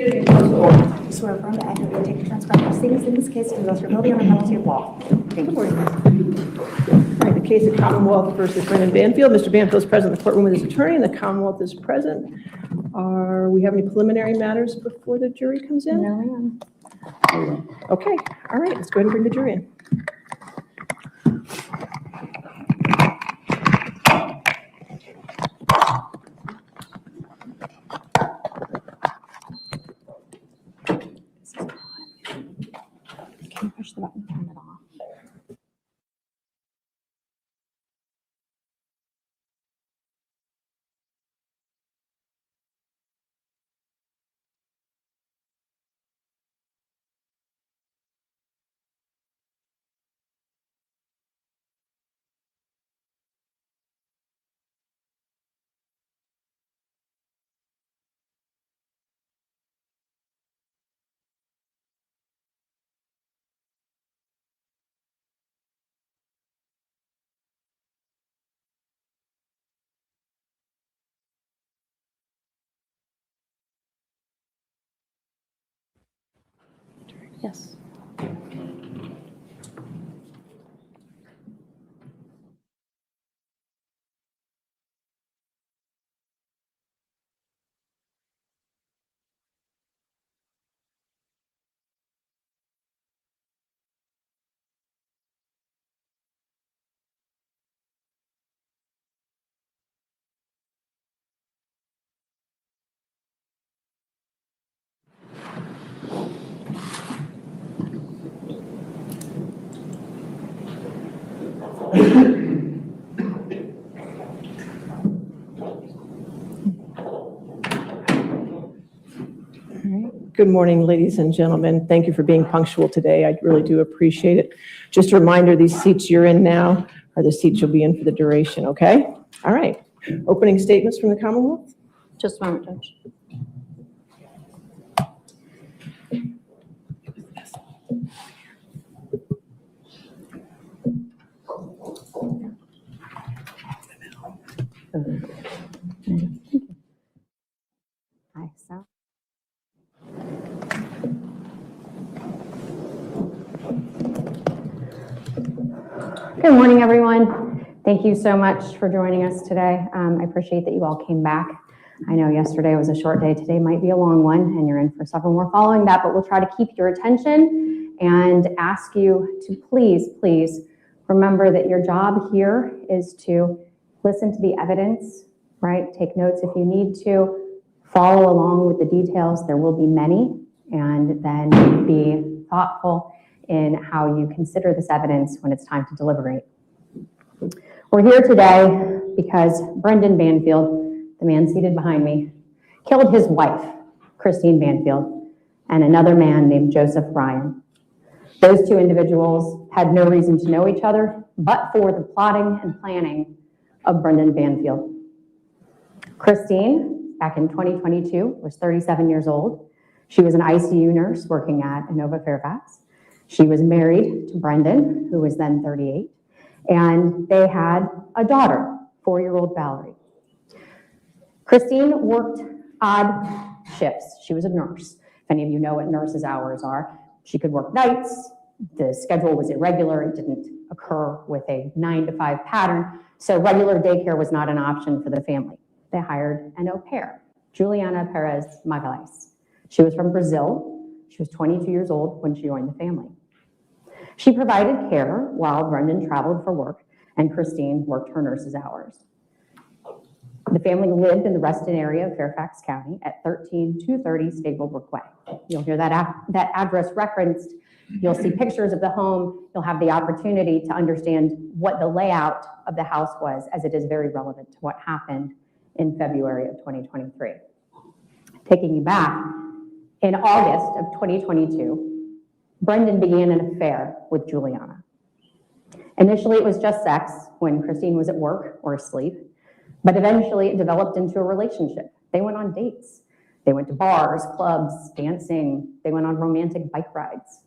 Proceeding comes to order. I swear affirm that I will take transcribed proceedings in this case to the best of ability on the penalty of law. Good morning. All right, the case of Commonwealth versus Brendan Banfield. Mr. Banfield is present in the courtroom with his attorney, and the Commonwealth is present. Are we have any preliminary matters before the jury comes in? No, ma'am. Okay, all right, let's go ahead and bring the jury in. Can you push the button, turn it off? Yes. Good morning, ladies and gentlemen. Thank you for being punctual today. I really do appreciate it. Just a reminder, these seats you're in now are the seats you'll be in for the duration, okay? All right. Opening statements from the Commonwealth? Just a moment, Judge. Hi, so. Good morning, everyone. Thank you so much for joining us today. I appreciate that you all came back. I know yesterday was a short day. Today might be a long one, and you're in for several more following that, but we'll try to keep your attention and ask you to please remember that your job here is to listen to the evidence, right? Take notes if you need to. Follow along with the details. There will be many, and then be thoughtful in how you consider this evidence when it's time to deliberate. We're here today because Brendan Banfield, the man seated behind me, killed his wife, Christine Banfield, and another man named Joseph Ryan. Those two individuals had no reason to know each other, but for the plotting and planning of Brendan Banfield. Christine, back in 2022, was 37 years old. She was an ICU nurse working at Inova Fairfax. She was married to Brendan, who was then 38, and they had a daughter, 4-year-old Valerie. Christine worked odd shifts. She was a nurse. If any of you know what nurses' hours are, she could work nights. The schedule was irregular. It didn't occur with a 9-to-5 pattern, so regular daycare was not an option for the family. They hired an au pair, Juliana Perez Magalhães. She was from Brazil. She was 22 years old when she joined the family. She provided care while Brendan traveled for work and Christine worked her nurse's hours. The family lived in the Reston area of Fairfax County at 13230 Stablebrook Way. You'll hear that address referenced. You'll see pictures of the home. You'll have the opportunity to understand what the layout of the house was, as it is very relevant to what happened in February of 2023. Taking you back, in August of 2022, Brendan began an affair with Juliana. Initially, it was just sex when Christine was at work or asleep, but eventually it developed into a relationship. They went on dates. They went to bars, clubs, dancing. They went on romantic bike rides.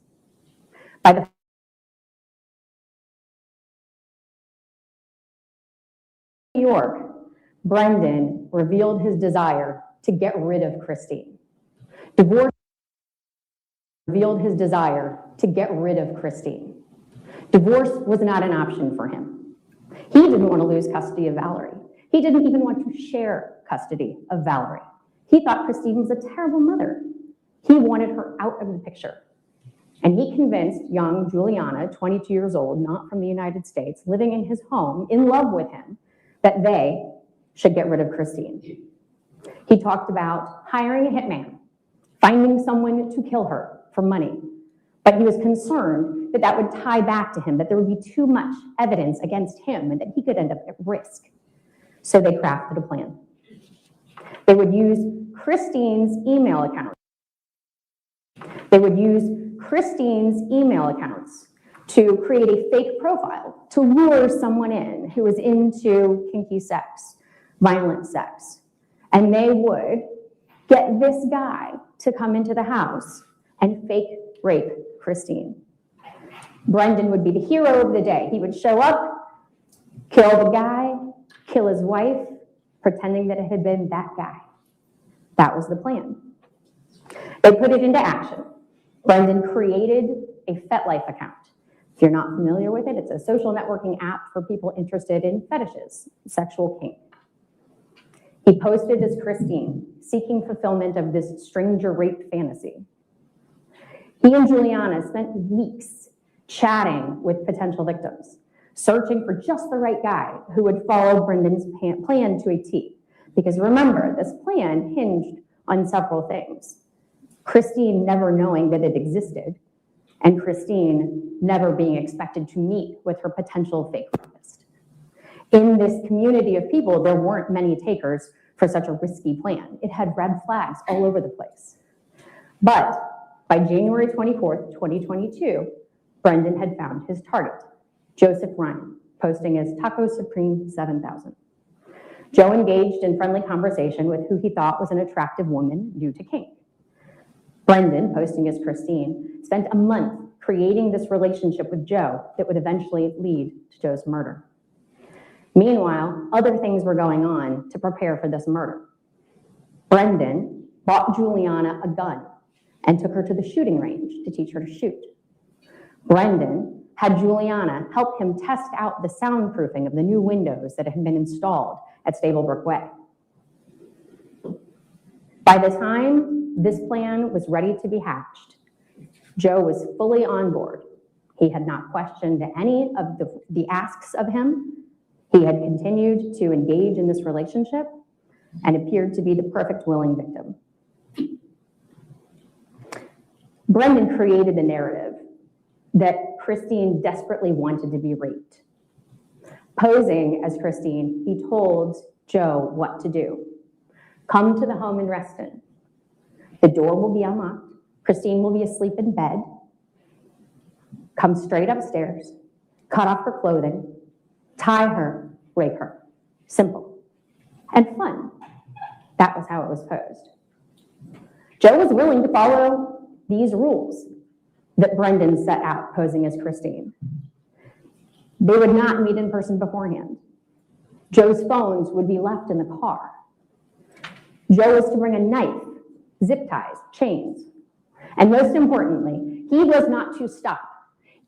By the New York, Brendan revealed his desire to get rid of Christine. Divorce revealed his desire to get rid of Christine. Divorce was not an option for him. He didn't want to lose custody of Valerie. He didn't even want to share custody of Valerie. He thought Christine was a terrible mother. He wanted her out of the picture. And he convinced young Juliana, 22 years old, not from the United States, living in his home, in love with him, that they should get rid of Christine. He talked about hiring a hitman, finding someone to kill her for money. But he was concerned that that would tie back to him, that there would be too much evidence against him and that he could end up at risk. So they crafted a plan. They would use Christine's email accounts. To create a fake profile, to lure someone in who was into kinky sex, violent sex. And they would get this guy to come into the house and fake rape Christine. Brendan would be the hero of the day. He would show up, kill the guy, kill his wife, pretending that it had been that guy. That was the plan. They put it into action. Brendan created a FetLife account. If you're not familiar with it, it's a social networking app for people interested in fetishes, sexual kink. He posted as Christine, seeking fulfillment of this stranger rape fantasy. He and Juliana spent weeks chatting with potential victims, searching for just the right guy who would follow Brendan's plan to a T. Because remember, this plan hinged on several things. Christine never knowing that it existed, and Christine never being expected to meet with her potential fake rapist. In this community of people, there weren't many takers for such a risky plan. It had red flags all over the place. But by January 24th, 2022, Brendan had found his target, Joseph Ryan, posting as Taco Supreme 7000. Joe engaged in friendly conversation with who he thought was an attractive woman new to kink. Brendan, posting as Christine, spent a month creating this relationship with Joe that would eventually lead to Joe's murder. Meanwhile, other things were going on to prepare for this murder. Brendan bought Juliana a gun and took her to the shooting range to teach her to shoot. Brendan had Juliana help him test out the soundproofing of the new windows that had been installed at Stablebrook Way. By the time this plan was ready to be hatched, Joe was fully on board. He had not questioned any of the asks of him. He had continued to engage in this relationship and appeared to be the perfect willing victim. Brendan created the narrative that Christine desperately wanted to be raped. Posing as Christine, he told Joe what to do. Come to the home in Reston. The door will be unlocked. Christine will be asleep in bed. Come straight upstairs, cut off her clothing, tie her, rape her. Simple and fun. That was how it was posed. Joe was willing to follow these rules that Brendan set out posing as Christine. They would not meet in person beforehand. Joe's phones would be left in the car. Joe was to bring a knife, zip ties, chains. And most importantly, he was not to stop.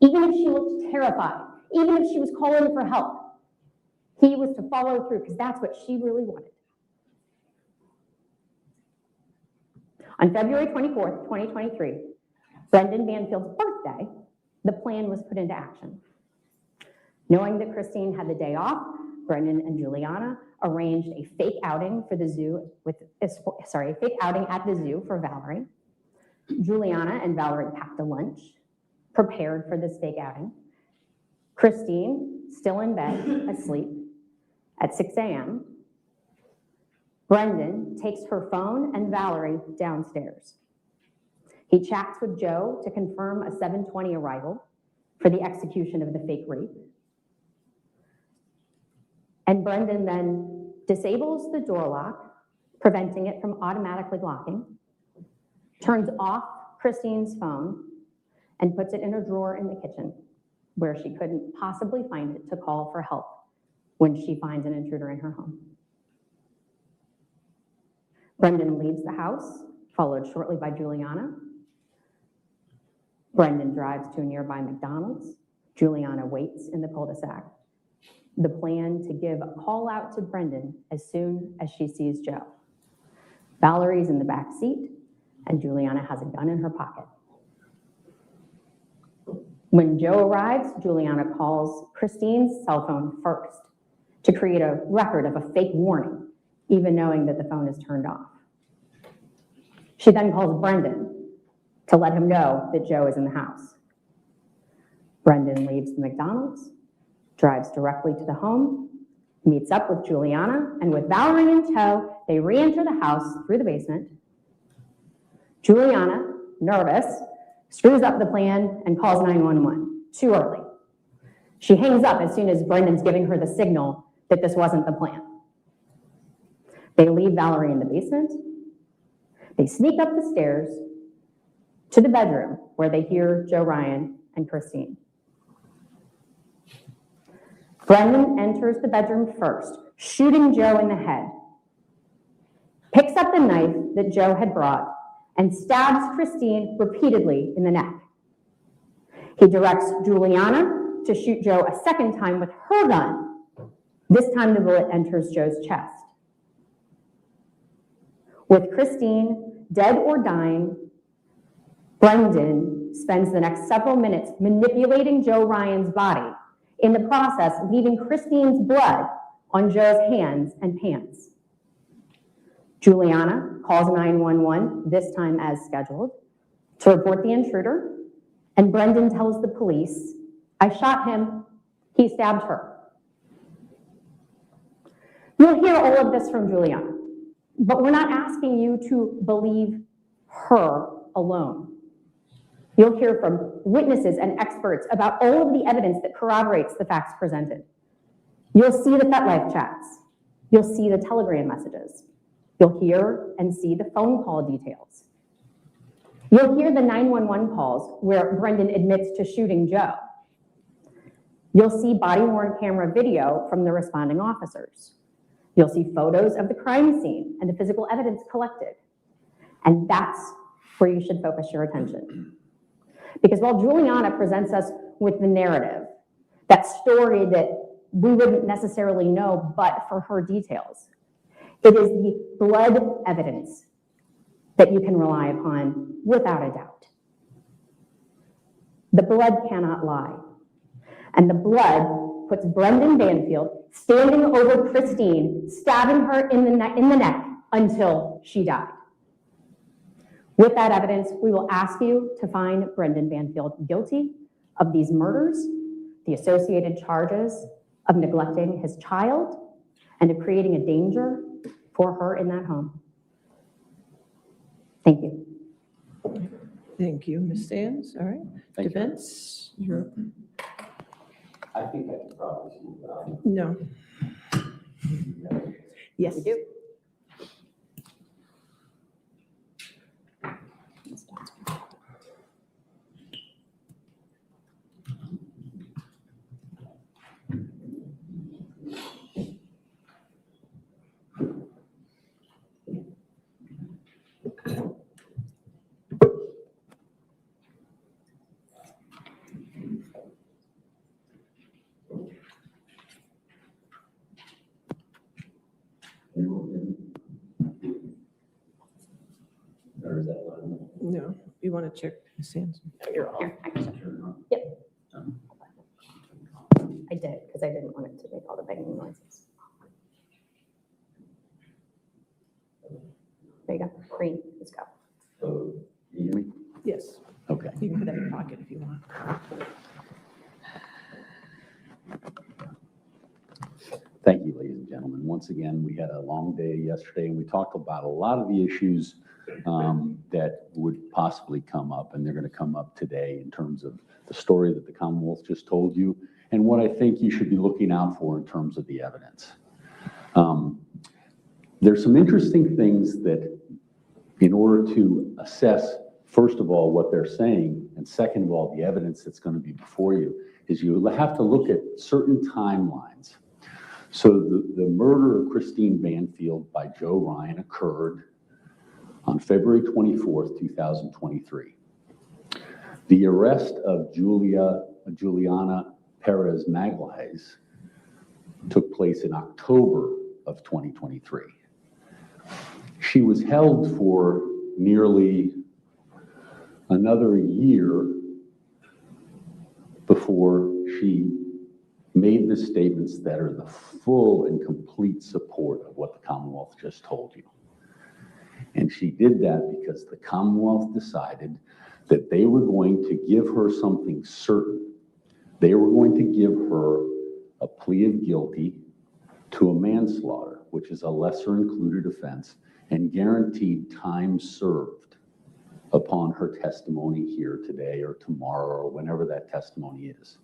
Even if she looked terrified, even if she was calling for help, he was to follow through because that's what she really wanted. On February 24th, 2023, Brendan Banfield's birthday, the plan was put into action. Knowing that Christine had the day off, Brendan and Juliana arranged a fake outing for the zoo a fake outing at the zoo for Valerie. Juliana and Valerie packed a lunch, prepared for this fake outing. Christine, still in bed, asleep, at 6 a.m. Brendan takes her phone and Valerie downstairs. He chats with Joe to confirm a 7:20 arrival for the execution of the fake rape. And Brendan then disables the door lock, preventing it from automatically locking, turns off Christine's phone, and puts it in a drawer in the kitchen where she couldn't possibly find it to call for help when she finds an intruder in her home. Brendan leaves the house followed shortly by Juliana. Brendan drives to a nearby McDonald's. Juliana waits in the cul-de-sac. The plan to give a call out to Brendan as soon as she sees Joe. Valerie's in the back seat, and Juliana has a gun in her pocket. When Joe arrives, Juliana calls Christine's cell phone first to create a record of a fake warning, even knowing that the phone is turned off. She then calls Brendan to let him know that Joe is in the house. Brendan leaves the McDonald's, drives directly to the home, meets up with Juliana, and with Valerie in tow, they re-enter the house through the basement. Juliana, nervous, screws up the plan and calls 911, too early. She hangs up as soon as Brendan's giving her the signal that this wasn't the plan. They leave Valerie in the basement. They sneak up the stairs to the bedroom where they hear Joe Ryan and Christine. Brendan enters the bedroom first, shooting Joe in the head, picks up the knife that Joe had brought, and stabs Christine repeatedly in the neck. He directs Juliana to shoot Joe a second time with her gun. This time the bullet enters Joe's chest. With Christine dead or dying, Brendan spends the next several minutes manipulating Joe Ryan's body, in the process leaving Christine's blood on Joe's hands and pants. Juliana calls 911, this time as scheduled, to report the intruder, and Brendan tells the police, "I shot him, he stabbed her." You'll hear all of this from Juliana, but we're not asking you to believe her alone. You'll hear from witnesses and experts about all of the evidence that corroborates the facts presented. You'll see the FetLife chats. You'll see the Telegram messages. You'll hear and see the phone call details. You'll hear the 911 calls where Brendan admits to shooting Joe. You'll see body-worn camera video from the responding officers. You'll see photos of the crime scene and the physical evidence collected. And that's where you should focus your attention. Because while Juliana presents us with the narrative, that story that we wouldn't necessarily know but for her details, it is the blood evidence that you can rely upon without a doubt. The blood cannot lie. And the blood puts Brendan Banfield standing over Christine, stabbing her in the neck until she died. With that evidence, we will ask you to find Brendan Banfield guilty of these murders, the associated charges of neglecting his child, and of creating a danger for her in that home. Thank you. Thank you, Ms. Sands. All right. Thank you. Defense, you're, I think I can probably see that. no. Yes. We do. Or is that one? No, you want to check Ms. Sands? Here, I can check. Yep. I did, because I didn't want it to make all the banging noises. There you go. Green, let's go. So, you hear me? Yes. Okay. You can put that in your pocket if you want. Thank you, ladies and gentlemen. Once again, we had a long day yesterday, and we talked about a lot of the issues that would possibly come up, and they're going to come up today in terms of the story that the Commonwealth just told you, and what I think you should be looking out for in terms of the evidence. There's some interesting things that, in order to assess, first of all, what they're saying, and second of all, the evidence that's going to be before you, is you have to look at certain timelines. So the murder of Christine Banfield by Joe Ryan occurred on February 24th, 2023. The arrest of Juliana Perez Magalhaes took place in October of 2023. She was held for nearly another year before she made the statements that are the full and complete support of what the Commonwealth just told you. And she did that because the Commonwealth decided that they were going to give her something certain. They were going to give her a plea of guilty to a manslaughter, which is a lesser included offense, and guaranteed time served upon her testimony here today or tomorrow or whenever that testimony is.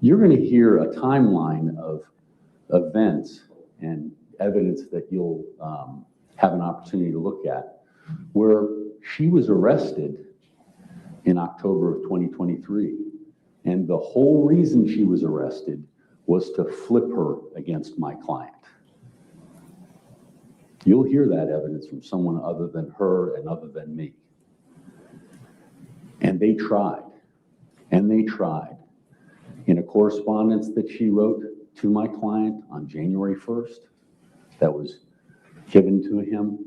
You're going to hear a timeline of events and evidence that you'll have an opportunity to look at, where she was arrested in October of 2023. And the whole reason she was arrested was to flip her against my client. You'll hear that evidence from someone other than her and other than me. And they tried, and they tried. In a correspondence that she wrote to my client on January 1st, that was given to him,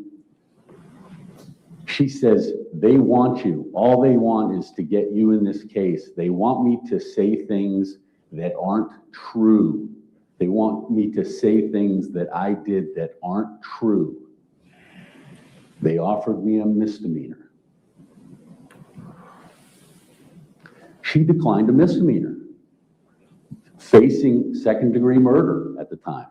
she says, they want you. All they want is to get you in this case. They want me to say things that aren't true. They want me to say things that I did that aren't true. They offered me a misdemeanor. She declined a misdemeanor, facing second-degree murder at the time.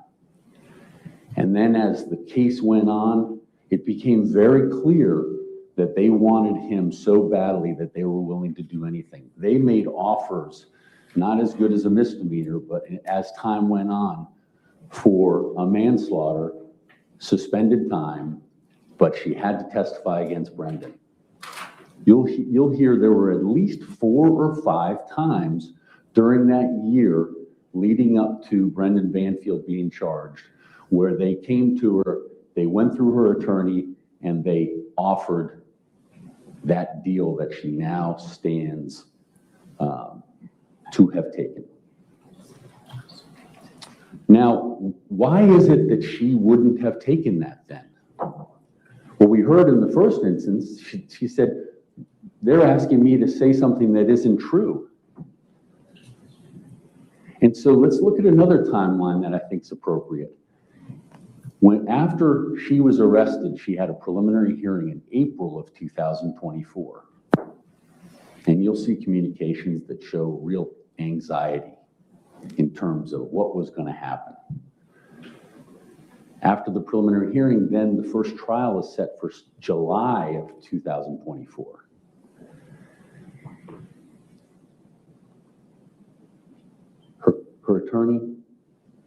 And then as the case went on, it became very clear that they wanted him so badly that they were willing to do anything. They made offers, not as good as a misdemeanor, but as time went on, for a manslaughter, suspended time, but she had to testify against Brendan. You'll hear there were at least 4 or 5 times during that year leading up to Brendan Banfield being charged, where they came to her, they went through her attorney, and they offered that deal that she now stands to have taken. Now, why is it that she wouldn't have taken that then? Well, we heard in the first instance, she said, they're asking me to say something that isn't true. And so let's look at another timeline that I think is appropriate. After she was arrested, she had a preliminary hearing in April of 2024. And you'll see communications that show real anxiety in terms of what was going to happen. After the preliminary hearing, then the first trial is set for July of 2024. Her attorney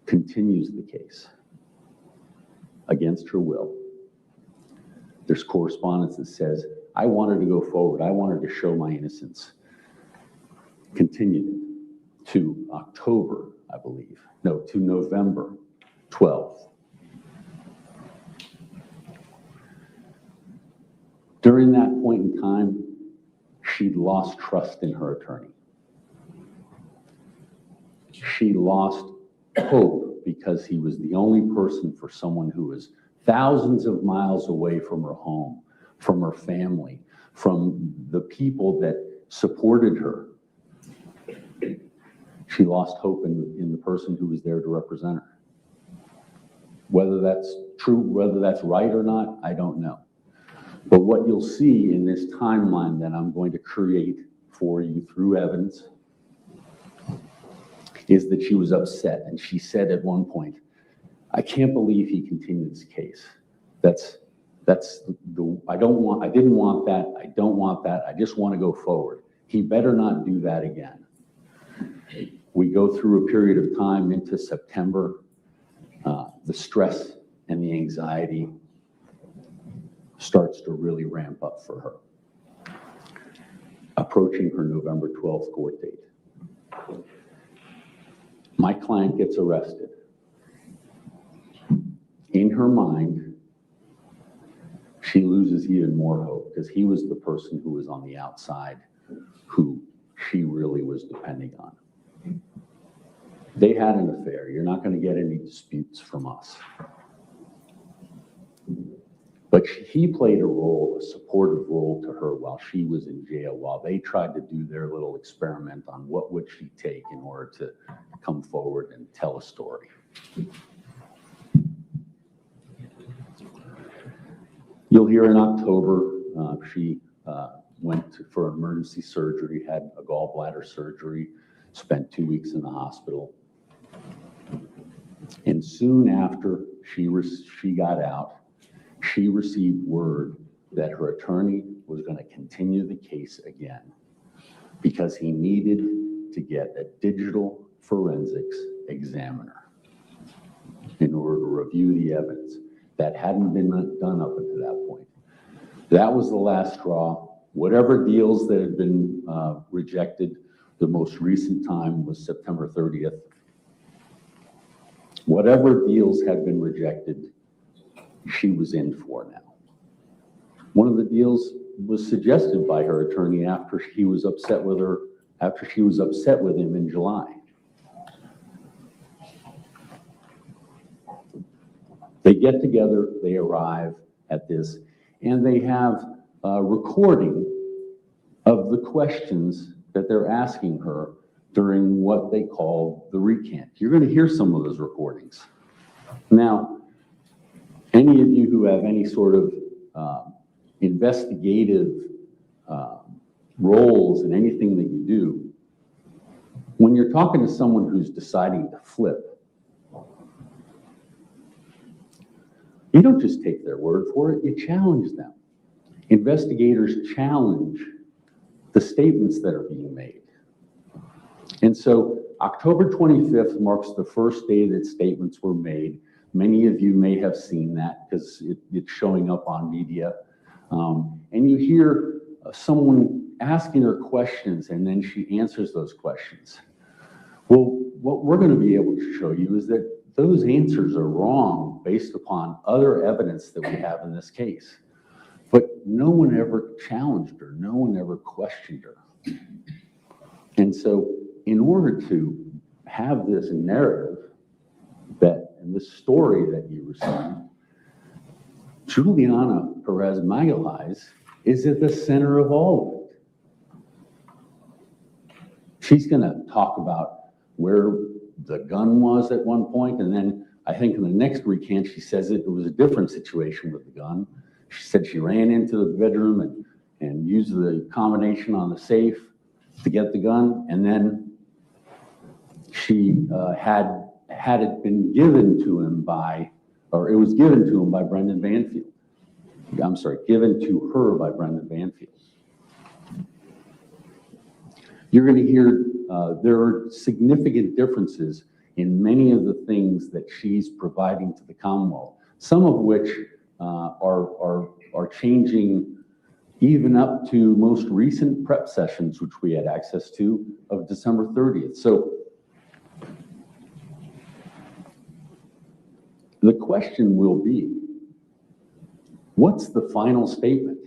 continues the case against her will. There's correspondence that says, I wanted to go forward. I wanted to show my innocence. Continued to October, I believe. No, to November 12th. During that point in time, she'd lost trust in her attorney. She lost hope because he was the only person for someone who was thousands of miles away from her home, from her family, from the people that supported her. She lost hope in the person who was there to represent her. Whether that's true, whether that's right or not, I don't know. But what you'll see in this timeline that I'm going to create for you through evidence is that she was upset, and she said at one point, I can't believe he continued this case. I didn't want that, I don't want that, I just want to go forward. He better not do that again. We go through a period of time into September. The stress and the anxiety starts to really ramp up for her. Approaching her November 12th court date. My client gets arrested. In her mind, loses even more hope because he was the person who was on the outside who she really was depending on. They had an affair. You're not going to get any disputes from us. But he played a role, a supportive role to her while she was in jail, while they tried to do their little experiment on what would she take in order to come forward and tell a story. You'll hear in October, she went for emergency surgery, had a gallbladder surgery, spent 2 weeks in the hospital. And soon after she got out, she received word that her attorney was going to continue the case again because he needed to get a digital forensics examiner in order to review the evidence. That hadn't been done up until that point. That was the last straw. Whatever deals that had been rejected, the most recent time was September 30th. Whatever deals had been rejected, she was in for now. One of the deals was suggested by her attorney after he was upset with her, after she was upset with him in July. They get together, they arrive at this, and they have a recording of the questions that they're asking her during what they call the recant. You're going to hear some of those recordings. Now, any of you who have any sort of investigative roles in anything that you do, when you're talking to someone who's deciding to flip, you don't just take their word for it, you challenge them. Investigators challenge the statements that are being made. And so October 25th marks the first day that statements were made. Many of you may have seen that because it's showing up on media. And you hear someone asking her questions and then she answers those questions. Well, what we're going to be able to show you is that those answers are wrong based upon other evidence that we have in this case. But no one ever challenged her. No one ever questioned her. And so in order to have this narrative and this story that you received, Juliana Perez Magalhães is at the center of all of it. She's going to talk about where the gun was at one point, and then I think in the next recant she says it was a different situation with the gun. She said she ran into the bedroom and used the combination on the safe to get the gun, and then she had it been given to him or it was given to him by Brendan Banfield. I'm sorry, given to her by Brendan Banfield. You're going to hear there are significant differences in many of the things that she's providing to the Commonwealth, some of which are changing even up to most recent prep sessions, which we had access to of December 30th. So the question will be, what's the final statement?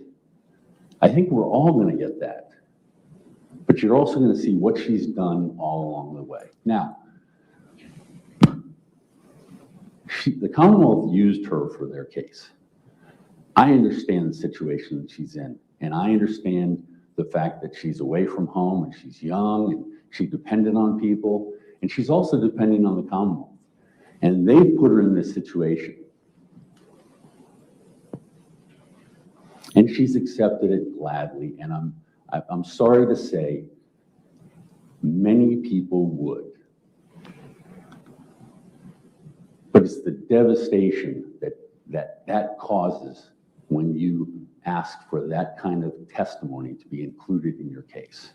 I think we're all going to get that. But you're also going to see what she's done all along the way. Now, the Commonwealth used her for their case. I understand the situation that she's in, and I understand the fact that she's away from home and she's young and she's dependent on people, and she's also dependent on the Commonwealth. And they've put her in this situation. And she's accepted it gladly, and I'm sorry to say, many people would. But it's the devastation that causes when you ask for that kind of testimony to be included in your case.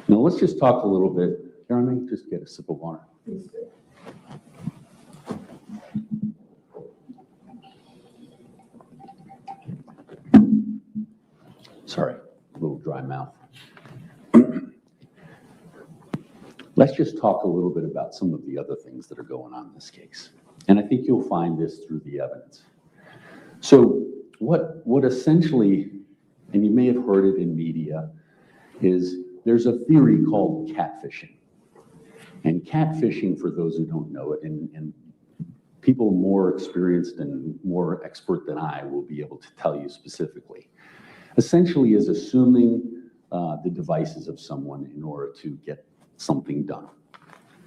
Now let's just talk a little bit. Jeremy, just get a sip of water. Sorry, a little dry mouth. Let's just talk a little bit about some of the other things that are going on in this case. And I think you'll find this through the evidence. So what essentially, and you may have heard it in media, is there's a theory called catfishing. And catfishing, for those who don't know it, and people more experienced and more expert than I will be able to tell you specifically, essentially is assuming the devices of someone in order to get something done,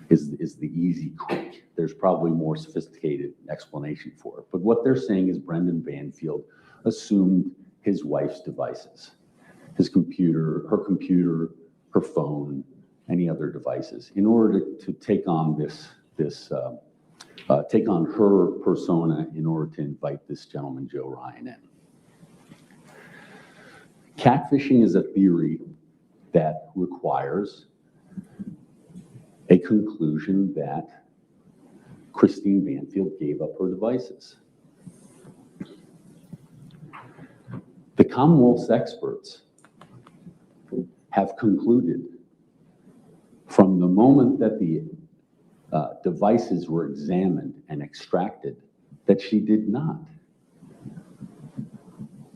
is the easy quick. There's probably more sophisticated explanation for it. But what they're saying is Brendan Banfield assumed his wife's devices, his computer, her phone, any other devices, in order to take on take on her persona in order to invite this gentleman, Joe Ryan, in. Catfishing is a theory that requires a conclusion that Christine Banfield gave up her devices. The Commonwealth's experts have concluded from the moment that the devices were examined and extracted that she did not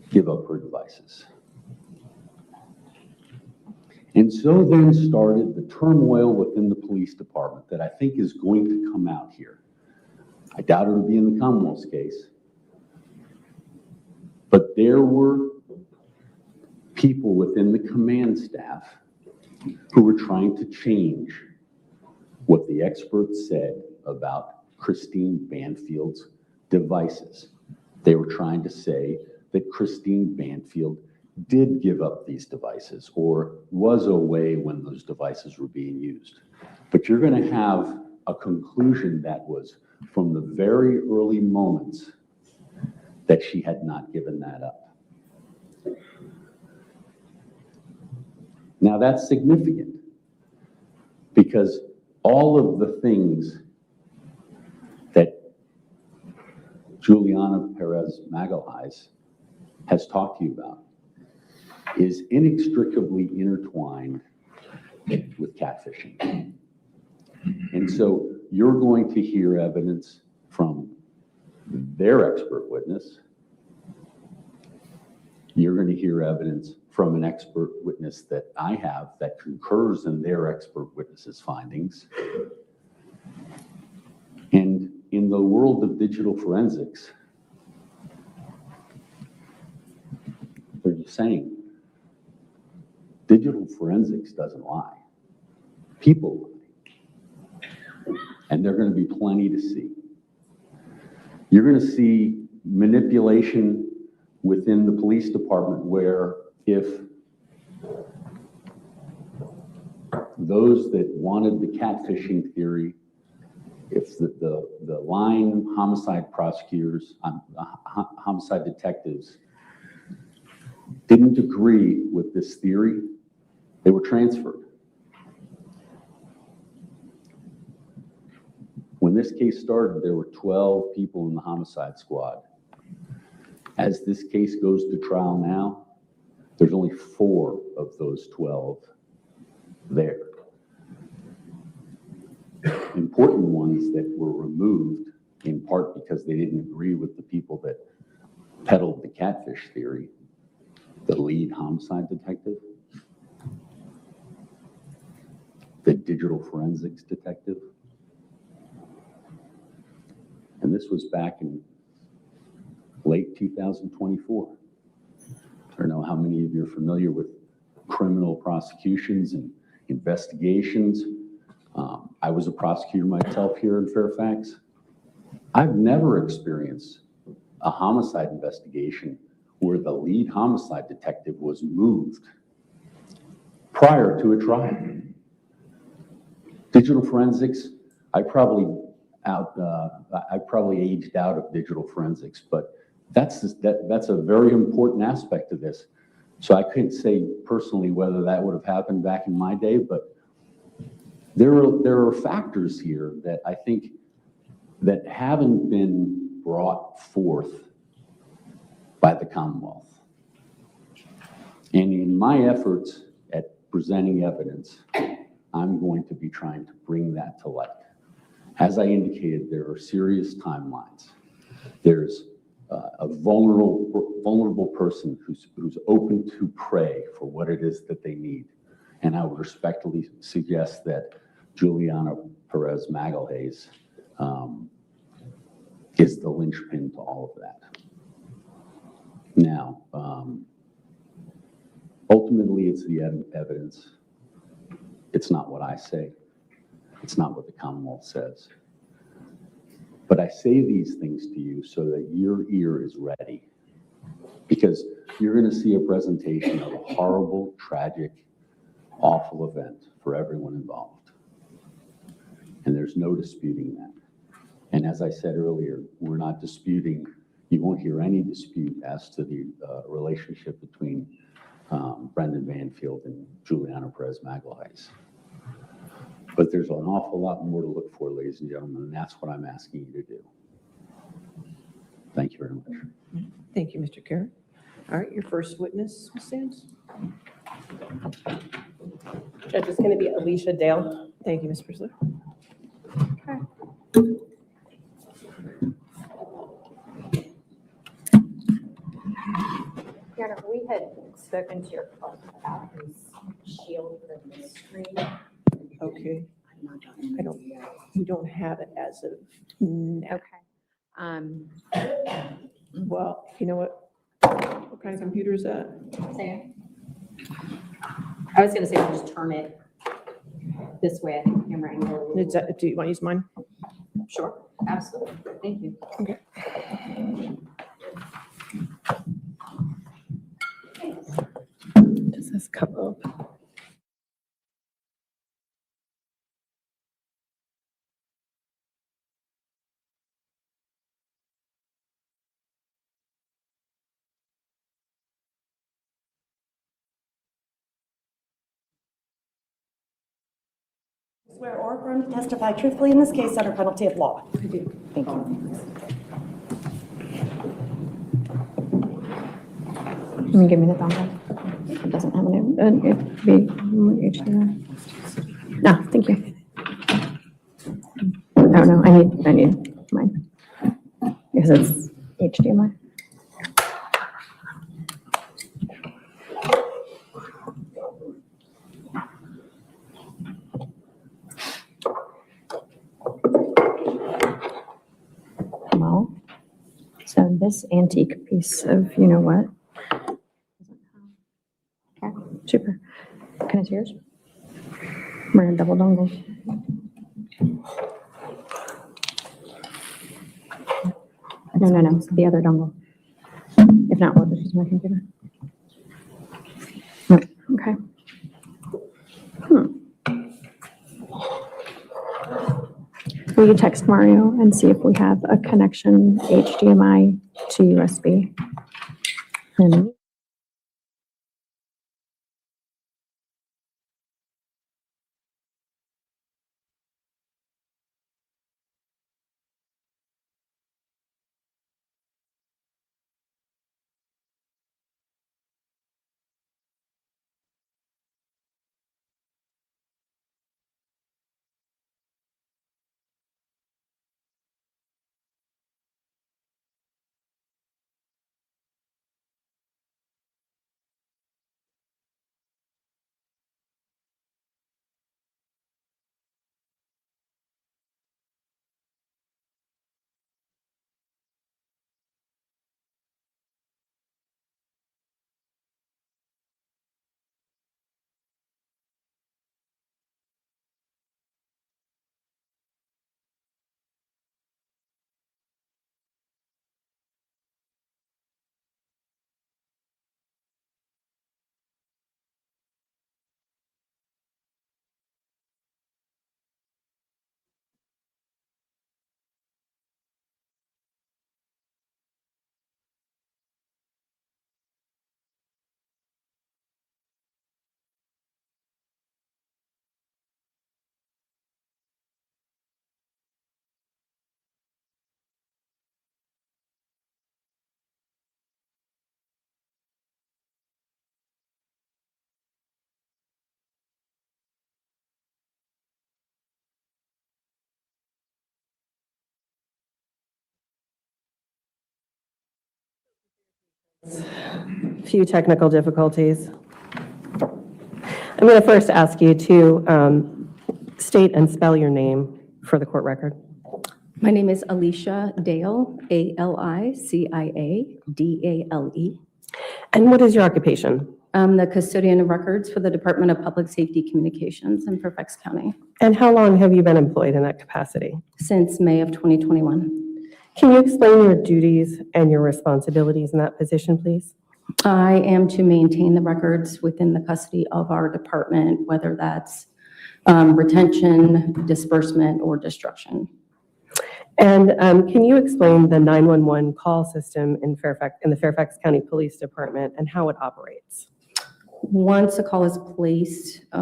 give up her devices. And so then started the turmoil within the police department that I think is going to come out here. I doubt it'll be in the Commonwealth's case, but there were people within the command staff who were trying to change what the experts said about Christine Banfield's devices. They were trying to say that Christine Banfield did give up these devices or was away when those devices were being used. But you're going to have a conclusion that was from the very early moments that she had not given that up. Now that's significant because all of the things that Juliana Perez Magalhaes has talked to you about is inextricably intertwined with catfishing. And so you're going to hear evidence from their expert witness. You're going to hear evidence from an expert witness that I have that concurs in their expert witness's findings. And in the world of digital forensics, they're just saying, digital forensics doesn't lie. People lie. And there are going to be plenty to see. You're going to see manipulation within the police department where if those that wanted the catfishing theory, if the line homicide prosecutors, homicide detectives didn't agree with this theory, they were transferred. When this case started, there were 12 people in the homicide squad. As this case goes to trial now, there's only 4 of those 12 there. Important ones that were removed in part because they didn't agree with the people that peddled the catfish theory, the lead homicide detective, the digital forensics detective. And this was back in late 2024. I don't know how many of you are familiar with criminal prosecutions and investigations. I was a prosecutor myself here in Fairfax. I've never experienced a homicide investigation where the lead homicide detective was moved prior to a trial. Digital forensics, I probably aged out of digital forensics, but that's a very important aspect of this. So I couldn't say personally whether that would have happened back in my day, but there are factors here that I think that haven't been brought forth by the Commonwealth. And in my efforts at presenting evidence, I'm going to be trying to bring that to light. As I indicated, there are serious timelines. There's a vulnerable person who's open to pray for what it is that they need. And I would respectfully suggest that Juliana Perez Magalhaes is the linchpin to all of that. Now, ultimately, it's the evidence. It's not what I say. It's not what the Commonwealth says. But I say these things to you so that your ear is ready, because you're going to see a presentation of a horrible, tragic, awful event for everyone involved. And there's no disputing that. And as I said earlier, we're not disputing, you won't hear any dispute as to the relationship between Brendan Banfield and Juliana Perez Magalhaes. But there's an awful lot more to look for, ladies and gentlemen, and that's what I'm asking you to do. Thank you very much. Thank you, Mr. Khater. All right, your first witness, Ms. Sands. Judge, it's going to be Alicia Dale. Thank you, Ms. Priscilla. Your Honor, we had spoken to your client about his shield for the screen. Okay. We don't have it as of now. Okay. Well, you know what kind of computer is that? Say it. I was going to say, we'll just turn it this way. I think the camera angle. Is that, do you want to use mine? Sure, absolutely. Thank you. Okay. Does this come up? Swear or affirm to testify truthfully in this case under penalty of law. I do. Thank you. Can you give me the thumb drive? It doesn't have an, it'd be HDMI. No, thank you. Oh, no, I need mine. Because it's HDMI. Well, so this antique piece of, you know what? Okay, super. Can I see yours? We're gonna double dongle. No, the other dongle. If not, we'll just use my computer. No, okay. Will you text Mario and see if we have a connection HDMI to USB? And Few technical difficulties. I'm going to first ask you to state and spell your name for the court record. My name is Alicia Dale, Alicia Dale. And what is your occupation? I'm the custodian of records for the Department of Public Safety Communications in Fairfax County And how long have you been employed in that capacity? since May of 2021. Can you explain your duties and your responsibilities in that position, please? I am to maintain the records within the custody of our department, whether that's retention, disbursement, or destruction. And can you explain the 911 call system in the Fairfax County Police Department and how it operates? Once a call is placed, a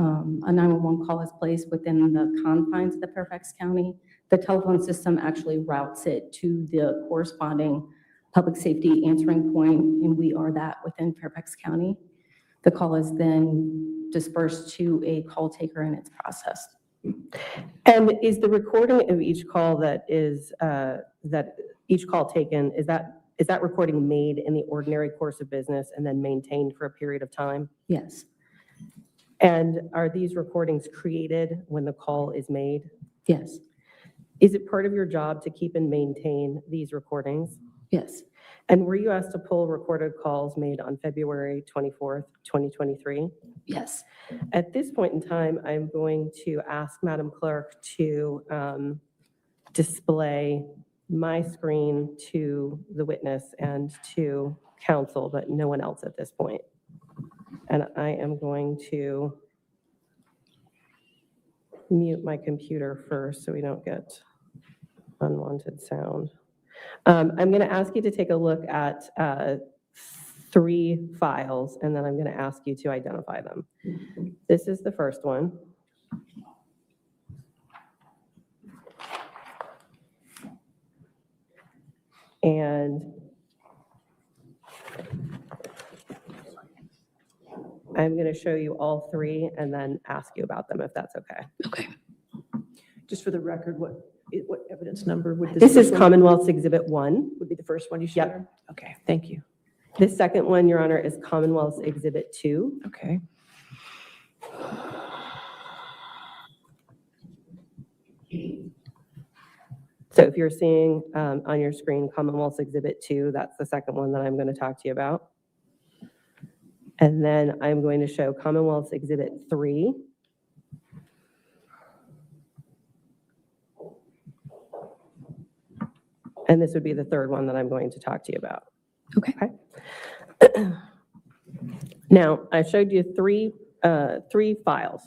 911 call is placed within the confines of the Fairfax County, the telephone system actually routes it to the corresponding public safety answering point, and we are that within Fairfax County. The call is then dispersed to a call taker and it's processed. And is the recording of each call taken, is that recording made in the ordinary course of business and then maintained for a period of time? Yes, And are these recordings created when the call is made? yes, Is it part of your job to keep and maintain these recordings? yes, And were you asked to pull recorded calls made on February 24th, 2023? yes. At this point in time, I'm going to ask Madam Clerk to display my screen to the witness and to counsel, but no one else at this point. And I am going to mute my computer first so we don't get unwanted sound. I'm going to ask you to take a look at 3 files, and then I'm going to ask you to identify them. This is the first one. And I'm going to show you all 3 and then ask you about them, if that's okay. Okay. Just for the record, what evidence number would this? This is first one- Commonwealth's Exhibit 1. Would be the first one you Yep. shared? Okay, thank you. This second one, Your Honor, is Commonwealth's Exhibit 2. Okay. So if you're seeing on your screen Commonwealth's Exhibit 2, that's the second one that I'm going to talk to you about. And then I'm going to show Commonwealth's Exhibit 3. And this would be the third one that I'm going to talk to you about. Okay. Now, I showed you three files.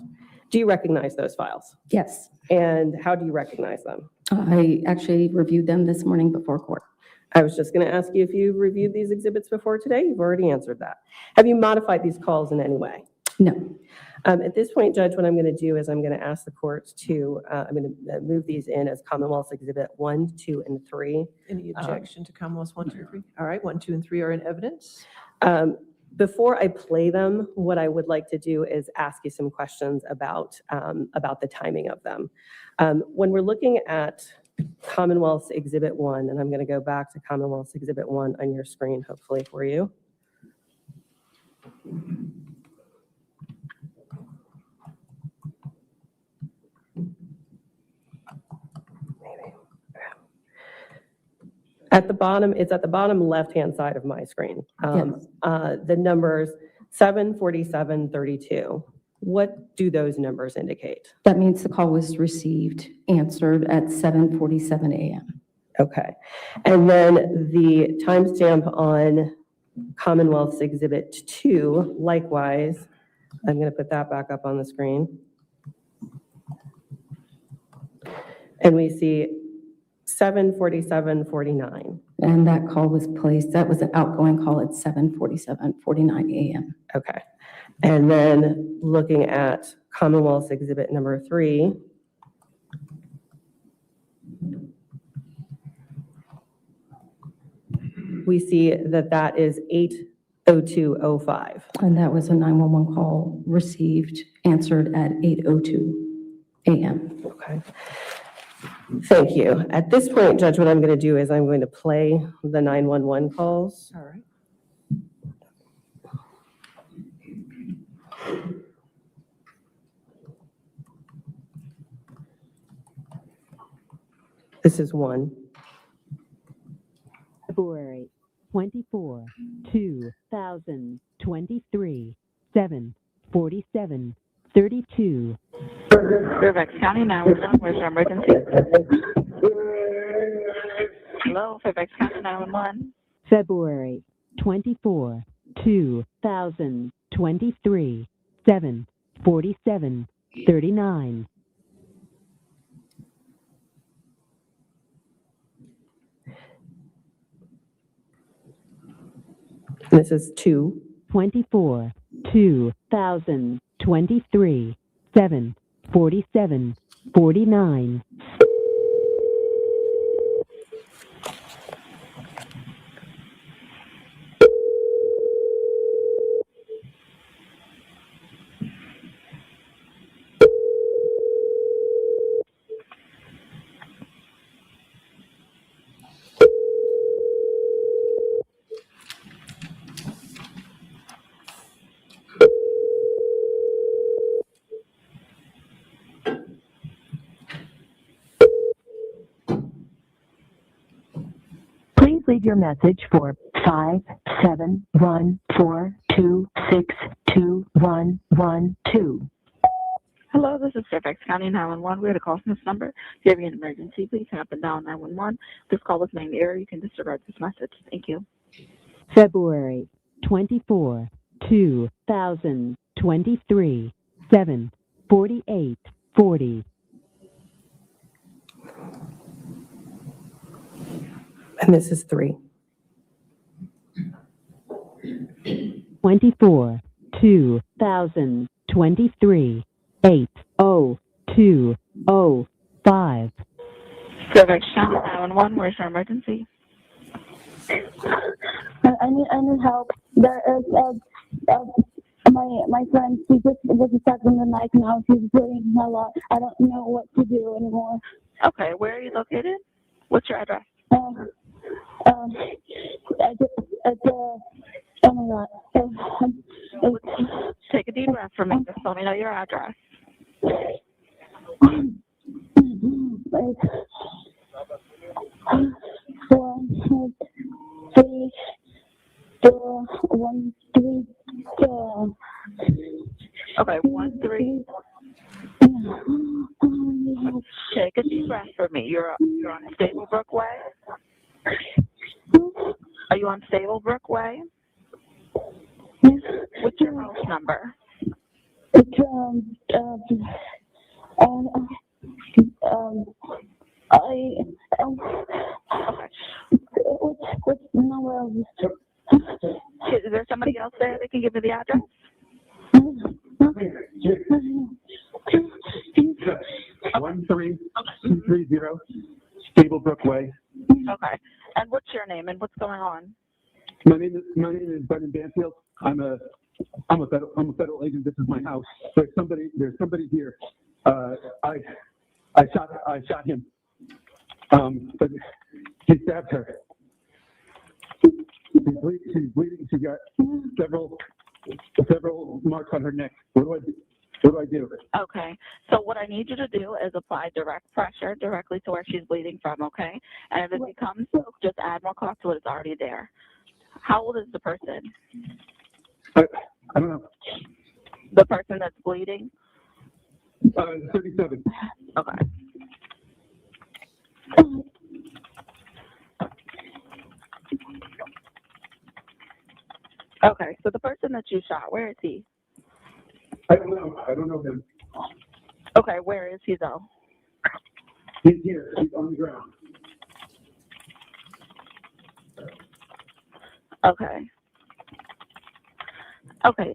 Do you recognize those files? Yes, And how do you recognize them? I actually reviewed them this morning before court. I was just going to ask you if you reviewed these exhibits before today. You've already answered that. Have you modified these calls in any way? No, At this point, Judge, what I'm going to do is I'm going to ask the court to, I'm going to move these in as Commonwealth's Exhibit 1, 2, and 3. Any objection to Commonwealth's 1, 2, 3? All right, 1, 2, and 3 are in evidence. Before I play them, what I would like to do is ask you some questions about the timing of them. When we're looking at Commonwealth's Exhibit 1, and I'm going to go back to Commonwealth's Exhibit 1 on your screen, hopefully for you. At the bottom, it's at the bottom left-hand side of my screen. Yes. The numbers 74732. What do those numbers indicate? that means the call was received, answered at 7:47 a.m. Okay. And then the timestamp on Commonwealth's Exhibit 2, likewise, I'm going to put that back up on the screen. And we see 7:47:49. And that call was placed, that was an outgoing call at 7:49 a.m. Okay. And then looking at Commonwealth's Exhibit number 3, we see that that is 8:02:05. And that was a 911 call received, answered at 8:02 a.m. Okay. Thank you. At this point, Judge, what I'm going to do is I'm going to play the 911 calls. All right. This is 1. February 24, 2023, 7:47, 32. Fairfax County 911, where's your emergency? Hello, Fairfax County 911. February 24, 2023, 7:47, 39. This is 2. 24, 2023, 7:47, 49. Please leave your message for 57142621112. Hello, this is Fairfax County 911. We had a call from this number. If you have an emergency, please hang up and dial 911. This call was named error. You can disregard this message. Thank you. February 24, 2023, 7:48, 40. And this is 3. 24, 2023, 8:02:05. Fairfax County 911, where's your emergency? I need help. There is my friend. She just was stuck in the night now. She's bleeding a lot. I don't know what to do anymore. Okay, where are you located? What's your address? Oh my God. Take a deep breath for me. Just let me know your address. Okay, 13. Take a deep breath for me. You're on Stablebrook Way. Are you on Stablebrook Way? What's your house number? It's what's the number of this? Is there somebody else there that can give me the address? 13230 Stablebrook Way. Okay. And what's your name and what's going on? My name is Banfield. I'm a federal agent. This is my house. There's somebody here. I shot him. But he stabbed her. She's bleeding. She got several marks on her neck. What do I do? Okay. So what I need you to do is apply direct pressure directly to where she's bleeding from, okay? And if it becomes soaked, just add more cloth to it. It's already there. How old is the person? I don't know. The person that's bleeding? 37. Okay. Okay, so the person that you shot, where is he? I don't know. I don't know him. Okay, where is he though? He's here. He's on the ground. Okay. Okay.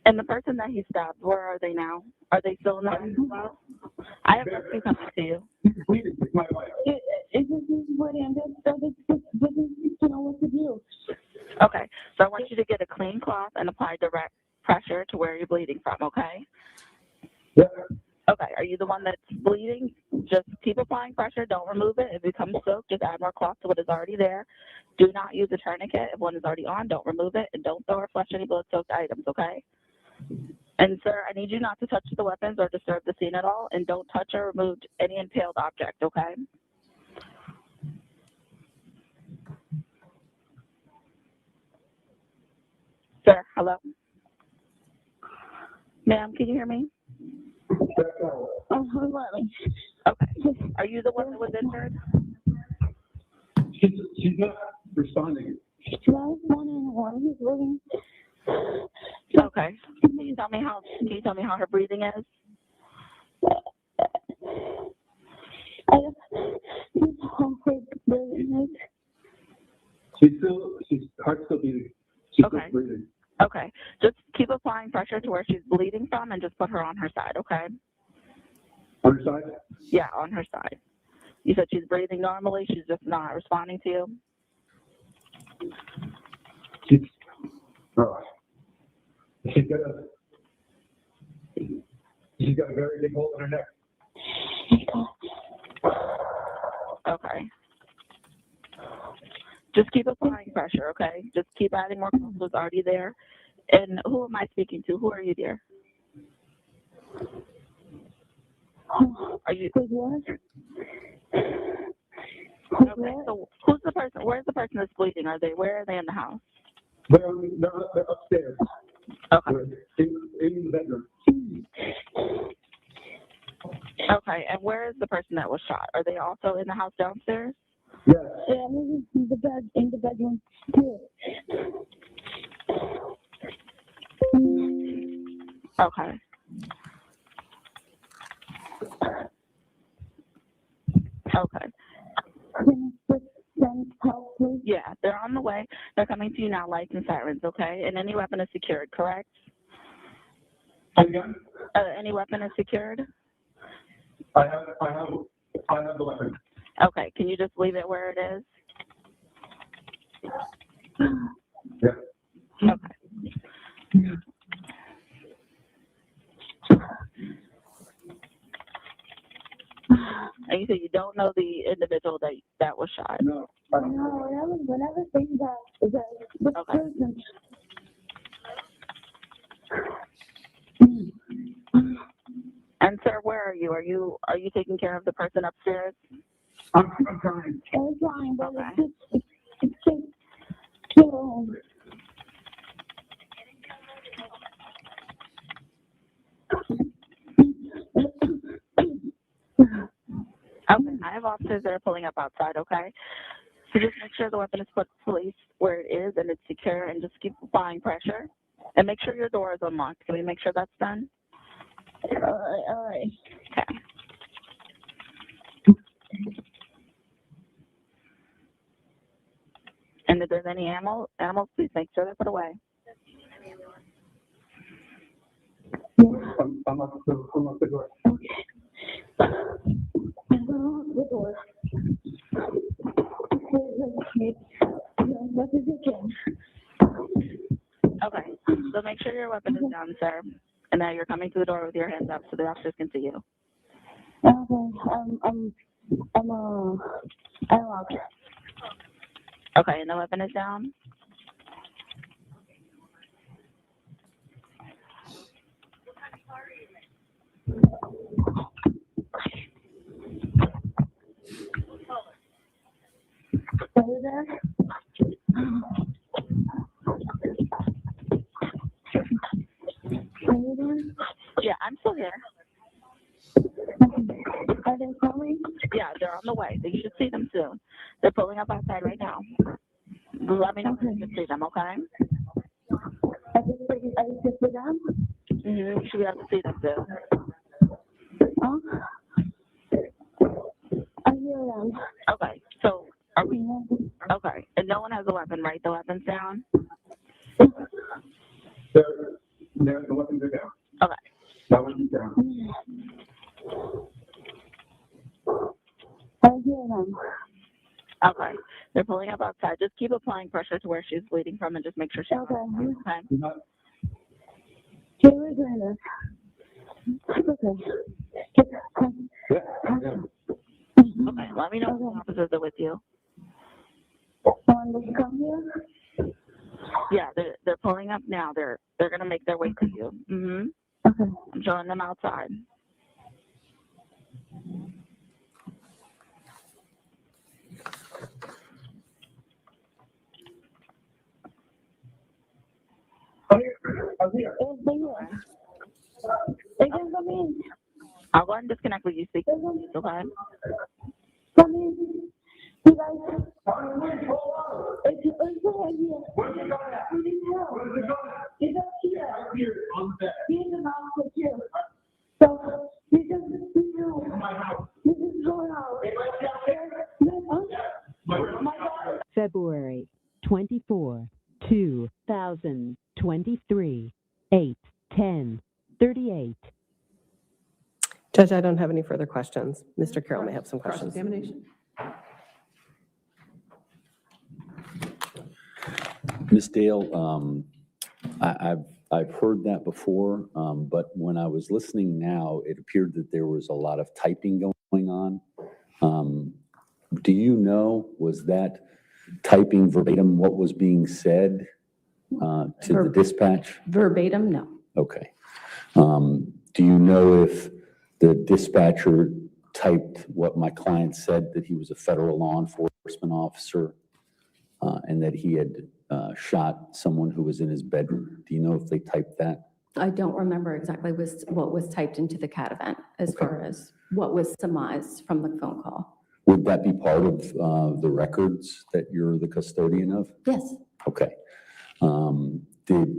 And the person that he stabbed, where are they now? Are they still in the hospital? I have rescue coming to you. It's my wife. Is this what I'm just to know what to do? Okay, so I want you to get a clean cloth and apply direct pressure to where you're bleeding from, okay? Yeah. Okay, are you the one that's bleeding? Just keep applying pressure, don't remove it. If it becomes soaked, just add more cloth to what is already there. Do not use a tourniquet. If one is already on, don't remove it, and don't throw or flush any blood-soaked items, okay? And sir, I need you not to touch the weapons or disturb the scene at all, and don't touch or remove any impaled object, okay? Sir, hello? Ma'am, can you hear me? Let me. Okay. Are you the one that was injured? She's not responding. Well, one and one. He's living. Okay. Can you tell me how her breathing is? I just halfway breathing. She's heart's still beating. She's Okay. still breathing. Okay. Just keep applying pressure to where she's bleeding from and just put her on her side, okay? On her side? Yeah, on her side. You said she's breathing normally, she's just not responding to you? She's got a very big hole in her neck. Okay. Just keep applying pressure, okay? Just keep adding more muscles already there. And who am I speaking to? Who are you, dear? Are you? Okay, so who's the person? Where's the person that's bleeding? Where are they in the house? They're upstairs. Okay. In the bedroom. Okay, and where is the person that was shot? Are they also in the house downstairs? Yes. Yeah, I'm in the bedroom too. Okay. Okay. Help, please. Yeah, they're on the way. They're coming to you now, lights and sirens, okay? And any weapon is secured, correct? Again? Any weapon is secured? I have the weapon. Okay, can you just leave it where it is? Yeah. Okay. And you said you don't know the individual that was shot? No. No, whenever things the Okay. person. And sir, where are you? Are you taking care of the person upstairs? I'm trying. I'm trying, but Okay. it's just too. Okay, I have officers that are pulling up outside, okay? So just make sure the weapon is placed where it is and it's secure, and just keep applying pressure. And make sure your door is unlocked. Can we make sure that's done? All right. Okay. And if there's any animals, please make sure they're put away. I'm up the door. The door. What is it again? Okay, so make sure your weapon is down, sir. And now you're coming to the door with your hands up so the officers can see you. Okay, I'm locked. Okay, and the weapon is down? Are you there? Are you there? Yeah, I'm still here. Are they coming? Yeah, they're on the way. You should see them soon. They're pulling up outside right now. Let me know when you can see them, okay? I just for them? You should be able to see them soon. Huh? I hear them. Okay, so are we? Okay, and no one has a weapon, right? The weapon's down? The weapons are down. Okay. That one's down. I hear them. Okay, they're pulling up outside. Just keep applying pressure to where she's bleeding from and just make sure she's Okay. okay. Here we're doing this. Okay. Yeah. Okay, let me know if the officers are with you. All someone to come here? Yeah, they're pulling up now. They're gonna make their way to you. Okay. I'm showing them outside. They can come in. I'll go ahead and disconnect with you. Speak. Okay. Come in. You guys. It's right here. Where's it going at? Where's it going at? It's up here. Right here on the bed. He in the house up here. So you just my house. This is going on. February 24, 2023, 8:10:38. Judge, I don't have any further questions. Mr. Carroll may have some questions. Cross-examination. Ms. Dale, I've heard that before, but when I was listening now, it appeared that there was a lot of typing going on. Do you know, was that typing verbatim what was being said to the dispatch? Verbatim, no. Okay. Do you know if the dispatcher typed what my client said, that he was a federal law enforcement officer and that he had shot someone who was in his bedroom? Do you know if they typed that? I don't remember exactly what was typed into the CAT event as far as what was surmised from the phone call. Would that be part of the records that you're the custodian of? Yes. Okay. Do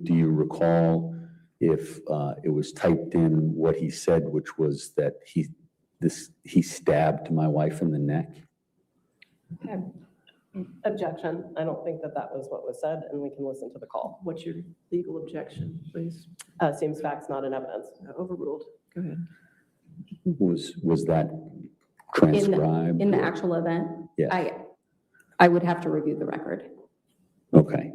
you recall if it was typed in what he said, which was that he stabbed my wife in the neck? Okay. Objection. I don't think that was what was said, and we can listen to the call. What's your legal objection, please? Seems facts not in evidence. Overruled. Go ahead. Was that transcribed? In the actual event? Yes. I would have to review the record. Okay.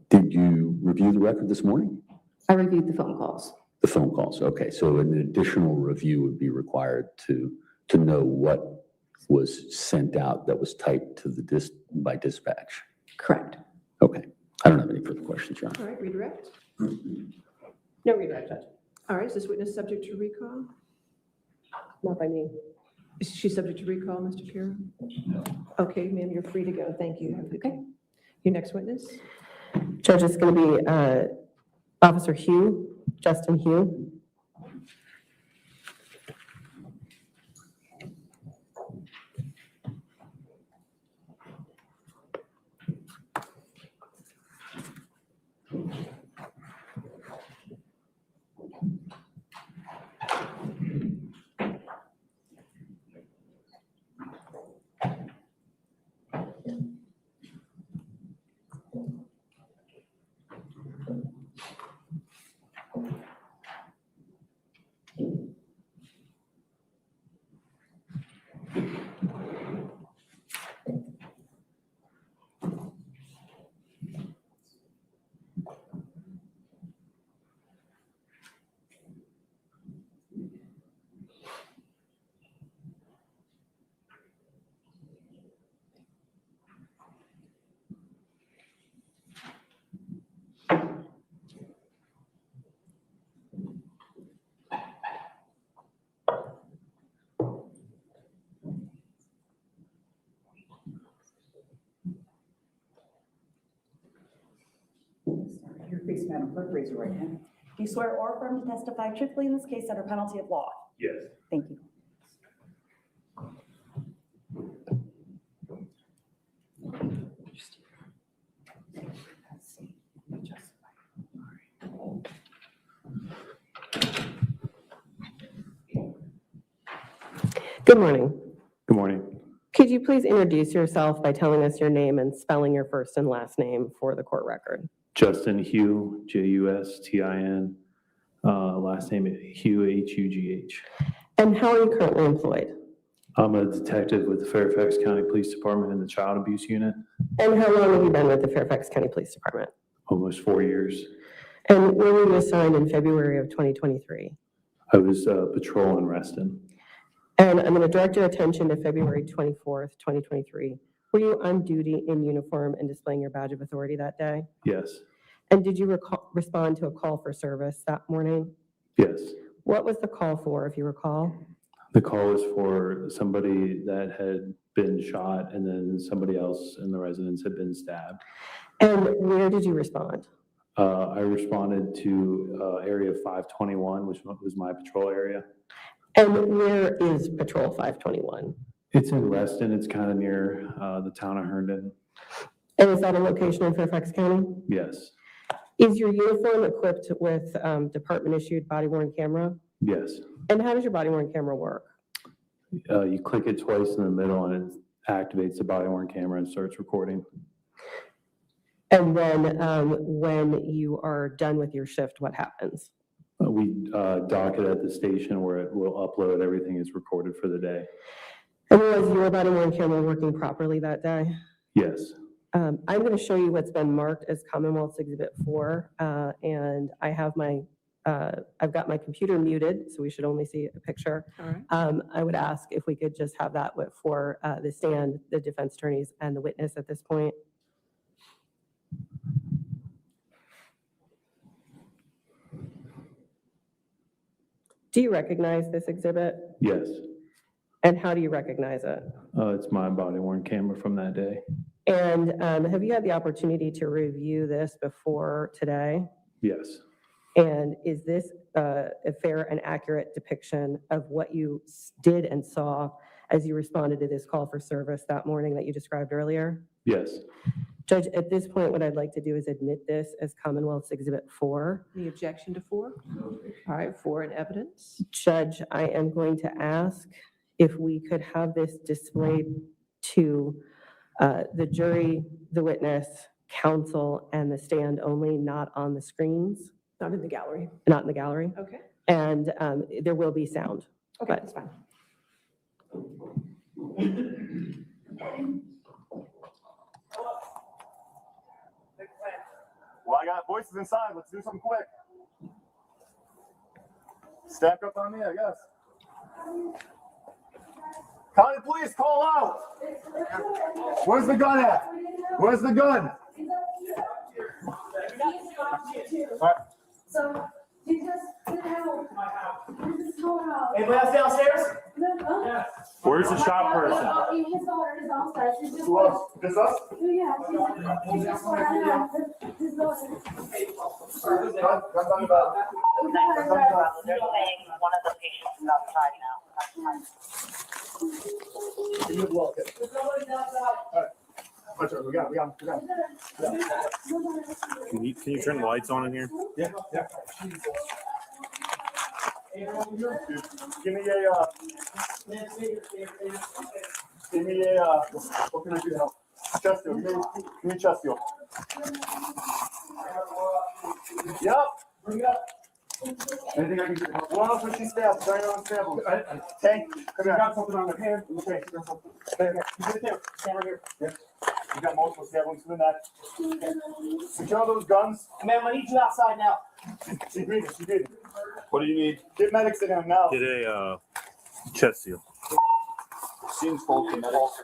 Did you review the record this morning? I reviewed the phone calls. The phone calls, okay. So an additional review would be required to know what was sent out that was typed to the by dispatch. Correct. Okay. I don't have any further questions, Your Honor. All right, redirect. No redirect, Judge. All right, is this witness subject to recall? Not by me. Is she subject to recall, Mr. Carroll? No. Okay, ma'am, you're free to go. Thank you. Okay. Your next witness? Judge, it's going to be Officer Hugh, Justin Hugh. Please, Madam Clerk, raise your right hand. Do you swear or affirm to testify truthfully in this case under penalty of law? Yes. Thank you. Good morning. Good morning. Could you please introduce yourself by telling us your name and spelling your first and last name for the court record? Justin Hugh, Justin. Last name Hugh, Hugh. And how are you currently employed? I'm a detective with the Fairfax County Police Department in the Child Abuse Unit. And how long have you been with the Fairfax County Police Department? Almost 4 years. And when were you assigned in February of 2023? I was patrol in Reston. And I'm going to direct your attention to February 24th, 2023. Were you on duty in uniform and displaying your badge of authority that day? Yes. And did you respond to a call for service that morning? Yes. What was the call for, if you recall? The call was for somebody that had been shot and then somebody else in the residence had been stabbed. And where did you respond? I responded to area 521, which was my patrol area. And where is Patrol 521? It's in Reston. It's kind of near the town of Herndon. And is that a location in Fairfax County? Yes. Is your uniform equipped with department-issued body-worn camera? Yes. And how does your body-worn camera work? You click it twice in the middle and it activates the body-worn camera and starts recording. And then when you are done with your shift, what happens? We dock it at the station where it will upload everything is recorded for the day. And was your body-worn camera working properly that day? Yes. I'm going to show you what's been marked as Commonwealth's Exhibit 4, and I have I've got my computer muted, so we should only see a picture. All right. I would ask if we could just have that for the stand, the defense attorneys, and the witness at this point. Do you recognize this exhibit? Yes. And how do you recognize it? It's my body-worn camera from that day. And have you had the opportunity to review this before today? Yes. And is this a fair and accurate depiction of what you did and saw as you responded to this call for service that morning that you described earlier? Yes. Judge, at this point, what I'd like to do is admit this as Commonwealth's Exhibit 4. Any objection to 4? All right, 4 in evidence. Judge, I am going to ask if we could have this displayed to the jury, the witness, counsel, and the stand only, not on the screens, Not in the gallery. not in the gallery. Okay. And there will be sound. Okay, But- that's fine. Well, I got voices inside. Let's do something quick. Stack up on me, I guess. County police, call out. Where's the gun at? Where's the gun? So, you just sit down. This is going on. Anybody else downstairs? No. Where's the shot person? His daughter is downstairs. She's just. Who else? Just us? Yeah, she's just running out. His daughter. Gun on the belt. One of the patients is outside now. Give me the blow, okay. All right. Watch out, we got him. Can you turn the lights on in here? Yeah. Give me what can I do to help? Chest seal, give me chest seal. Yep, bring it up. Anything I can do to help? What else was she stabbed? Sorry, on stab. Tank, come here. Got something on her hand. Okay, got something. There, stand right here. Yeah. You got multiple stab wounds to the neck. Okay. Secure those guns. Ma'am, I need you outside now. She's breathing. What do you need? Get medics in him now. Get a chest seal. Seems faulty medics.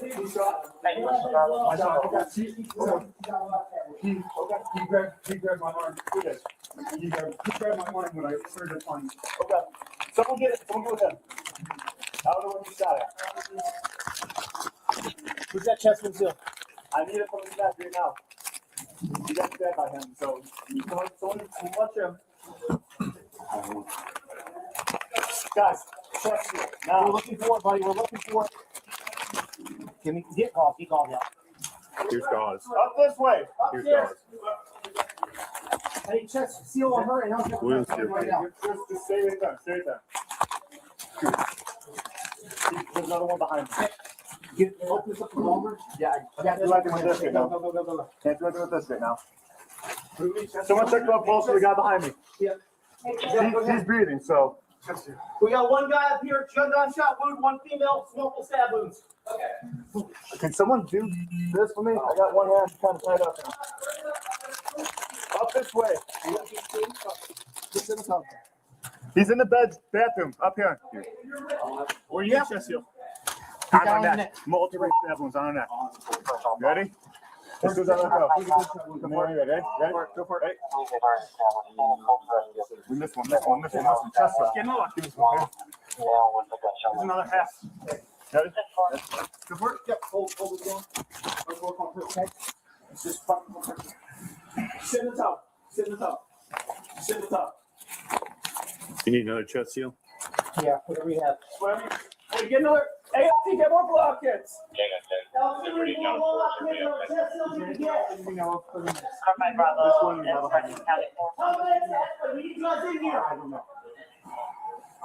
He shot. He grabbed my arm. He grabbed my arm when I started to punch. Okay. Someone get with him. I don't know what he shot at. Who's that chest wound seal? I need it from the back right now. He got stabbed by him, so someone watch him. Guys, chest seal. Now we're looking for it, buddy. We're looking for it. Can we get called? He called out. Here's Gauze. Up this way. Here's Gauze. Hey, chest seal on her and I'll get Wounds right now. Just stay right there. Stay right there. There's another one behind me. Open this up the longer. Yeah, I can't do anything with this right now. Go. Can't do anything with this right now. Someone check the pulse of the guy behind me. Yeah. He's breathing, so. We got one guy up here, gunshot wound, one female, multiple stab wounds. Okay. Can someone do this for me? I got one hand kind of tied up now. Up this way. He's in the bathroom, up here. Where are you at, Chessio? On her neck. Multiple stab wounds on her neck. Ready? As soon as I let go. Come on, ready? Ready? Go for it. We missed one. Chest up. Get another. Give us one. Here's another half. Ready? Go for it. Yep. Hold it down. Okay. Just sit in the top. Sit in the top. Sit in the top. You need another chest seal? Yeah, whatever you have. Hey, get another. Hey, get more block kits.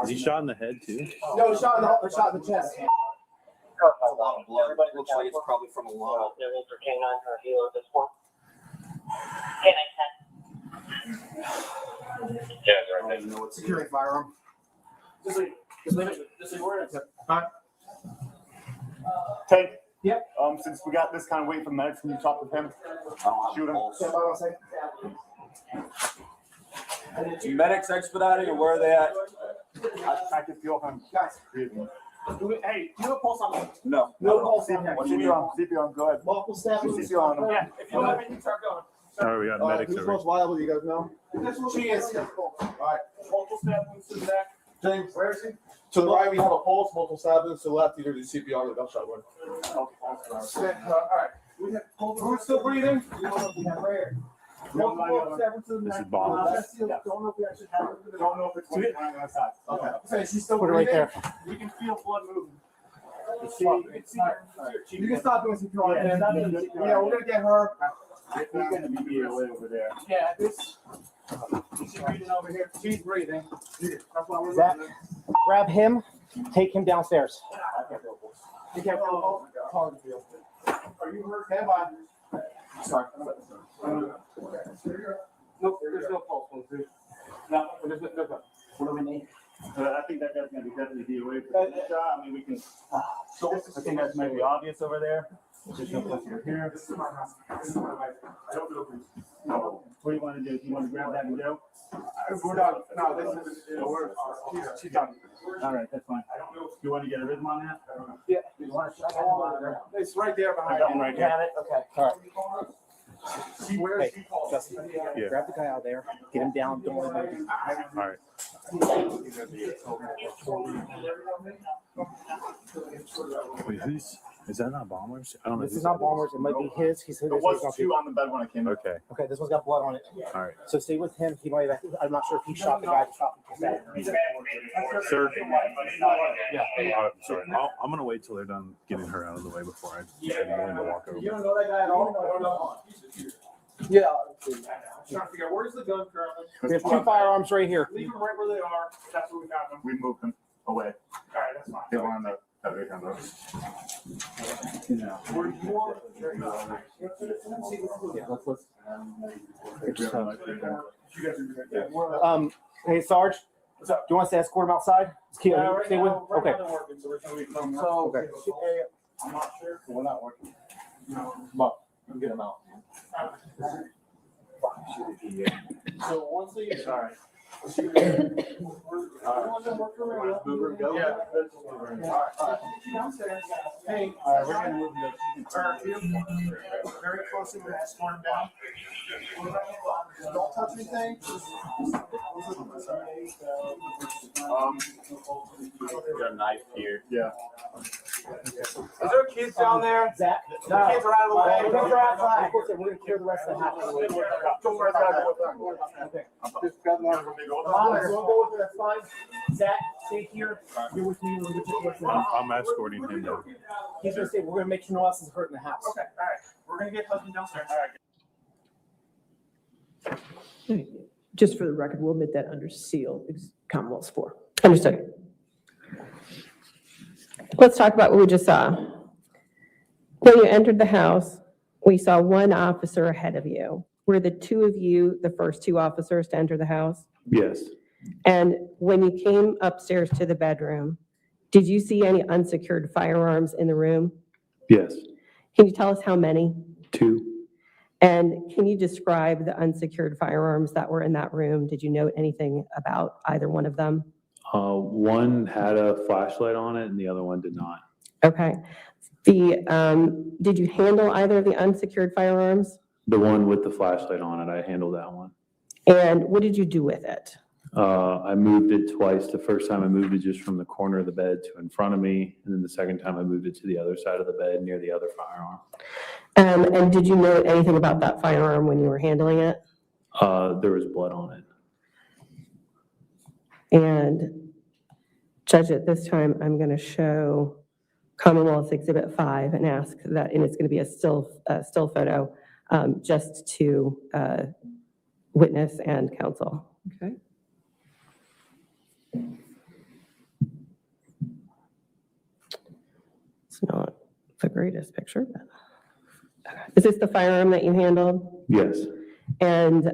Is he shot in the head too? No, shot in the chest. That's a lot of blood. Everybody looks like it's probably from a lot. Securing firearm. Just leave it where it is. Tank. Yep. Since we got this kind of wait for medics, can you talk with him? Shoot him. Medics expediting, or where are they at? I can feel him. Guys. Hey, do you have a pulse on him? No. No pulse on him. CPR, go ahead. Multiple stab wounds. CPR on him. Yeah, if you don't have anything, start going. All right, we got medics Who's over most viable, you guys know? She is. All right. Multiple stab wounds to the back. James, where is he? To the right, we have a pulse, multiple stab wounds. To the left, either the CPR or the gunshot wound. All right. Who's still breathing? We have rare. Multiple stab wounds to the This neck. is bombs. Don't know if we actually have it. Don't know if it's on the side. Okay. Okay, she's still Put it right breathing. there. You can feel blood moving. You can stop doing CPR. Yeah, we're gonna get her. He's gonna be way over there. Yeah, this. She's breathing over here. She's breathing. That's why we're Zach, grab him, take him downstairs. You can't feel the pulse? Are you hurt? Stand by. Sorry. Nope, there's no pulse. No, there's no. What do we need? I think that guy's gonna be definitely DOA for this shot. I mean, we can. I think that's maybe obvious over there. Just go closer here. This is my house. This is my wife. I don't feel good. No. What do you want to do? Do you want to grab that and go? We're done. No, this is. She's done. All right, that's fine. Do you want to get a rhythm on that? Yeah. It's right there behind That one you. right You there. have it? Okay. All right. Where is she? Justin, Yeah. grab the guy out there, get him down, don't worry about it. All right. Wait, is that not bombers? I don't know. This is not bombers, it might be his. He's his. There was two on the bed when I came in. Okay. Okay, this one's got blood on it. All right. So stay with him. He might have, I'm not sure if he shot the guy that shot him. Sir? Yeah. Sorry. I'm going to wait till they're done getting her out of the way before I'm willing to walk over. You don't know that guy at all? Yeah. I'm trying to figure out where's the gun currently. We have two firearms right here. Leave them right where they are. That's where we got them. We moved them away. All right, that's fine. They were on the other kind of. Were you more? Hey, Sarge, do you want us to escort him outside? Stay with. Okay. So, okay. I'm not sure. We're not working. But we'll get him out. So once they. Sorry. Hey, we're gonna move very closely. We're gonna escort him down. Don't touch anything. Got a knife here. Yeah. Is there kids down there? Zach? The kids are out of the way. Kids are outside. We're gonna clear the rest of the house. Don't worry about it. Okay. Just grab the arm. Monitor, we'll go with it, that's fine. Zach, stay here. You're with me. I'm escorting him down. He's gonna stay. We're gonna make sure no one else is hurt in the house. Okay, all right. We're gonna get husband downstairs. All right. Just for the record, we'll admit that under seal, Commonwealth's 4. Understood. Let's talk about what we just saw. When you entered the house, we saw one officer ahead of you. Were the two of you the first two officers to enter the house? Yes. And when you came upstairs to the bedroom, did you see any unsecured firearms in the room? Yes. Can you tell us how many? 2. And can you describe the unsecured firearms that were in that room? Did you note anything about either one of them? One had a flashlight on it and the other one did not. Okay. Did you handle either of the unsecured firearms? The one with the flashlight on it, I handled that one. And what did you do with it? I moved it twice. The first time I moved it just from the corner of the bed to in front of me, and then the second time I moved it to the other side of the bed near the other firearm. And did you know anything about that firearm when you were handling it? There was blood on it. And Judge, at this time, I'm going to show Commonwealth's Exhibit 5 and ask that, and it's going to be a still photo, just to witness and counsel. Okay. It's not the greatest picture, but. Is this the firearm that you handled? Yes. And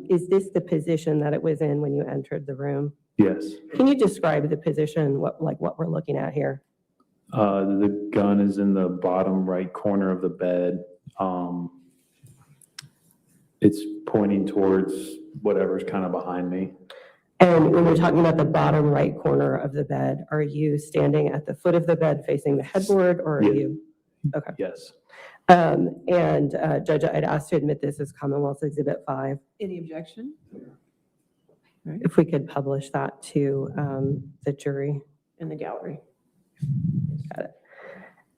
is this the position that it was in when you entered the room? Yes. Can you describe the position, what we're looking at here? The gun is in the bottom right corner of the bed. It's pointing towards whatever's kind of behind me. And when you're talking about the bottom right corner of the bed, are you standing at the foot of the bed facing the headboard, or are you? Okay. Yes. And Judge, I'd ask to admit this as Commonwealth's Exhibit 5. Any objection? If we could publish that to the jury. In the gallery. Got it.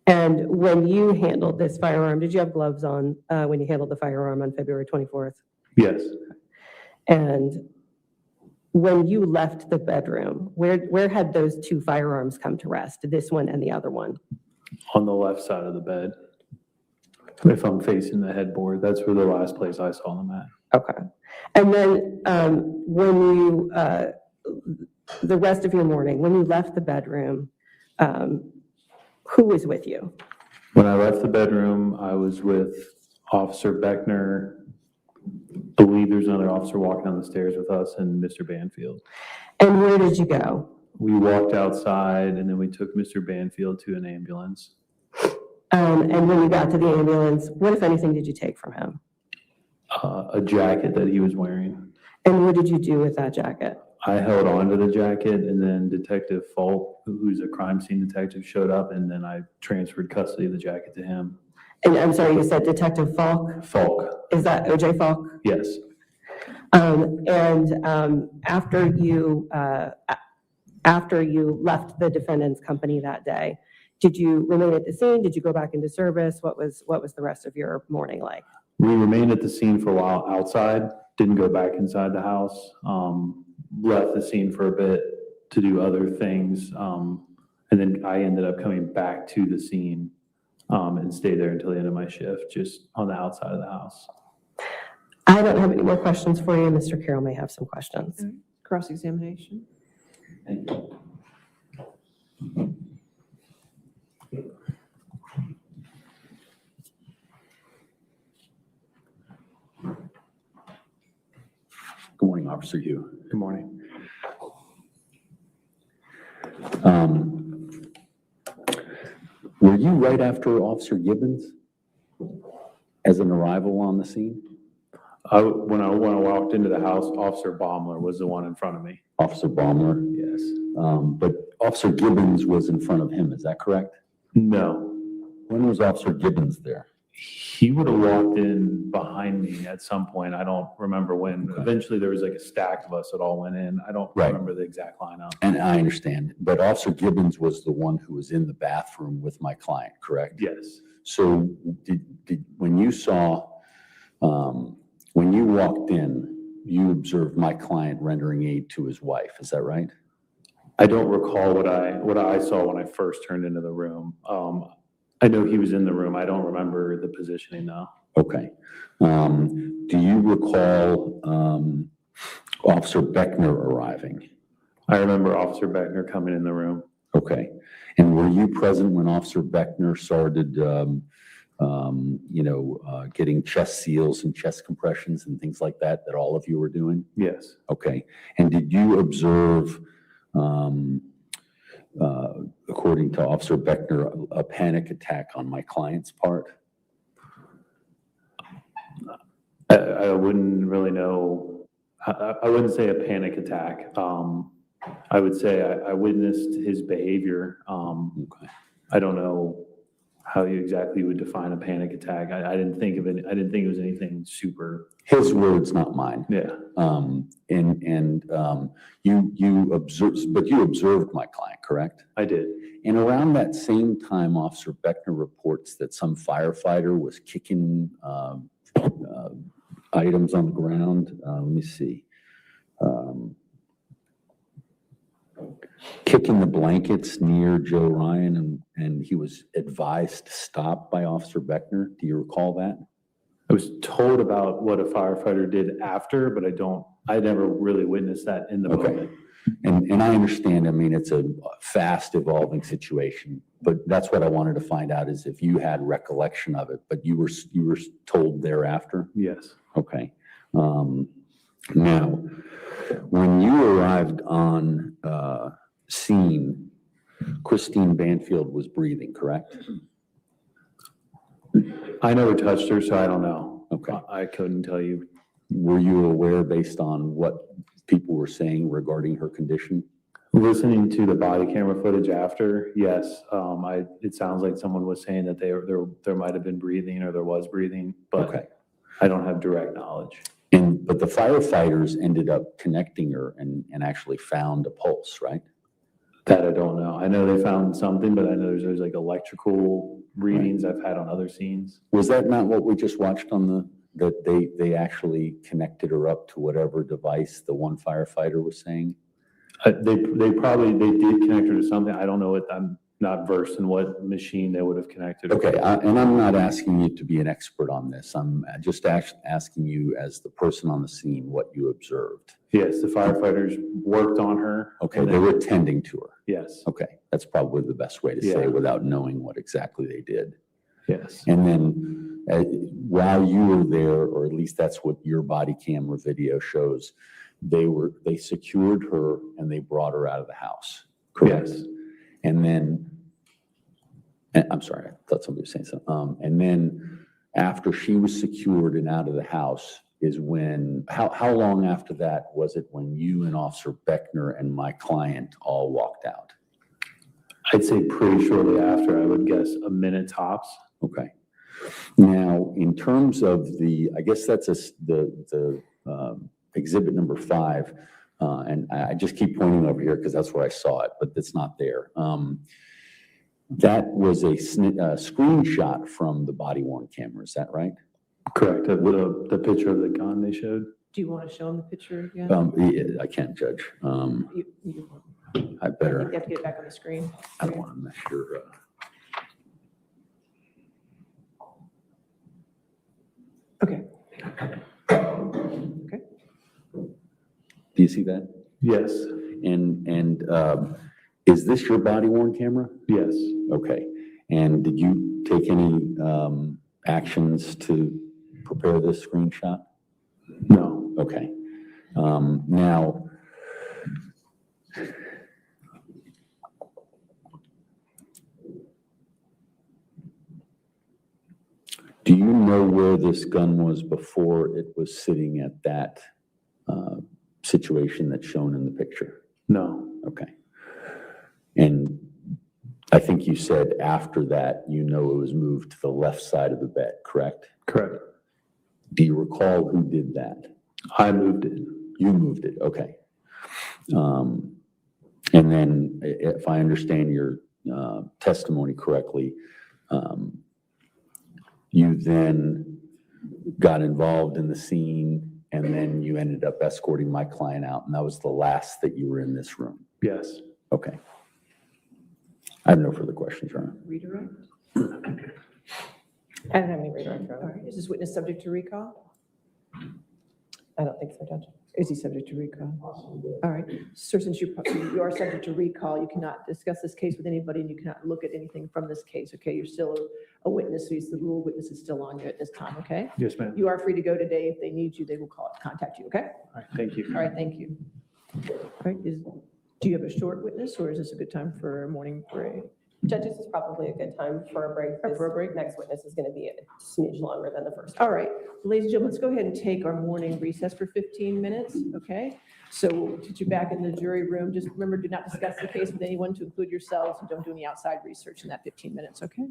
And when you handled this firearm, did you have gloves on when you handled the firearm on February 24th? Yes. And when you left the bedroom, where had those two firearms come to rest, this one and the other one? On the left side of the bed. If I'm facing the headboard, that's where the last place I saw them at. Okay. And then when you, the rest of your morning, when you left the bedroom, who was with you? When I left the bedroom, I was with Officer Beckner. I believe there's another officer walking down the stairs with us, and Mr. Banfield. And where did you go? We walked outside, and then we took Mr. Banfield to an ambulance. And when you got to the ambulance, what, if anything, did you take from him? A jacket that he was wearing. And what did you do with that jacket? I held on to the jacket, and then Detective Falk, who's a crime scene detective, showed up, and then I transferred custody of the jacket to him. And I'm sorry, you said Detective Falk? Falk. Is that O.J. Falk? Yes. After you left the defendant's company that day, did you remain at the scene? Did you go back into service? What was the rest of your morning like? We remained at the scene for a while outside, didn't go back inside the house, left the scene for a bit to do other things, and then I ended up coming back to the scene and stayed there until the end of my shift, just on the outside of the house. I don't have any more questions for you. Mr. Carroll may have some questions. Cross-examination. Thank you. Good morning, Officer Hugh. Good morning. Were you right after Officer Gibbons as an arrival on the scene? When I walked into the house, Officer Baumler was the one in front of me. Officer Baumler? Yes. But Officer Gibbons was in front of him, is that correct? No. When was Officer Gibbons there? He would have walked in behind me at some point. I don't remember when. Okay. Eventually, there was like a stack of us that all went in. I don't remember the exact lineup. And I understand, but Officer Gibbons was the one who was in the bathroom with my client, correct? Yes. So when you saw, when you walked in, you observed my client rendering aid to his wife, is that right? I don't recall what I saw when I first turned into the room. I know he was in the room. I don't remember the positioning though. Okay. Do you recall Officer Beckner arriving? I remember Officer Beckner coming in the room. Okay. And were you present when Officer Beckner started, getting chest seals and chest compressions and things like that all of you were doing? Yes. Okay. And did you observe, according to Officer Beckner, a panic attack on my client's part? I wouldn't really know. I wouldn't say a panic attack. I would say I witnessed his behavior. Okay. I don't know how you exactly would define a panic attack. I didn't think of it, I didn't think it was anything super. His words, not mine. Yeah. You observed, but you observed my client, correct? I did. And around that same time, Officer Beckner reports that some firefighter was kicking items on the ground. Let me see. Kicking the blankets near Joe Ryan, and he was advised to stop by Officer Beckner. Do you recall that? I was told about what a firefighter did after, but I never really witnessed that in the moment. And I understand, I mean, it's a fast evolving situation, but that's what I wanted to find out is if you had recollection of it, but you were told thereafter? Yes. Okay. Now, when you arrived on scene, Christine Banfield was breathing, correct? I never touched her, so I don't know. Okay. I couldn't tell you. Were you aware based on what people were saying regarding her condition? Listening to the body camera footage after, yes. It sounds like someone was saying that there might have been breathing or there was breathing, but Okay. I don't have direct knowledge. But the firefighters ended up connecting her and actually found a pulse, right? That I don't know. I know they found something, but I know there's like electrical readings I've had on other scenes. Was that not what we just watched on that they actually connected her up to whatever device the one firefighter was saying? They did connect her to something. I don't know what, I'm not versed in what machine they would have connected her Okay, to. and I'm not asking you to be an expert on this. I'm just asking you as the person on the scene what you observed. Yes, the firefighters worked on her. Okay, they were tending to her. Yes. Okay, that's probably the best way to say it without knowing what exactly they did. Yes. And then while you were there, or at least that's what your body camera video shows, they secured her and they brought her out of the house. Correct? Yes. And then, I'm sorry, I thought somebody was saying something. And then after she was secured and out of the house is when, how long after that was it when you and Officer Beckner and my client all walked out? I'd say pretty shortly after, I would guess a minute tops. Okay. Now, in terms of I guess that's the exhibit number 5, and I just keep pointing over here because that's where I saw it, but it's not there. That was a screenshot from the body-worn camera, is that right? Correct. The picture of the gun they showed. Do you want to show them the picture again? Yeah, I can't judge. You I better. have to get it back on the screen. I don't want to mess your. Okay. Okay. Do you see that? Yes. And is this your body-worn camera? Yes. Okay. And did you take any actions to prepare this screenshot? No. Okay. Now, do you know where this gun was before it was sitting at that situation that's shown in the picture? No. Okay. And I think you said after that, it was moved to the left side of the bed, correct? Correct. Do you recall who did that? I moved it. You moved it, okay. And then if I understand your testimony correctly, you then got involved in the scene and then you ended up escorting my client out, and that was the last that you were in this room? Yes. Okay. I have no further questions, Your Honor. Redirect? I don't have any redirect. All right. Is this witness subject to recall? I don't think so, Judge. Is he subject to recall? All right. Sir, since you are subject to recall, you cannot discuss this case with anybody and you cannot look at anything from this case, okay? You're still a witness, so the rule of witness is still on you at this time, okay? Yes, ma'am. You are free to go today. If they need you, they will contact you, okay? All right. Thank you. All right, thank you. All right, do you have a short witness or is this a good time for a morning parade? Judges is probably a good time for a break. For a break? Next witness is going to be a smidge longer than the first. All right, ladies and gentlemen, let's go ahead and take our morning recess for 15 minutes, okay? So we'll put you back in the jury room. Just remember, do not discuss the case with anyone to include yourselves, and don't do any outside research in that 15 minutes, okay?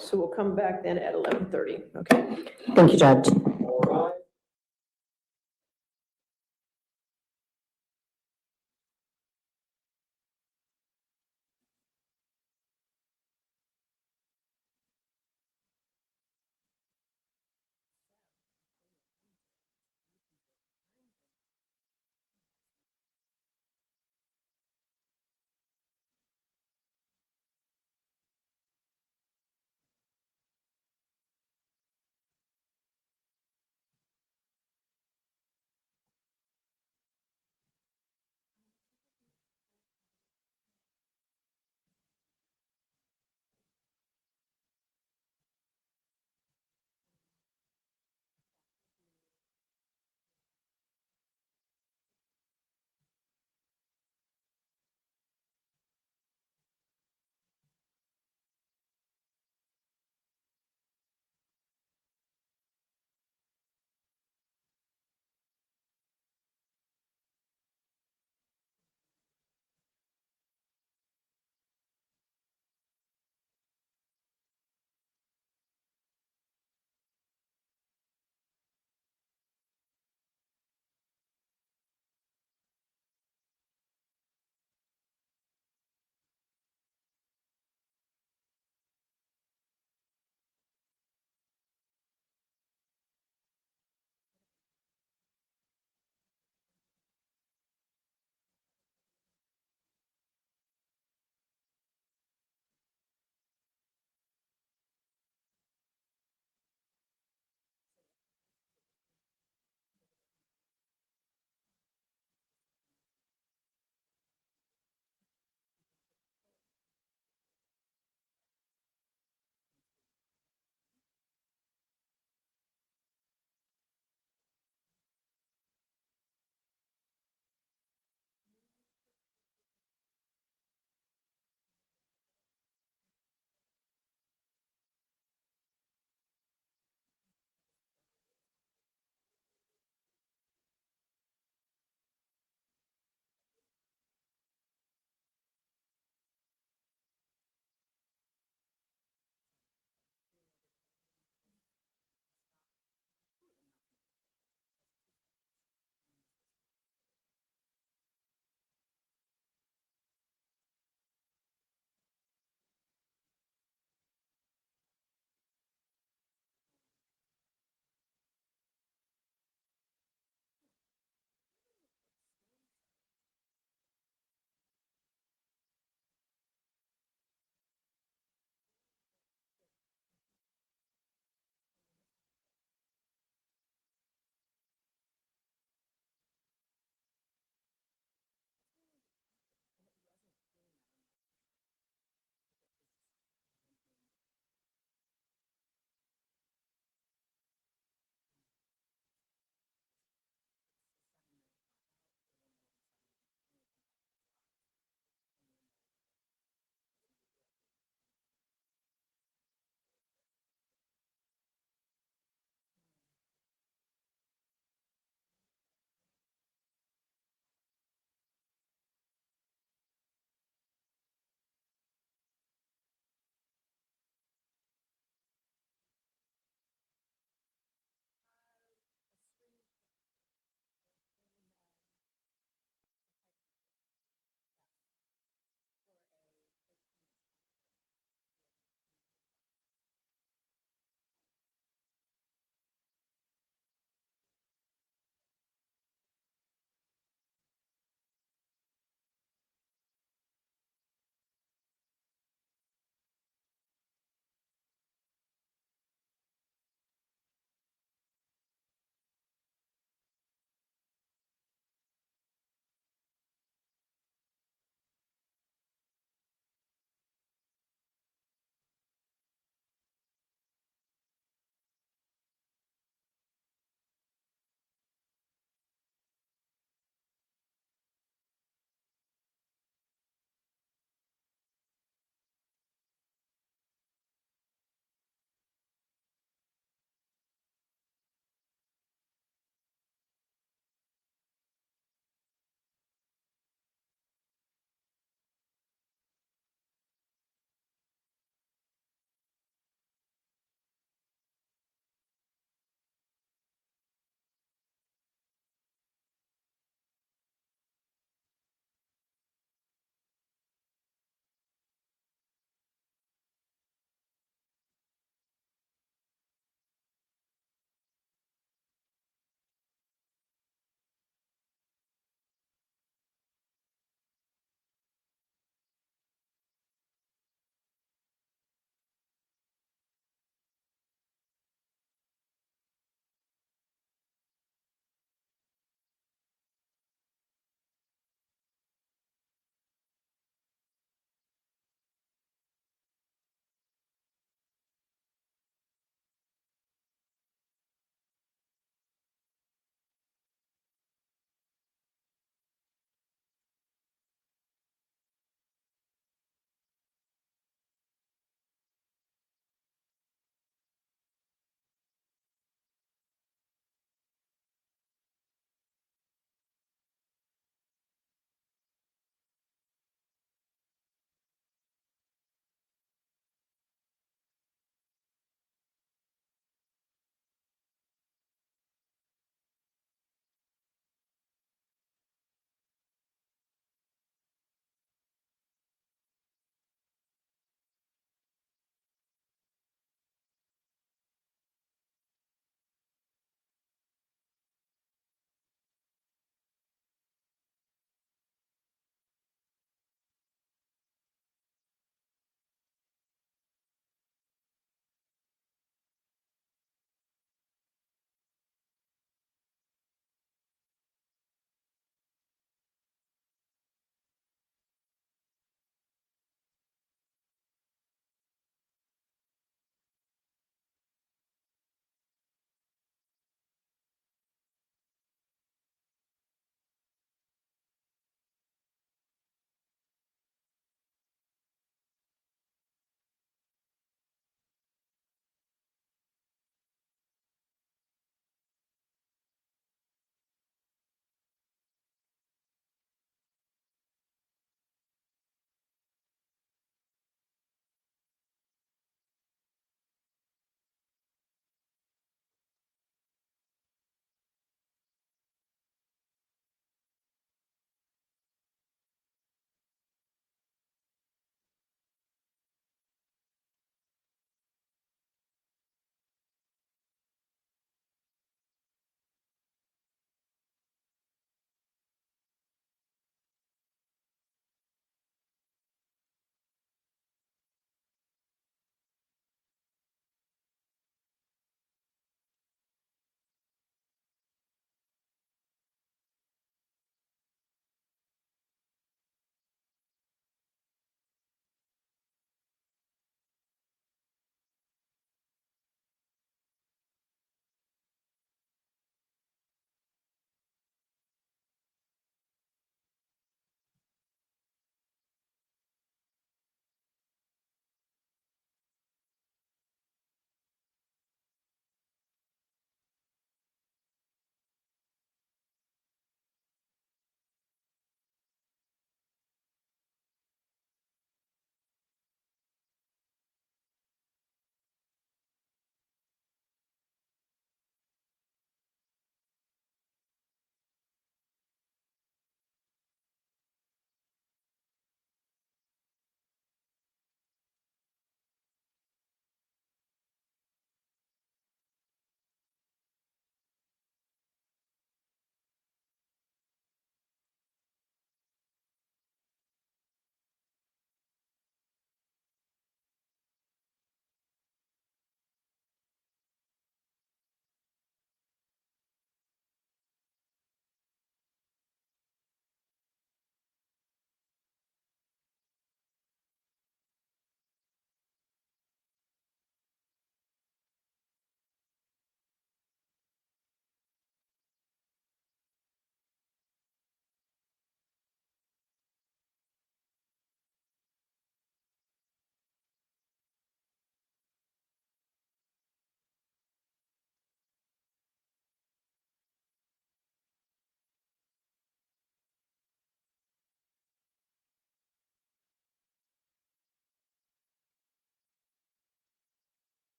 So we'll come back then at 11:30, okay? Thank you, Judge.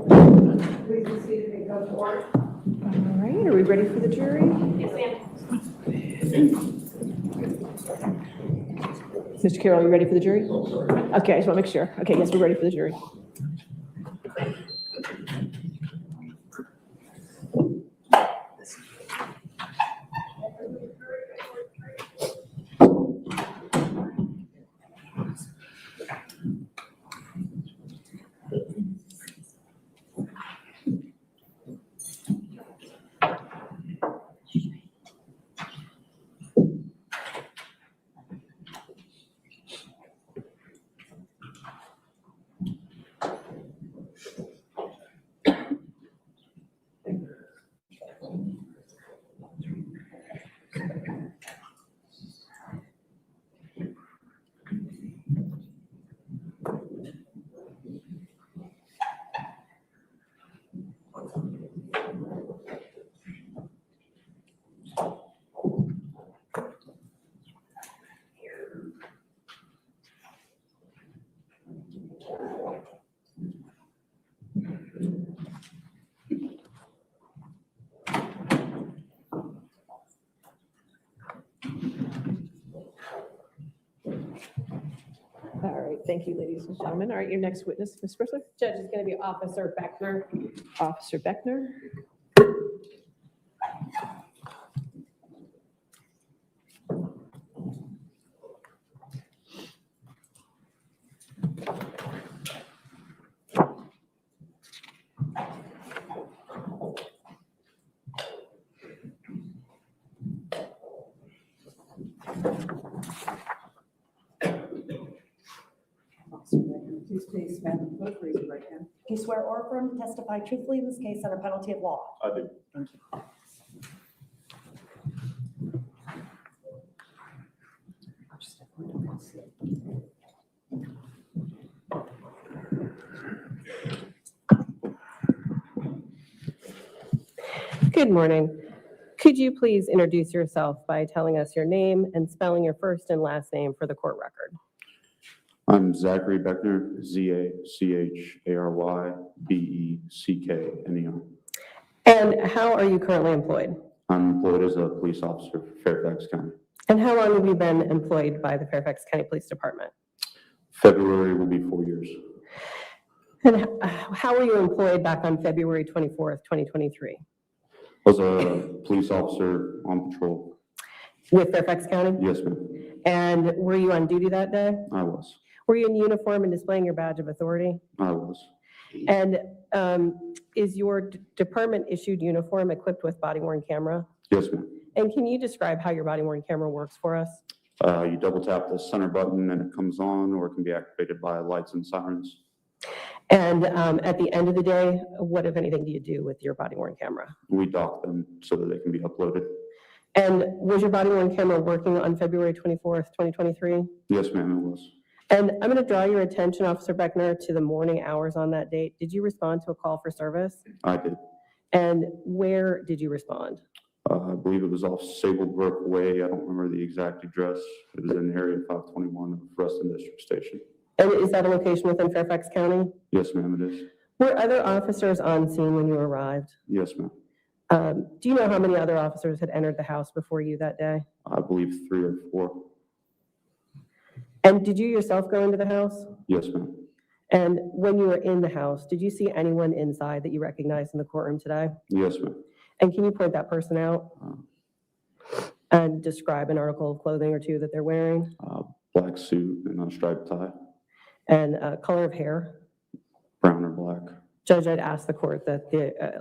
Please be seated and go to order. All right, are we ready for the jury? Yes, ma'am. Mr. Carroll, are you ready for the jury? Okay, I just want to make sure. Okay, yes, we're ready for the jury. All right, thank you, ladies and gentlemen. All right, your next witness, Ms. Bristler? Judge is going to be Officer Beckner. Officer Beckner. Please please stand and put, raise your right hand. Do you swear or affirm to testify truthfully in this case under penalty of law? I do. Good morning. Could you please introduce yourself by telling us your name and spelling your first and last name for the court record? I'm Zachary Beckner, Zacharybeckner. And how are you currently employed? I'm employed as a police officer for Fairfax County. And how long have you been employed by the Fairfax County Police Department? February will be 4 years. And how were you employed back on February 24th, 2023? I was a police officer on patrol. With Fairfax County? Yes, ma'am. And were you on duty that day? I was. Were you in uniform and displaying your badge of authority? I was. And is your department issued uniform equipped with body worn camera? Yes, ma'am. And can you describe how your body worn camera works for us? You double tap the center button and it comes on, or it can be activated by lights and sirens. And at the end of the day, what, if anything, do you do with your body worn camera? We dock them so that they can be uploaded. And was your body worn camera working on February 24th, 2023? Yes, ma'am, it was. And I'm going to draw your attention, Officer Beckner, to the morning hours on that date. Did you respond to a call for service? I did. And where did you respond? I believe it was off Sablebrook Way. I don't remember the exact address. It was in area 521 of Ruston District Station. And is that a location within Fairfax County? Yes, ma'am, it is. Were other officers on scene when you arrived? Yes, ma'am. Do you know how many other officers had entered the house before you that day? I believe 3 or 4. And did you yourself go into the house? Yes, ma'am. And when you were in the house, did you see anyone inside that you recognized in the courtroom today? Yes, ma'am. And can you point that person out and describe an article of clothing or two that they're wearing? Black suit and a striped tie. And color of hair? Brown or black. Judge, I'd ask the court that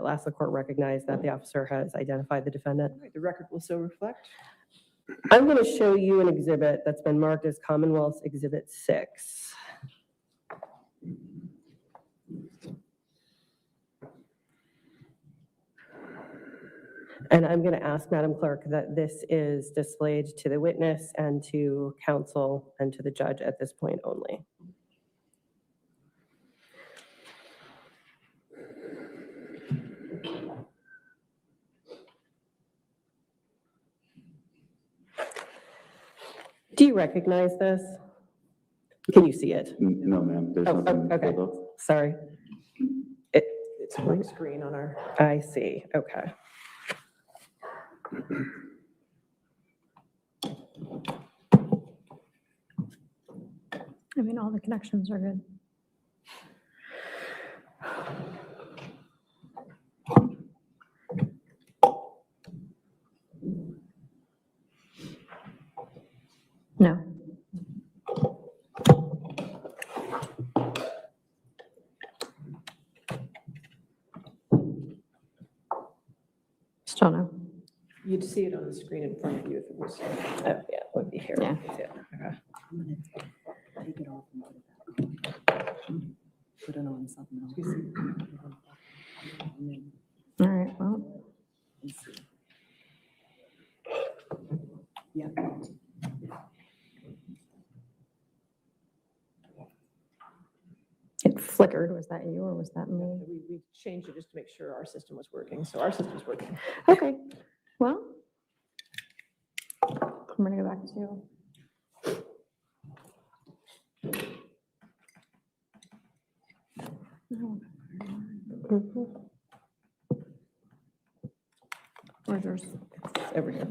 ask the court recognize that the officer has identified the defendant. The record will so reflect. I'm going to show you an exhibit that's been marked as Commonwealth's Exhibit 6. And I'm going to ask Madam Clerk that this is displayed to the witness and to counsel and to the judge at this point only. Do you recognize this? Can you see it? No, ma'am. There's Oh, nothing okay. pulled up. Sorry. It's a big screen on our. I see, okay. I mean, all the connections are good. No. Still no. You'd see it on the screen in front of you if it was. Oh, yeah, it would be here. Yeah. Okay. Take it off and put it back on. Put it on something else. All right, well, Yeah. it flickered. Was that you or was that me? We changed it just to make sure our system was working, so our system's working. Okay, well, I'm gonna go back to. Where's yours? It's over here.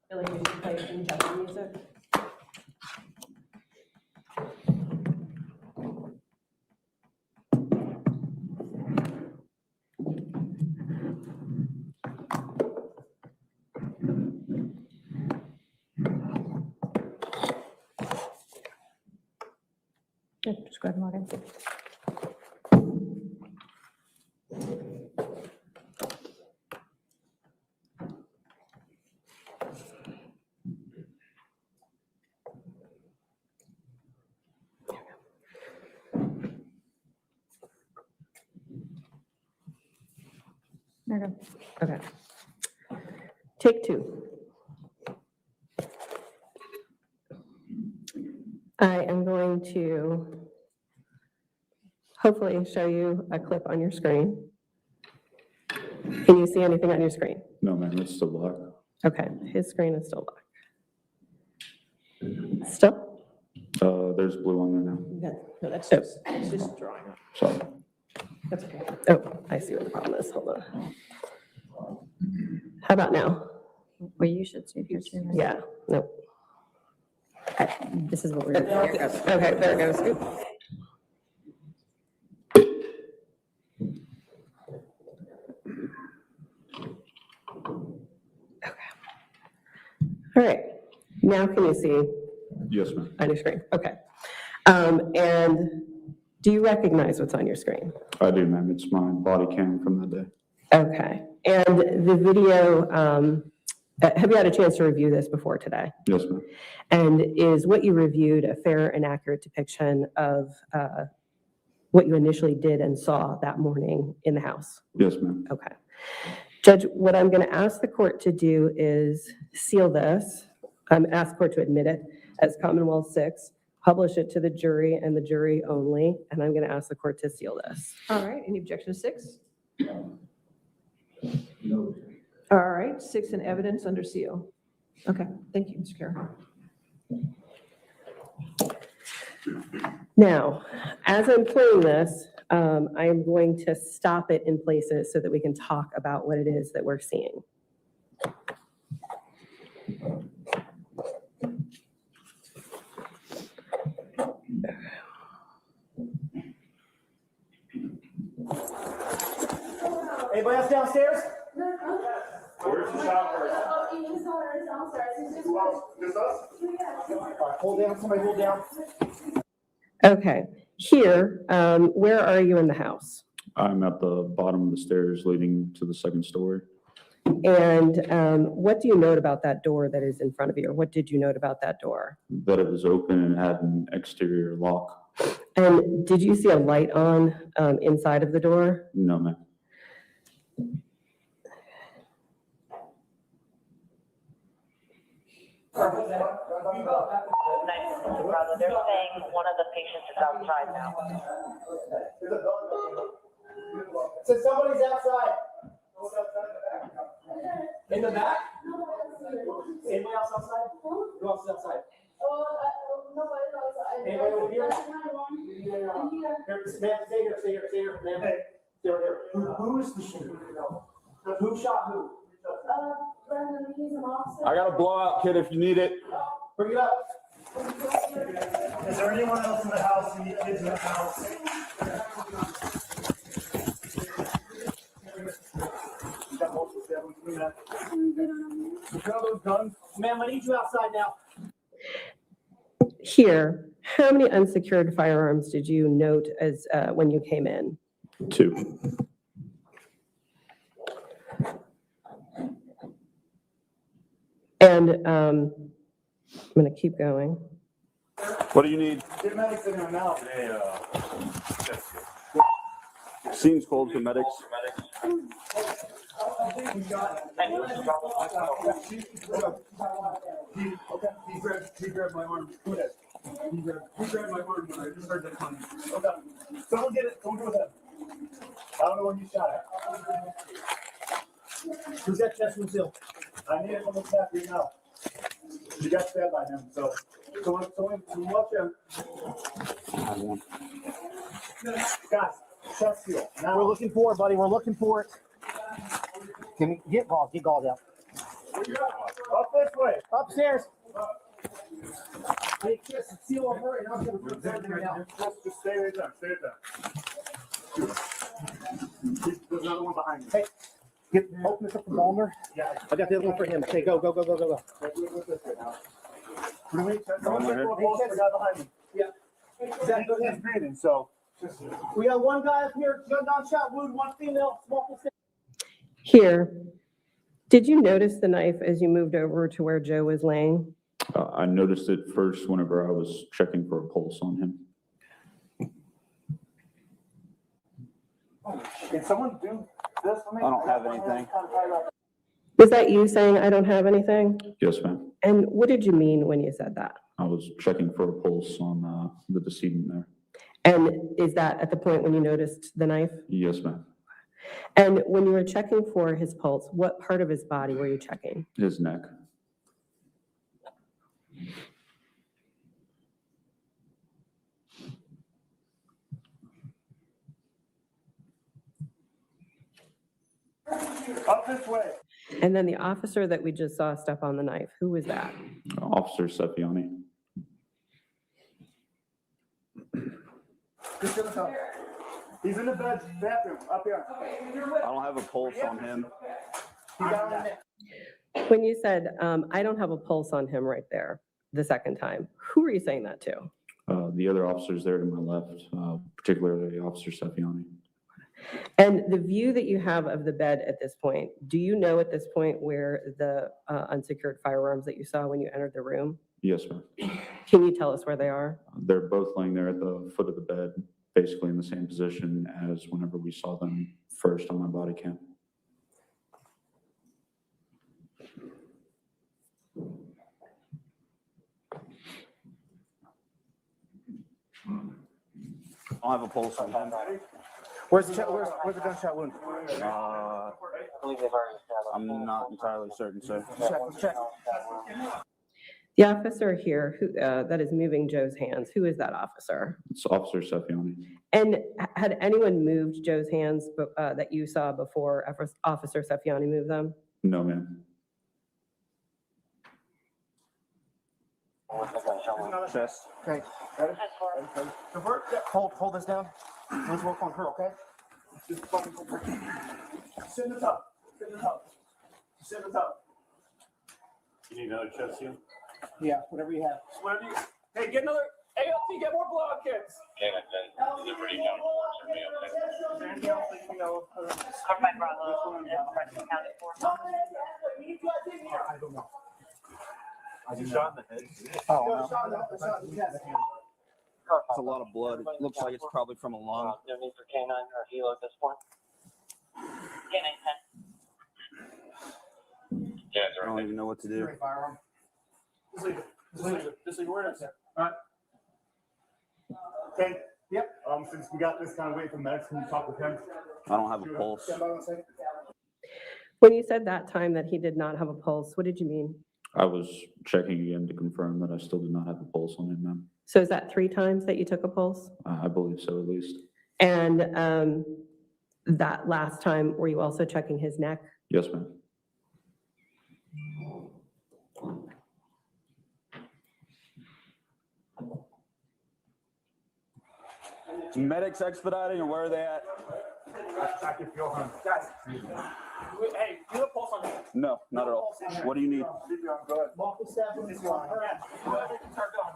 Billy, you should play some Japanese music. Yeah, just go ahead and log in. There you go. Okay. Take two. I am going to hopefully show you a clip on your screen. Can you see anything on your screen? No, ma'am, it's still black. Okay, his screen is still black. Still? There's blue on there now. No, that's just, it's just drawing. Sorry. That's okay. Oh, I see what the problem is. Hold on. How about now? Well, you should see it here too. right? Yeah, nope. This is what we're. There it goes. Okay, there it goes. Oop. All right, now can you see Yes, ma'am. on your screen? Okay. And do you recognize what's on your screen? I do, ma'am. It's my body cam from that day. Okay. And the video, have you had a chance to review this before today? Yes, ma'am. And is what you reviewed a fair and accurate depiction of what you initially did and saw that morning in the house? Yes, ma'am. Okay. Judge, what I'm going to ask the court to do is seal this, ask the court to admit it as Commonwealth 6, publish it to the jury and the jury only, and I'm going to ask the court to seal this. All right, any objection to 6? All right, 6 in evidence under seal. Okay, thank you, Mr. Khater. Now, as I'm playing this, I am going to stop it in places so that we can talk about what it is that we're seeing. Anybody else downstairs? Where's the shower? Just us? All right, hold down, somebody hold down. Okay, here, where are you in the house? I'm at the bottom of the stairs leading to the second story. And what do you note about that door that is in front of you? Or what did you note about that door? That it was open and had an exterior lock. And did you see a light on inside of the door? No, ma'am. They're saying one of the patients is outside now. So somebody's outside. In the back? Anybody else outside? Who else is outside? Nobody's outside. Anybody over here? Here, ma'am, stay here, ma'am. Stay here. Who is the shooter? Who shot who? Brendan, he's an officer. I got a blowout kit if you need it. Bring it up. Is there anyone else in the house? Any kids in the house? You got multiple stabbings. You got those guns? Ma'am, I need you outside now. Here, how many unsecured firearms did you note as, when you came in? 2. And I'm going to keep going. What do you need? Get medics in here now. Scene's cold for medics. He grabbed my arm. He grabbed my arm when I just heard that coming. Okay. Someone get it. Someone go with him. I don't know when you shot it. Who's that chest concealed? I need it from the back right now. You got stabbed by him, so someone watch him. Guys, chest seal. Now We're looking for it, buddy. We're looking for it. Can we get Gauls? Get Gauls out. up this way. Upstairs. I need chest seal over and I'm going to put that right now. Just stay right there. Stay right there. There's another one behind you. Hey, open this up for Balmer. Yeah. I got the other one for him. Okay, go. Yeah. Exactly. He's breathing, so. We got one guy up here, gunshot wound, one female, smoking. Here, did you notice the knife as you moved over to where Joe was laying? I noticed it first whenever I was checking for a pulse on him. Can someone do this for me? I don't have anything. Was that you saying, I don't have anything? Yes, ma'am. And what did you mean when you said that? I was checking for a pulse on the decedent there. And is that at the point when you noticed the knife? Yes, ma'am. And when you were checking for his pulse, what part of his body were you checking? His neck. Up this way. And then the officer that we just saw step on the knife, who was that? Officer Sepiani. He's in the bathroom, up here. I don't have a pulse on him. He got on the neck. When you said, I don't have a pulse on him right there, the second time, who were you saying that to? The other officers there to my left, particularly Officer Sepiani. And the view that you have of the bed at this point, do you know at this point where the unsecured firearms that you saw when you entered the room? Yes, ma'am. Can you tell us where they are? They're both laying there at the foot of the bed, basically in the same position as whenever we saw them first on my body cam. I don't have a pulse on him. Where's the gunshot wound? I'm not entirely certain, sir. Check. The officer here who, that is moving Joe's hands, who is that officer? It's Officer Sepiani. And had anyone moved Joe's hands that you saw before Officer Sepiani moved them? No, ma'am. Chest. Okay. Hold this down. Let's work on her, okay? Just fucking go for it. Sit in the tub. Sit in the tub. Sit in the tub. You need another chest seal? Yeah, whatever you have. Whatever you. Hey, get another. ALT, get more blowout kits. Carmine Bravo, Preston County 4. I don't know. You shot in the head? Oh, no. It's a lot of blood. It looks like it's probably from a lung. No need for K9 or helo at this point. K9 10. I don't even know what to do. Just leave it. Just leave it where it is. All right. Okay. Yep. Since we got this kind of wait for medics, can you talk with him? I don't have a pulse. When you said that time that he did not have a pulse, what did you mean? I was checking again to confirm that I still did not have a pulse on him, ma'am. So is that 3 times that you took a pulse? I believe so, at least. And that last time, were you also checking his neck? Yes, ma'am. Medics expediting, or where are they at? I can feel him. Guys, hey, do a pulse on him. No, not at all. What do you need? Go ahead. Multiple stabbings is fine. Yeah. Start going.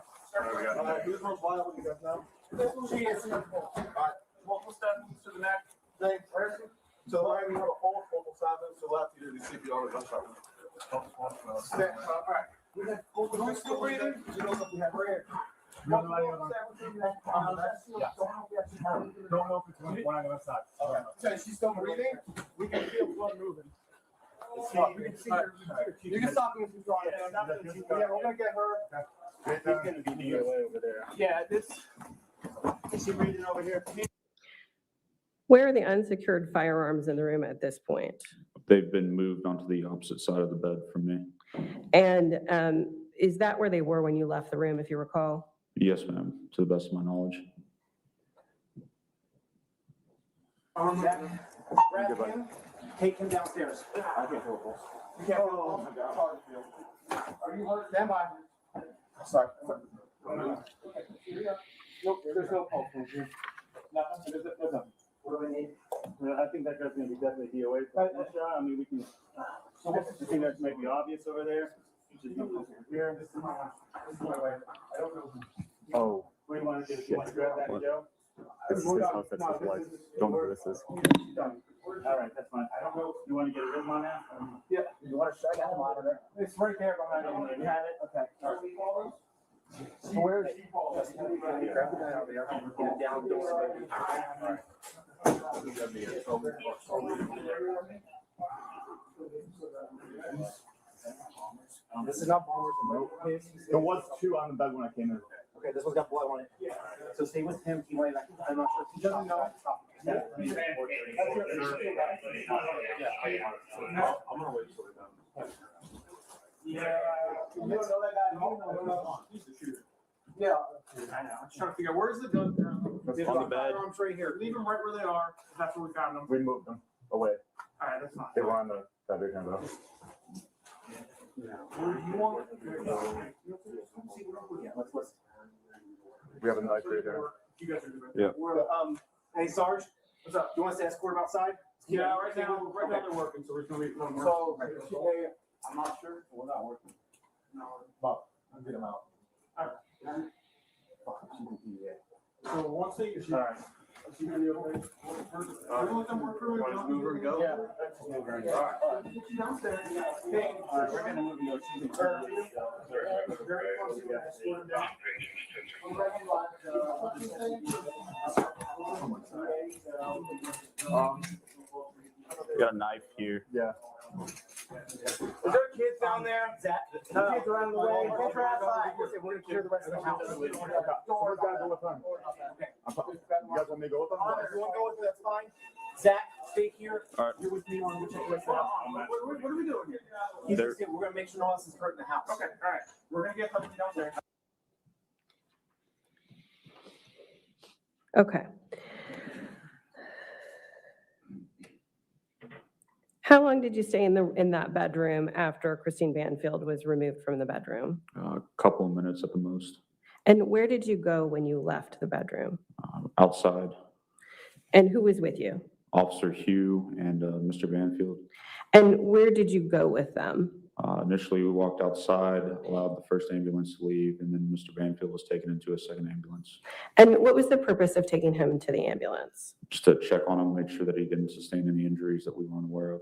Who's most violent, you guys know? She is. All right. Multiple stabbings to the neck. Thanks. So I have a whole multiple stabbings to the left, you do the CPR with gunshot. All right. Who's still breathing? You know what we have right here. Don't know if it's one on the left side. Okay, she's still breathing. We can feel blood moving. You can stop him if he's drawing. Yeah, we're gonna get her. He's gonna be over there. Yeah, this. Is she breathing over here? Where are the unsecured firearms in the room at this point? They've been moved onto the opposite side of the bed from me. And is that where they were when you left the room, if you recall? Yes, ma'am, to the best of my knowledge. Grab him, take him downstairs. I can't feel a pulse. You can't feel a pulse? It's hard to feel. Are you hurt? Stand by. Sorry. Nope, there's no pulse. There's nothing. What do we need? I think that guy's gonna be definitely DOA. I mean, we can, I think that might be obvious over there. Here. This is my way. I don't know. Oh. What do you want to do? You want to grab that, Joe? This is his house, that's his wife. Don't know who this is. All right, that's fine. I don't know. You want to get a rhythm on that? Yeah. You want to check out the monitor? It's right there behind you. You have it? Okay. All right. So where is she? Grab the guy out there. Get it down. All right. This is not bombers. There was 2 on the bed when I came in. Okay, this one's got blood on it. So stay with him. He might. I'm not sure if he doesn't know. Yeah. I'm gonna wait till they're done. Yeah. You don't know that guy? No. He's the shooter. Yeah. I know. I'm just trying to figure out where's the gun. There's on the bed. firearms right here. Leave them right where they are. That's where we found them. We moved them away. All right, that's fine. They were on the bed handle. Where do you want? Yeah, let's. We have a knife right there. You guys are doing. Yeah. Hey, Sarge, what's up? Do you want us to escort him outside? Yeah, right now they're working, so we're gonna be. So, I'm not sure. We're not working. No. But I'll get him out. All right. So once they. All right. Move her to go? Yeah. Move her to go. All right. Downstairs. Hey, we're gonna move you. We got a knife here. Yeah. Is there kids down there? Kids around the way. Kids are outside. We're gonna clear the rest of the house. We're gonna go with them. You guys want me to go with them? If you want to go with them, that's fine. Zach, stay here. All right. You're with me on which way. What are we doing here? He's just saying we're gonna make sure no one else is hurt in the house. Okay, all right. We're gonna get something down there. Okay. How long did you stay in that bedroom after Christine Banfield was removed from the bedroom? A couple of minutes at the most. And where did you go when you left the bedroom? Outside. And who was with you? Officer Hugh and Mr. Banfield. And where did you go with them? Initially, we walked outside, allowed the first ambulance to leave, and then Mr. Banfield was taken into a second ambulance. And what was the purpose of taking him to the ambulance? Just to check on him, make sure that he didn't sustain any injuries that we weren't aware of.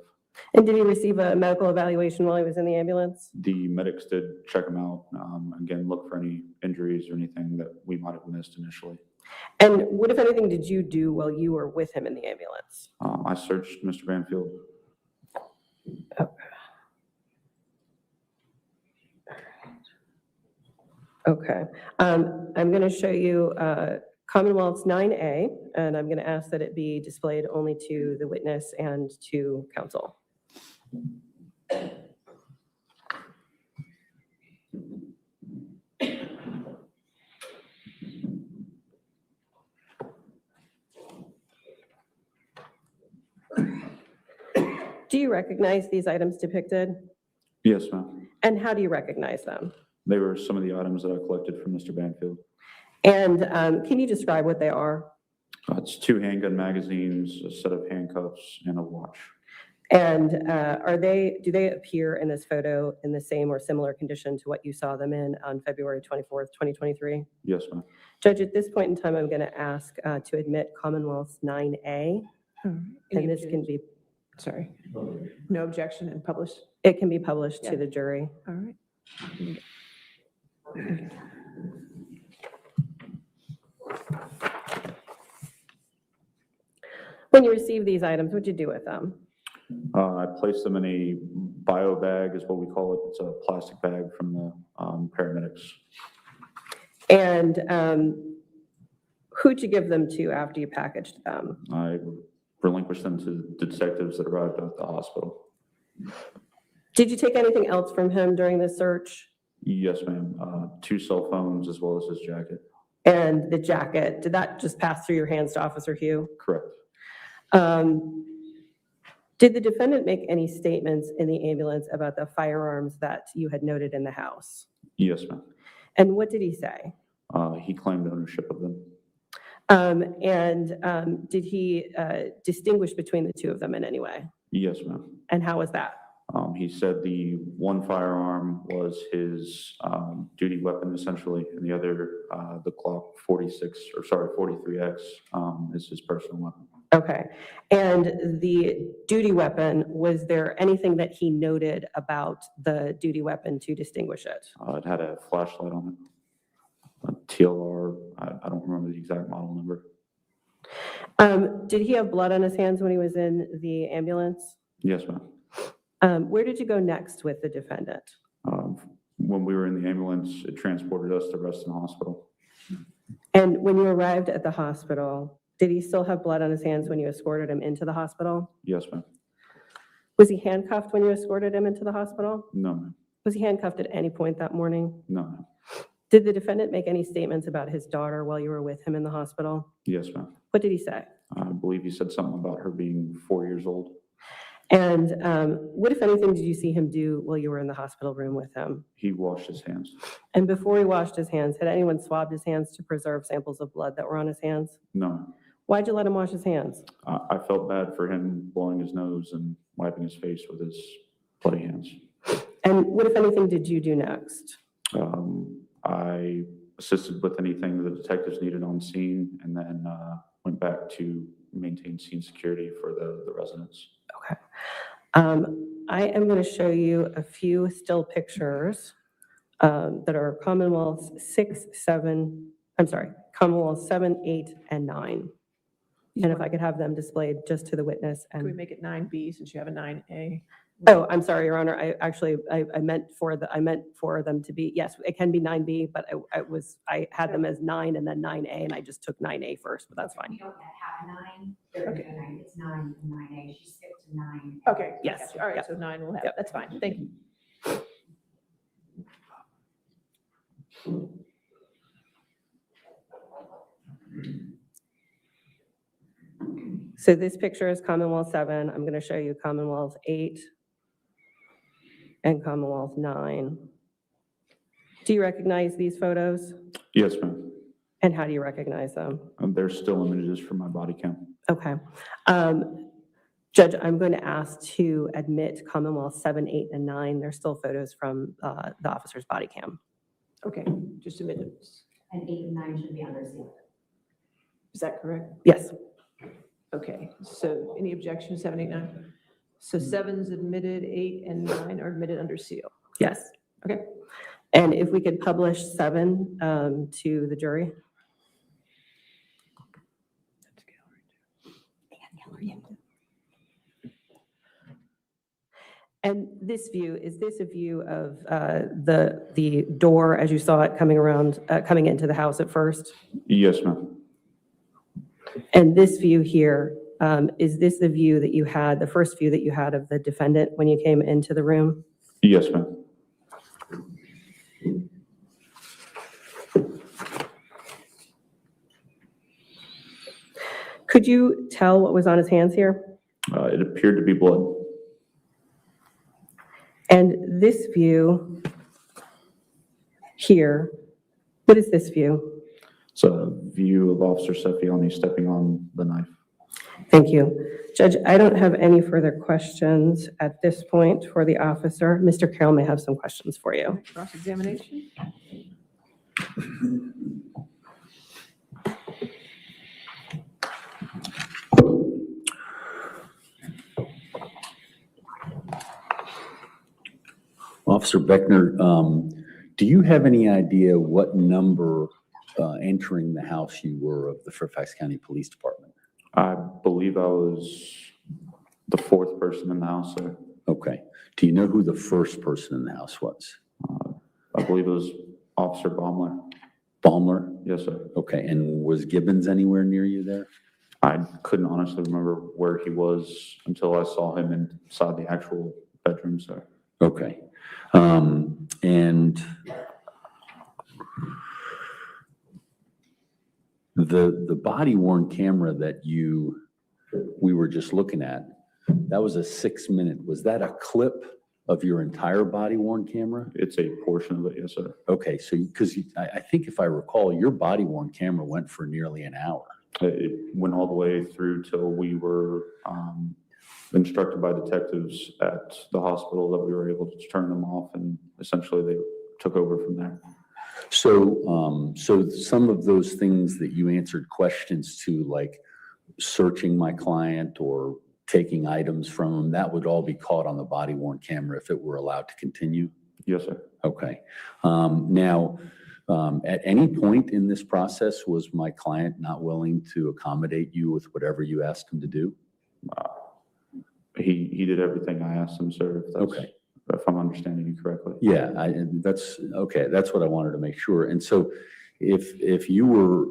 And did he receive a medical evaluation while he was in the ambulance? The medics did check him out. Again, look for any injuries or anything that we might have missed initially. And what, if anything, did you do while you were with him in the ambulance? I searched Mr. Banfield. Okay. I'm going to show you Commonwealth's 9A, and I'm going to ask that it be displayed only to the witness and to counsel. Do you recognize these items depicted? Yes, ma'am. And how do you recognize them? They were some of the items that I collected from Mr. Banfield. And can you describe what they are? It's 2 handgun magazines, a set of handcuffs, and a watch. And do they appear in this photo in the same or similar condition to what you saw them in on February 24th, 2023? Yes, ma'am. Judge, at this point in time, I'm going to ask to admit Commonwealth's 9A. And this can be, Sorry. No objection and published? it can be published Yeah. to the jury. All right. When you receive these items, what'd you do with them? I placed them in a bio bag, is what we call it. It's a plastic bag from the paramedics. And who'd you give them to after you packaged them? I relinquished them to the detectives that arrived at the hospital. Did you take anything else from him during this search? Yes, ma'am. 2 cell phones as well as his jacket. And the jacket, did that just pass through your hands to Officer Hugh? Correct. Did the defendant make any statements in the ambulance about the firearms that you had noted in the house? Yes, ma'am. And what did he say? He claimed ownership of them. Did he distinguish between the 2 of them in any way? Yes, ma'am. And how was that? He said the one firearm was his duty weapon, essentially, and the other, the Glock 43X, is his personal weapon. Okay. And the duty weapon, was there anything that he noted about the duty weapon to distinguish it? It had a flashlight on it, a TLR. I don't remember the exact model number. Did he have blood on his hands when he was in the ambulance? Yes, ma'am. Where did you go next with the defendant? When we were in the ambulance, it transported us to Reston Hospital. And when you arrived at the hospital, did he still have blood on his hands when you escorted him into the hospital? Yes, ma'am. Was he handcuffed when you escorted him into the hospital? No, ma'am. Was he handcuffed at any point that morning? No, ma'am. Did the defendant make any statements about his daughter while you were with him in the hospital? Yes, ma'am. What did he say? I believe he said something about her being 4 years old. And what, if anything, did you see him do while you were in the hospital room with him? He washed his hands. And before he washed his hands, had anyone swabbed his hands to preserve samples of blood that were on his hands? No, ma'am. Why'd you let him wash his hands? I felt bad for him blowing his nose and wiping his face with his bloody hands. And what, if anything, did you do next? I assisted with anything the detectives needed on scene, and then went back to maintain scene security for the residents. Okay. I am going to show you a few still pictures that are Commonwealths 7, 8, and 9. And if I could have them displayed just to the witness. Can we And make it 9B since you have a 9A? oh, I'm sorry, Your Honor. I meant for them to be, yes, it can be 9B, but I had them as 9 and then 9A, and I just took 9A first, but that's fine. We don't have a 9. There is a 9. It's 9 and 9A. She skipped to 9. Okay. Yes. gotcha. All right, Yep. so 9 we'll have. Yep. That's fine. Thank you. So this picture is Commonwealth 7. I'm going to show you Commonwealth 8 and Commonwealth 9. Do you recognize these photos? Yes, ma'am. And how do you recognize them? They're still images from my body cam. Okay. Judge, I'm going to ask to admit Commonwealth 7, 8, and 9. They're still photos from the officer's body cam. Okay, just a minute. And 8 and 9 should be under seal. Is that correct? Yes. Okay, so any objection to 7, 8, 9? So 7's admitted, 8 and 9 are admitted under seal. Yes. Okay. And if we could publish 7 to the jury? And this view, is this a view of the door as you saw it coming into the house at first? Yes, ma'am. And this view here, is this the view that you had, the first view that you had of the defendant when you came into the room? Yes, ma'am. Could you tell what was on his hands here? It appeared to be blood. And this view here, what is this view? It's a view of Officer Seffiani stepping on the knife. Thank you. Judge, I don't have any further questions at this point for the officer. Mr. Carroll may have some questions for you. Cross-examination? Officer Beckner, do you have any idea what number entering the house you were of the Fairfax County Police Department? I believe I was the fourth person in the house, sir. Okay. Do you know who the first person in the house was? I believe it was Officer Baumler. Baumler? Yes, sir. Okay. And was Gibbons anywhere near you there? I couldn't honestly remember where he was until I saw him inside the actual bedroom, sir. Okay. And the body worn camera that we were just looking at, that was a 6-minute. Was that a clip of your entire body worn camera? It's a portion of it, yes, sir. Okay, so because I think if I recall, your body worn camera went for nearly an hour. It went all the way through till we were instructed by detectives at the hospital that we were able to turn them off, and essentially they took over from there. So, so some of those things that you answered questions to, like searching my client or taking items from him, that would all be caught on the body worn camera if it were allowed to continue? Yes, sir. Okay. Now, at any point in this process, was my client not willing to accommodate you with whatever you asked him to do? He did everything I asked him, sir. If that's, Okay. If I'm understanding you correctly. Yeah, that's okay. That's what I wanted to make sure. And so, if you were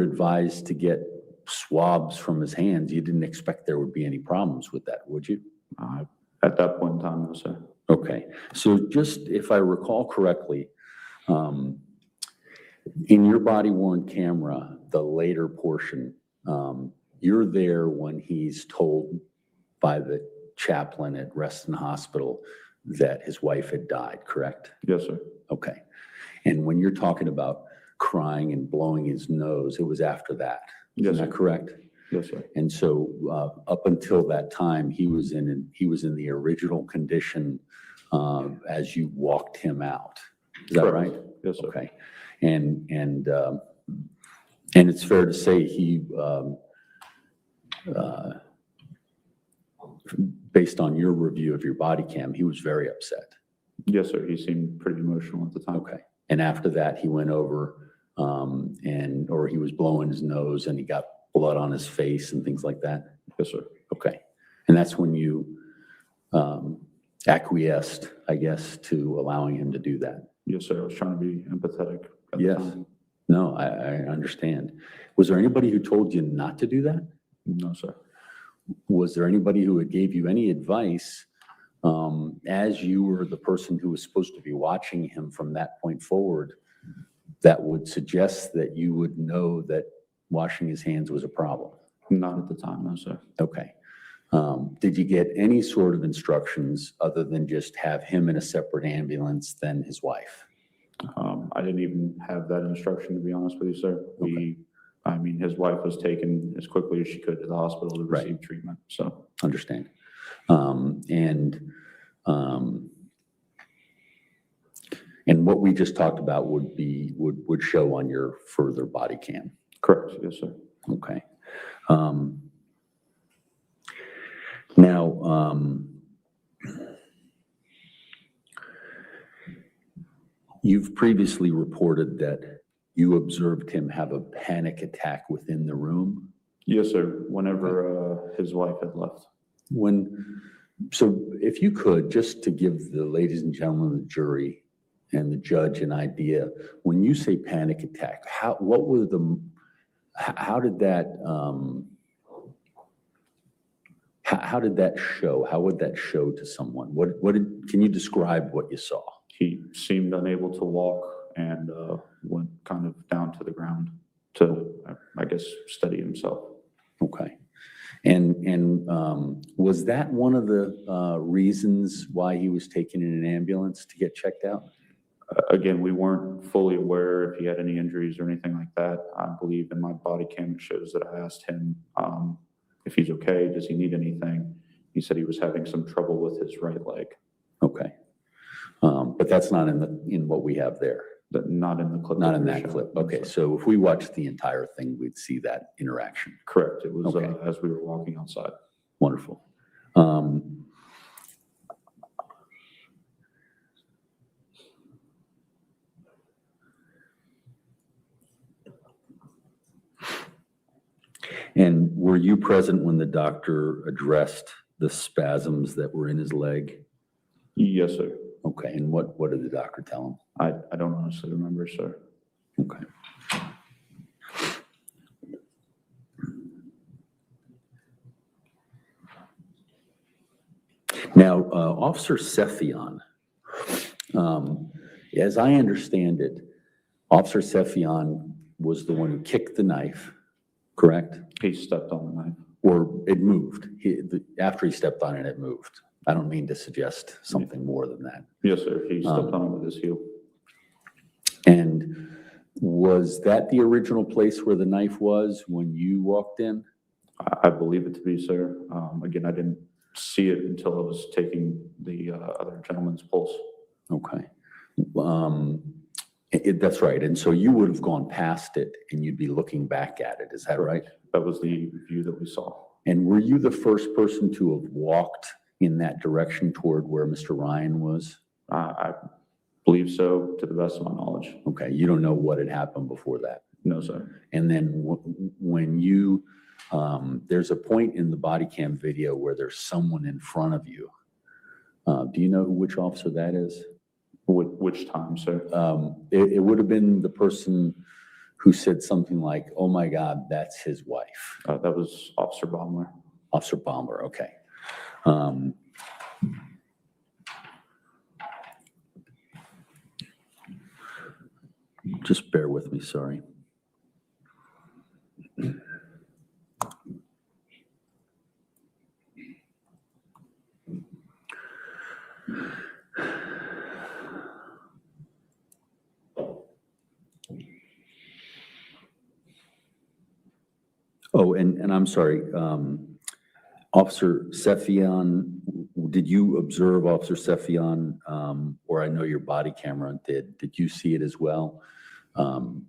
advised to get swabs from his hands, you didn't expect there would be any problems with that, would you? At that point in time, no, sir. Okay. So just if I recall correctly, in your body worn camera, the later portion, you're there when he's told by the chaplain at Reston Hospital that his wife had died, correct? Yes, sir. Okay. And when you're talking about crying and blowing his nose, it was after that. Yes, Is that sir. correct? Yes, sir. And so up until that time, he was in the original condition as you walked him out. Is that Correct. right? Yes, sir. Okay. And it's fair to say he, based on your review of your body cam, he was very upset. Yes, sir. He seemed pretty emotional at the time. Okay. And after that, he went over or he was blowing his nose and he got blood on his face and things like that? Yes, sir. Okay. And that's when you acquiesced, I guess, to allowing him to do that? Yes, sir. I was trying to be empathetic at the Yes. time. No, I understand. Was there anybody who told you not to do that? No, sir. Was there anybody who gave you any advice as you were the person who was supposed to be watching him from that point forward that would suggest that you would know that washing his hands was a problem? Not at the time, no, sir. Okay. Did you get any sort of instructions other than just have him in a separate ambulance than his wife? I didn't even have that instruction, to be honest with you, sir. I mean, his wife was taken as quickly as she could to the hospital to receive treatment, so. Understand. And what we just talked about would show on your further body cam? Correct, yes, sir. Okay. Now, you've previously reported that you observed him have a panic attack within the room? Yes, sir, whenever his wife had left. So if you could, just to give the ladies and gentlemen of the jury and the judge an idea, when you say panic attack, how did that show? How would that show to someone? Can you describe what you saw? He seemed unable to walk and went kind of down to the ground to, I guess, steady himself. Okay. And was that one of the reasons why he was taken in an ambulance to get checked out? Again, we weren't fully aware if he had any injuries or anything like that. I believe in my body cam shows that I asked him if he's okay, does he need anything? He said he was having some trouble with his right leg. Okay. But that's not in what we have there. Not in the clip. Not in that clip. Okay, so if we watched the entire thing, we'd see that interaction. Correct. It was Okay. as we were walking outside. Wonderful. And were you present when the doctor addressed the spasms that were in his leg? Yes, sir. Okay, and what did the doctor tell him? I don't honestly remember, sir. Okay. Now, Officer Sephion, as I understand it, Officer Sephion was the one who kicked the knife, correct? He stepped on the knife. Or it moved. After he stepped on it, it moved. I don't mean to suggest something more than that. Yes, sir. He stepped on it with his heel. And was that the original place where the knife was when you walked in? I believe it to be, sir. Again, I didn't see it until I was taking the other gentleman's pulse. Okay. That's right. And so you would have gone past it and you'd be looking back at it. Is that right? That was the view that we saw. And were you the first person to have walked in that direction toward where Mr. Ryan was? I believe so, to the best of my knowledge. Okay. You don't know what had happened before that? No, sir. And then when you, there's a point in the body cam video where there's someone in front of you. Do you know which officer that is? Which time, sir? It would have been the person who said something like, "Oh my God, that's his wife." That was Officer Baumler. Officer Baumler, okay. Just bear with me, sorry. Oh, and I'm sorry, Officer Sephion, did you observe Officer Sephion, or I know your body camera did you see it as well,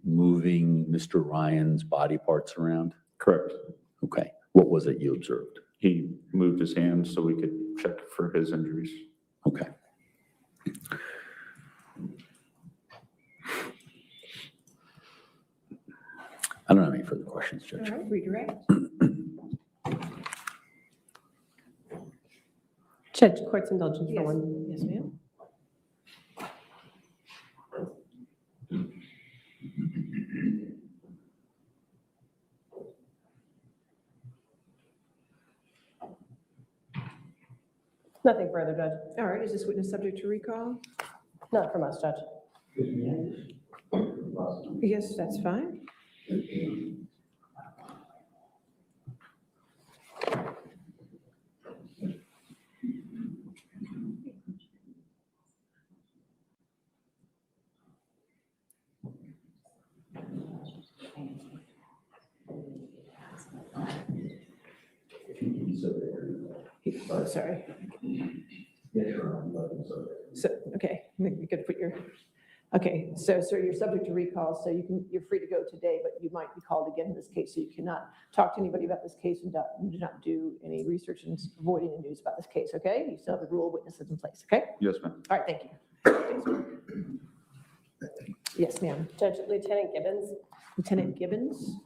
moving Mr. Ryan's body parts around? Correct. Okay, what was it you observed? He moved his hand so we could check for his injuries. Okay. I don't have any further questions, Judge. All right, redirect. Judge, court's indulgence for Yes. one. Yes, ma'am. Nothing further, Judge. All right, is this witness subject to recall? Not from us, Judge. Yes, that's fine. Oh, sorry. So, okay, you could put your, okay, so sir, you're subject to recall, so you're free to go today, but you might be called again in this case, so you cannot talk to anybody about this case and do not do any research and avoid any news about this case, okay? You still have the rule of witnesses in place, okay? Yes, ma'am. All right, thank you. Yes, ma'am. Judge, Lieutenant Gibbons. Lieutenant Gibbons?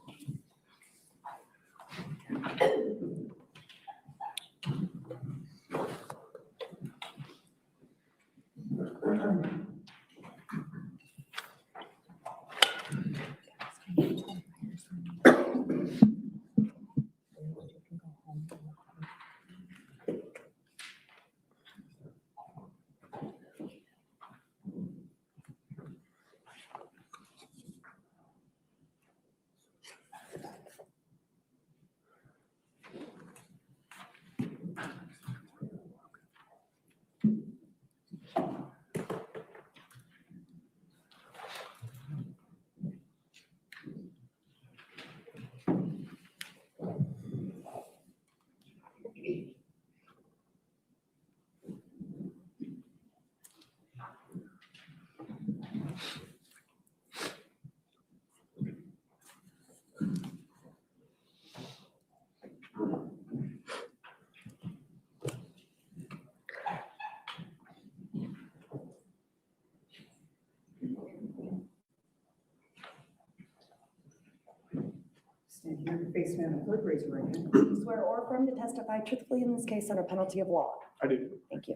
your face, ma'am, please raise your right hand. Do you swear or affirm to testify truthfully in this case under penalty of law? I do. Thank you.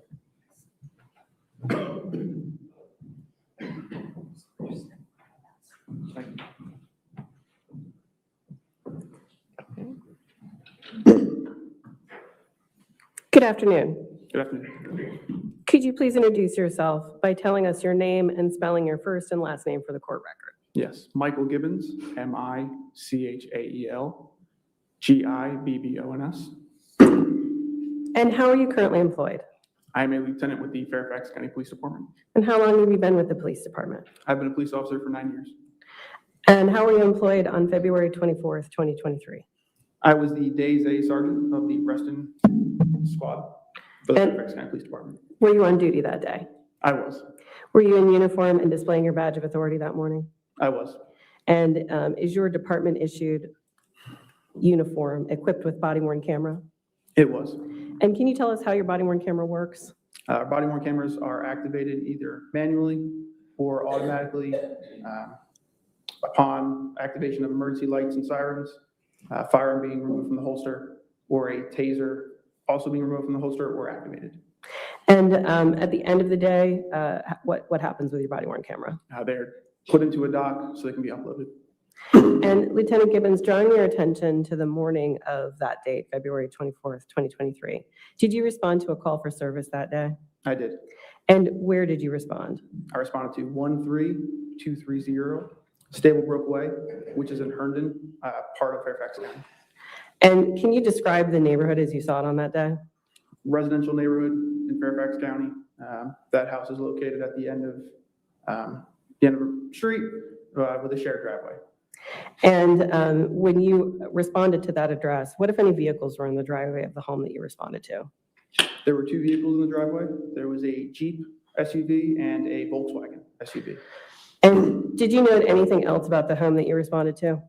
Good afternoon. Good afternoon. Could you please introduce yourself by telling us your name and spelling your first and last name for the court record? Yes, Michael Gibbons, Michael Gibbons. And how are you currently employed? I am a lieutenant with the Fairfax County Police Department. And how long have you been with the police department? I've been a police officer for 9 years. And how were you employed on February 24th, 2023? I was the Days A Sergeant of the Reston Squad for the Fairfax County Police Department. Were you on duty that day? I was. Were you in uniform and displaying your badge of authority that morning? I was. And is your department issued uniform equipped with body-worn camera? It was. And can you tell us how your body-worn camera works? Our body-worn cameras are activated either manually or automatically upon activation of emergency lights and sirens, firearm being removed from the holster, or a taser also being removed from the holster or activated. And at the end of the day, what happens with your body-worn camera? They're put into a dock so they can be uploaded. And Lieutenant Gibbons, drawing your attention to the morning of that date, February 24th, 2023, did you respond to a call for service that day? I did. And where did you respond? I responded to 13230 Stablebrook Way, which is in Herndon, part of Fairfax County. And can you describe the neighborhood as you saw it on that day? Residential neighborhood in Fairfax County. That house is located at the end of a street with a shared driveway. And when you responded to that address, what if any vehicles were in the driveway of the home that you responded to? There were 2 vehicles in the driveway. There was a Jeep SUV and a Volkswagen SUV. And did you note anything else about the home that you responded to?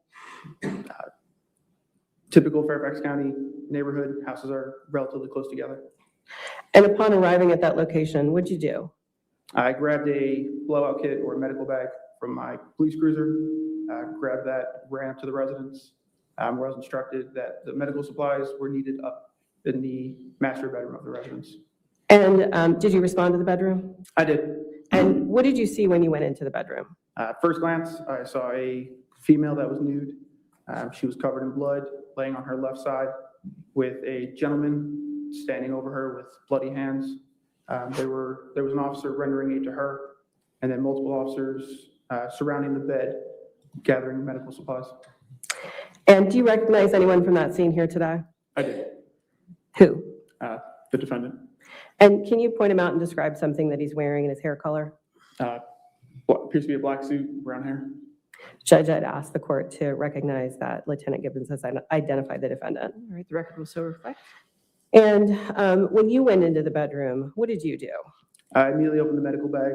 Typical Fairfax County neighborhood, houses are relatively close together. And upon arriving at that location, what'd you do? I grabbed a blowout kit or a medical bag from my police cruiser, grabbed that, ran up to the residence, where I was instructed that the medical supplies were needed up in the master bedroom of the residence. And did you respond to the bedroom? I did. And what did you see when you went into the bedroom? First glance, I saw a female that was nude. She was covered in blood, laying on her left side, with a gentleman standing over her with bloody hands. There was an officer rendering aid to her, and then multiple officers surrounding the bed, gathering medical supplies. And do you recognize anyone from that scene here today? I did. Who? The defendant. And can you point him out and describe something that he's wearing in his hair color? What appears to be a black suit, brown hair. Judge, I'd ask the court to recognize that Lieutenant Gibbons has identified the defendant. All right, the record will so reflect. And when you went into the bedroom, what did you do? I immediately opened the medical bag.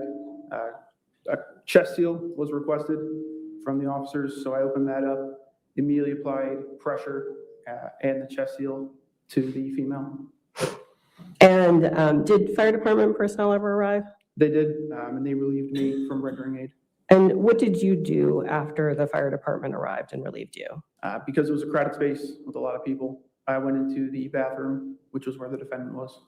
A chest seal was requested from the officers, so I opened that up, immediately applied pressure and the chest seal to the female. And did fire department personnel ever arrive? They did, and they relieved me from rendering aid. And what did you do after the fire department arrived and relieved you? Because it was a crowded space with a lot of people, I went into the bathroom, which was where the defendant was.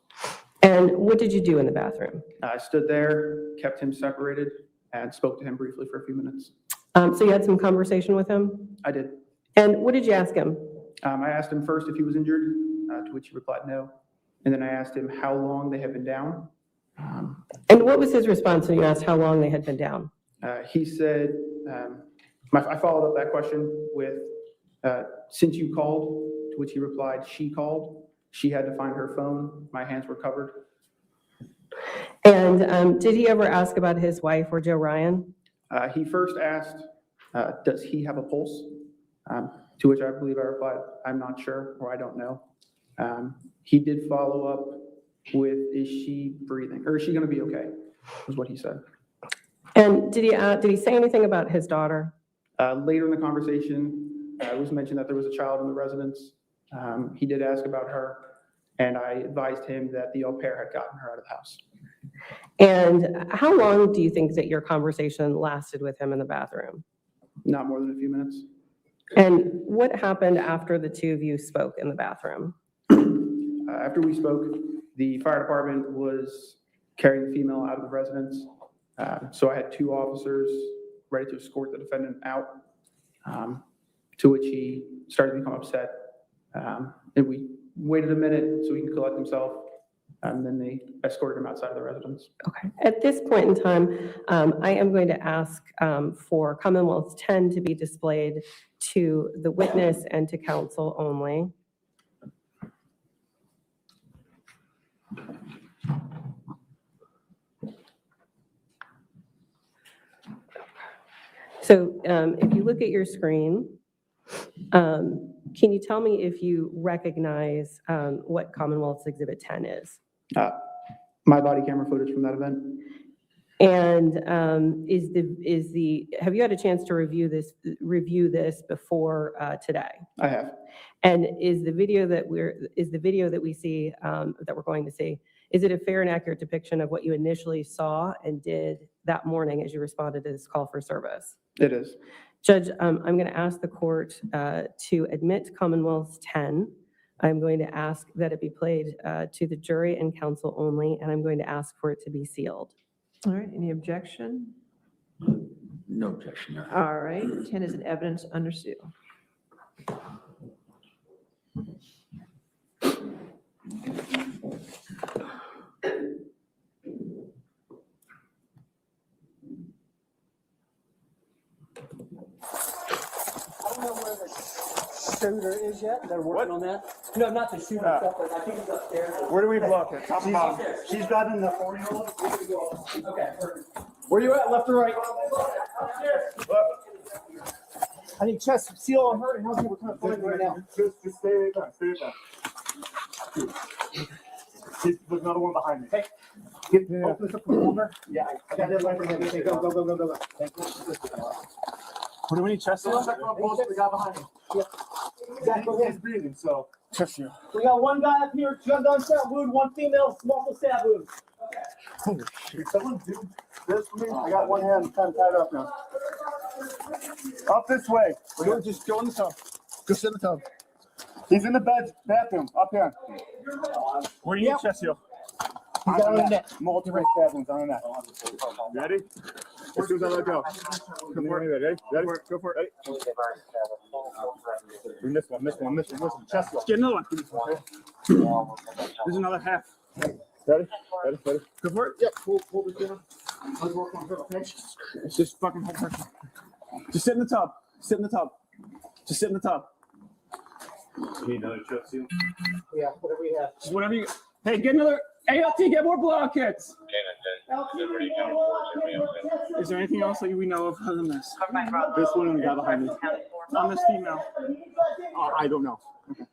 And what did you do in the bathroom? I stood there, kept him separated, and spoke to him briefly for a few minutes. So you had some conversation with him? I did. And what did you ask him? I asked him first if he was injured, to which he replied no. And then I asked him how long they had been down. And what was his response when you asked how long they had been down? He said, I followed up that question with, since you called, to which he replied, she called. She had to find her phone. My hands were covered. And did he ever ask about his wife or Joe Ryan? He first asked, does he have a pulse? To which I believe I replied, I'm not sure, or I don't know. He did follow up with, is she breathing, or is she going to be okay, was what he said. And did he say anything about his daughter? Later in the conversation, it was mentioned that there was a child in the residence. He did ask about her, and I advised him that the au pair had gotten her out of the house. And how long do you think that your conversation lasted with him in the bathroom? Not more than a few minutes. And what happened after the two of you spoke in the bathroom? After we spoke, the fire department was carrying the female out of the residence. So I had 2 officers ready to escort the defendant out, to which he started to become upset. And we waited a minute so he could collect himself, and then they escorted him outside of the residence. Okay. At this point in time, I am going to ask for Commonwealth 10 to be displayed to the witness and to counsel only. So if you look at your screen, can you tell me if you recognize what Commonwealth's Exhibit 10 is? My body camera footage from that event. And have you had a chance to review this before today? I have. And is the video that we see, that we're going to see, is it a fair and accurate depiction of what you initially saw and did that morning as you responded to this call for service? It is. Judge, I'm going to ask the court to admit Commonwealth 10. I'm going to ask that it be played to the jury and counsel only, and I'm going to ask for it to be sealed. All right, any objection? No objection, Your Honor. All right, 10 is an evidence under seal. I don't know where the shooter is yet. They're working on that. No, not the shooter. I think he's upstairs. Where do we block it? Top and bottom. She's got in the 4-year-old. Okay, perfect. Where you at, left or right? I need chest seal on her and how's we're kind of fighting right now. Just stay there. Stay there. There's another one behind me. Hey, open this up for the corner. Yeah, I got that right from him. Okay, go. Thank you. What do we need chest seal? Check my pulse. The guy behind me. Yeah. Exactly. He's breathing, so chest seal. We got one guy up here, gun stab wound, one female, multiple stab wound. Holy shit. Someone do this for me? I got one hand kind of tied up now. Up this way. Just go in the tub. Just in the tub. He's in the bathroom, up here. Where do you need chest seal? He's got on the neck. Multiple stab wounds on the neck. Ready? As soon as I let go. Come for it. Ready? Go for it. Ready? This one. Chest seal. Get another one. There's another half. Ready? Go for it. Yep. Hold it down. Let's work on her, okay? It's just fucking hold pressure. Just sit in the tub. Just sit in the tub. You need another chest seal? Yeah, whatever we have. Just whatever you. Hey, get another. ALT, get more blowout kits. Is there anything else that we know of other than this? This one and the guy behind me. On this female. I don't know. Okay.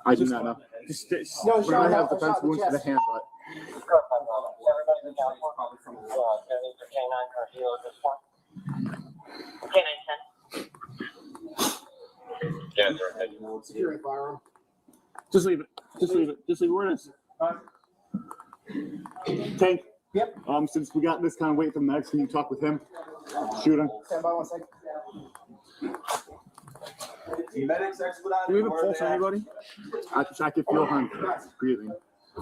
I do not know. We're going to have defense wounds to the hand, but. Just leave it. Where it is. Tank. Yep. Since we got this kind of weight from Max, can you talk with him? Shoot him. Stand by 1 second. Do we have a pulse on anybody? I can feel him breathing.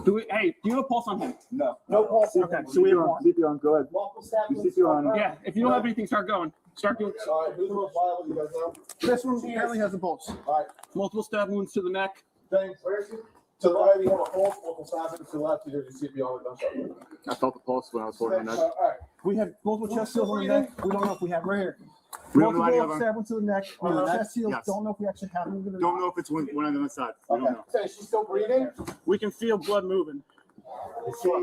Do you have a pulse on him? No. No pulse. Okay, so we have CPR. Go ahead. CPR on him. Yeah, if you don't have anything, start going. Start doing. All right, who's the most viable, you guys know? This one apparently has a pulse. All right. Multiple stab wounds to the neck. Thanks. Where is he? To the right, we have a pulse, multiple stab wounds. To the left, there's a CPR on the gunshot. I felt the pulse when I was holding the neck. All right. We have multiple chest seals on the neck. We don't know if we have right here. Multiple stab wounds to the neck. Chest seals. Yes. Don't know if we actually have them. Don't know if it's one on the inside. We don't know. Okay, she's still breathing? We can feel blood moving.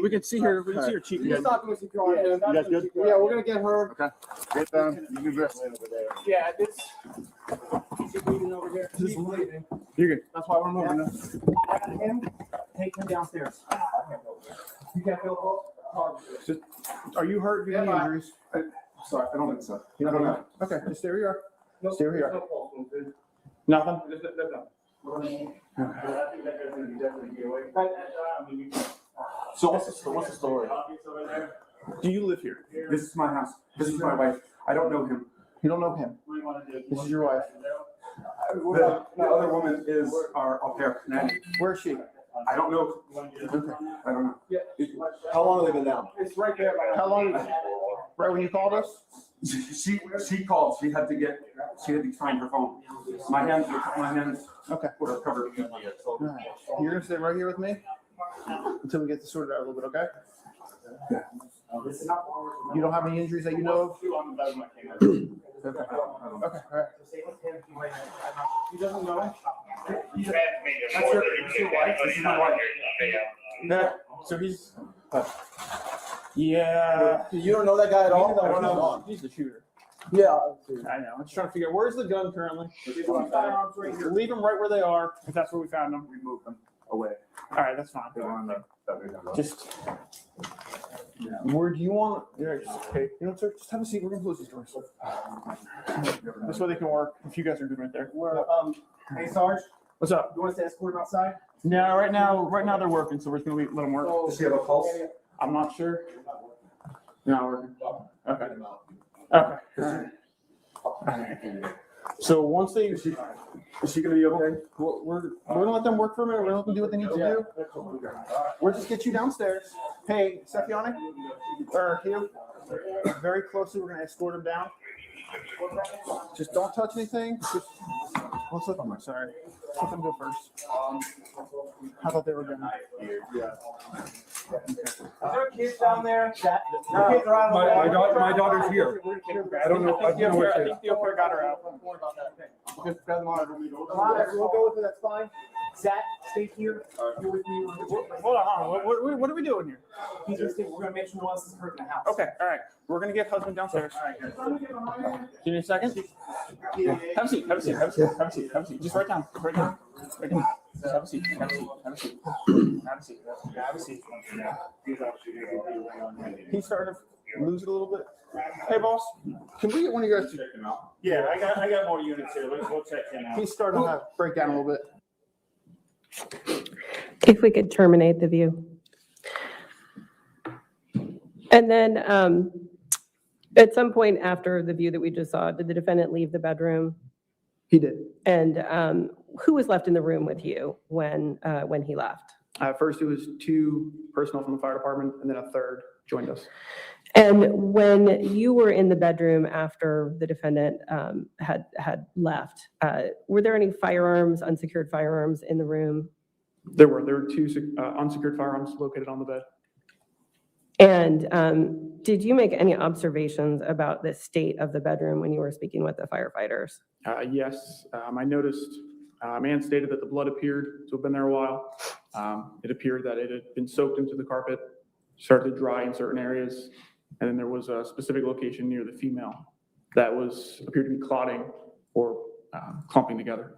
We can see her. We can see her cheek. He's not doing CPR on him. You guys good? Yeah, we're gonna get her. Okay. Get down. You do this. Yeah, this. She's bleeding over here. She's bleeding. You're good. That's why we're moving her. I got him. Take him downstairs. You can't feel both. Are you hurt? Do you have any injuries? Sorry, I don't think so. You don't know. Okay, just stay where you are. Stay where you are. Nothing? So what's the story? Do you live here? This is my house. This is my wife. I don't know him. You don't know him. This is your wife. The other woman is our au pair nanny. Where is she? I don't know. Okay. I don't know. How long have they been down? It's right there. How long? Right when you called us? She called. She had to find her phone. My hands. Okay. Were covered. All right. You're gonna stay right here with me until we get this sorted out a little bit, okay? Yeah. You don't have any injuries that you know of? Okay. Okay. All right. He doesn't know. That's your wife. This is my wife. Yeah. So he's. Yeah. You don't know that guy at all? I don't know. He's the shooter. Yeah. I know. I'm just trying to figure out where's the gun currently. Leave them right where they are. If that's where we found them, we move them away. All right, that's fine. Just. Where do you want? Yeah, okay. You know, sir, just have a seat. We're gonna close these doors. This way they can work. If you guys are good right there. Hey, Sarge. What's up? You want us to escort him outside? No, right now they're working, so we're just gonna let them work. Does she have a pulse? I'm not sure. Not working. Okay. Okay. All right. So once they, is she gonna be okay? We're gonna let them work for a minute. We're gonna let them do what they need to do. We'll just get you downstairs. Hey, Stefiane, or Hugh, very closely. We're gonna escort him down. Just don't touch anything. Just, let's let them. Sorry. Let them go first. How about they were gonna? Yeah. Is there kids down there? My daughter's here. I don't know. I think the au pair got her out. Just grab them on. We'll go with it, that's fine. Zach, stay here. You're with me. Hold on. What are we doing here? We're gonna make sure no one else is hurt in the house. Okay, all right. We're gonna get husband downstairs. Give me a second. Have a seat. Just write down. Just have a seat. He's starting to lose it a little bit. Hey, boss, can we get one of you guys to check him out? Yeah, I got more units here. We'll check him out. He's starting to break down a little bit. If we could terminate the view. And then at some point after the view that we just saw, did the defendant leave the bedroom? He did. And who was left in the room with you when he left? First, it was 2 personnel from the fire department, and then a third joined us. And when you were in the bedroom after the defendant had left, were there any firearms, unsecured firearms in the room? There were 2 unsecured firearms located on the bed. And did you make any observations about the state of the bedroom when you were speaking with the firefighters? Yes, I noticed, a man stated that the blood appeared to have been there a while. It appeared that it had been soaked into the carpet, started to dry in certain areas, and then there was a specific location near the female that appeared to be clotting or clumping together.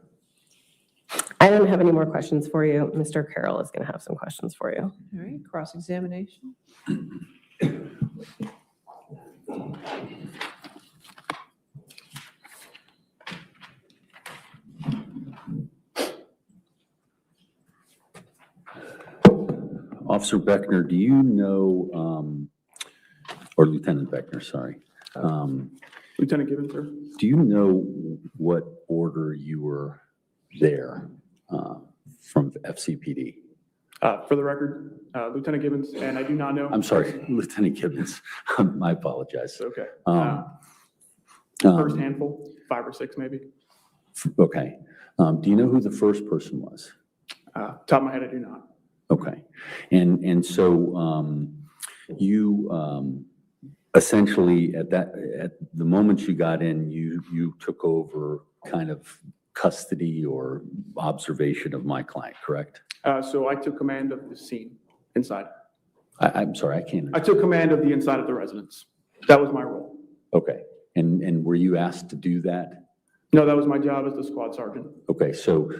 I don't have any more questions for you. Mr. Carroll is going to have some questions for you. All right, cross-examination. Officer Beckner, do you know, or Lieutenant Beckner, sorry. Lieutenant Gibbons, sir. Do you know what order you were there from FCPD? For the record, Lieutenant Gibbons, and I do not know. I'm sorry, Lieutenant Gibbons. I apologize. Okay. Um, First handful, 5 or 6 maybe. Okay. Do you know who the first person was? Top of my head, I do not. Okay. And so you essentially at the moment you got in, you took over kind of custody or observation of my client, correct? So I took command of the scene inside. I'm sorry, I can't. I took command of the inside of the residence. That was my role. Okay. And were you asked to do that? No, that was my job as the squad sergeant. Okay, so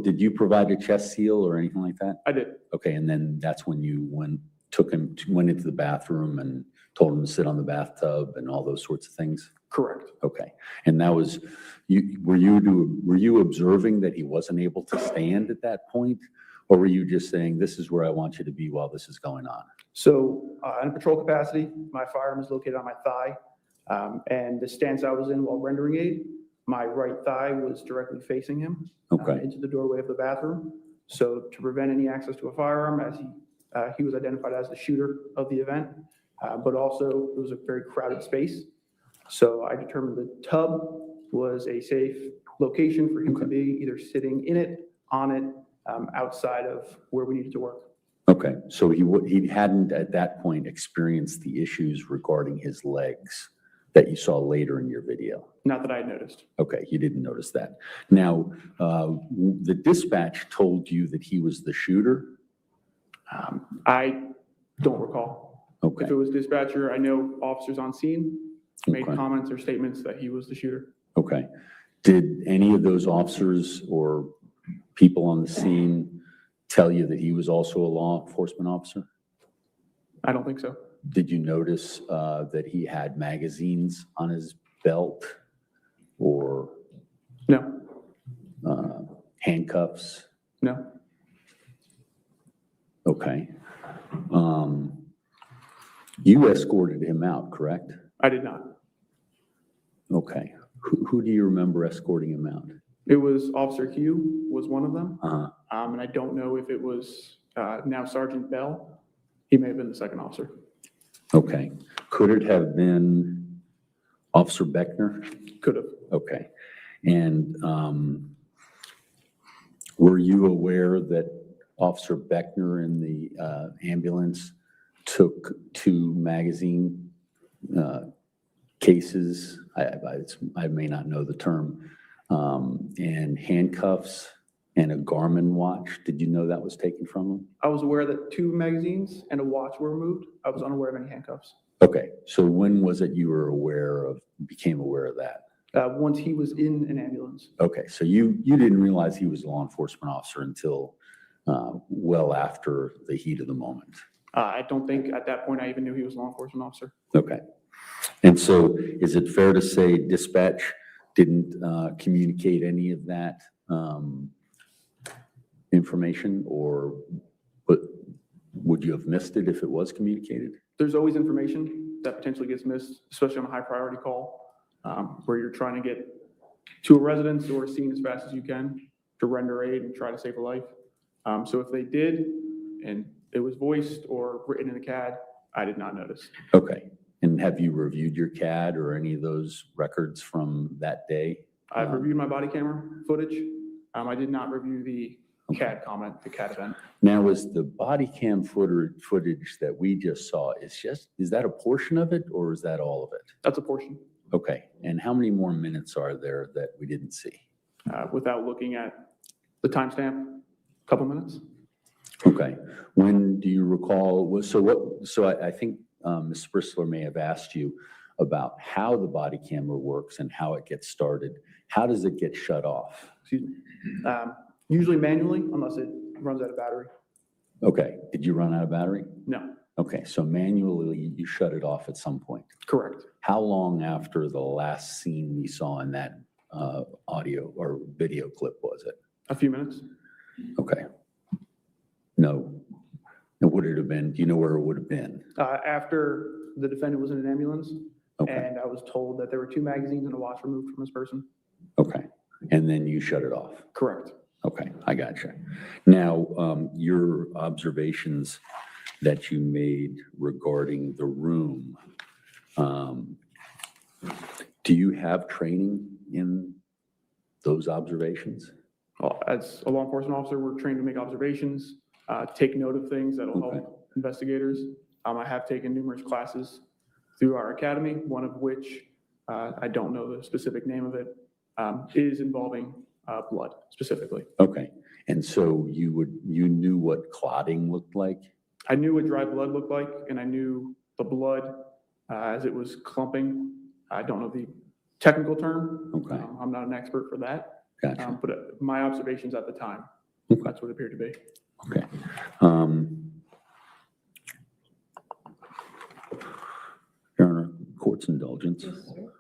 did you provide a chest seal or anything like that? I did. Okay, and then that's when you went into the bathroom and told him to sit on the bathtub and all those sorts of things? Correct. Okay, and that was, were you observing that he wasn't able to stand at that point? Or were you just saying, this is where I want you to be while this is going on? So in a patrol capacity, my firearm is located on my thigh. And the stance I was in while rendering aid, my right thigh was directly facing him Okay. into the doorway of the bathroom. So to prevent any access to a firearm, as he was identified as the shooter of the event, but also it was a very crowded space. So I determined the tub was a safe location for him to be, either sitting in it, on it, outside of where we needed to work. Okay, so he hadn't at that point experienced the issues regarding his legs that you saw later in your video? Not that I had noticed. Okay, you didn't notice that. Now, the dispatch told you that he was the shooter? I don't recall. Okay. If it was dispatcher, I know officers on scene made Okay. comments or statements that he was the shooter. Okay. Did any of those officers or people on the scene tell you that he was also a law enforcement officer? I don't think so. Did you notice that he had magazines on his belt or? No. Handcuffs? No. Okay. You escorted him out, correct? I did not. Okay. Who do you remember escorting him out? It was Officer Hugh was one of them. Uh-huh. And I don't know if it was now Sergeant Bell. He may have been the second officer. Okay. Could it have been Officer Beckner? Could have. Okay. And were you aware that Officer Beckner in the ambulance took 2 magazine cases? I may not know the term, and handcuffs and a Garmin watch. Did you know that was taken from him? I was aware that 2 magazines and a watch were removed. I was unaware of any handcuffs. Okay, so when was it you were became aware of that? Once he was in an ambulance. Okay, so you didn't realize he was a law enforcement officer until well after the heat of the moment? I don't think at that point I even knew he was a law enforcement officer. Okay. And so is it fair to say dispatch didn't communicate any of that information, or would you have missed it if it was communicated? There's always information that potentially gets missed, especially on a high priority call, where you're trying to get to a residence or a scene as fast as you can to render aid and try to save a life. So if they did, and it was voiced or written in a CAD, I did not notice. Okay. And have you reviewed your CAD or any of those records from that day? I've reviewed my body camera footage. I did not review the CAD comment, the CAD event. Now, is the body cam footage that we just saw, is that a portion of it or is that all of it? That's a portion. Okay. And how many more minutes are there that we didn't see? Without looking at the timestamp, a couple minutes. Okay. When do you recall? So I think Ms. Bristler may have asked you about how the body camera works and how it gets started. How does it get shut off? Excuse me. Usually manually, unless it runs out of battery. Okay. Did you run out of battery? No. Okay. So manually you shut it off at some point. Correct. How long after the last scene we saw in that audio or video clip was it? A few minutes. Okay. No. And would it have been, do you know where it would have been? After the defendant was in an ambulance, Okay. and I was told that there were 2 magazines and a watch removed from this person. Okay. And then you shut it off? Correct. Okay, I got you. Now, your observations that you made regarding the room, do you have training in those observations? Well, as a law enforcement officer, we're trained to make observations, take note of things that'll Okay. help investigators. I have taken numerous classes through our academy, one of which, I don't know the specific name of it, is involving blood specifically. Okay, and so you knew what clotting looked like? I knew what dry blood looked like, and I knew the blood as it was clumping. I don't know the technical term. Okay. I'm not an expert for that. Gotcha. But my observations at the time, Okay. that's what it appeared to be. Okay. Your Honor, court's indulgence. Yes, sir.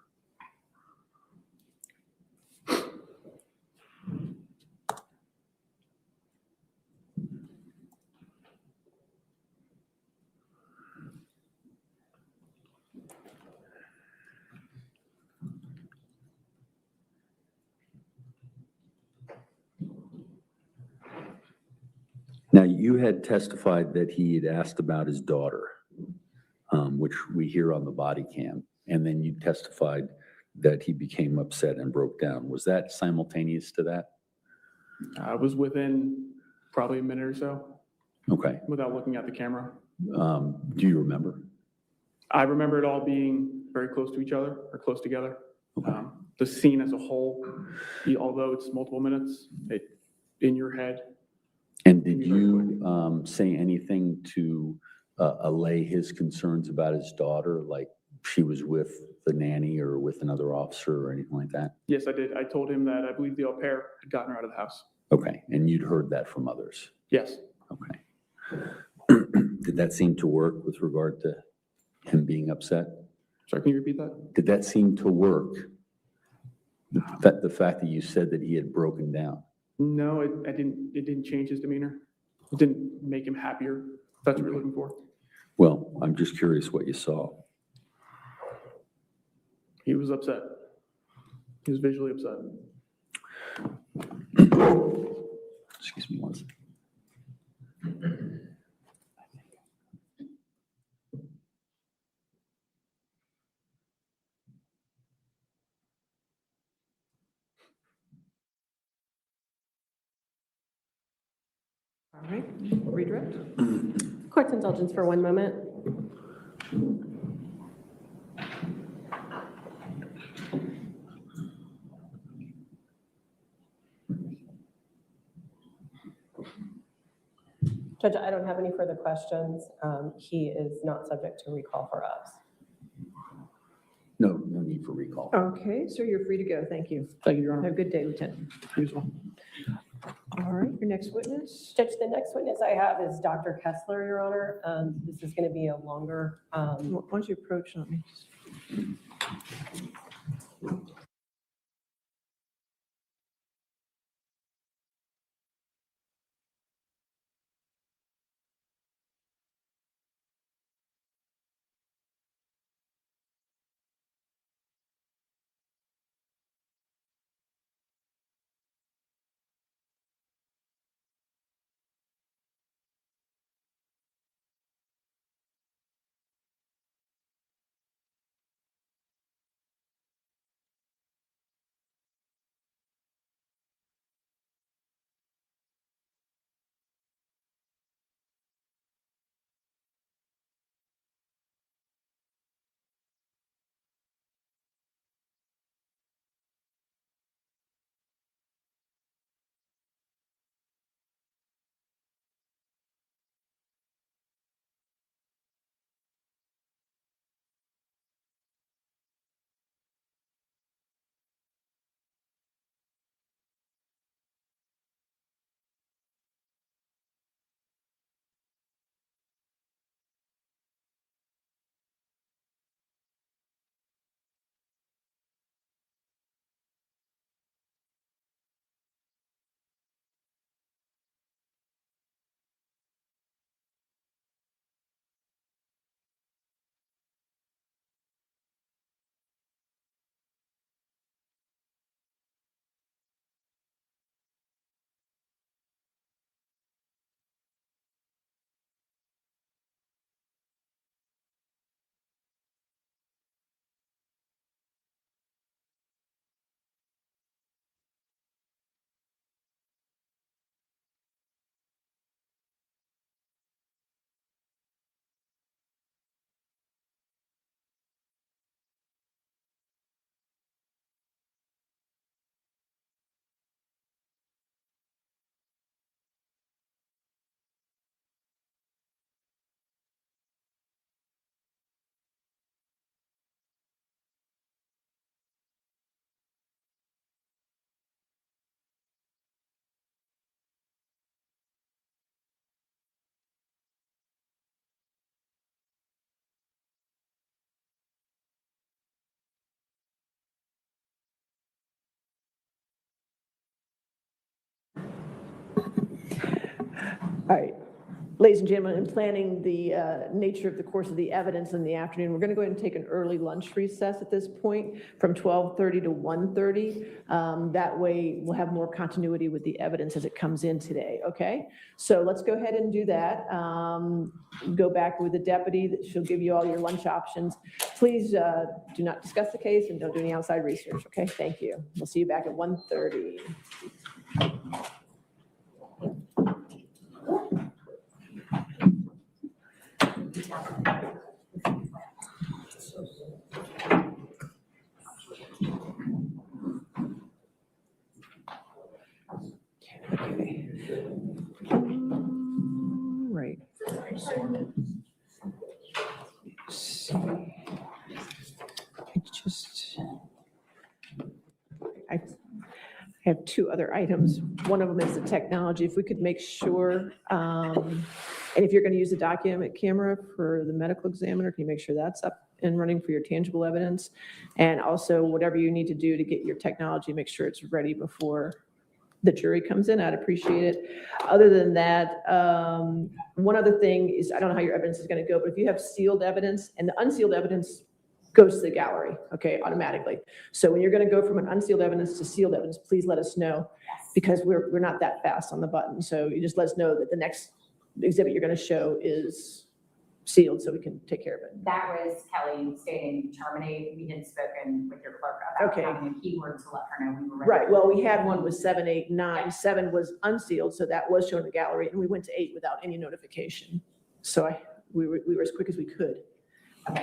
you had testified that he had asked about his daughter, which we hear on the body cam, and then you testified that he became upset and broke down. Was that simultaneous to that? I was within probably a minute or so Okay. without looking at the camera. Do you remember? I remember it all being very close to each other or close together. The scene as a whole, although it's multiple minutes, in your head. And did you say anything to allay his concerns about his daughter, like she was with the nanny or with another officer or anything like that? Yes, I did. I told him that I believe the au pair had gotten her out of the house. Okay, and you'd heard that from others? Yes. Okay. Did that seem to work with regard to him being upset? Sorry, can you repeat that? Did that seem to work? The fact that you said that he had broken down? No, it didn't change his demeanor. It didn't make him happier. If that's what you're looking for. Well, I'm just curious what you saw. He was upset. He was visually upset. Excuse me one second. All right, redirect. Court's indulgence for 1 moment. Judge, I don't have any further questions. He is not subject to recall for us. No need for recall. Okay, sir, you're free to go. Thank you. Thank you, Your Honor. Have a good day, Lieutenant. Usual. All right, your next witness. Judge, the next witness I have is Dr. Kessler, Your Honor. This is going to be a longer. Once you approach, let me just. All right. Ladies and gentlemen, in planning the nature of the course of the evidence in the afternoon, we're going to go ahead and take an early lunch recess at this point from 12:30 to 1:30. That way we'll have more continuity with the evidence as it comes in today, okay? So let's go ahead and do that. Go back with the deputy. She'll give you all your lunch options. Please do not discuss the case and don't do any outside research, okay? Thank you. We'll see you back at 1:30. Okay. Right. I have two other items. One of them is the technology. If we could make sure, and if you're going to use the document camera for the medical examiner, can you make sure that's up and running for your tangible evidence? And also whatever you need to do to get your technology, make sure it's ready before the jury comes in. I'd appreciate it. Other than that, one other thing is, I don't know how your evidence is going to go, but if you have sealed evidence and the unsealed evidence goes to the gallery, okay, automatically. So when you're going to go from an unsealed evidence to sealed evidence, please let us know, because we're not that fast on the button. So you just let us know that the next exhibit you're going to show is sealed so we can take care of it. That was Kelly stating terminate. We had spoken with your clerk about Okay. having a keyword to let her know we were ready. Right, well, we had one with 7, 8, 9. 7 was unsealed, so that was shown in the gallery, and we went to 8 without any notification. So we were as quick as we could.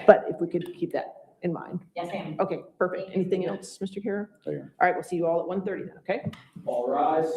But if we could keep that in mind. Yes, ma'am. Okay, perfect. Anything else, Mr. Khater? There. All right, we'll see you all at 1:30 then, okay? All rise.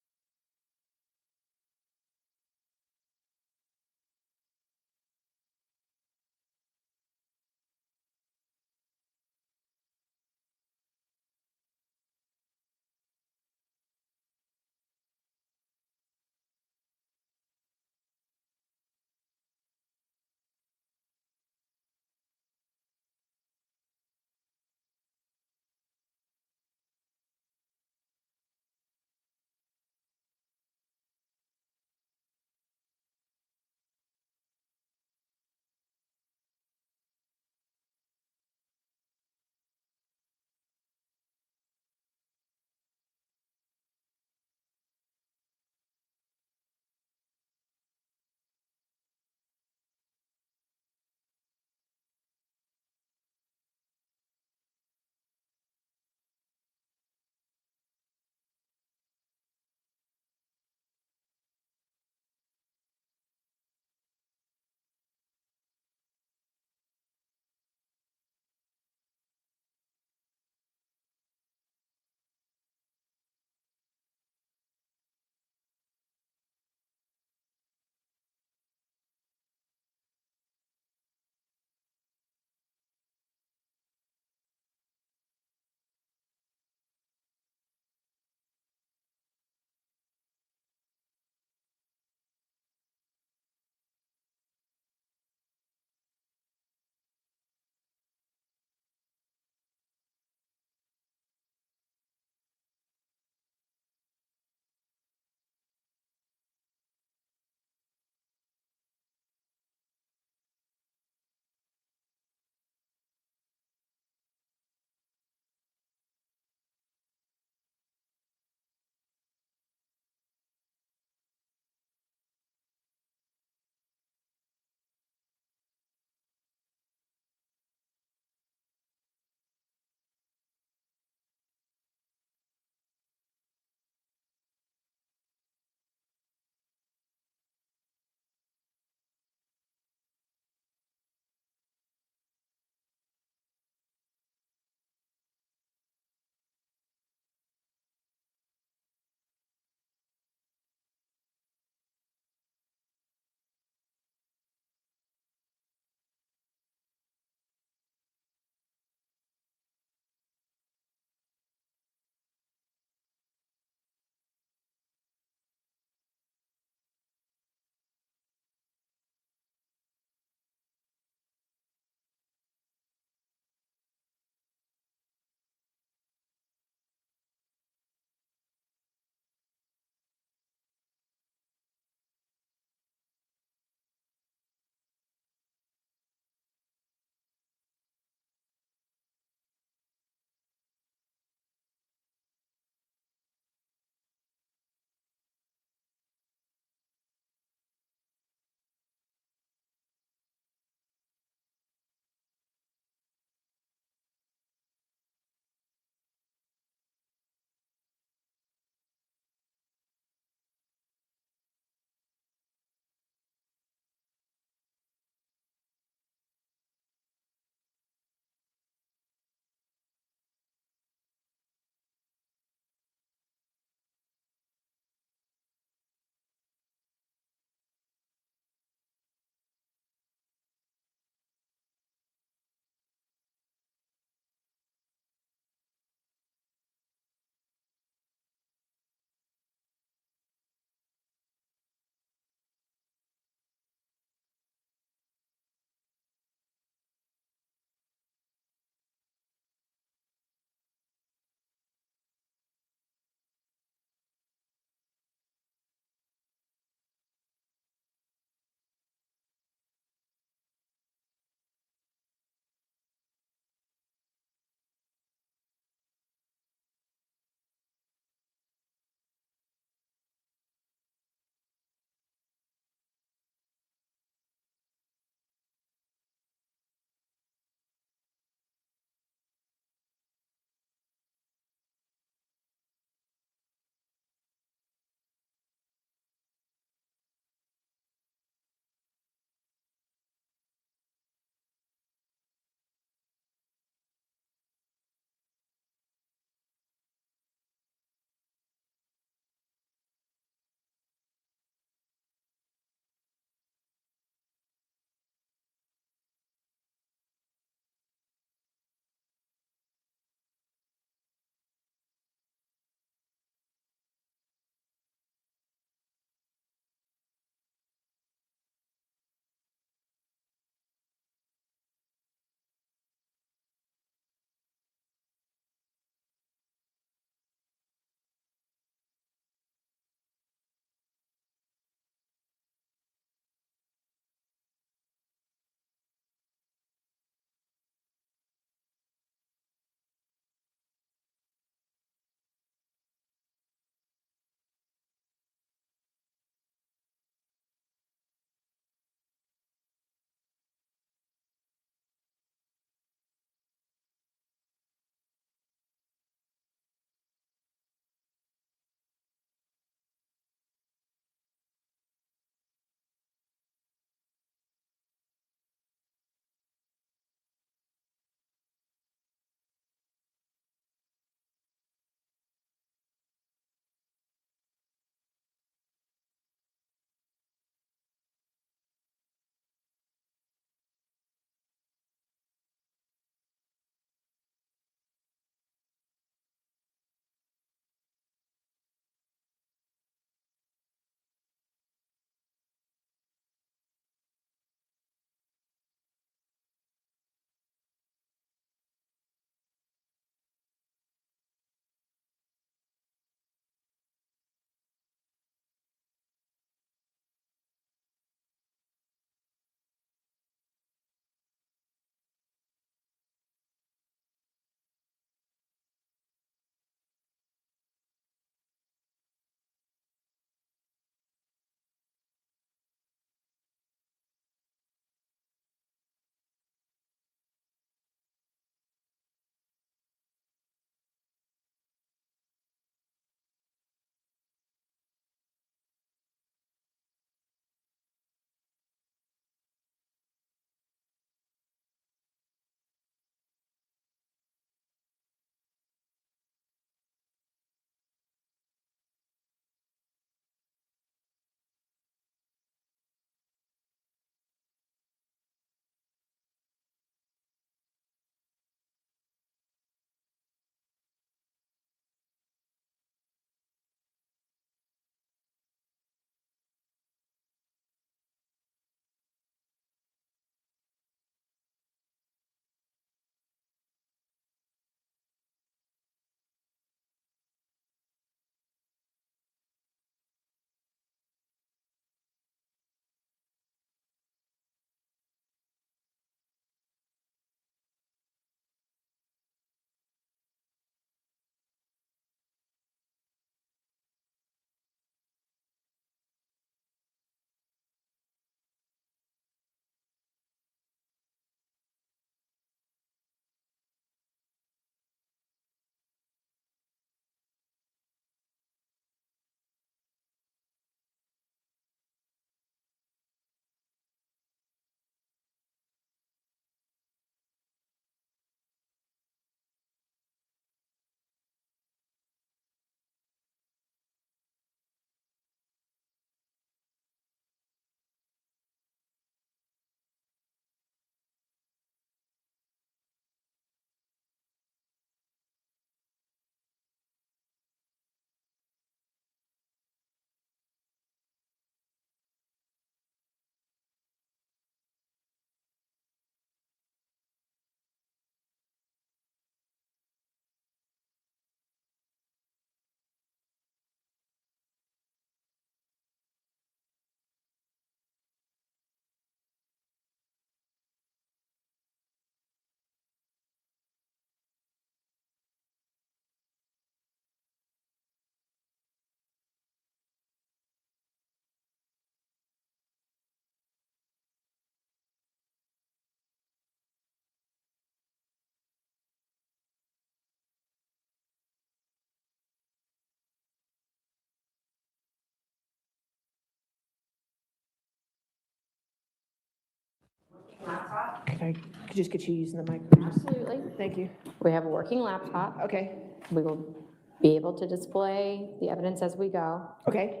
If I could just get you using the microphone. Absolutely. Thank you. We have a working laptop. Okay. We will be able to display the evidence as we go. Okay.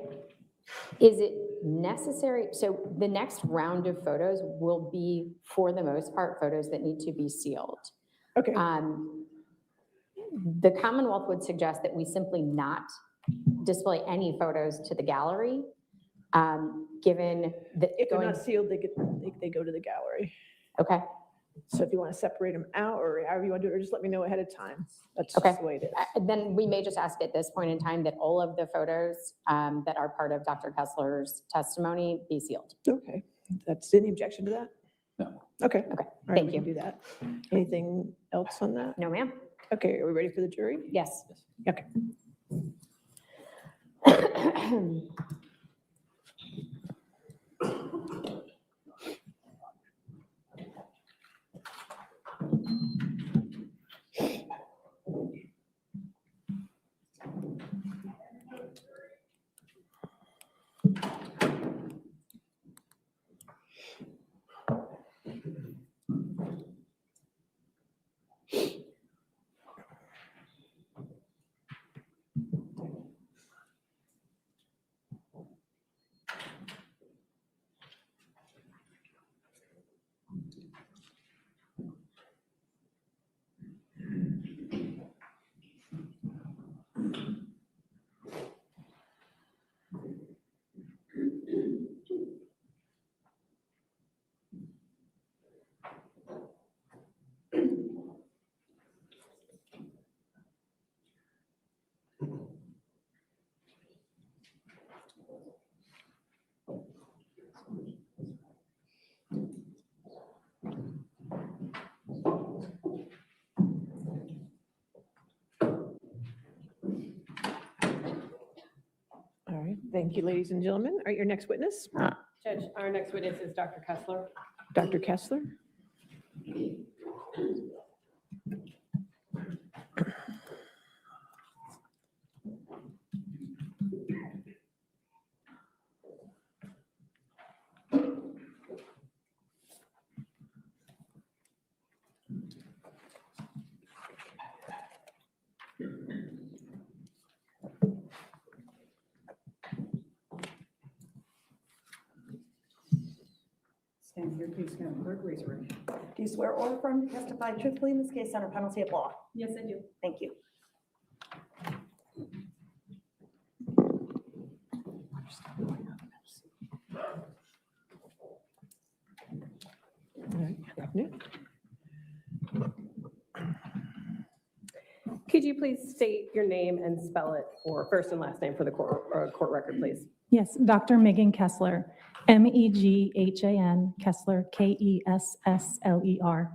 Is it necessary? So the next round of photos will be, for the most part, photos that need to be sealed. Okay. The Commonwealth would suggest that we simply not display any photos to the gallery, given that If they're not sealed, they go to the gallery. Okay. So if you want to separate them out or however you want to do it, or just let me know ahead of time. That's Okay. just the way it is. Then we may just ask at this point in time that all of the photos that are part of Dr. Kessler's testimony be sealed. Okay. That's any objection to that? No. Okay. Okay. All right, Thank we can you. do that. Anything else on that? No, ma'am. Okay, are we ready for the jury? Yes. Okay. All right, thank you, ladies and gentlemen. All right, your next witness? Judge, our next witness is Dr. Kessler. Dr. Kessler? Stand here, please, stand clerk, raise your right hand. Do you swear or affirm to testify truthfully in this case under penalty of law? Yes, I do. Thank you. All right, good afternoon. Could you please state your name and spell it for first and last name for the court record, please? Yes, Dr. Megan Kessler, Meghan Kessler, Kessler.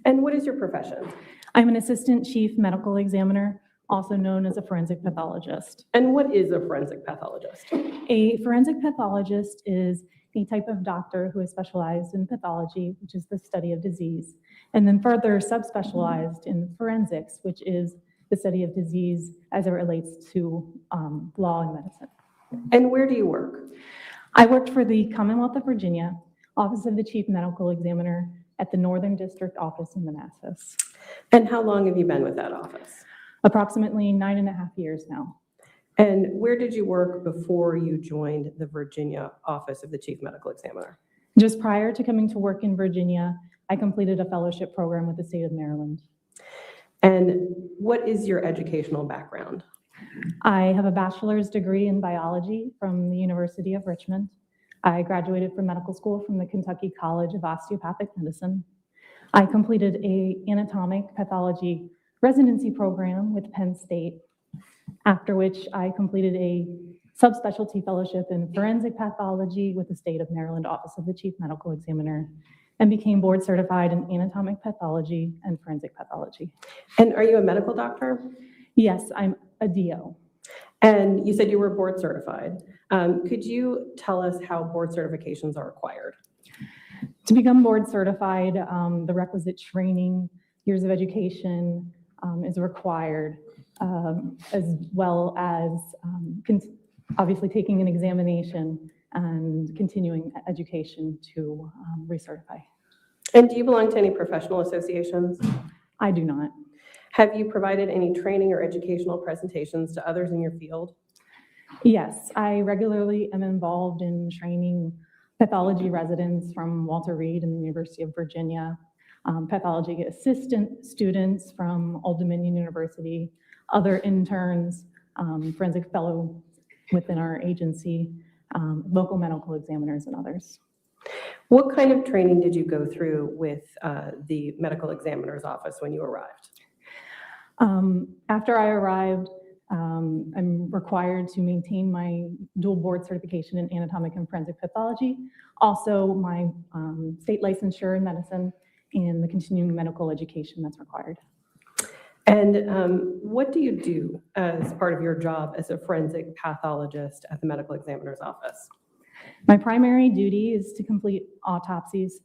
And what is your profession? I'm an assistant chief medical examiner, also known as a forensic pathologist. And what is a forensic pathologist? A forensic pathologist is a type of doctor who is specialized in pathology, which is the study of disease, and then further subspecialized in forensics, which is the study of disease as it relates to law and medicine. And where do you work? I worked for the Commonwealth of Virginia, Office of the Chief Medical Examiner at the Northern District Office in Manassas. And how long have you been with that office? Approximately 9.5 years now. And where did you work before you joined the Virginia Office of the Chief Medical Examiner? Just prior to coming to work in Virginia, I completed a fellowship program with the state of Maryland. And what is your educational background? I have a bachelor's degree in biology from the University of Richmond. I graduated from medical school from the Kentucky College of Osteopathic Medicine. I completed an anatomic pathology residency program with Penn State, after which I completed a subspecialty fellowship in forensic pathology with the state of Maryland Office of the Chief Medical Examiner, and became board certified in anatomic pathology and forensic pathology. And are you a medical doctor? Yes, I'm a DO. And you said you were board certified. Could you tell us how board certifications are acquired? To become board certified, the requisite training, years of education is required, as well as obviously taking an examination and continuing education to recertify. And do you belong to any professional associations? I do not. Have you provided any training or educational presentations to others in your field? Yes, I regularly am involved in training pathology residents from Walter Reed and the University of Virginia, pathology assistant students from Old Dominion University, other interns, forensic fellow within our agency, local medical examiners, and others. What kind of training did you go through with the medical examiner's office when you arrived? After I arrived, I'm required to maintain my dual board certification in anatomic and forensic pathology, also my state licensure in medicine, and the continuing medical education that's required. And what do you do as part of your job as a forensic pathologist at the medical examiner's office? My primary duty is to complete autopsies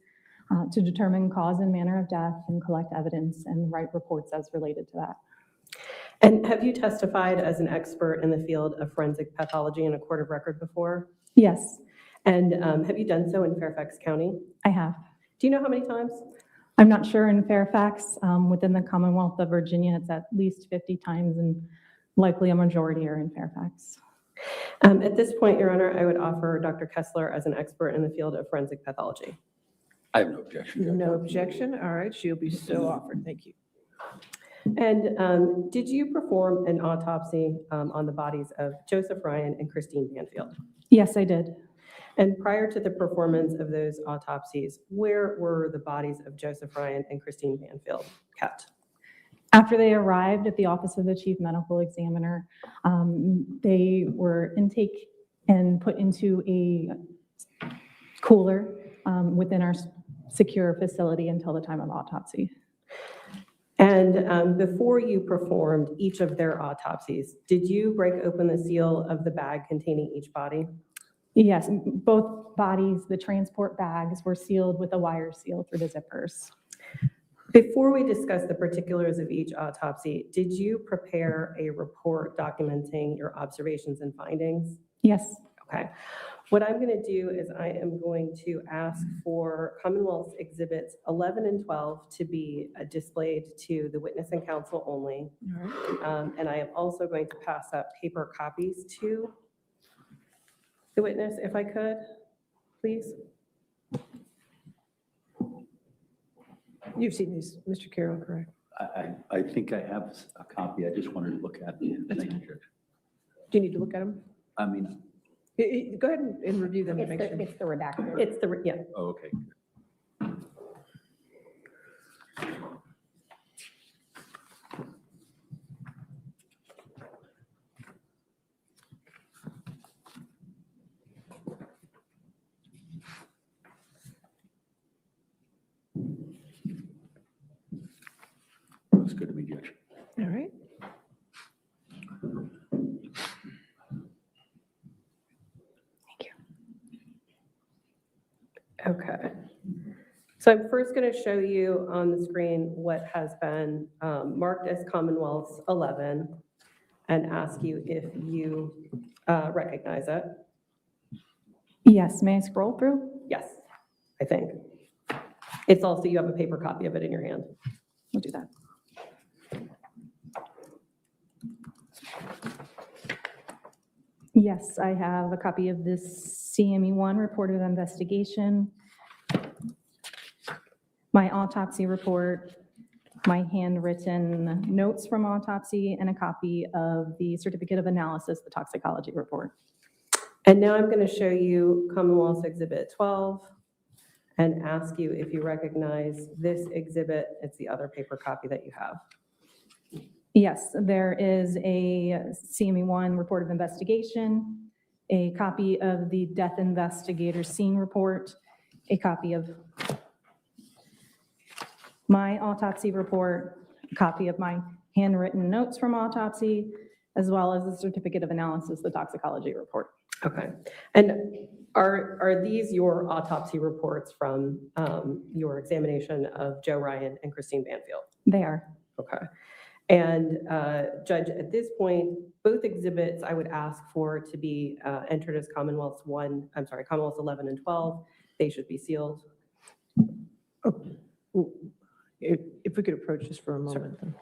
to determine cause and manner of death and collect evidence and write reports as related to that. And have you testified as an expert in the field of forensic pathology in a court of record before? Yes, And have you done so in Fairfax County? I have. Do you know how many times? I'm not sure in Fairfax. Within the Commonwealth of Virginia, it's at least 50 times, and likely a majority are in Fairfax. At this point, Your Honor, I would offer Dr. Kessler as an expert in the field of forensic pathology. I have no objection, Judge. No objection. All right, she'll be so offered. Thank you. And did you perform an autopsy on the bodies of Joseph Ryan and Christine Banfield? Yes, I did. And prior to the performance of those autopsies, where were the bodies of Joseph Ryan and Christine Banfield kept? After they arrived at the office of the chief medical examiner, they were intake and put into a cooler within our secure facility until the time of autopsy. And before you performed each of their autopsies, did you break open the seal of the bag containing each body? Yes, both bodies, the transport bags, were sealed with a wire seal through the zippers. Before we discuss the particulars of each autopsy, did you prepare a report documenting your observations and findings? Yes. Okay. What I'm going to do is I am going to ask for Commonwealth Exhibits 11 and 12 to be displayed to the witness and counsel only. And I am also going to pass out paper copies to the witness, if I could, please. You've seen these, Mr. Carroll, correct? I think I have a copy. I just wanted to look at it. Thank you, Judge. Do you need to look at them? I mean, Go ahead and review them to make sure. It's the redacted. It's the, yeah. oh, okay. Looks good to me, Judge. All right. Okay. So I'm first going to show you on the screen what has been marked as Commonwealth's 11 and ask you if you recognize it. Yes, may I scroll through? Yes, I think. It's also, you have a paper copy of it in your hand. We'll do that. Yes, I have a copy of this CME1 report of investigation, my autopsy report, my handwritten notes from autopsy, and a copy of the certificate of analysis, the toxicology report. And now I'm going to show you Commonwealth's Exhibit 12 and ask you if you recognize this exhibit. It's the other paper copy that you have. Yes, there is a CME1 report of investigation, a copy of the death investigator scene report, a copy of my autopsy report, a copy of my handwritten notes from autopsy, as well as the certificate of analysis, the toxicology report. Okay. And are these your autopsy reports from your examination of Joe Ryan and Christine Banfield? They are. Okay. And Judge, at this point, both exhibits I would ask for to be entered as Commonwealth's 11 and 12. They should be sealed. If we could approach this for a moment. Then.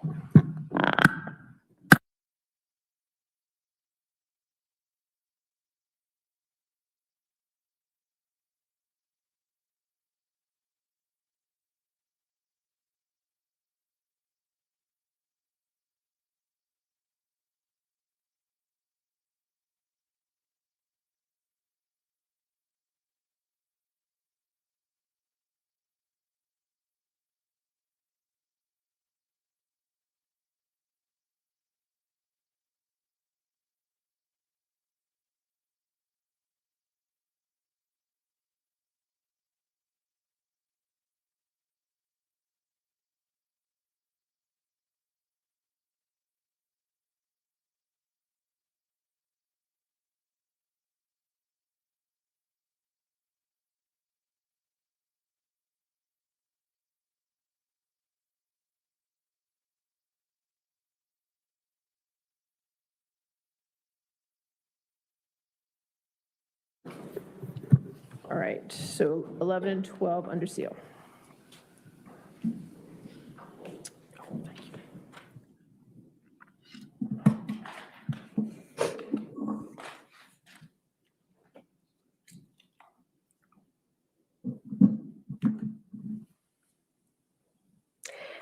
All right, so 11 and 12 under seal.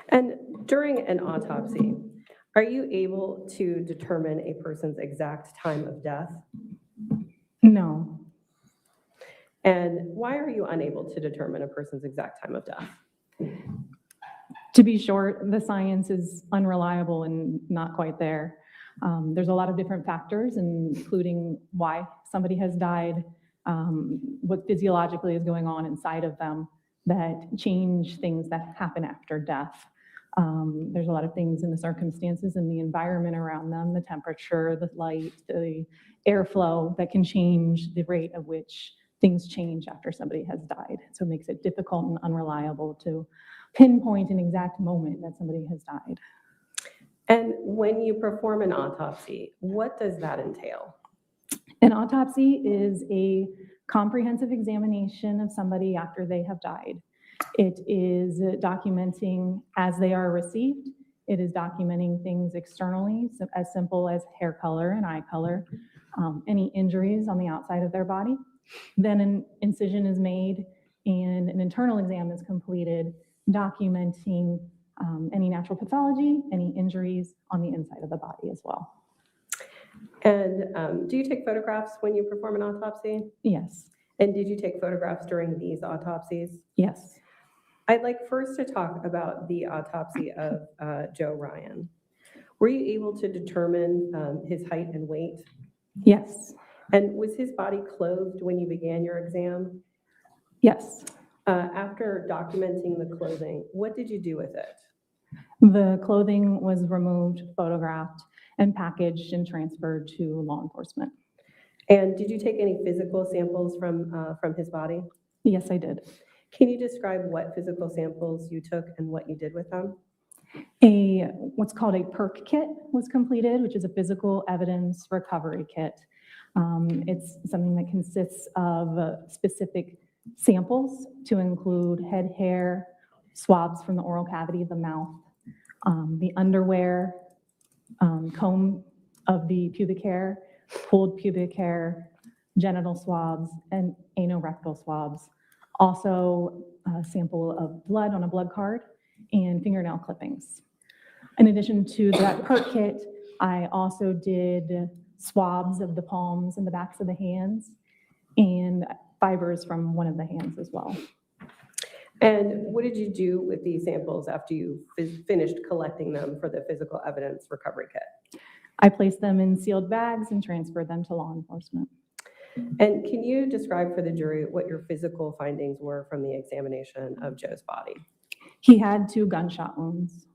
And during an autopsy, are you able to determine a person's exact time of death? No. And why are you unable to determine a person's exact time of death? To be short, the science is unreliable and not quite there. There's a lot of different factors, including why somebody has died, what physiologically is going on inside of them that change things that happen after death. There's a lot of things in the circumstances and the environment around them, the temperature, the light, the airflow that can change the rate at which things change after somebody has died. So it makes it difficult and unreliable to pinpoint an exact moment that somebody has died. And when you perform an autopsy, what does that entail? An autopsy is a comprehensive examination of somebody after they have died. It is documenting as they are received. It is documenting things externally, so as simple as hair color and eye color, any injuries on the outside of their body. Then an incision is made and an internal exam is completed, documenting any natural pathology, any injuries on the inside of the body as well. And do you take photographs when you perform an autopsy? Yes. And did you take photographs during these autopsies? Yes. I'd like first to talk about the autopsy of Joe Ryan. Were you able to determine his height and weight? Yes. And was his body clothed when you began your exam? Yes. After documenting the clothing, what did you do with it? The clothing was removed, photographed, and packaged and transferred to law enforcement. And did you take any physical samples from his body? Yes, I did. Can you describe what physical samples you took and what you did with them? What's called a PERC kit was completed, which is a physical evidence recovery kit. It's something that consists of specific samples to include head hair, swabs from the oral cavity of the mouth, the underwear, comb of the pubic hair, pulled pubic hair, genital swabs, and anorectal swabs. Also, a sample of blood on a blood card and fingernail clippings. In addition to that PERC kit, I also did swabs of the palms and the backs of the hands and fibers from one of the hands as well. And what did you do with these samples after you finished collecting them for the physical evidence recovery kit? I placed them in sealed bags and transferred them to law enforcement. And can you describe for the jury what your physical findings were from the examination of Joe's body? He had 2 gunshot wounds.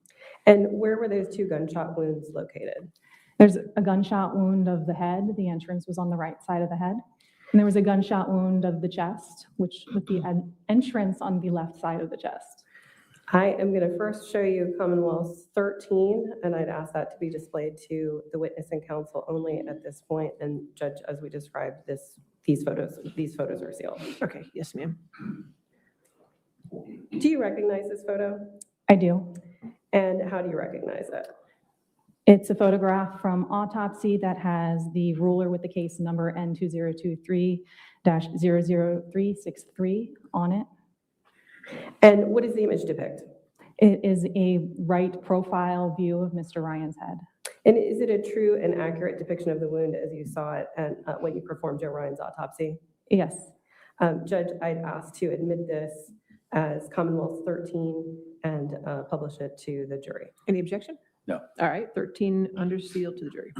And where were those 2 gunshot wounds located? There's a gunshot wound of the head. The entrance was on the right side of the head. And there was a gunshot wound of the chest, which with the entrance on the left side of the chest. I am going to first show you Commonwealth 13, and I'd ask that to be displayed to the witness and counsel only at this point. And Judge, as we described, these photos are sealed. Okay, yes, ma'am. Do you recognize this photo? I do. And how do you recognize it? It's a photograph from autopsy that has the ruler with the case number N2023-00363 on it. And what does the image depict? It is a right profile view of Mr. Ryan's head. And is it a true and accurate depiction of the wound as you saw it and, when you performed Joe Ryan's autopsy? Yes. Judge, I'd ask to admit this as Commonwealth 13 and publish it to the jury. Any objection? No. All right, 13 under seal to the jury.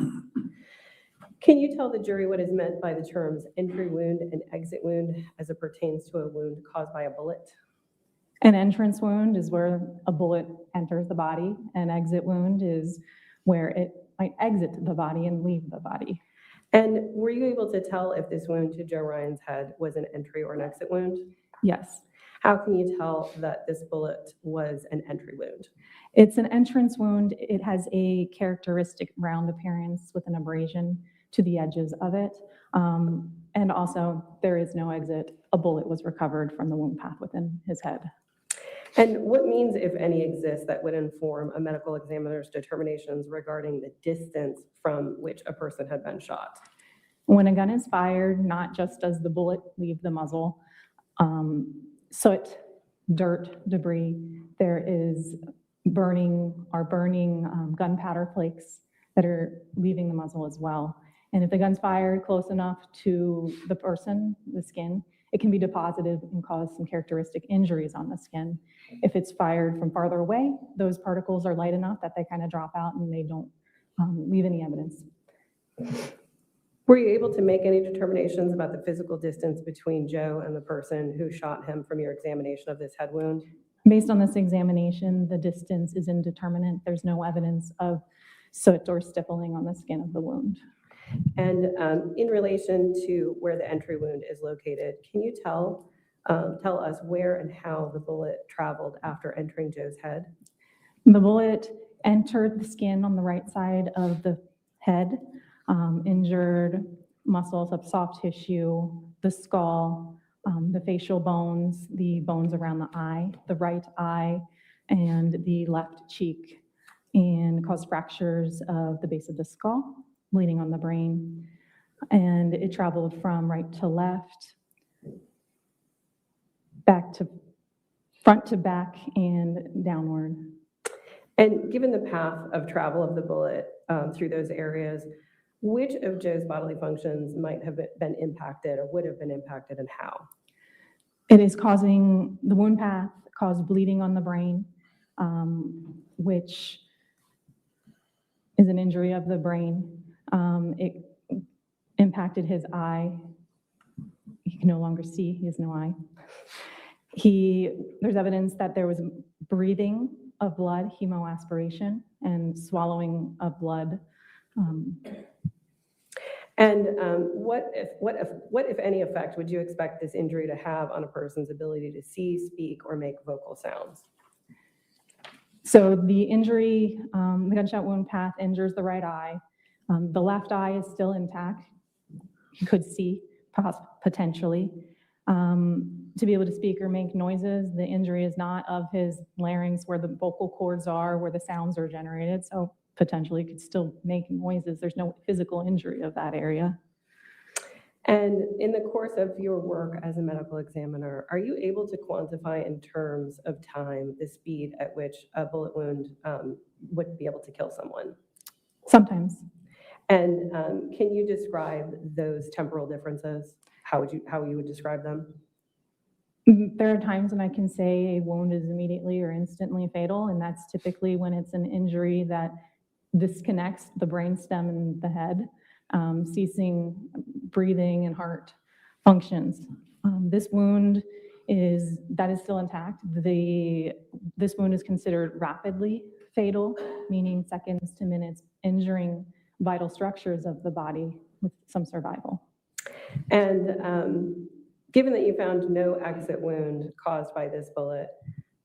Can you tell the jury what is meant by the terms entry wound and exit wound as it pertains to a wound caused by a bullet? An entrance wound is where a bullet enters the body. An exit wound is where it might exit the body and leave the body. And were you able to tell if this wound to Joe Ryan's head was an entry or an exit wound? Yes. How can you tell that this bullet was an entry wound? It's an entrance wound. It has a characteristic round appearance with an abrasion to the edges of it. And also, there is no exit. A bullet was recovered from the wound path within his head. And what means, if any, exists that would inform a medical examiner's determinations regarding the distance from which a person had been shot? When a gun is fired, not just does the bullet leave the muzzle, soot, dirt, debris, there is burning gunpowder flakes that are leaving the muzzle as well. And if the gun's fired close enough to the person, the skin, it can be deposited and cause some characteristic injuries on the skin. If it's fired from farther away, those particles are light enough that they kind of drop out and they don't leave any evidence. Were you able to make any determinations about the physical distance between Joe and the person who shot him from your examination of this head wound? Based on this examination, the distance is indeterminate. There's no evidence of soot or stippling on the skin of the wound. And in relation to where the entry wound is located, can you tell us where and how the bullet traveled after entering Joe's head? The bullet entered the skin on the right side of the head, injured muscles of soft tissue, the skull, the facial bones, the bones around the eye, the right eye, and the left cheek, and caused fractures of the base of the skull, bleeding on the brain. And it traveled from right to left, front to back, and downward. And given the path of travel of the bullet through those areas, which of Joe's bodily functions might have been impacted or would have been impacted, and how? It is causing, the wound path caused bleeding on the brain, which is an injury of the brain. It impacted his eye. He can no longer see, he has no eye. There's evidence that there was breathing of blood, hemoaspiration, and swallowing of blood. And what if any effect would you expect this injury to have on a person's ability to see, speak, or make vocal sounds? So the injury, the gunshot wound path injures the right eye. The left eye is still intact. He could see, potentially. To be able to speak or make noises, the injury is not of his larynx where the vocal cords are, where the sounds are generated. So potentially could still make noises. There's no physical injury of that area. And in the course of your work as a medical examiner, are you able to quantify in terms of time the speed at which a bullet wound would be able to kill someone? Sometimes. And can you describe those temporal differences? How you would describe them? There are times when I can say a wound is immediately or instantly fatal, and that's typically when it's an injury that disconnects the brainstem and the head, ceasing breathing and heart functions. This wound is still intact. This wound is considered rapidly fatal, meaning seconds to minutes, injuring vital structures of the body with some survival. And given that you found no exit wound caused by this bullet,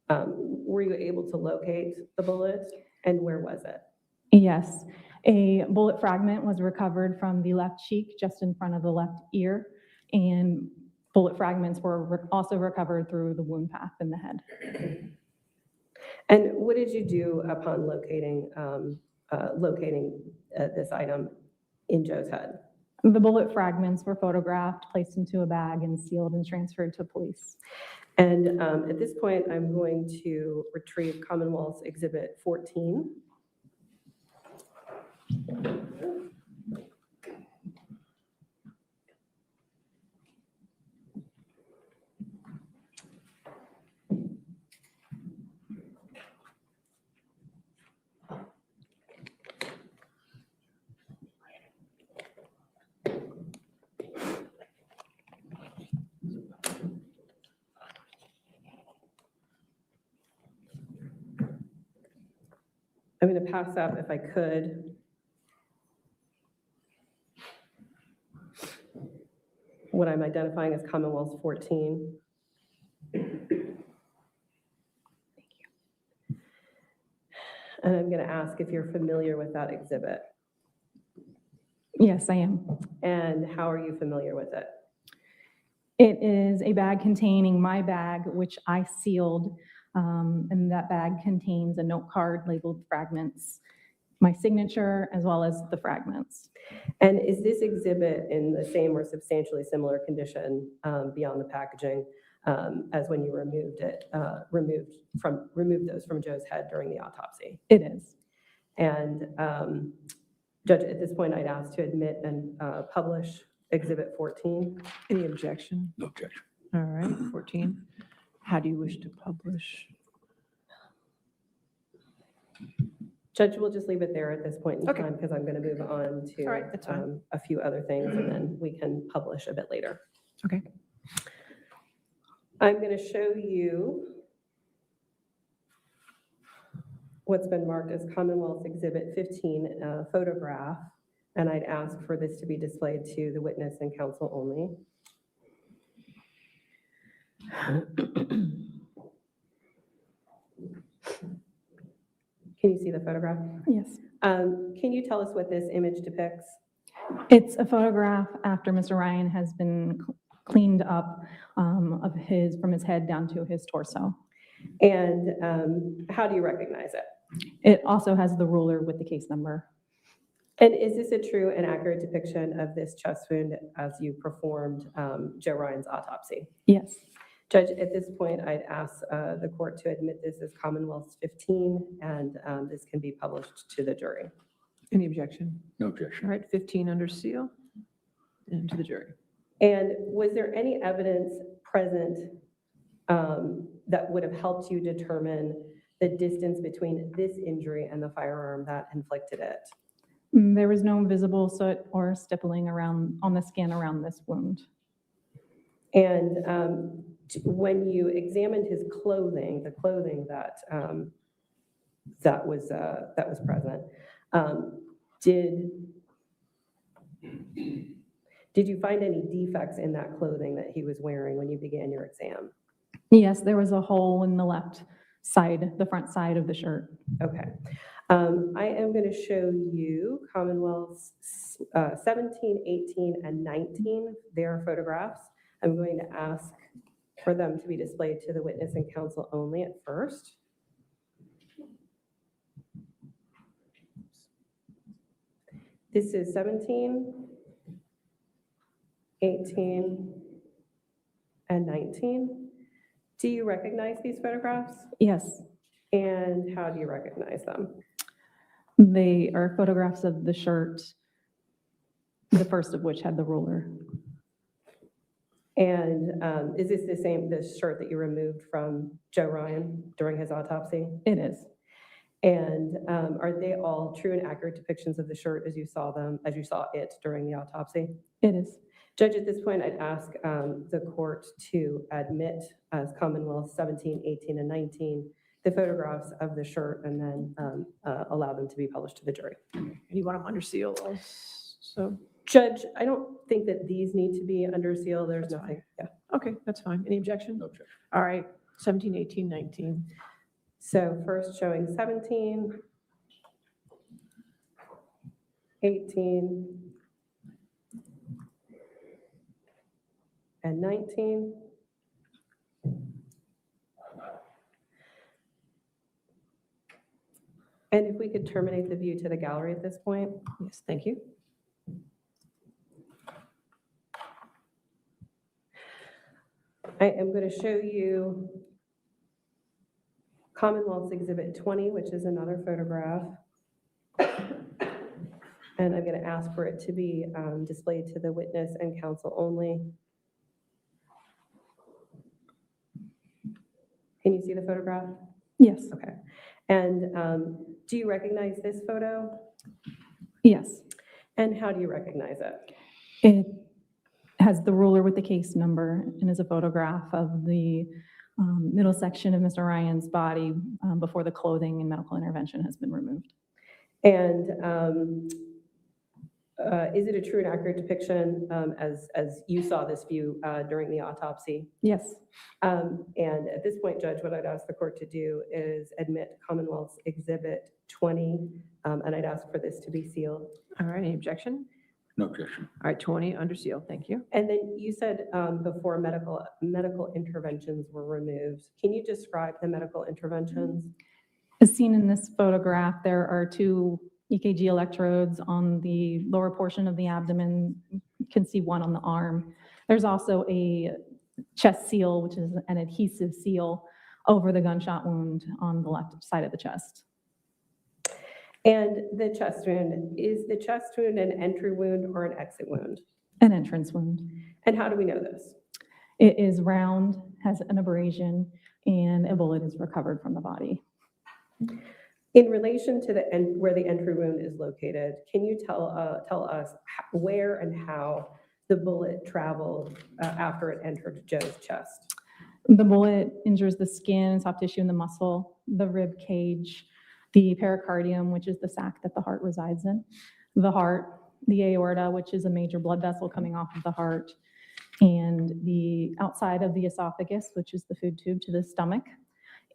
were you able to locate the bullet, and where was it? Yes, a bullet fragment was recovered from the left cheek just in front of the left ear, and bullet fragments were also recovered through the wound path in the head. And what did you do upon locating this item in Joe's head? The bullet fragments were photographed, placed into a bag, and sealed and transferred to police. And at this point, I'm going to retrieve Commonwealth's Exhibit 14. I'm going to pass up, if I could, what I'm identifying as Commonwealth's 14. And I'm going to ask if you're familiar with that exhibit. Yes, I am. And how are you familiar with it? It is a bag containing my bag, which I sealed, and that bag contains a note card labeled fragments, my signature, as well as the fragments. And is this exhibit in the same or substantially similar condition beyond the packaging as when you removed those from Joe's head during the autopsy? It is. And Judge, at this point, I'd ask to admit and publish Exhibit 14. Any objection? No objection. All right, 14. How do you wish to publish? Judge, we'll just leave it there at this point in time because I'm going to move on to All right, that's fine. a few other things, and then we can publish a bit later. Okay. I'm going to show you what's been marked as Commonwealth's Exhibit 15 photograph, and I'd ask for this to be displayed to the witness and counsel only. Can you see the photograph? Yes. Can you tell us what this image depicts? It's a photograph after Mr. Ryan has been cleaned up from his head down to his torso. And how do you recognize it? It also has the ruler with the case number. And is this a true and accurate depiction of this chest wound as you performed Joe Ryan's autopsy? Yes. Judge, at this point, I'd ask the court to admit this as Commonwealth's 15, and this can be published to the jury. Any objection? No objection. All right, 15 under seal and to the jury. And was there any evidence present that would have helped you determine the distance between this injury and the firearm that inflicted it? There was no visible soot or stippling on the skin around this wound. And when you examined his clothing, the clothing that that was present, did you find any defects in that clothing that he was wearing when you began your exam? Yes, there was a hole in the left side, the front side of the shirt. Okay. I am going to show you Commonwealth's 17, 18, and 19, their photographs. I'm going to ask for them to be displayed to the witness and counsel only at first. This is 17, 18, and 19. Do you recognize these photographs? Yes. And how do you recognize them? They are photographs of the shirt, the first of which had the ruler. And is this the shirt that you removed from Joe Ryan during his autopsy? It is. And are they all true and accurate depictions of the shirt as you saw it during the autopsy? It is. Judge, at this point, I'd ask the court to admit as Commonwealth 17, 18, and 19 the photographs of the shirt, and then allow them to be published to the jury. You want them under seal also? Judge, I don't think that these need to be under seal. There's nothing. Yeah. Okay, that's fine. Any objection? No objection. All right, 17, 18, 19. So first showing 17, 18, and 19. And if we could terminate the view to the gallery at this point. Yes, thank you. I am going to show you Commonwealth's Exhibit 20, which is another photograph. And I'm going to ask for it to be displayed to the witness and counsel only. Can you see the photograph? Yes. Okay. And do you recognize this photo? Yes. And how do you recognize it? It has the ruler with the case number and is a photograph of the middle section of Mr. Ryan's body before the clothing and medical intervention has been removed. And is it a true and accurate depiction as you saw this view during the autopsy? Yes. And at this point, Judge, what I'd ask the court to do is admit Commonwealth's Exhibit 20, and I'd ask for this to be sealed. All right, any objection? No objection. All right, 20 under seal, thank you. And then you said before medical interventions were removed. Can you describe the medical interventions? As seen in this photograph, there are 2 EKG electrodes on the lower portion of the abdomen. You can see one on the arm. There's also a chest seal, which is an adhesive seal over the gunshot wound on the left side of the chest. And the chest wound, is the chest wound an entry wound or an exit wound? An entrance wound. And how do we know this? It is round, has an abrasion, and a bullet is recovered from the body. In relation to the where the entry wound is located, can you tell us where and how the bullet traveled after it entered Joe's chest? The bullet injures the skin, soft tissue, and the muscle, the rib cage, the pericardium, which is the sac that the heart resides in, the heart, the aorta, which is a major blood vessel coming off of the heart, and the outside of the esophagus, which is the food tube to the stomach,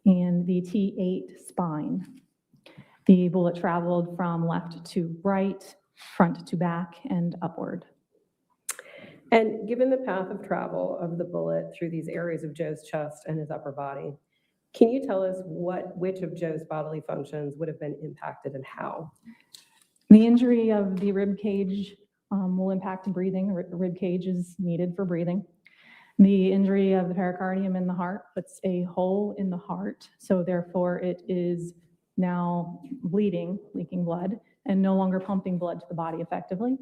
and the T8 spine. The bullet traveled from left to right, front to back, and upward. And given the path of travel of the bullet through these areas of Joe's chest and his upper body, can you tell us which of Joe's bodily functions would have been impacted and how? The injury of the rib cage will impact breathing. The rib cage is needed for breathing. The injury of the pericardium in the heart puts a hole in the heart, so therefore it is now bleeding, leaking blood, and no longer pumping blood to the body effectively.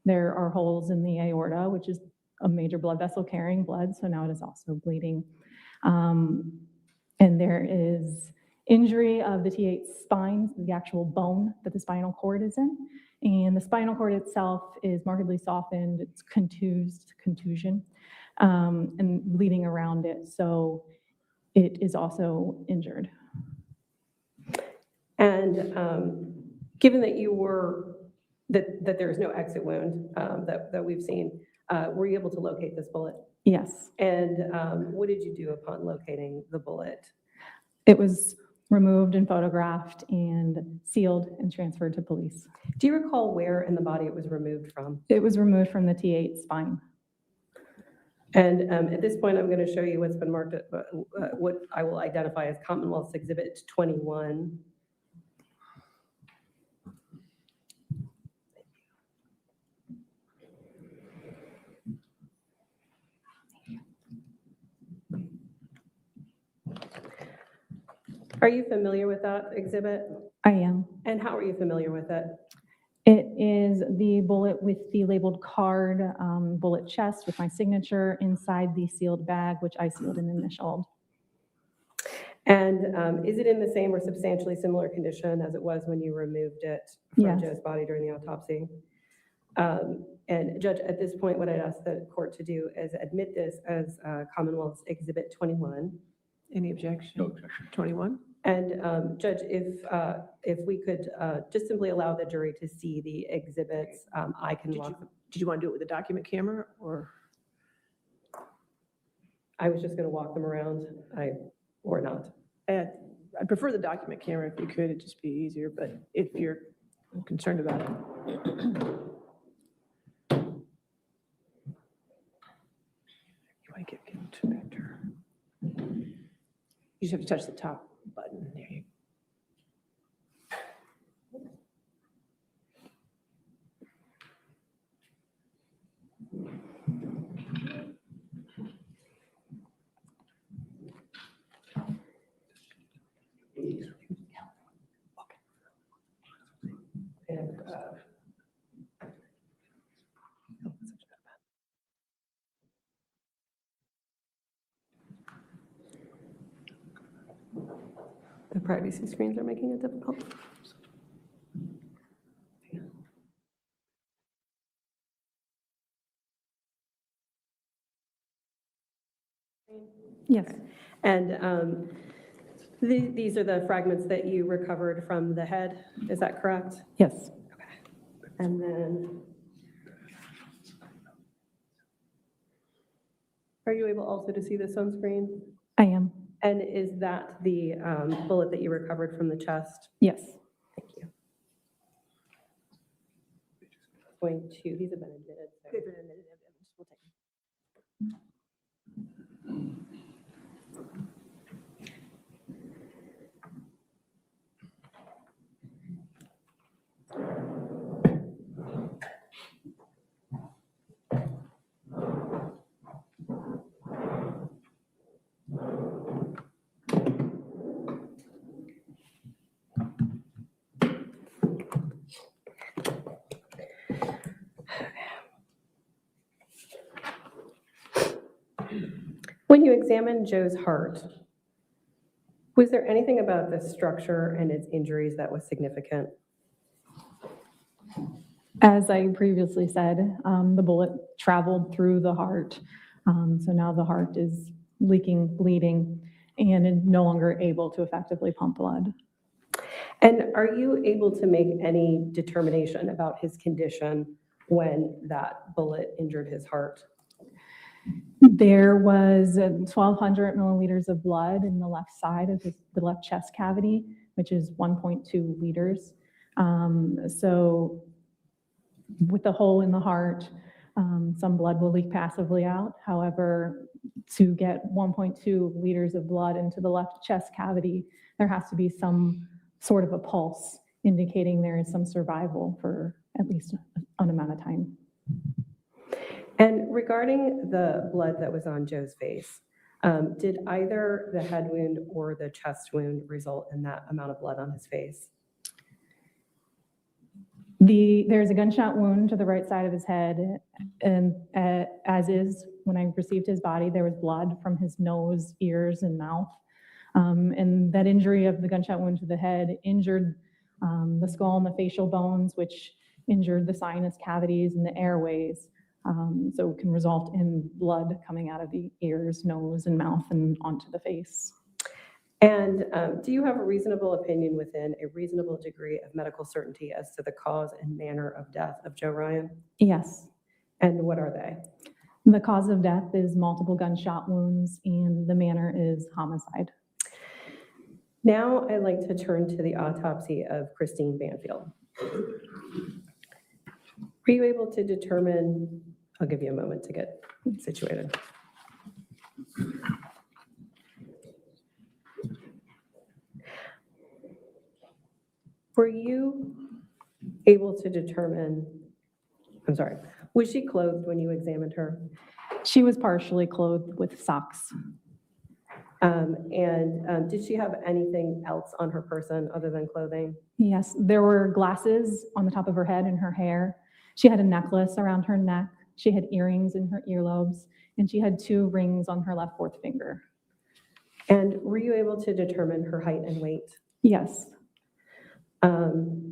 There are holes in the aorta, which is a major blood vessel carrying blood, so now it is also bleeding. And there is injury of the T8 spine, the actual bone that the spinal cord is in. And the spinal cord itself is markedly softened, it's contusion, and bleeding around it. So it is also injured. And given that you were, that there is no exit wound that we've seen, were you able to locate this bullet? Yes. And what did you do upon locating the bullet? It was removed and photographed and sealed and transferred to police. Do you recall where in the body it was removed from? It was removed from the T8 spine. And at this point, I'm going to show you what's been marked, what I will identify as Commonwealth's Exhibit 21. Are you familiar with that exhibit? I am. And how are you familiar with it? It is the bullet with the labeled card, bullet chest with my signature inside the sealed bag, which I sealed and initialed. And is it in the same or substantially similar condition as it was when you removed it from Yes. Joe's body during the autopsy? And Judge, at this point, what I'd ask the court to do is admit this as Commonwealth's Exhibit 21. Any objection? No objection. 21? And Judge, if we could just simply allow the jury to see the exhibits, I can walk them. Did you want to do it with a document camera or? I was just going to walk them around, or not. I prefer the document camera if you could, it'd just be easier, but if you're concerned about it. I get into picture? You just have to touch the top button. There you And, The privacy screens are making it difficult. Yes. And these are the fragments that you recovered from the head, is that correct? Yes. And then, are you able also to see this on screen? I am. And is that the bullet that you recovered from the chest? Yes. Thank you. Going to, these have been admitted. So. They've been admitted. We'll take them. When you examined Joe's heart, was there anything about the structure and its injuries that was significant? As I previously said, the bullet traveled through the heart. So now the heart is leaking, bleeding, and is no longer able to effectively pump blood. And are you able to make any determination about his condition when that bullet injured his heart? There was 1,200 milliliters of blood in the left side of the left chest cavity, which is 1.2 liters. So with the hole in the heart, some blood will leak passively out. However, to get 1.2 liters of blood into the left chest cavity, there has to be some sort of a pulse indicating there is some survival for at least an amount of time. And regarding the blood that was on Joe's face, did either the head wound or the chest wound result in that amount of blood on his face? There's a gunshot wound to the right side of his head, and as is, when I received his body, there was blood from his nose, ears, and mouth. And that injury of the gunshot wound to the head injured the skull and the facial bones, which injured the sinus cavities and the airways. So it can result in blood coming out of the ears, nose, and mouth and onto the face. And do you have a reasonable opinion within a reasonable degree of medical certainty as to the cause and manner of death of Joe Ryan? Yes. And what are they? The cause of death is multiple gunshot wounds, and the manner is homicide. Now I'd like to turn to the autopsy of Christine Banfield. Were you able to determine, I'll give you a moment to get situated. Were you able to determine, I'm sorry, was she clothed when you examined her? She was partially clothed with socks. Did she have anything else on her person other than clothing? Yes, there were glasses on the top of her head and her hair. She had a necklace around her neck. She had earrings in her earlobes, and she had 2 rings on her left fourth finger. And were you able to determine her height and weight? Yes.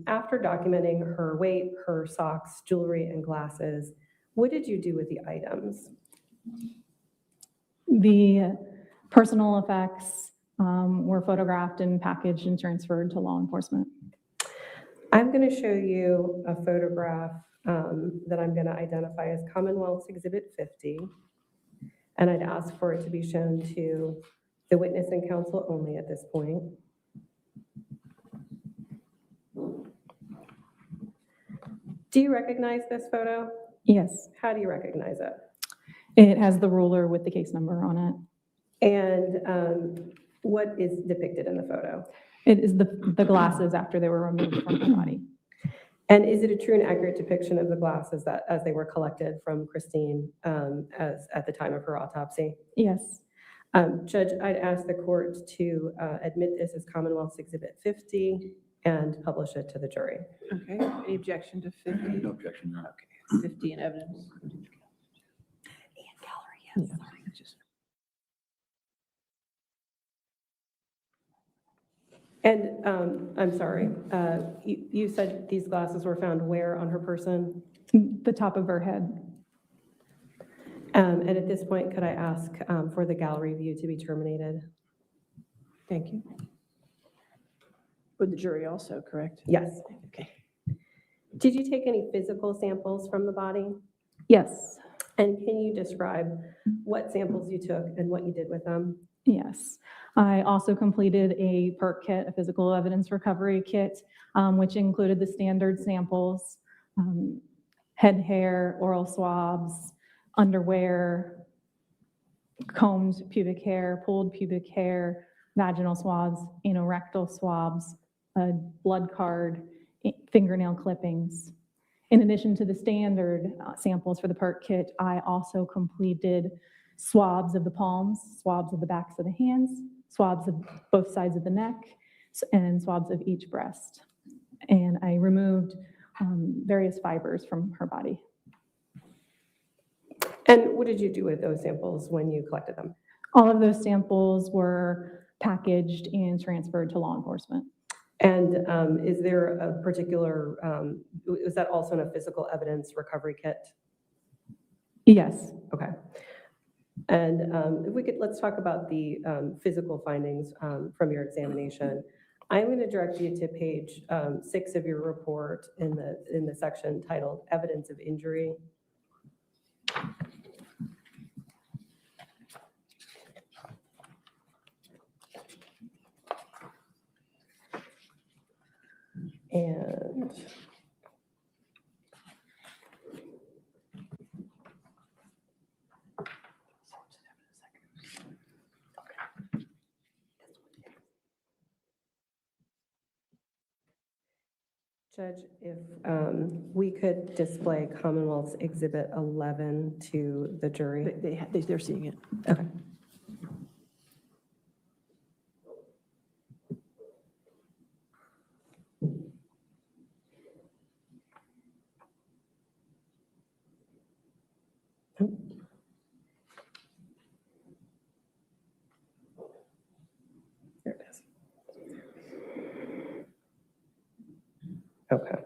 After documenting her weight, her socks, jewelry, and glasses, what did you do with the items? The personal effects were photographed and packaged and transferred to law enforcement. I'm going to show you a photograph that I'm going to identify as Commonwealth's Exhibit 50, and I'd ask for it to be shown to the witness and counsel only at this point. Do you recognize this photo? Yes. How do you recognize it? It has the ruler with the case number on it. And what is depicted in the photo? It is the glasses after they were removed from her body. And is it a true and accurate depiction of the glasses that as they were collected from Christine as at the time of her autopsy? Yes. Judge, I'd ask the court to admit this as Commonwealth's Exhibit 50 and publish it to the jury. Okay, any objection to 50? No objection, Your Honor. Okay, 50 in evidence. And I'm sorry, you said these glasses were found where on her person? The top of her head. And at this point, could I ask for the gallery view to be terminated? Thank you. Would the jury also, correct? Yes. Okay. Did you take any physical samples from the body? Yes. And can you describe what samples you took and what you did with them? Yes. I also completed a PERT kit, a physical evidence recovery kit, which included the standard samples, head hair, oral swabs, underwear, combed pubic hair, pulled pubic hair, vaginal swabs, anorectal swabs, a blood card, fingernail clippings. In addition to the standard samples for the PERT kit, I also completed swabs of the palms, swabs of the backs of the hands, swabs of both sides of the neck, and swabs of each breast. And I removed various fibers from her body. And what did you do with those samples when you collected them? All of those samples were packaged and transferred to law enforcement. And is there a particular, is that also in a physical evidence recovery kit? Yes. Okay. And if we could, let's talk about the physical findings from your examination. I'm going to direct you to page 6 of your report in the section titled Evidence of Injury. And Judge, if we could display Commonwealth's Exhibit 11 to the jury. They're seeing it. Okay. There it is. Okay.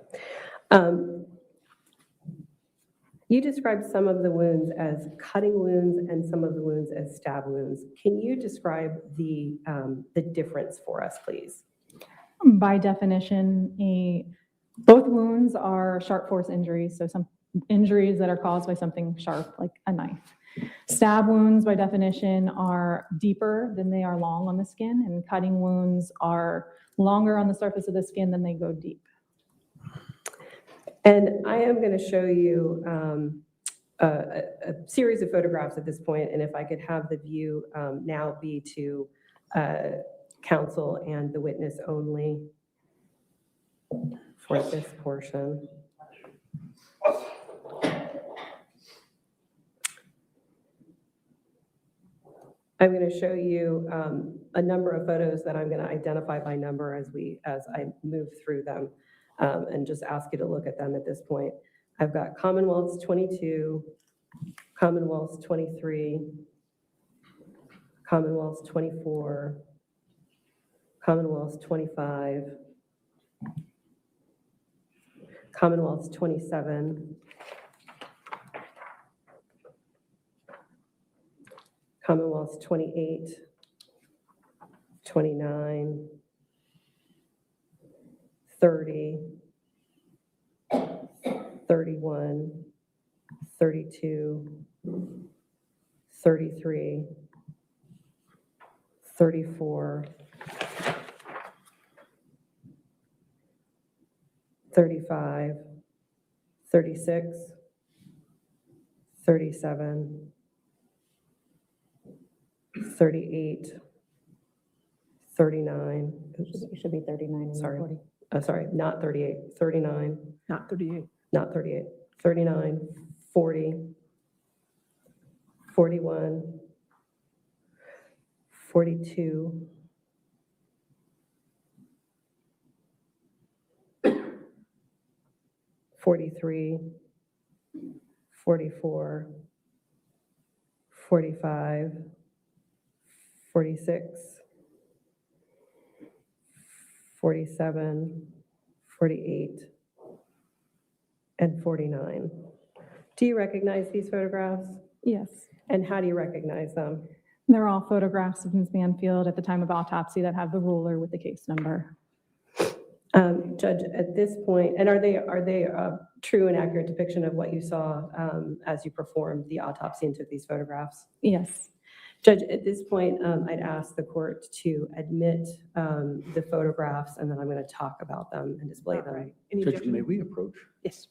You described some of the wounds as cutting wounds and some of the wounds as stab wounds. Can you describe the difference for us, please? By definition, both wounds are sharp force injuries, so some injuries that are caused by something sharp, like a knife. Stab wounds, by definition, are deeper than they are long on the skin, and cutting wounds are longer on the surface of the skin than they go deep. And I am going to show you a series of photographs at this point, and if I could have the view now be to counsel and the witness only for this portion. I'm going to show you a number of photos that I'm going to identify by number as I move through them. And just ask you to look at them at this point. I've got Commonwealth's 22, Commonwealth's 23, Commonwealth's 24, Commonwealth's 25, Commonwealth's 27, Commonwealth's 28, 29, 30, 31, 32, 33, 34, 35, 36, 37, 38, 39, oops, It should be 39 and sorry. 40. Sorry, not 38, 39, Not 38. not 38, 39, 40, 41, 42, 43, 44, 45, 46, 47, 48, and 49. Do you recognize these photographs? Yes. And how do you recognize them? They're all photographs of Ms. Banfield at the time of autopsy that have the ruler with the case number. Judge, at this point, and are they a true and accurate depiction of what you saw as you performed the autopsy and took these photographs? Yes. Judge, at this point, I'd ask the court to admit the photographs, and then I'm going to talk about them and display them. Right. Any Judge, objection? may we approach? Yes.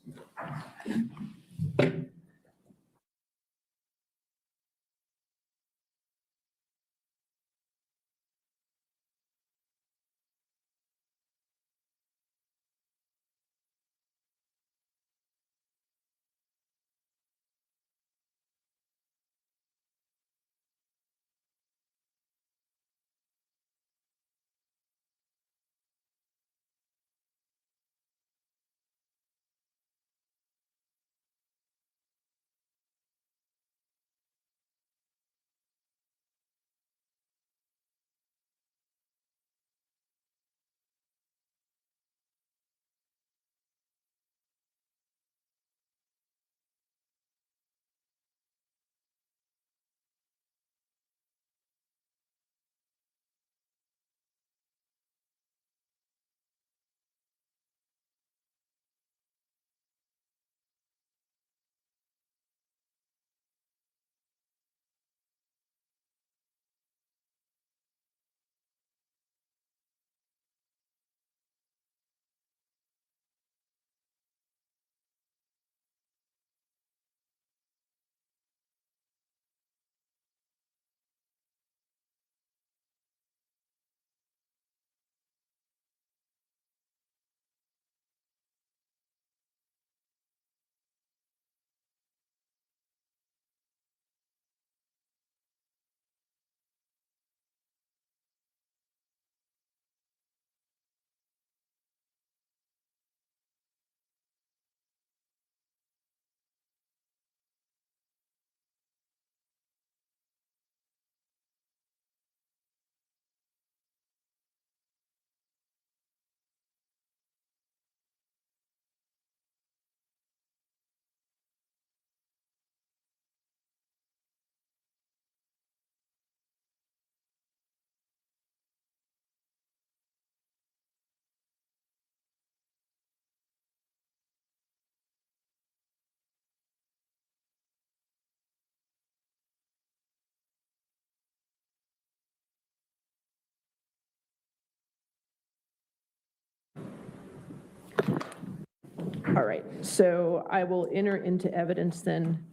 All right, so I will enter into evidence then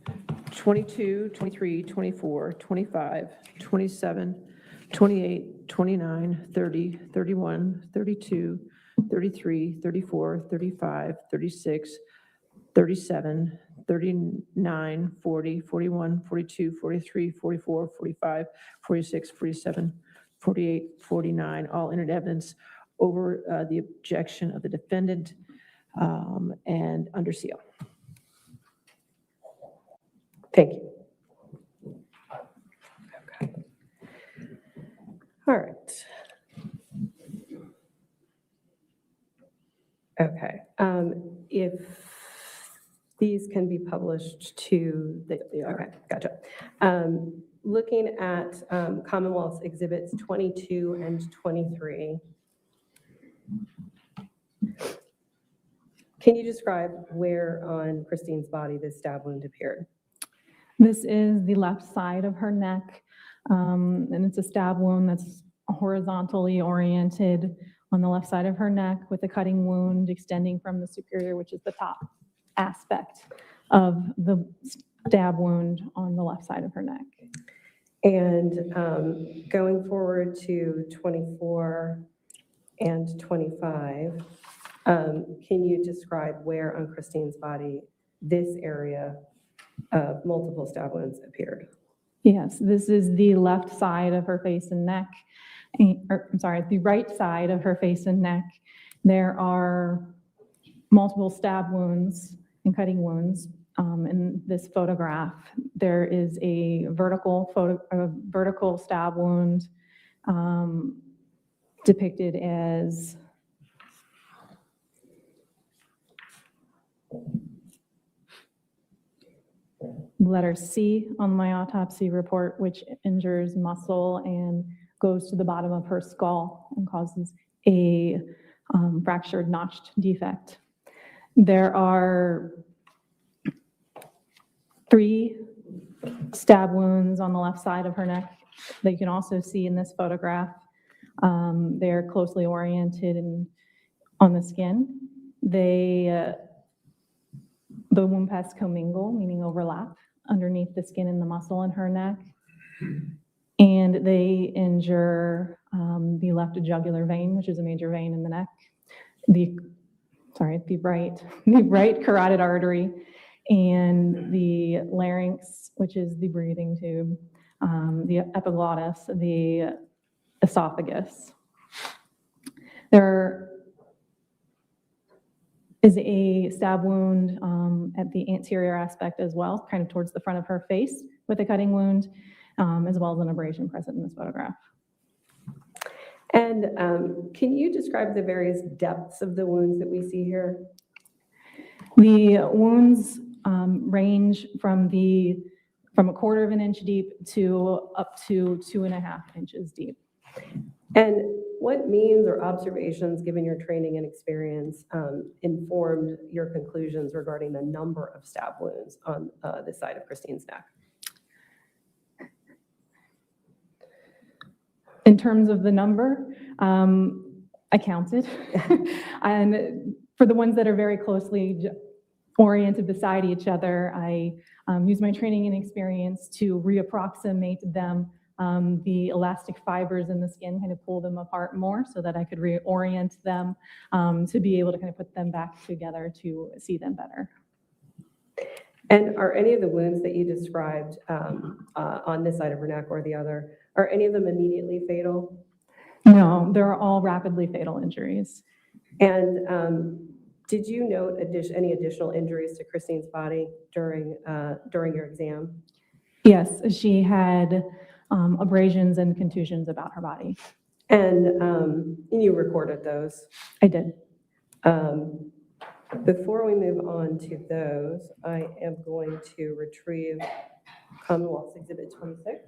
22, 23, 24, 25, 27, 28, 29, 30, 31, 32, 33, 34, 35, 36, 37, 39, 40, 41, 42, 43, 44, 45, 46, 47, 48, 49, all entered evidence over the objection of the defendant and under seal. Thank you. Okay. All right. Okay. If these can be published to the, okay, gotcha. Looking at Commonwealth's Exhibits 22 and 23, can you describe where on Christine's body this stab wound appeared? This is the left side of her neck, and it's a stab wound that's horizontally oriented on the left side of her neck with a cutting wound extending from the superior, which is the top aspect of the stab wound on the left side of her neck. And going forward to 24 and 25, can you describe where on Christine's body this area of multiple stab wounds appeared? Yes, this is the left side of her face and neck, or I'm sorry, the right side of her face and neck. There are multiple stab wounds and cutting wounds in this photograph. There is a vertical stab wound depicted as letter C on my autopsy report, which injures muscle and goes to the bottom of her skull and causes a fractured notched defect. There are 3 stab wounds on the left side of her neck that you can also see in this photograph. They're closely oriented and on the skin. The wound paths commingle, meaning overlap, underneath the skin and the muscle in her neck. And they injure the left jugular vein, which is a major vein in the neck, the right carotid artery, and the larynx, which is the breathing tube, the epiglottis, the esophagus. There is a stab wound at the anterior aspect as well, kind of towards the front of her face with a cutting wound, as well as an abrasion present in this photograph. And can you describe the various depths of the wounds that we see here? The wounds range from a quarter of an inch deep to up to 2.5 inches deep. And what means or observations, given your training and experience, informed your conclusions regarding the number of stab wounds on the side of Christine's neck? In terms of the number, I counted. And for the ones that are very closely oriented beside each other, I use my training and experience to reapproximate them, the elastic fibers in the skin, kind of pull them apart more so that I could reorient them to be able to kind of put them back together to see them better. And are any of the wounds that you described on this side of her neck or the other, are any of them immediately fatal? No, they're all rapidly fatal injuries. And did you note any additional injuries to Christine's body during your exam? Yes, she had abrasions and contusions about her body. And you recorded those? I did. Before we move on to those, I am going to retrieve Commonwealth's Exhibit 26.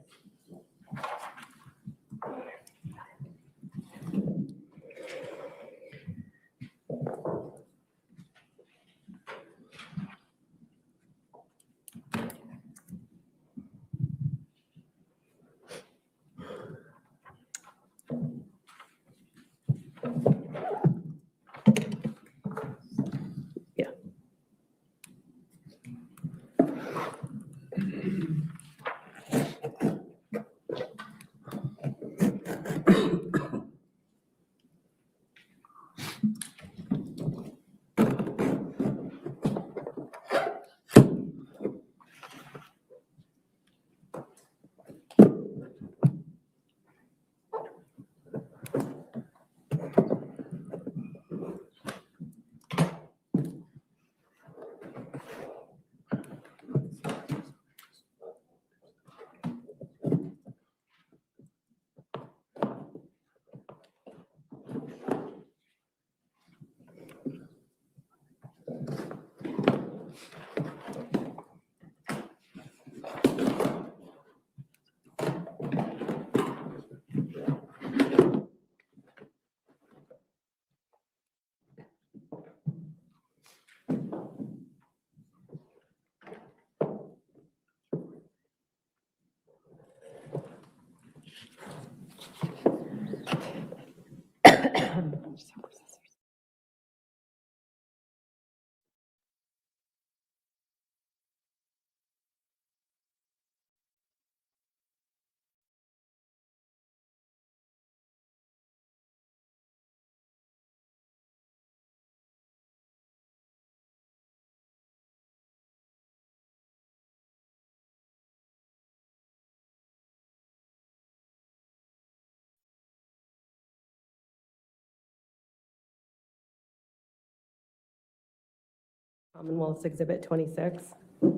Commonwealth's Exhibit 26. All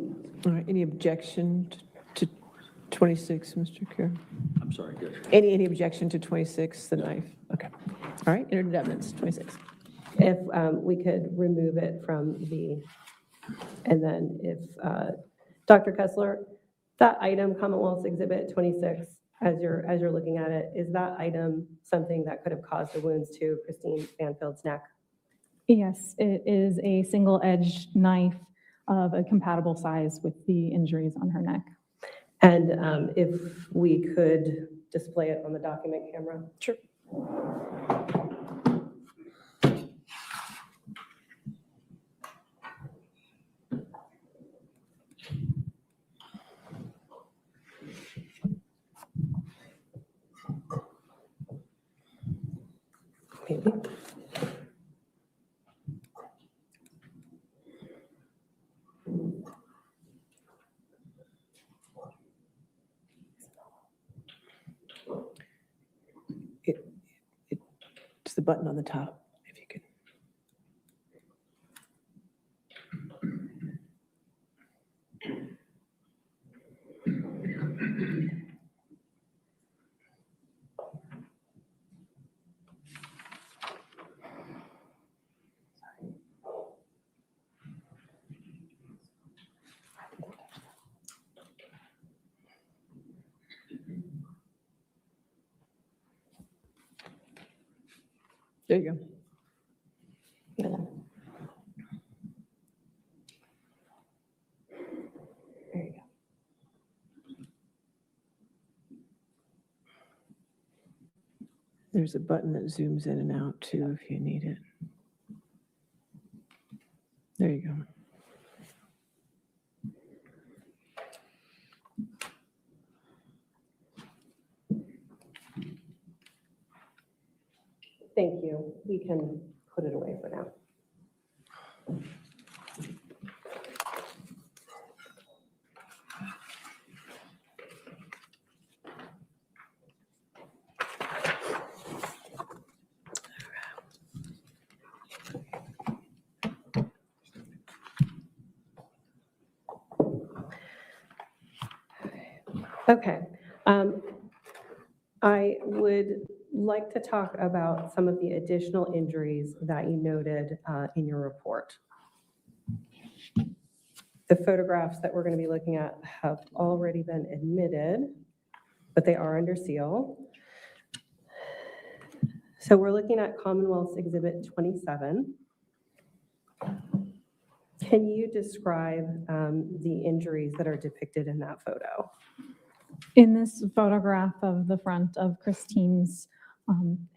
right, any objection to 26, Mr. Kerr? I'm sorry, Judge. Any objection to 26, the knife? Okay. All right, entered into evidence, 26. If we could remove it from and then if, Dr. Kessler, that item, Commonwealth's Exhibit 26, as you're looking at it, is that item something that could have caused the wounds to Christine Banfield's neck? Yes, it is a single-edged knife of a compatible size with the injuries on her neck. And if we could display it on the document camera? Sure. Maybe. It's the button on the top, if you could. There you go. There you go. There's a button that zooms in and out too, if you need it. There you go. Thank you. We can put it away for now. Okay. I would like to talk about some of the additional injuries that you noted in your report. The photographs that we're going to be looking at have already been admitted, but they are under seal. So we're looking at Commonwealth's Exhibit 27. Can you describe the injuries that are depicted in that photo? In this photograph of the front of Christine's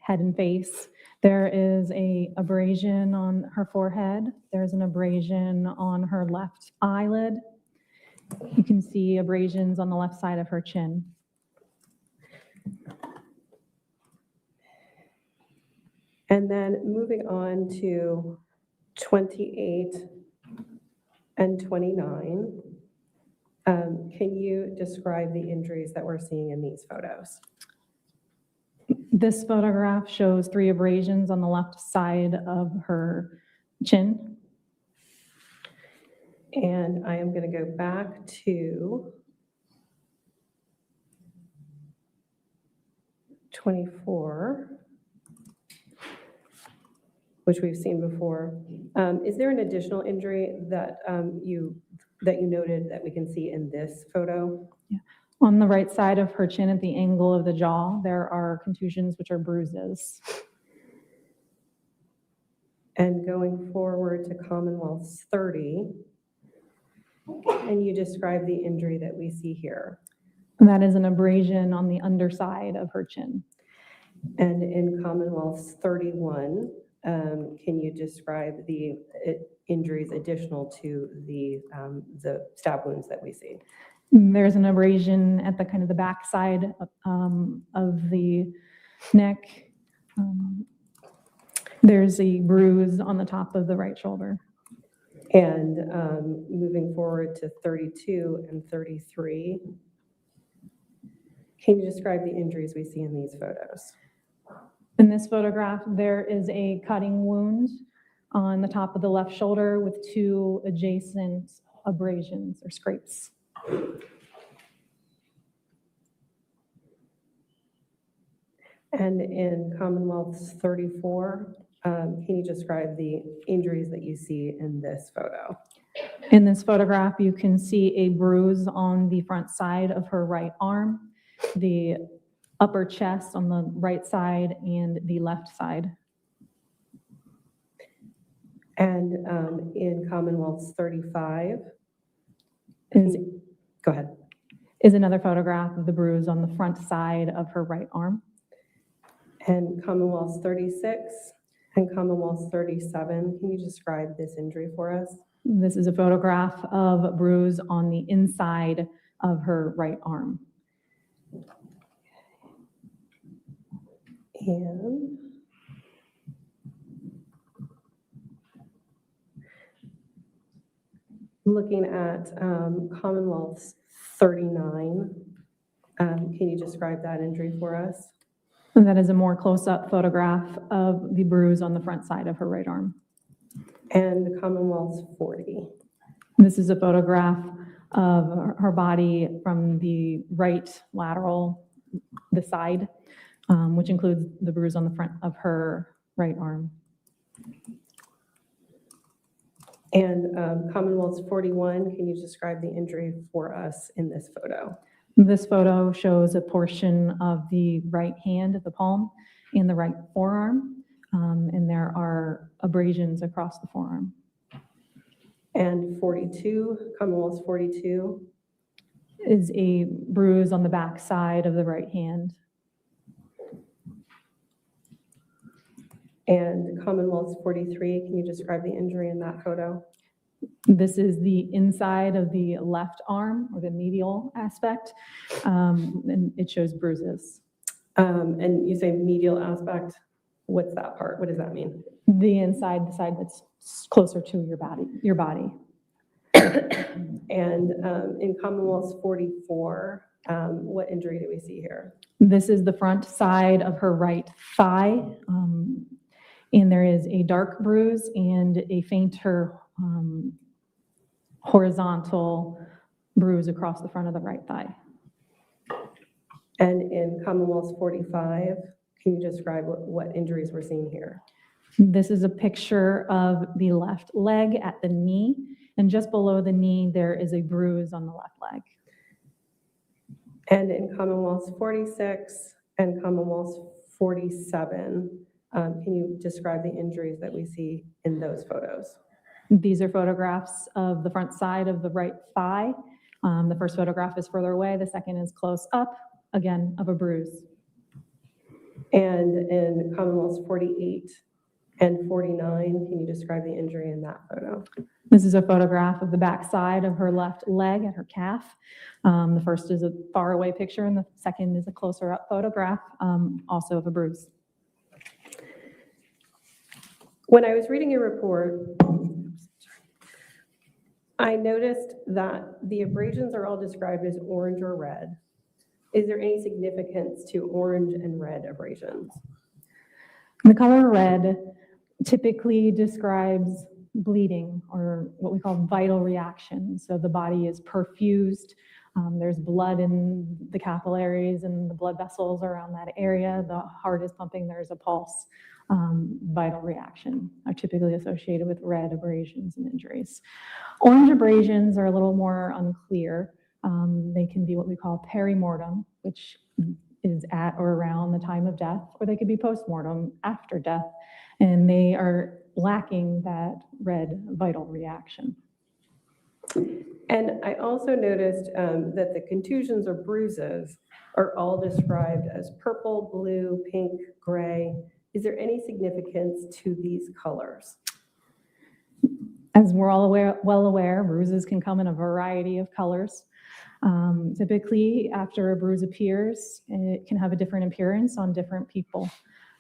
head and face, there is a abrasion on her forehead. There's an abrasion on her left eyelid. You can see abrasions on the left side of her chin. And then moving on to 28 and 29, can you describe the injuries that we're seeing in these photos? This photograph shows 3 abrasions on the left side of her chin. And I am going to go back to 24, which we've seen before. Is there an additional injury that you noted that we can see in this photo? Yeah. On the right side of her chin at the angle of the jaw, there are contusions, which are bruises. And going forward to Commonwealth's 30, can you describe the injury that we see here? And that is an abrasion on the underside of her chin. And in Commonwealth's 31, can you describe the injuries additional to the stab wounds that we see? There's an abrasion at the kind of the back side of the neck. There's a bruise on the top of the right shoulder. And moving forward to 32 and 33, can you describe the injuries we see in these photos? In this photograph, there is a cutting wound on the top of the left shoulder with 2 adjacent abrasions or scrapes. And in Commonwealth's 34, can you describe the injuries that you see in this photo? In this photograph, you can see a bruise on the front side of her right arm, the upper chest on the right side, and the left side. And in Commonwealth's 35, go ahead. Is another photograph of the bruise on the front side of her right arm. And Commonwealth's 36 and Commonwealth's 37, can you describe this injury for us? This is a photograph of a bruise on the inside of her right arm. And looking at Commonwealth's 39, can you describe that injury for us? And that is a more close-up photograph of the bruise on the front side of her right arm. And Commonwealth's 40. This is a photograph of her body from the right lateral, the side, which includes the bruise on the front of her right arm. And Commonwealth's 41, can you describe the injury for us in this photo? This photo shows a portion of the right hand, the palm, and the right forearm, and there are abrasions across the forearm. And 42, Commonwealth's 42. Is a bruise on the back side of the right hand. And Commonwealth's 43, can you describe the injury in that photo? This is the inside of the left arm, or the medial aspect, and it shows bruises. And you say medial aspect, what's that part? What does that mean? The inside, the side that's closer to your body. And in Commonwealth's 44, what injury do we see here? This is the front side of her right thigh, and there is a dark bruise and a fainter horizontal bruise across the front of the right thigh. And in Commonwealth's 45, can you describe what injuries we're seeing here? This is a picture of the left leg at the knee, and just below the knee, there is a bruise on the left leg. And in Commonwealth's 46 and Commonwealth's 47, can you describe the injuries that we see in those photos? These are photographs of the front side of the right thigh. The first photograph is further away, the second is close up, again, of a bruise. And in Commonwealth's 48 and 49, can you describe the injury in that photo? This is a photograph of the back side of her left leg at her calf. The first is a far away picture, and the second is a closer up photograph, also of a bruise. When I was reading your report, I noticed that the abrasions are all described as orange or red. Is there any significance to orange and red abrasions? The color red typically describes bleeding, or what we call vital reaction. So the body is perfused. There's blood in the capillaries and the blood vessels around that area. The heart is pumping, there's a pulse. Vital reaction are typically associated with red abrasions and injuries. Orange abrasions are a little more unclear. They can be what we call perimortem, which is at or around the time of death, or they could be postmortem, after death, and they are lacking that red vital reaction. And I also noticed that the contusions or bruises are all described as purple, blue, pink, gray. Is there any significance to these colors? As we're all well aware, bruises can come in a variety of colors. Typically, after a bruise appears, it can have a different appearance on different people.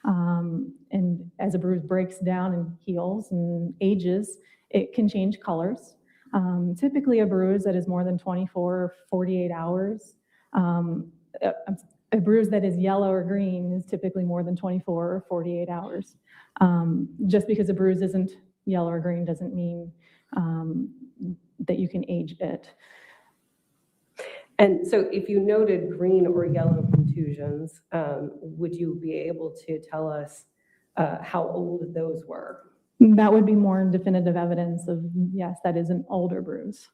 And as a bruise breaks down and heals and ages, it can change colors. Typically, a bruise that is more than 24 or 48 hours, a bruise that is yellow or green is typically more than 24 or 48 hours. Just because a bruise isn't yellow or green doesn't mean that you can age it. And so if you noted green or yellow contusions, would you be able to tell us how old those were? That would be more definitive evidence of, yes, that is an older bruise.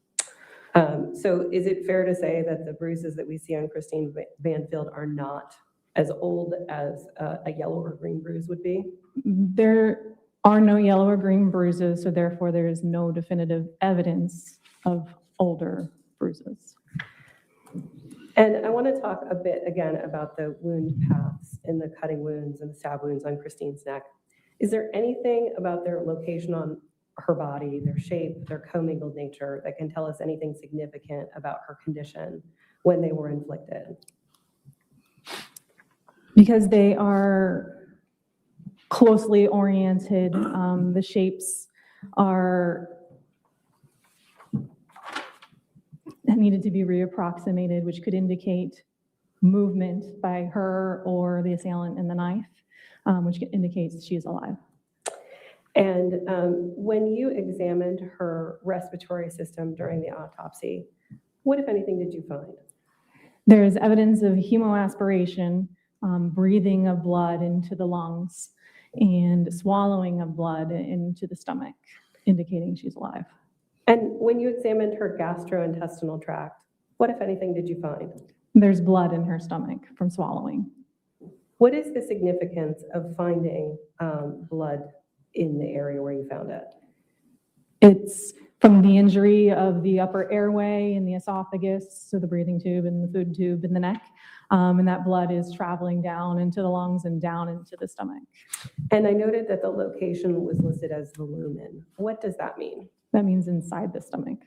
So is it fair to say that the bruises that we see on Christine Banfield are not as old as a yellow or green bruise would be? There are no yellow or green bruises, so therefore there is no definitive evidence of older bruises. And I want to talk a bit again about the wound paths and the cutting wounds and the stab wounds on Christine's neck. Is there anything about their location on her body, their shape, their commingled nature that can tell us anything significant about her condition when they were inflicted? Because they are closely oriented, the shapes are needed to be reapproximated, which could indicate movement by her or the assailant in the knife, which indicates she is alive. And when you examined her respiratory system during the autopsy, what, if anything, did you find? There's evidence of hemoaspiration, breathing of blood into the lungs, and swallowing of blood into the stomach, indicating she's alive. And when you examined her gastrointestinal tract, what, if anything, did you find? There's blood in her stomach from swallowing. What is the significance of finding blood in the area where you found it? It's from the injury of the upper airway and the esophagus, so the breathing tube and the food tube in the neck, and that blood is traveling down into the lungs and down into the stomach. And I noted that the location was listed as the lumen. What does that mean? That means inside the stomach.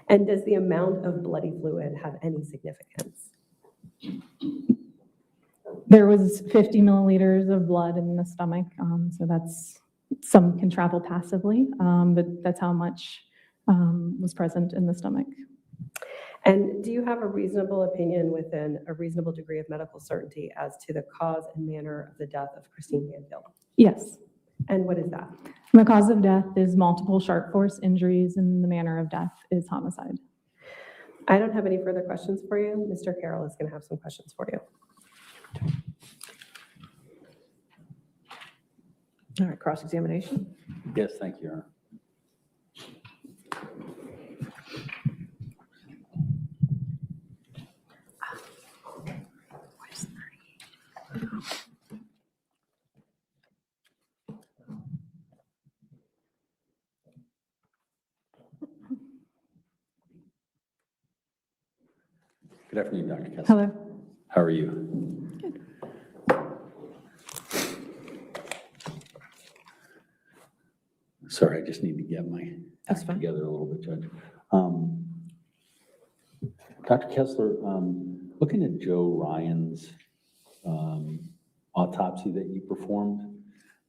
And does the amount of bloody fluid have any significance? There was 50 milliliters of blood in the stomach, so that's, some can travel passively, but that's how much was present in the stomach. And do you have a reasonable opinion within a reasonable degree of medical certainty as to the cause and manner of the death of Christine Banfield? Yes. And what is that? The cause of death is multiple sharp force injuries, and the manner of death is homicide. I don't have any further questions for you. Mr. Carroll is going to have some questions for you. All right, cross-examination. Yes, thank you, Your Honor. Good afternoon, Dr. Kessler. Hello. How are you? Good. Sorry, I just need to get my That's act fine. together a little bit, Judge. Dr. Kessler, looking at Joe Ryan's autopsy that you performed,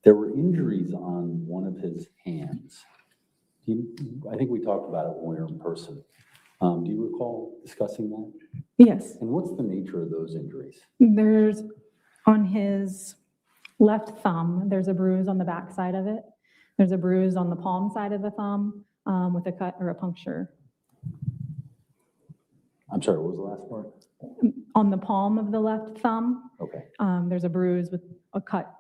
there were injuries on one of his hands. I think we talked about it when we were in person. Do you recall discussing that? Yes. And what's the nature of those injuries? There's, on his left thumb, there's a bruise on the back side of it. There's a bruise on the palm side of the thumb with a cut or a puncture. I'm sorry, what was the last part? On the palm of the left thumb, Okay, there's a bruise with a cut,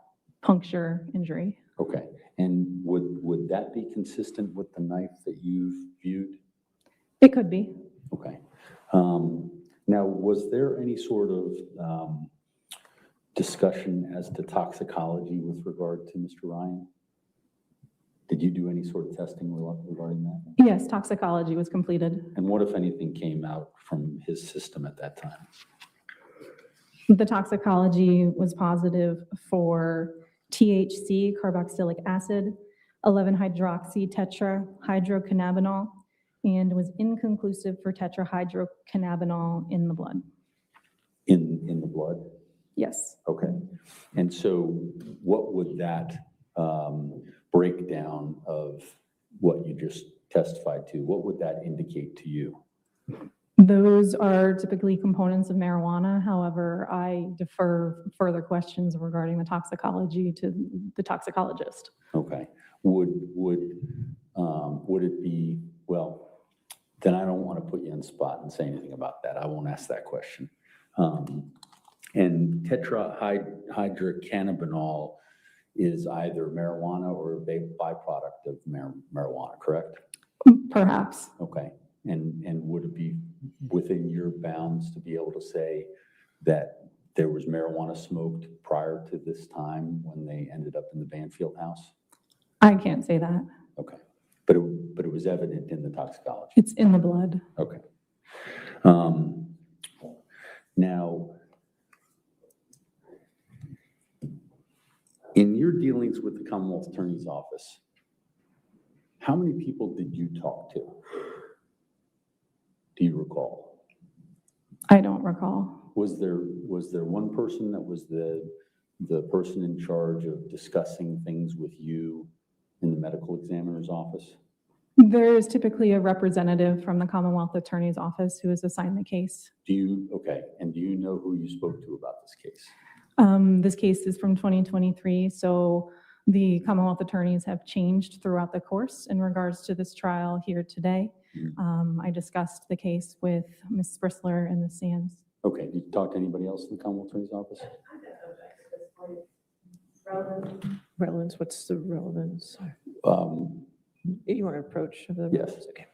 puncture injury. okay. And would that be consistent with the knife that you've viewed? It could be. Okay. Now, was there any sort of discussion as to toxicology with regard to Mr. Ryan? Did you do any sort of testing regarding that? Yes, toxicology was completed. And what, if anything, came out from his system at that time? The toxicology was positive for THC, carboxylic acid, 11-hydroxy tetrahydrocannabinol, and was inconclusive for tetrahydrocannabinol in the blood. In the blood? Yes. Okay. And so what would that breakdown of what you just testified to, what would that indicate to you? Those are typically components of marijuana. However, I defer further questions regarding the toxicology to the toxicologist. Okay. would it be, well, then I don't want to put you on the spot and say anything about that. I won't ask that question. And tetrahydrocannabinol is either marijuana or a byproduct of marijuana, correct? Perhaps. Okay. And would it be within your bounds to be able to say that there was marijuana smoked prior to this time when they ended up in the Banfield house? I can't say that. Okay. But it was evident in the toxicology? It's in the blood. Okay. Now, in your dealings with the Commonwealth Attorney's Office, how many people did you talk to? Do you recall? I don't recall. Was there one person that was the person in charge of discussing things with you in the medical examiner's office? There is typically a representative from the Commonwealth Attorney's Office who is assigned the case. Okay, and do you know who you spoke to about this case? This case is from 2023, so the Commonwealth attorneys have changed throughout the course in regards to this trial here today. I discussed the case with Ms. Brisler and Ms. Sands. Okay, did you talk to anybody else in the Commonwealth Attorney's Office? Relevance, what's the relevance? You want to approach of the? Yes. Okay.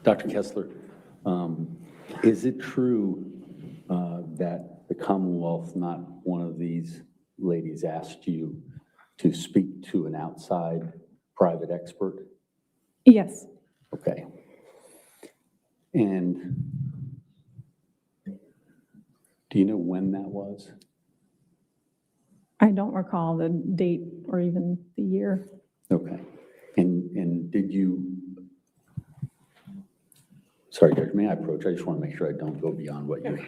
Dr. Kessler, is it true that the Commonwealth, not one of these ladies, asked you to speak to an outside private expert? Yes. Okay. And do you know when that was? I don't recall the date or even the year. Okay. And did you, sorry, Judge, may I approach? I just want to make sure I don't go beyond what you.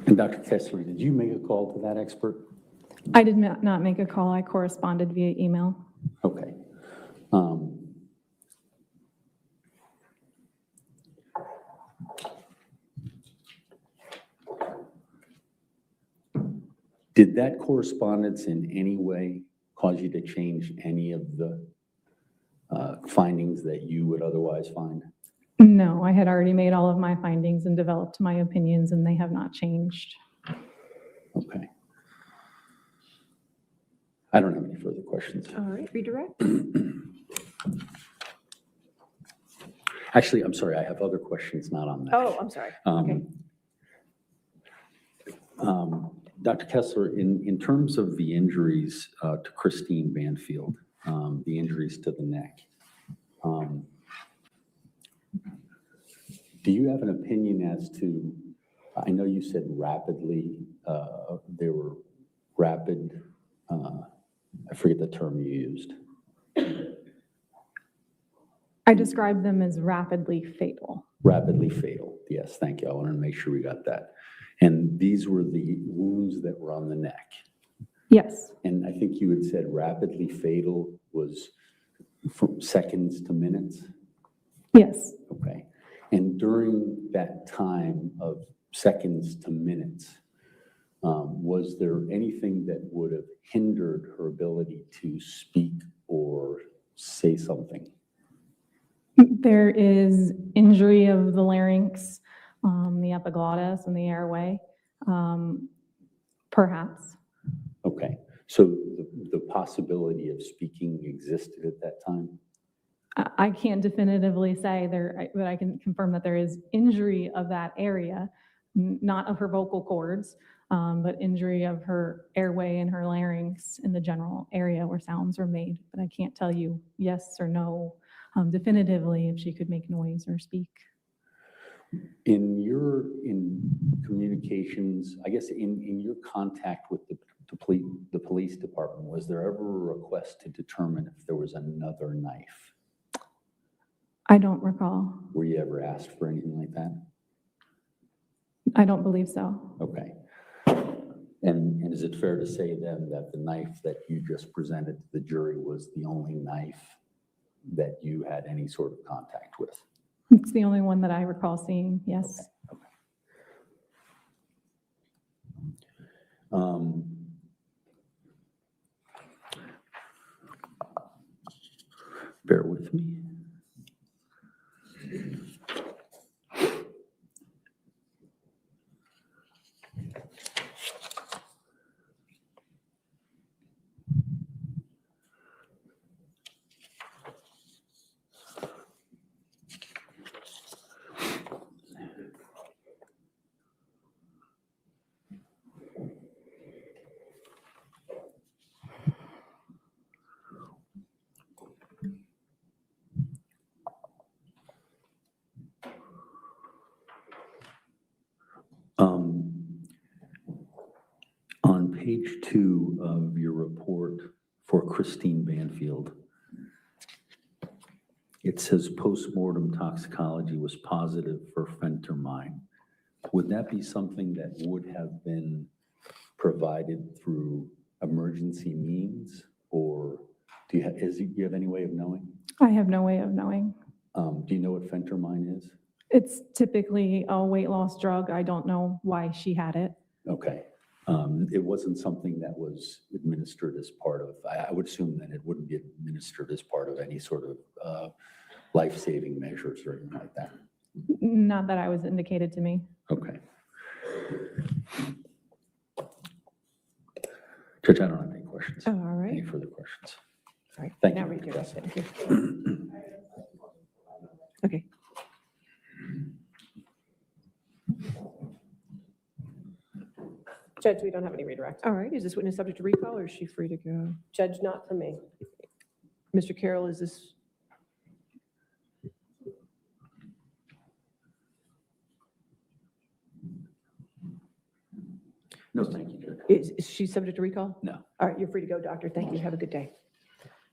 And Dr. Kessler, did you make a call to that expert? I did not make a call. I corresponded via email. Okay. Did that correspondence in any way cause you to change any of the findings that you would otherwise find? No, I had already made all of my findings and developed my opinions, and they have not changed. Okay. I don't have any further questions. All right, redirect. Actually, I'm sorry, I have other questions not on that. Oh, I'm sorry. Okay. Dr. Kessler, in terms of the injuries to Christine Banfield, the injuries to the neck, do you have an opinion as to, I know you said rapidly, they were rapid, I forget the term you used. I described them as rapidly fatal. Rapidly fatal, yes, thank you. I wanted to make sure we got that. And these were the wounds that were on the neck. Yes. And I think you had said rapidly fatal was from seconds to minutes? Yes. Okay. And during that time of seconds to minutes, was there anything that would have hindered her ability to speak or say something? There is injury of the larynx, the epiglottis, and the airway, perhaps. Okay. So the possibility of speaking existed at that time? I can't definitively say there, but I can confirm that there is injury of that area, not of her vocal cords, but injury of her airway and her larynx in the general area where sounds are made. But I can't tell you yes or no definitively if she could make noise or speak. In communications, I guess in your contact with the police department, was there ever a request to determine if there was another knife? I don't recall. Were you ever asked for anything like that? I don't believe so. Okay. And is it fair to say then that the knife that you just presented to the jury was the only knife that you had any sort of contact with? It's the only one that I recall seeing, yes. Okay. Bear with me. On page 2 of your report for Christine Banfield, it says postmortem toxicology was positive for phentermine. Would that be something that would have been provided through emergency means, or do you have any way of knowing? I have no way of knowing. Do you know what phentermine is? It's typically a weight loss drug. I don't know why she had it. Okay. It wasn't something that was administered as part of, I would assume that it wouldn't be administered as part of any sort of life-saving measures or anything like that. Not that I was indicated to me. Okay. Judge, I don't have any questions. Oh, all right. Any further questions? All right. Thank Now you. read your rest. Thank you. Okay. Judge, we don't have any redirect. All right. Is this witness subject to recall or is she free to go? Judge, not for me. Mr. Carroll, is this? No, thank you, Judge. Is she subject to recall? No. All right, you're free to go, doctor. Thank you. Have a good day.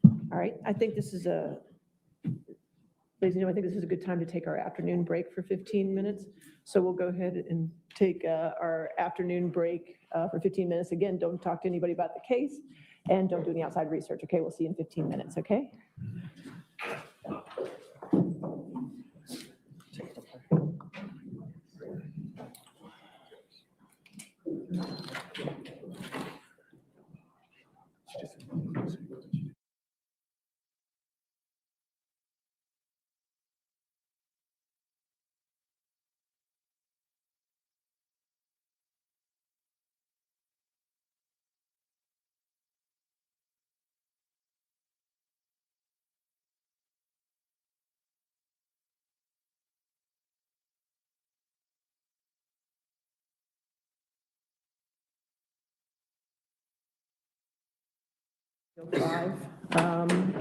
All right, I think this is a, ladies and gentlemen, I think this is a good time to take our afternoon break for 15 minutes. So we'll go ahead and take our afternoon break for 15 minutes. Again, don't talk to anybody about the case and don't do any outside research, okay? We'll see you in 15 minutes, okay?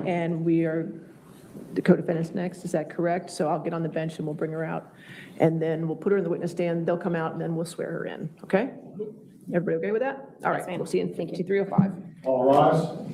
And we are, the co-defendant's next, is that correct? So I'll get on the bench and we'll bring her out. And then we'll put her in the witness stand, they'll come out and then we'll swear her in, okay? Everybody okay with that? All right, we'll see you in 5305. All rise.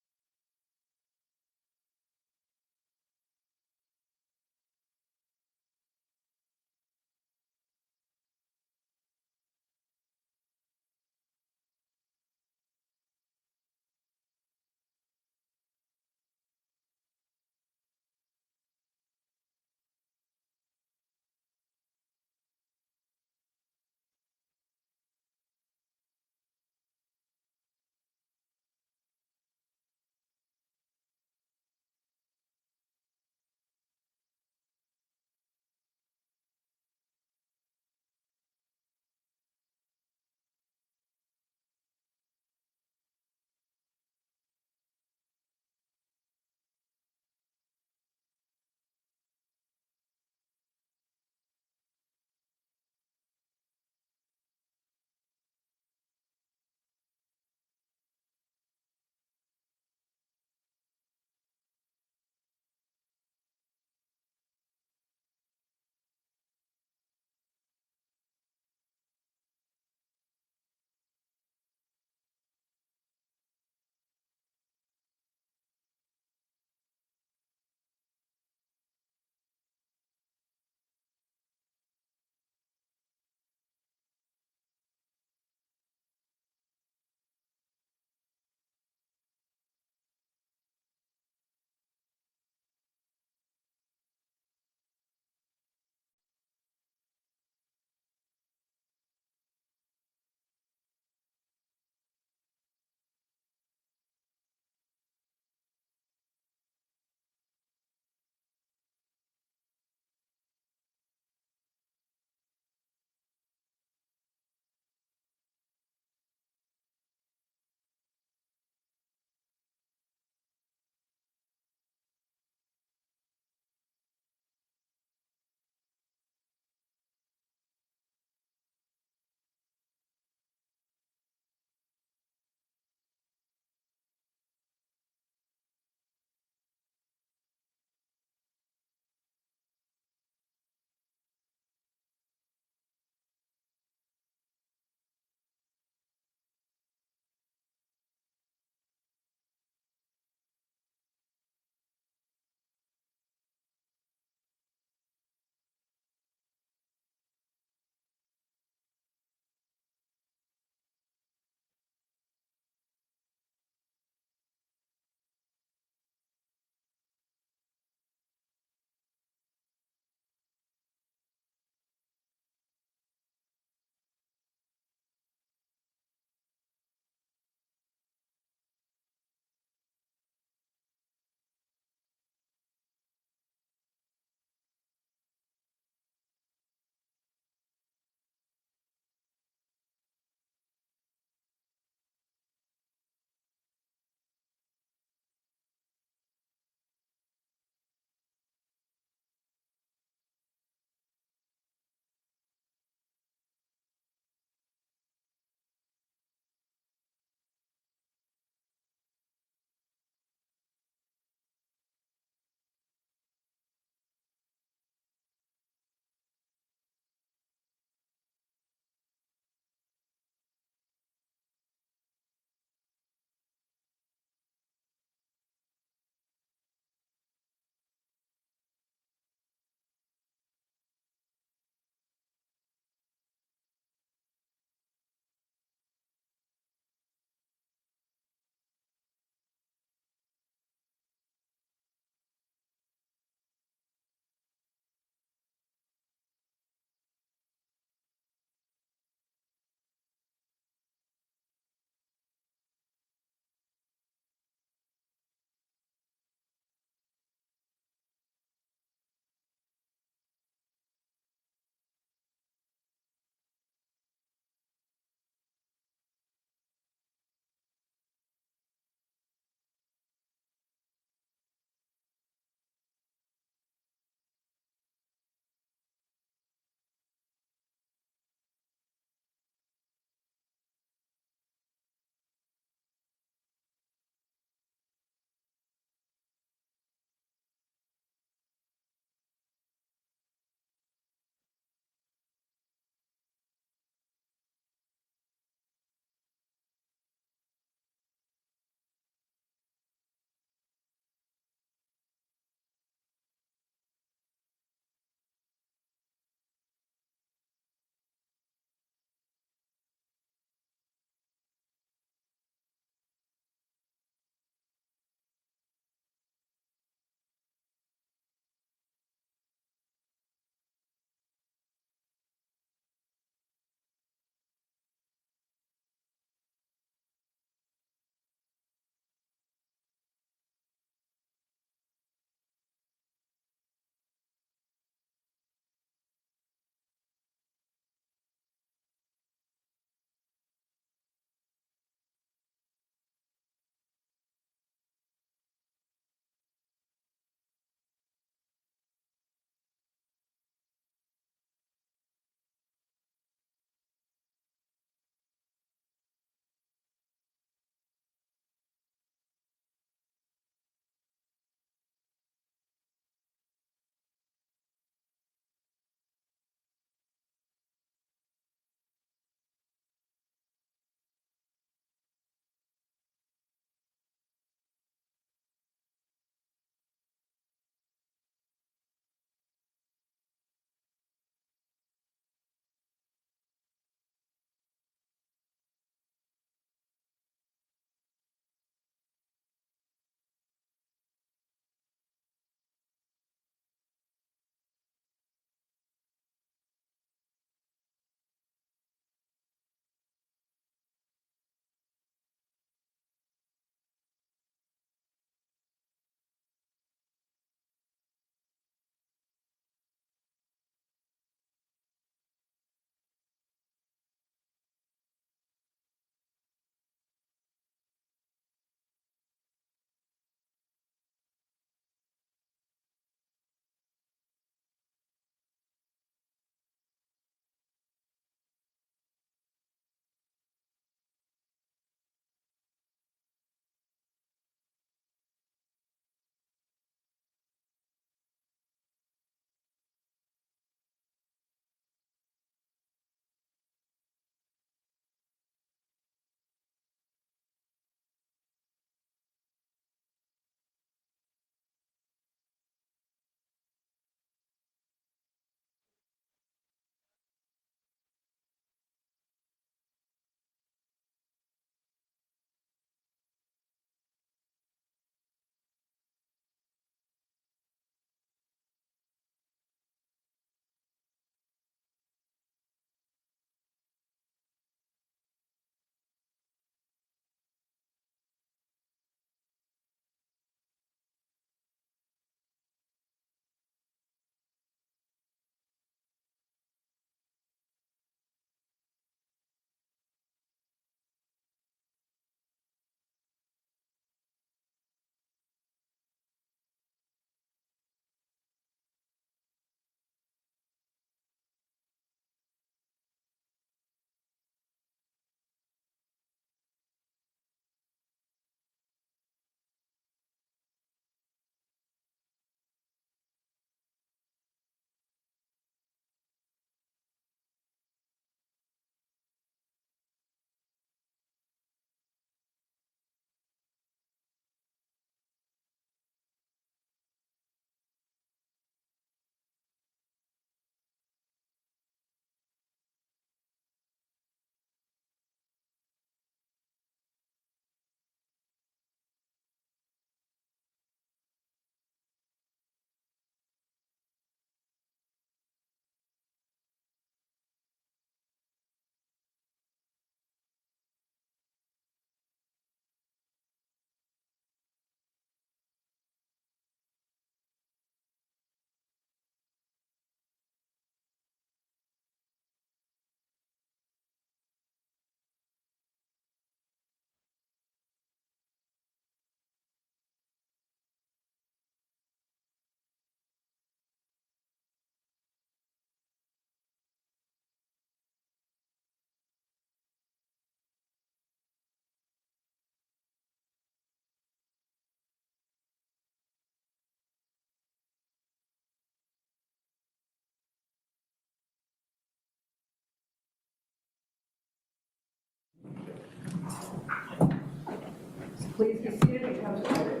Please be seated and come to order.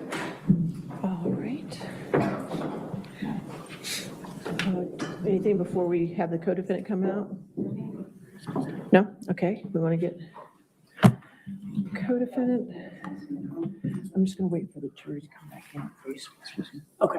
All right. Anything before we have the co-defendant come out? No? Okay, we want to get co-defendant. I'm just going to wait for the jury to come back in, please. Okay.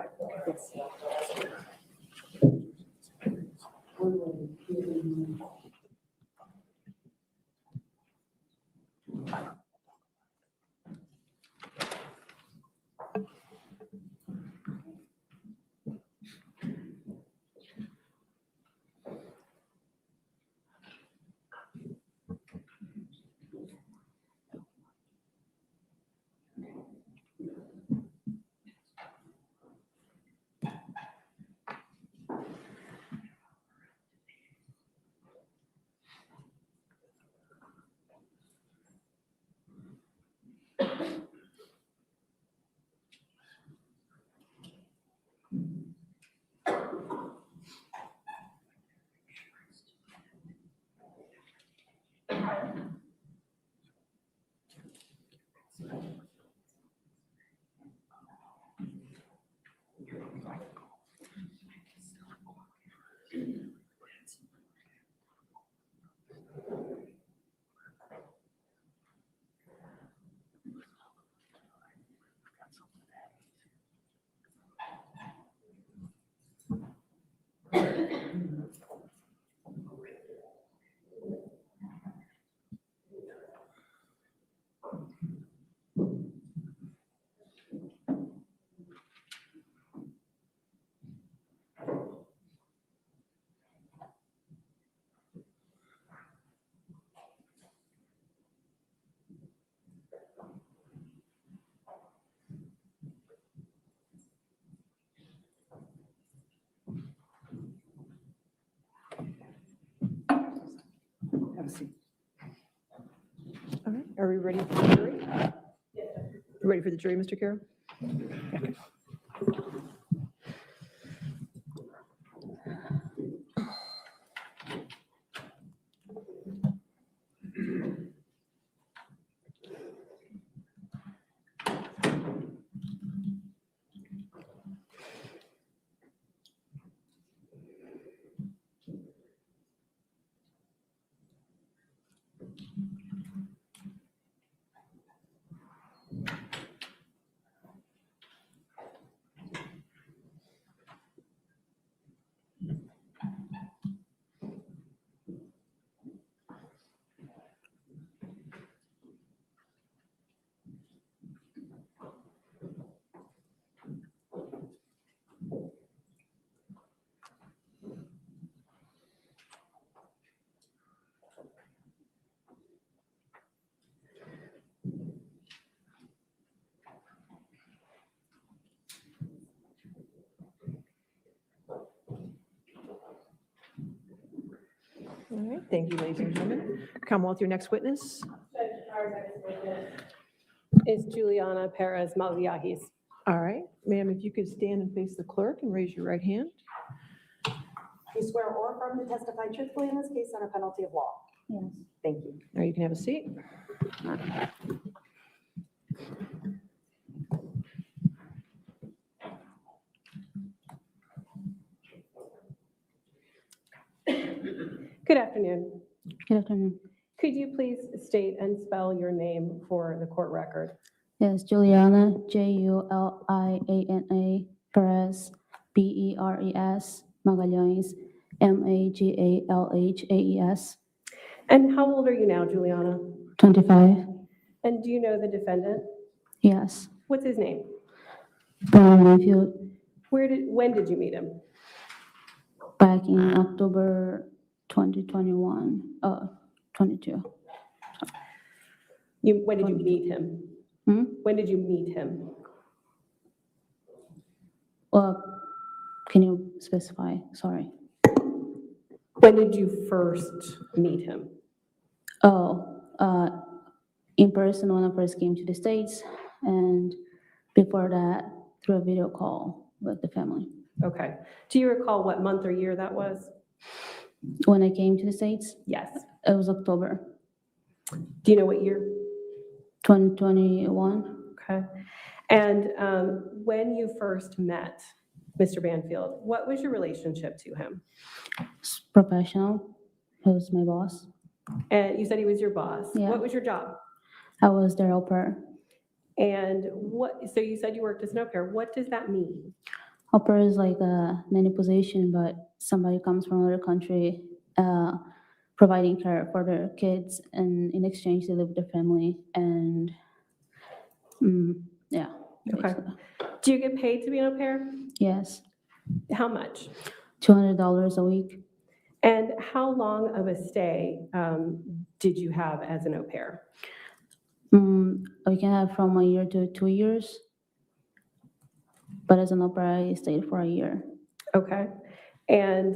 Have a seat. All right, are we ready for the jury? You ready for the jury, Mr. Khater? Okay. All right, thank you, ladies and gentlemen. Commonwealth, your next witness. Is Juliana Perez Malviahis. All right, ma'am, if you could stand and face the clerk and raise your right hand. You swear or affirm to testify truthfully in this case under penalty of law? Yes. Thank you. All right, you can have a seat. Good afternoon. Good afternoon. Could you please state and spell your name for the court record? Yes, Juliana, Juliana, Perez, Beres, Magalhães, Magalhaes. And how old are you now, Juliana? 25. And do you know the defendant? Yes. What's his name? Banfield. When did you meet him? Back in October 2021, 22. When did you meet him? When did you meet him? Well, can you specify? Sorry. When did you first meet him? In person when I first came to the States, and before that, through a video call with the family. Okay. Do you recall what month or year that was? When I came to the States? Yes. It was October. Do you know what year? 2021. Okay. And when you first met Mr. Banfield, what was your relationship to him? Professional. He was my boss. And you said he was your boss. Yeah. What was your job? I was their au pair. And so you said you worked as an au pair. What does that mean? Au pair is like a nanny position, but somebody comes from another country, providing care for their kids, and in exchange they live with their family. And yeah. Okay. Do you get paid to be an au pair? Yes. How much? $200 a week. And how long of a stay did you have as an au pair? I can have from a year to 2 years, but as an au pair, I stayed for a year. Okay. And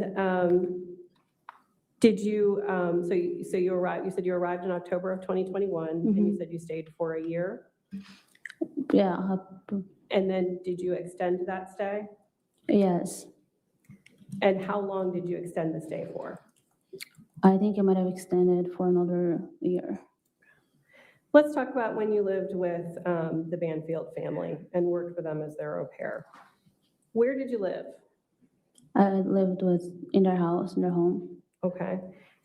did you, so you arrived, you said you arrived in October of 2021, and you said you stayed for a year? Yeah. And then did you extend that stay? Yes. And how long did you extend the stay for? I think I might have extended for another year. Let's talk about when you lived with the Banfield family and worked for them as their au pair. Where did you live? I lived in their house, in their home. Okay.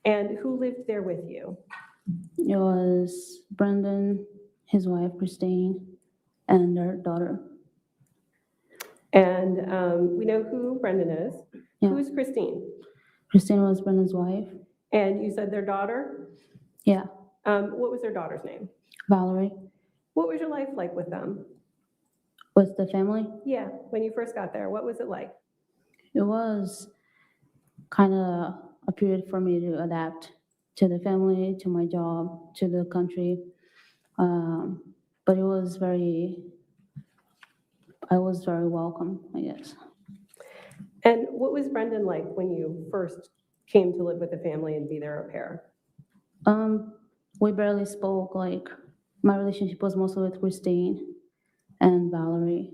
And who lived there with you? It was Brendan, his wife, Christine, and their daughter. And we know who Brendan is. Yeah. Who's Christine? Christine was Brendan's wife. And you said their daughter? Yeah. What was their daughter's name? Valerie. What was your life like with them? With the family? Yeah, when you first got there, what was it like? It was kind of a period for me to adapt to the family, to my job, to the country. But I was very welcome, I guess. And what was Brendan like when you first came to live with the family and be their au pair? We barely spoke. Like, my relationship was mostly with Christine and Valerie.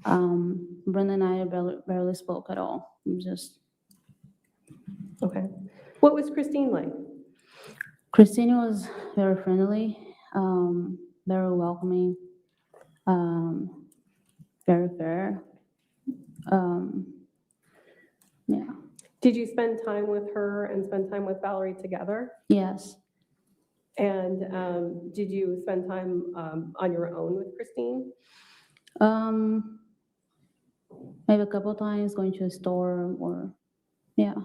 Brendan and I barely spoke at all. It was just... Okay. What was Christine like? Christine was very friendly, very welcoming, very fair. Yeah. Did you spend time with her and spend time with Valerie together? Yes. And did you spend time on your own with Christine? Maybe a couple of times going to a store or, yeah.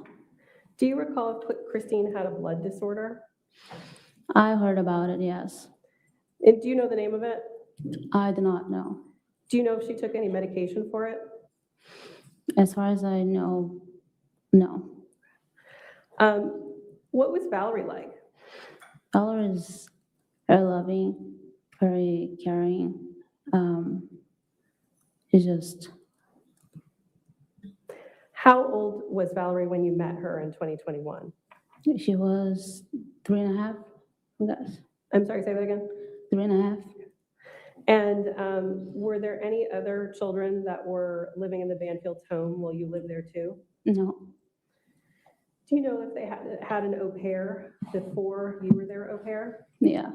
Do you recall if Christine had a blood disorder? I heard about it, yes. And do you know the name of it? I do not know. Do you know if she took any medication for it? As far as I know, no. What was Valerie like? Valerie is very loving, very caring. It's just... How old was Valerie when you met her in 2021? She was 3.5, I guess. I'm sorry, say that again? 3.5. And were there any other children that were living in the Banfield's home while you lived there too? No. Do you know if they had an au pair before you were their au pair? Yeah.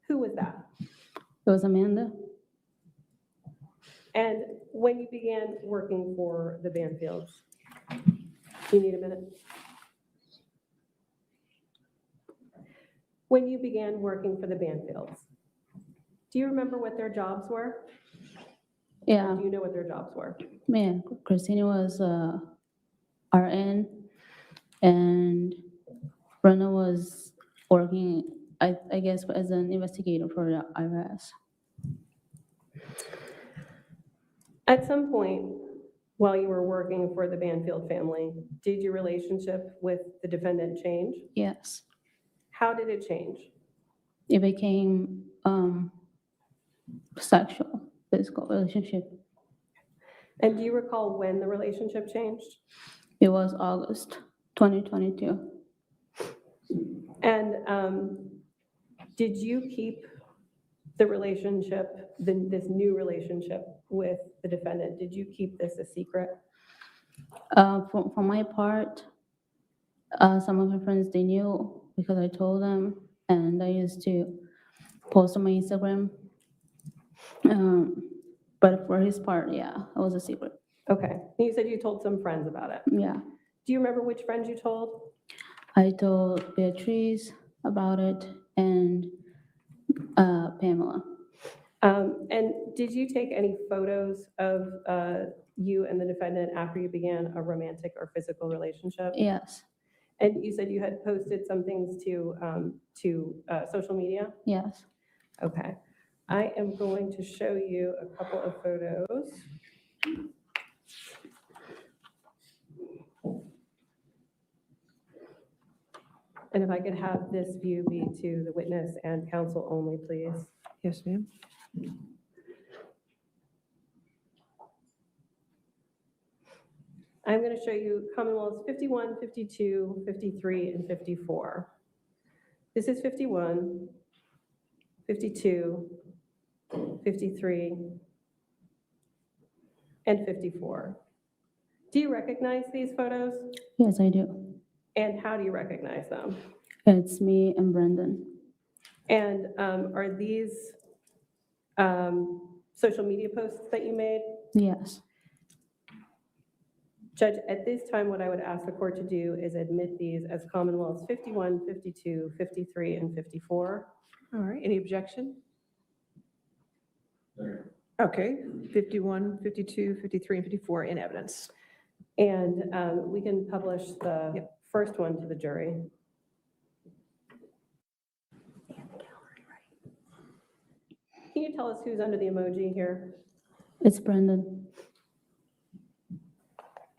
Who was that? It was Amanda. And when you began working for the Banfields, do you need a minute? When you began working for the Banfields, do you remember what their jobs were? Yeah. Do you know what their jobs were? Yeah, Christina was RN, and Brenda was working, I guess, as an investigator for the IRS. At some point, while you were working for the Banfield family, did your relationship with the defendant change? Yes. How did it change? It became sexual, physical relationship. And do you recall when the relationship changed? It was August 2022. And did you keep the relationship, this new relationship with the defendant, did you keep this a secret? For my part, some of my friends, they knew because I told them, and I used to post on my Instagram. But for his part, yeah, it was a secret. Okay. You said you told some friends about it. Yeah. Do you remember which friends you told? I told Beatrice about it and Pamela. And did you take any photos of you and the defendant after you began a romantic or physical relationship? Yes. And you said you had posted some things to social media? Yes. Okay. I am going to show you a couple of photos. And if I could have this view be to the witness and counsel only, please. Yes, ma'am. I'm going to show you Commonwealths 51, 52, 53, and 54. This is 51, 52, 53, and 54. Do you recognize these photos? Yes, I do. And how do you recognize them? It's me and Brendan. And are these social media posts that you made? Yes. Judge, at this time, what I would ask the court to do is admit these as Commonwealths 51, 52, 53, and 54. All right, any objection? Okay, 51, 52, 53, and 54 in evidence. And we can publish the first one to the jury. Can you tell us who's under the emoji here? It's Brendan.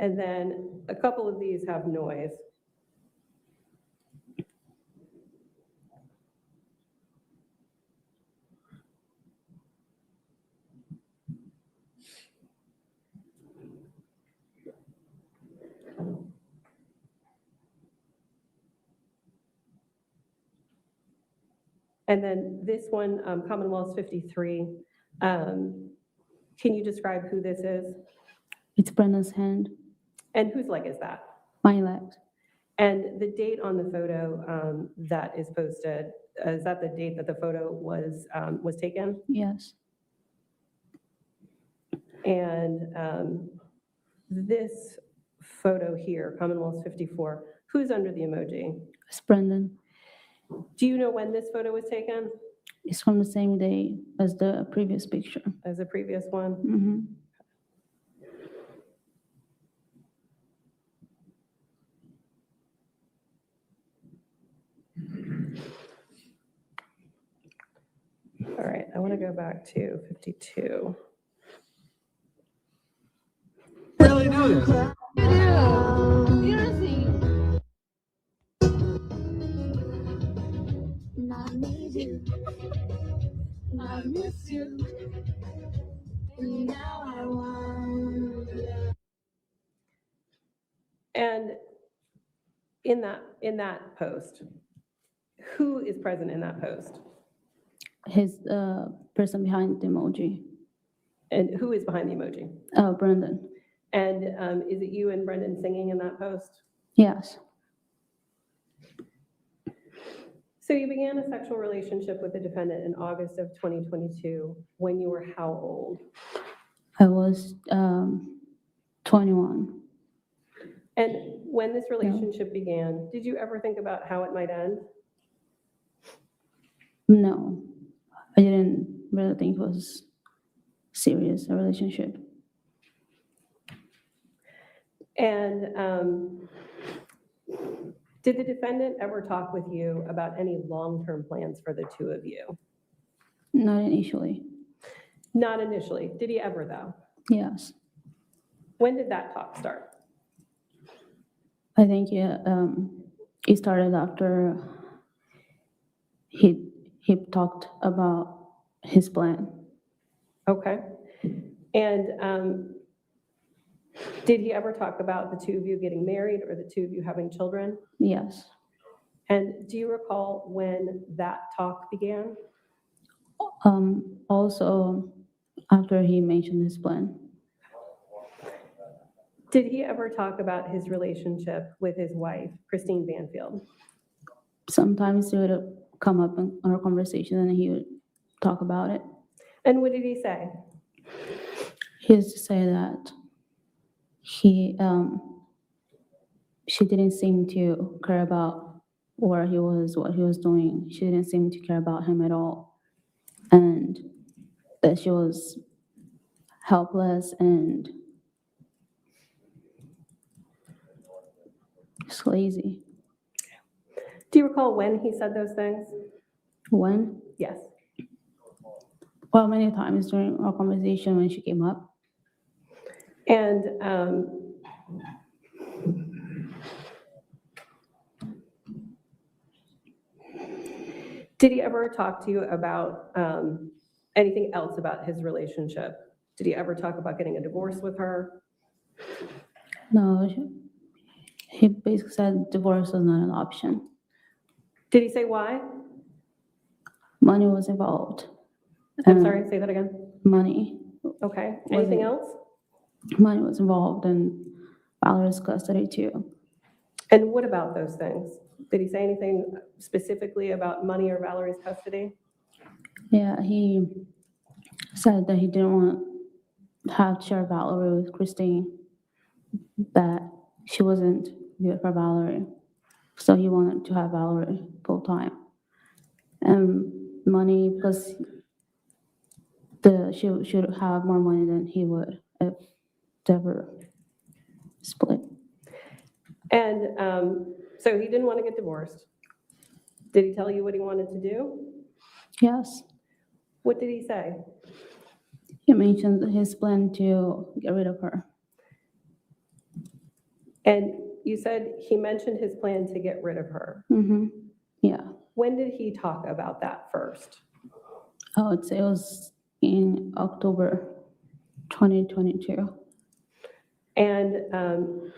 And then a couple of these have noise. And then this one, Commonwealth's 53. Can you describe who this is? It's Brendan's hand. And whose leg is that? My leg. And the date on the photo that is posted, is that the date that the photo was taken? Yes. And this photo here, Commonwealth's 54, who's under the emoji? It's Brendan. Do you know when this photo was taken? It's from the same day as the previous picture. As the previous one? Mm-hmm. All right, I want to go back to 52. Really do this. I need you. I miss you. And now I want you. And in that post, who is present in that post? His person behind the emoji. And who is behind the emoji? Brendan. And is it you and Brendan singing in that post? Yes. So you began a sexual relationship with the defendant in August of 2022 when you were how old? I was 21. And when this relationship began, did you ever think about how it might end? No, I didn't really think it was serious, a relationship. And did the defendant ever talk with you about any long-term plans for the two of you? Not initially. Not initially. Did he ever, though? Yes. When did that talk start? I think it started after he talked about his plan. Okay. And did he ever talk about the two of you getting married or the two of you having children? Yes. And do you recall when that talk began? Also, after he mentioned his plan. Did he ever talk about his relationship with his wife, Christine Banfield? Sometimes it would come up in our conversation and he would talk about it. And what did he say? He used to say that she didn't seem to care about where he was, what he was doing. She didn't seem to care about him at all. And that she was helpless and just lazy. Do you recall when he said those things? When? Yes. Well, many times during our conversation when she came up. And did he ever talk to you about anything else about his relationship? Did he ever talk about getting a divorce with her? No, he basically said divorce was not an option. Did he say why? Money was involved. I'm sorry, say that again. Money. Okay. Anything else? Money was involved and Valerie's custody too. And what about those things? Did he say anything specifically about money or Valerie's custody? Yeah, he said that he didn't want to have to share Valerie with Christine, that she wasn't good for Valerie. So he wanted to have Valerie full time. And money, because she should have more money than he would if they ever split. And so he didn't want to get divorced. Did he tell you what he wanted to do? Yes. What did he say? He mentioned his plan to get rid of her. And you said he mentioned his plan to get rid of her. Mm-hmm. Yeah. When did he talk about that first? I would say it was in October 2022. And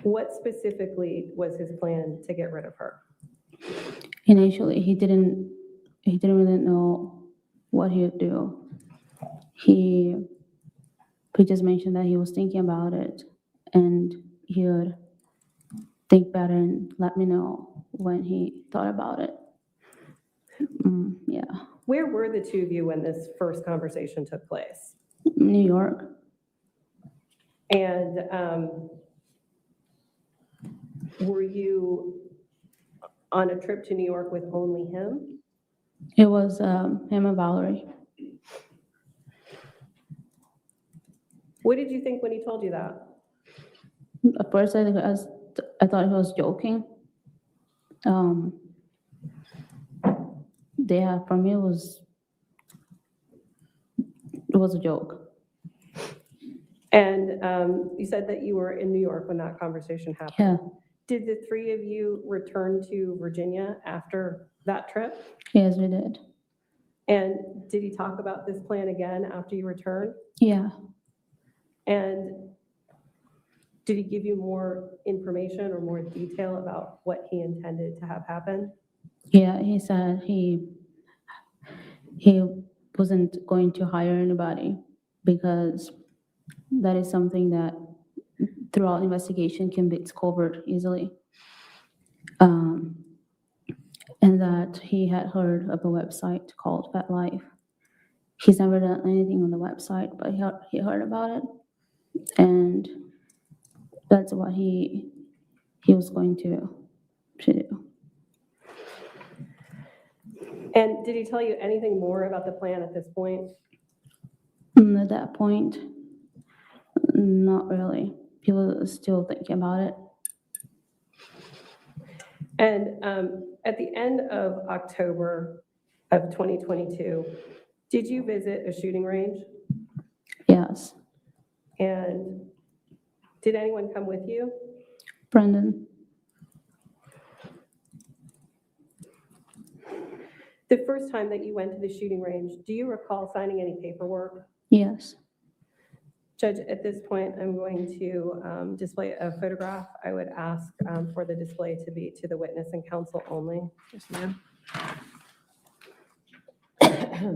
what specifically was his plan to get rid of her? Initially, he didn't really know what he would do. He just mentioned that he was thinking about it, and he would think better and let me know when he thought about it. Yeah. Where were the two of you when this first conversation took place? New York. And were you on a trip to New York with only him? It was him and Valerie. What did you think when he told you that? At first, I thought he was joking. Yeah, for me, it was a joke. And you said that you were in New York when that conversation happened. Yeah. Did the three of you return to Virginia after that trip? Yes, we did. And did he talk about this plan again after you returned? Yeah. And did he give you more information or more detail about what he intended to have happen? Yeah, he said he wasn't going to hire anybody because that is something that throughout investigation can be discovered easily. And that he had heard of a website called Fat Life. He's never done anything on the website, but he heard about it. And that's what he was going to do. And did he tell you anything more about the plan at this point? At that point, not really. He was still thinking about it. And at the end of October of 2022, did you visit a shooting range? Yes. And did anyone come with you? Brendan. The first time that you went to the shooting range, do you recall signing any paperwork? Yes. Judge, at this point, I'm going to display a photograph. I would ask for the display to be to the witness and counsel only. Yes, ma'am. I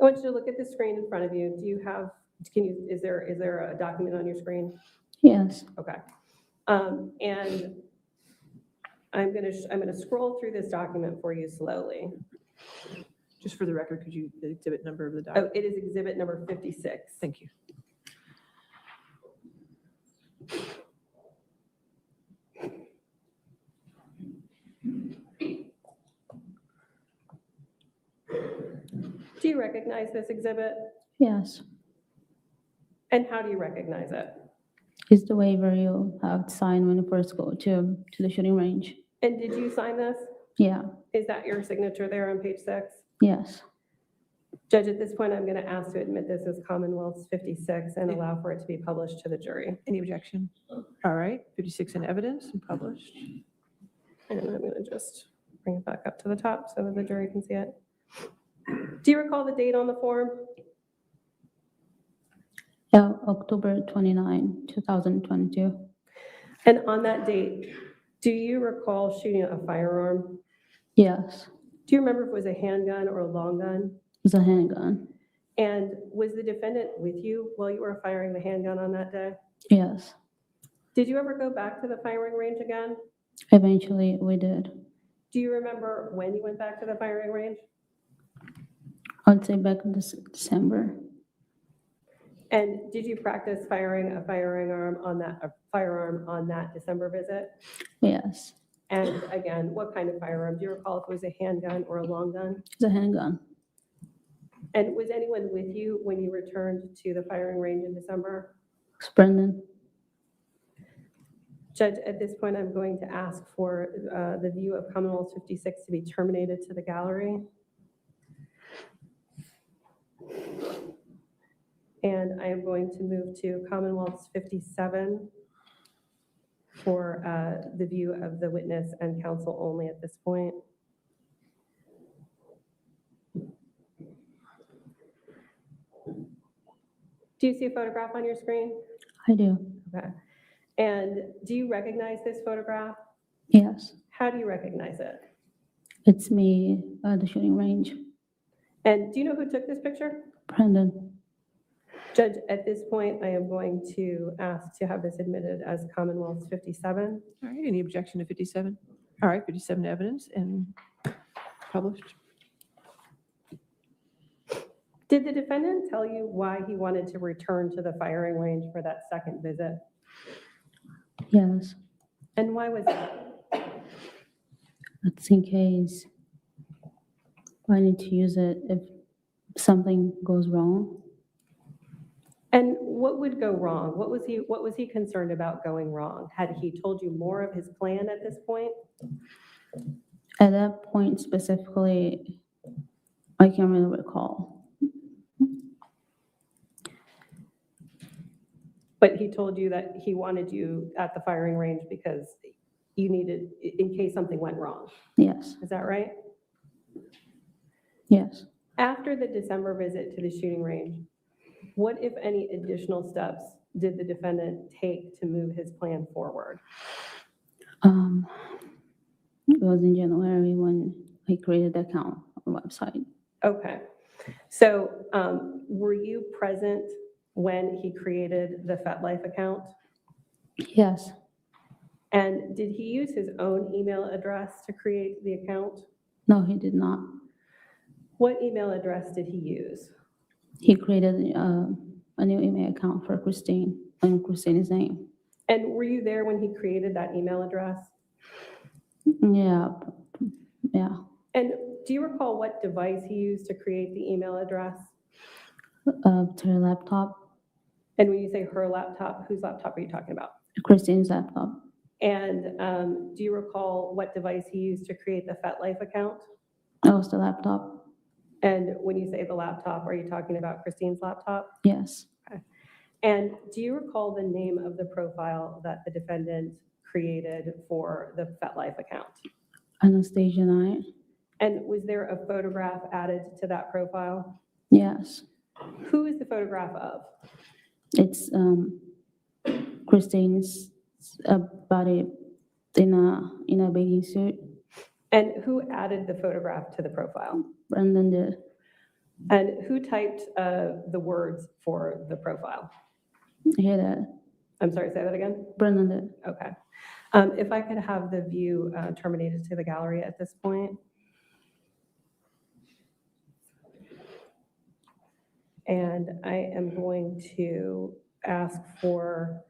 want you to look at the screen in front of you. Do you have, is there a document on your screen? Yes. Okay. And I'm gonna scroll through this document for you slowly. Just for the record, could you, the exhibit number of the Oh, document? it is exhibit number 56. Thank you. Do you recognize this exhibit? Yes, And how do you recognize it? it's the waiver you have to sign when you first go to the shooting range. And did you sign this? Yeah, Is that your signature there on page 6? yes, Judge, at this point, I'm going to ask to admit this as Commonwealth's 56 and allow for it to be published to the jury. Any objection? All right, 56 in evidence and published. And I'm going to just bring it back up to the top so that the jury can see it. Do you recall the date on the form? yeah, October 29, 2022. And on that date, do you recall shooting a firearm? Yes, Do you remember if it was a handgun or a long gun? it's a handgun. And was the defendant with you while you were firing the handgun on that day? Yes, Did you ever go back to the firing range again? eventually we did. Do you remember when you went back to the firing range? I'd say back in December. And did you practice firing a firearm on that December visit? Yes, And again, what kind of firearm? Do you recall if it was a handgun or a long gun? it's a handgun. And was anyone with you when you returned to the firing range in December? It's Brendan. Judge, at this point, I'm going to ask for the view of Commonwealth 56 to be terminated to the gallery. And I am going to move to Commonwealth's 57 for the view of the witness and counsel only at this point. Do you see a photograph on your screen? I do. Okay. And do you recognize this photograph? Yes, How do you recognize it? it's me at the shooting range. And do you know who took this picture? Brendan. Judge, at this point, I am going to ask to have this admitted as Commonwealth's 57. All right, any objection to 57? All right, 57 evidence and published. Did the defendant tell you why he wanted to return to the firing range for that second visit? Yes, And why was that? that's in case I need to use it if something goes wrong. And what would go wrong? What was he concerned about going wrong? Had he told you more of his plan at this point? At that point specifically, I can't really recall. But he told you that he wanted you at the firing range because you needed, in case something went wrong. Yes, Is that right? yes. After the December visit to the shooting range, what, if any, additional steps did the defendant take to move his plan forward? It was in January when I created the account on the website. Okay. So were you present when he created the FetLife account? Yes, And did he use his own email address to create the account? no, he did not. What email address did he use? He created a new email account for Christine, and Christine's name. And were you there when he created that email address? Yeah, yeah. And do you recall what device he used to create the email address? To her laptop, And when you say her laptop, whose laptop are you talking about? Christine's laptop. And do you recall what device he used to create the FetLife account? That was the laptop. And when you say the laptop, are you talking about Christine's laptop? Yes, And do you recall the name of the profile that the defendant created for the FetLife account? Anastasia Knight. And was there a photograph added to that profile? Yes, Who is the photograph of? it's Christine's body in a bathing suit. And who added the photograph to the profile? Brendan did. And who typed the words for the profile? He did. I'm sorry, say that again? Brendan did. Okay. If I could have the view terminated to the gallery at this point. And I am going to ask for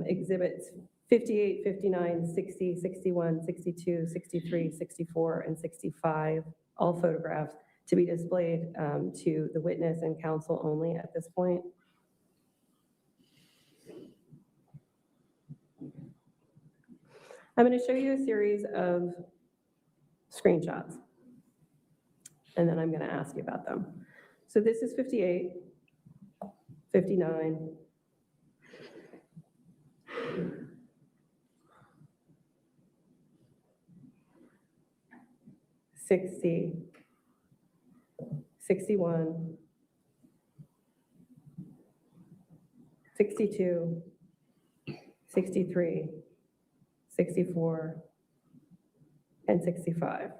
exhibits 58, 59, 60, 61, 62, 63, 64, and 65, all photographs, to be displayed to the witness and counsel only at this point. I'm going to show you a series of screenshots, and then I'm going to ask you about them. So this is 58, 59, 60, 61, 62, 63, 64, and 65.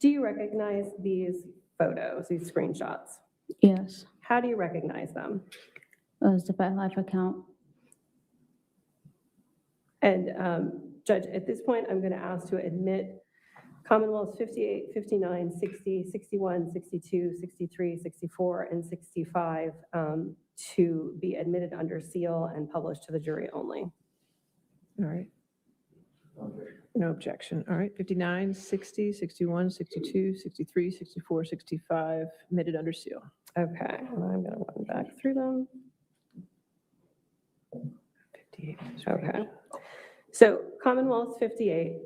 Do you recognize these photos, these screenshots? Yes, How do you recognize them? as the FetLife account. And Judge, at this point, I'm going to ask to admit Commonwealths 58, 59, 60, 61, 62, 63, 64, and 65 to be admitted under seal and published to the jury only. All right. No objection. All right, 59, 60, 61, 62, 63, 64, 65, admitted under seal. Okay, and I'm going to run back through them. 58. Okay. So Commonwealth's 58,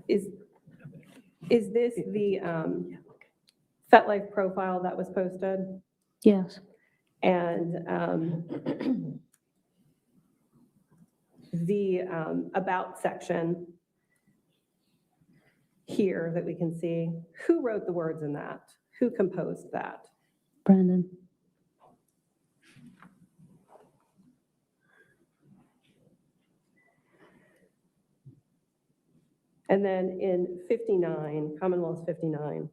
is this the FetLife profile that was posted? Yes, And the about section here that we can see, who wrote the words in that? Who composed that? Brandon. And then in 59, Commonwealth's 59,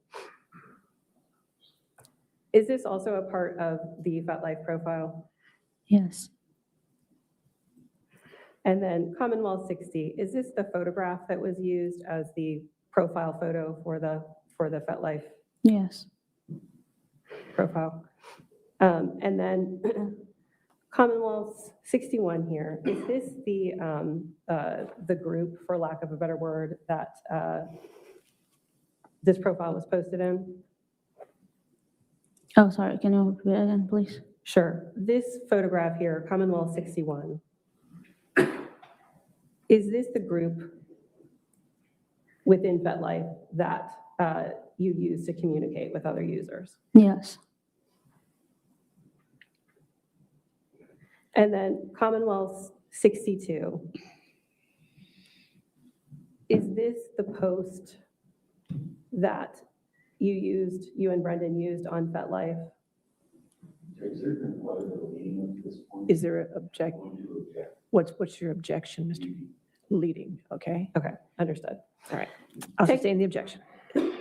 is this also a part of the FetLife profile? Yes, And then Commonwealth 60, is this the photograph that was used as the profile photo for the FetLife yes, profile? And then Commonwealth 61 here, is this the group, for lack of a better word, that this profile was posted in? oh, sorry, can you repeat it again, please? Sure. This photograph here, Commonwealth 61, is this the group within FetLife that you use to communicate with other users? Yes, And then Commonwealth 62, is this the post that you and Brendan used on FetLife? Is there an object? What's your objection, Mr. Leading? Okay, Okay, understood. all right. I'll sustain the objection.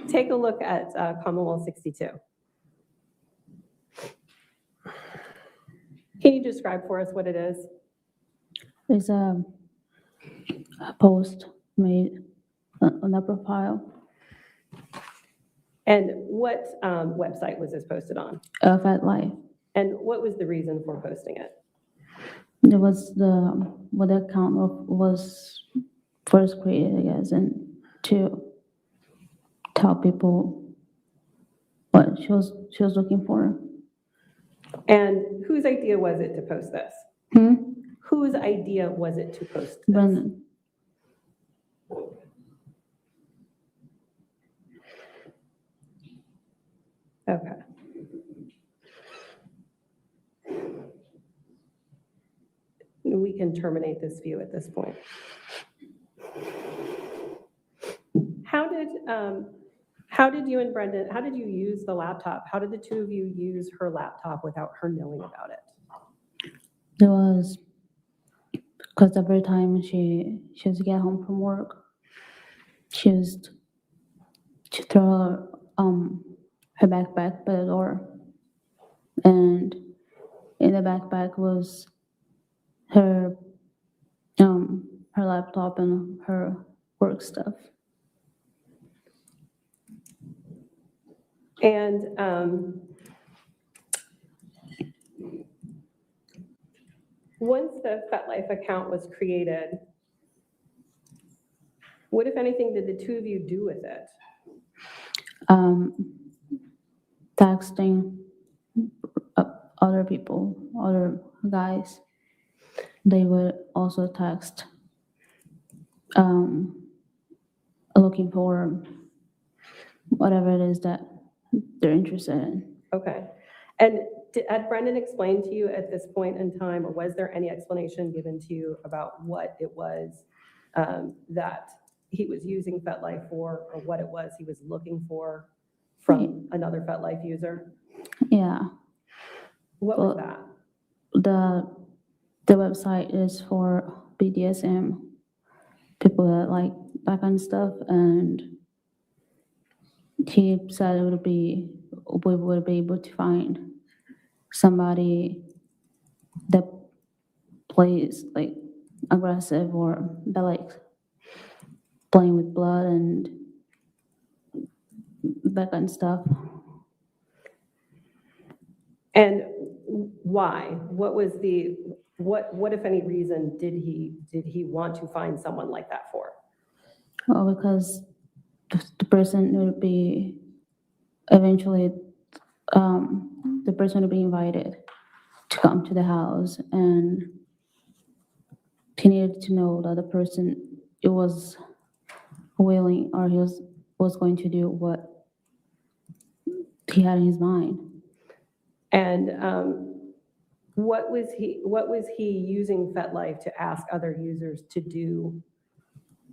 Take a look at Commonwealth 62. Can you describe for us what it is? it's a post made on the profile And what website was this posted on? of FetLife. And what was the reason for posting it? It was what the account was first created, I guess, and to tell people what she was looking for. And whose idea was it to post this? Whose idea was it to post this? Brendan. Okay. We can terminate this view at this point. How did you and Brendan, how did you use the laptop? How did the two of you use her laptop without her knowing about it? It was because every time she used to get home from work, she used to throw her backpack by the door, and in the backpack was her laptop and her work stuff. And once the FetLife account was created, what, if anything, did the two of you do with it? Texting other people, other guys. They would also text, looking for whatever it is that they're interested in. Okay. And had Brendan explained to you at this point in time, or was there any explanation given to you about what it was that he was using FetLife for, or what it was he was looking for from another FetLife user? Yeah. What was that? The website is for BDSM, people that like that kind of stuff, and he said we would be able to find somebody that plays like aggressive or that likes playing with blood and that kind of stuff. And why? What was the, what if any reason did he want to find someone like that for? Well, because the person would be eventually, the person would be invited to come to the house, and he needed to know that the person was willing, or he was going to do what he had in his mind. And what was he using FetLife to ask other users to do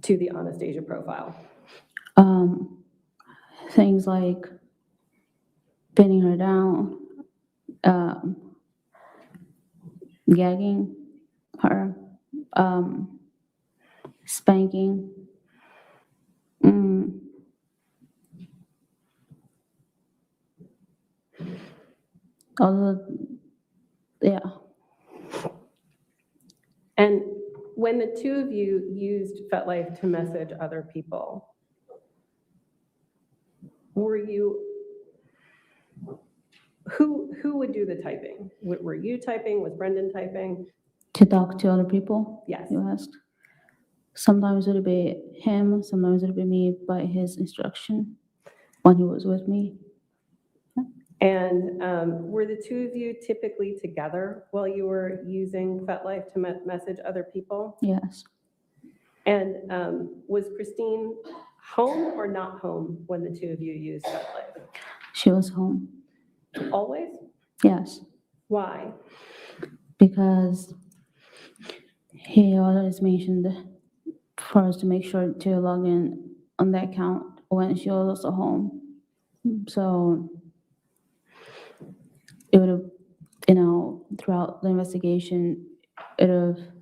to the Anastasia profile? Things like pinning her down, gagging her, spanking. Yeah. And when the two of you used FetLife to message other people, were you, who would do the typing? Were you typing? Was Brendan typing? To talk to other people? Yes. You asked. Sometimes it would be him, sometimes it would be me by his instruction when he was with me. And were the two of you typically together while you were using FetLife to message other people? Yes. And was Christine home or not home when the two of you used FetLife? She was home. Always? Yes. Why? Because he always mentioned for us to make sure to log in on the account when she was also home. So it would have, throughout the investigation, it would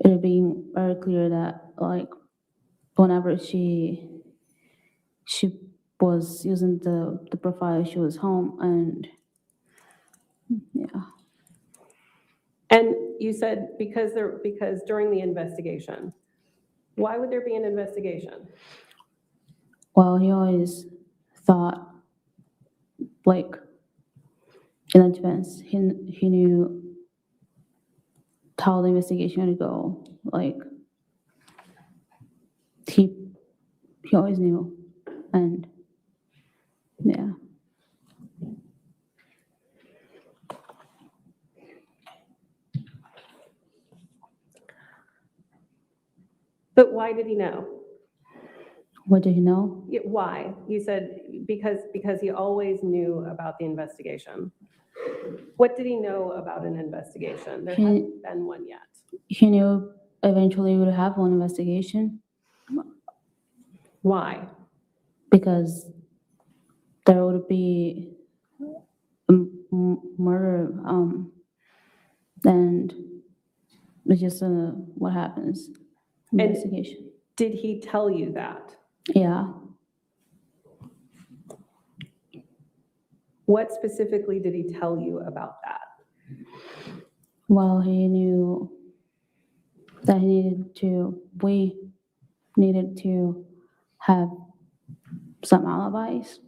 have been very clear that, like, whenever she was using the profile, she was home, and yeah. And you said because during the investigation, why would there be an investigation? Well, he always thought, like, in advance, he knew how the investigation would go. Like, he always knew, and yeah. But why did he know? What did he know? Yeah, why? You said because he always knew about the investigation. What did he know about an investigation? There hasn't been one yet. He knew eventually we would have one investigation. Why? Because there would be murder, and it's just what happens. Investigation. Did he tell you that? Yeah. What specifically did he tell you about that? Well, he knew that we needed to have some alibis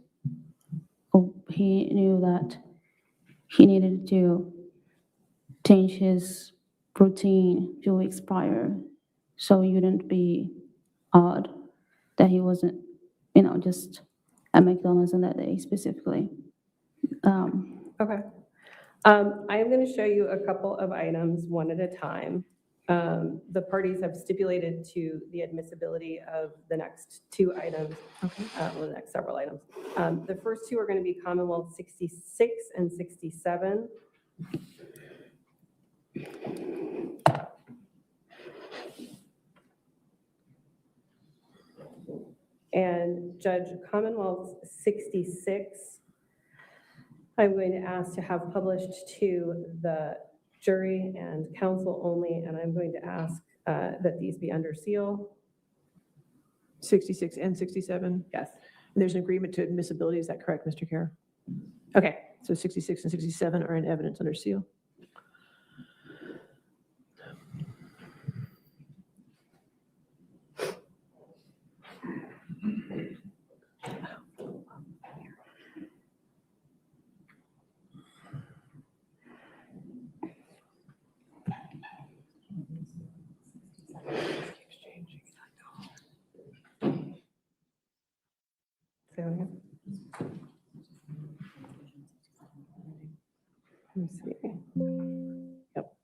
he knew that he needed to change his routine 2 weeks prior, so it wouldn't be odd that he wasn't, just at McDonald's on that day specifically. Okay. I am going to show you a couple of items one at a time. The parties have stipulated to the admissibility of the next 2 items, well, the next several items. The first 2 are going to be Commonwealth 66 and 67. And Judge, Commonwealth 66, I'm going to ask to have published to the jury and counsel only, and I'm going to ask that these be under seal. 66 and 67? Yes. And there's an agreement to admissibility, is that correct, Mr. Khater? Okay, so 66 and 67 are in evidence under seal. Let me see. Yep.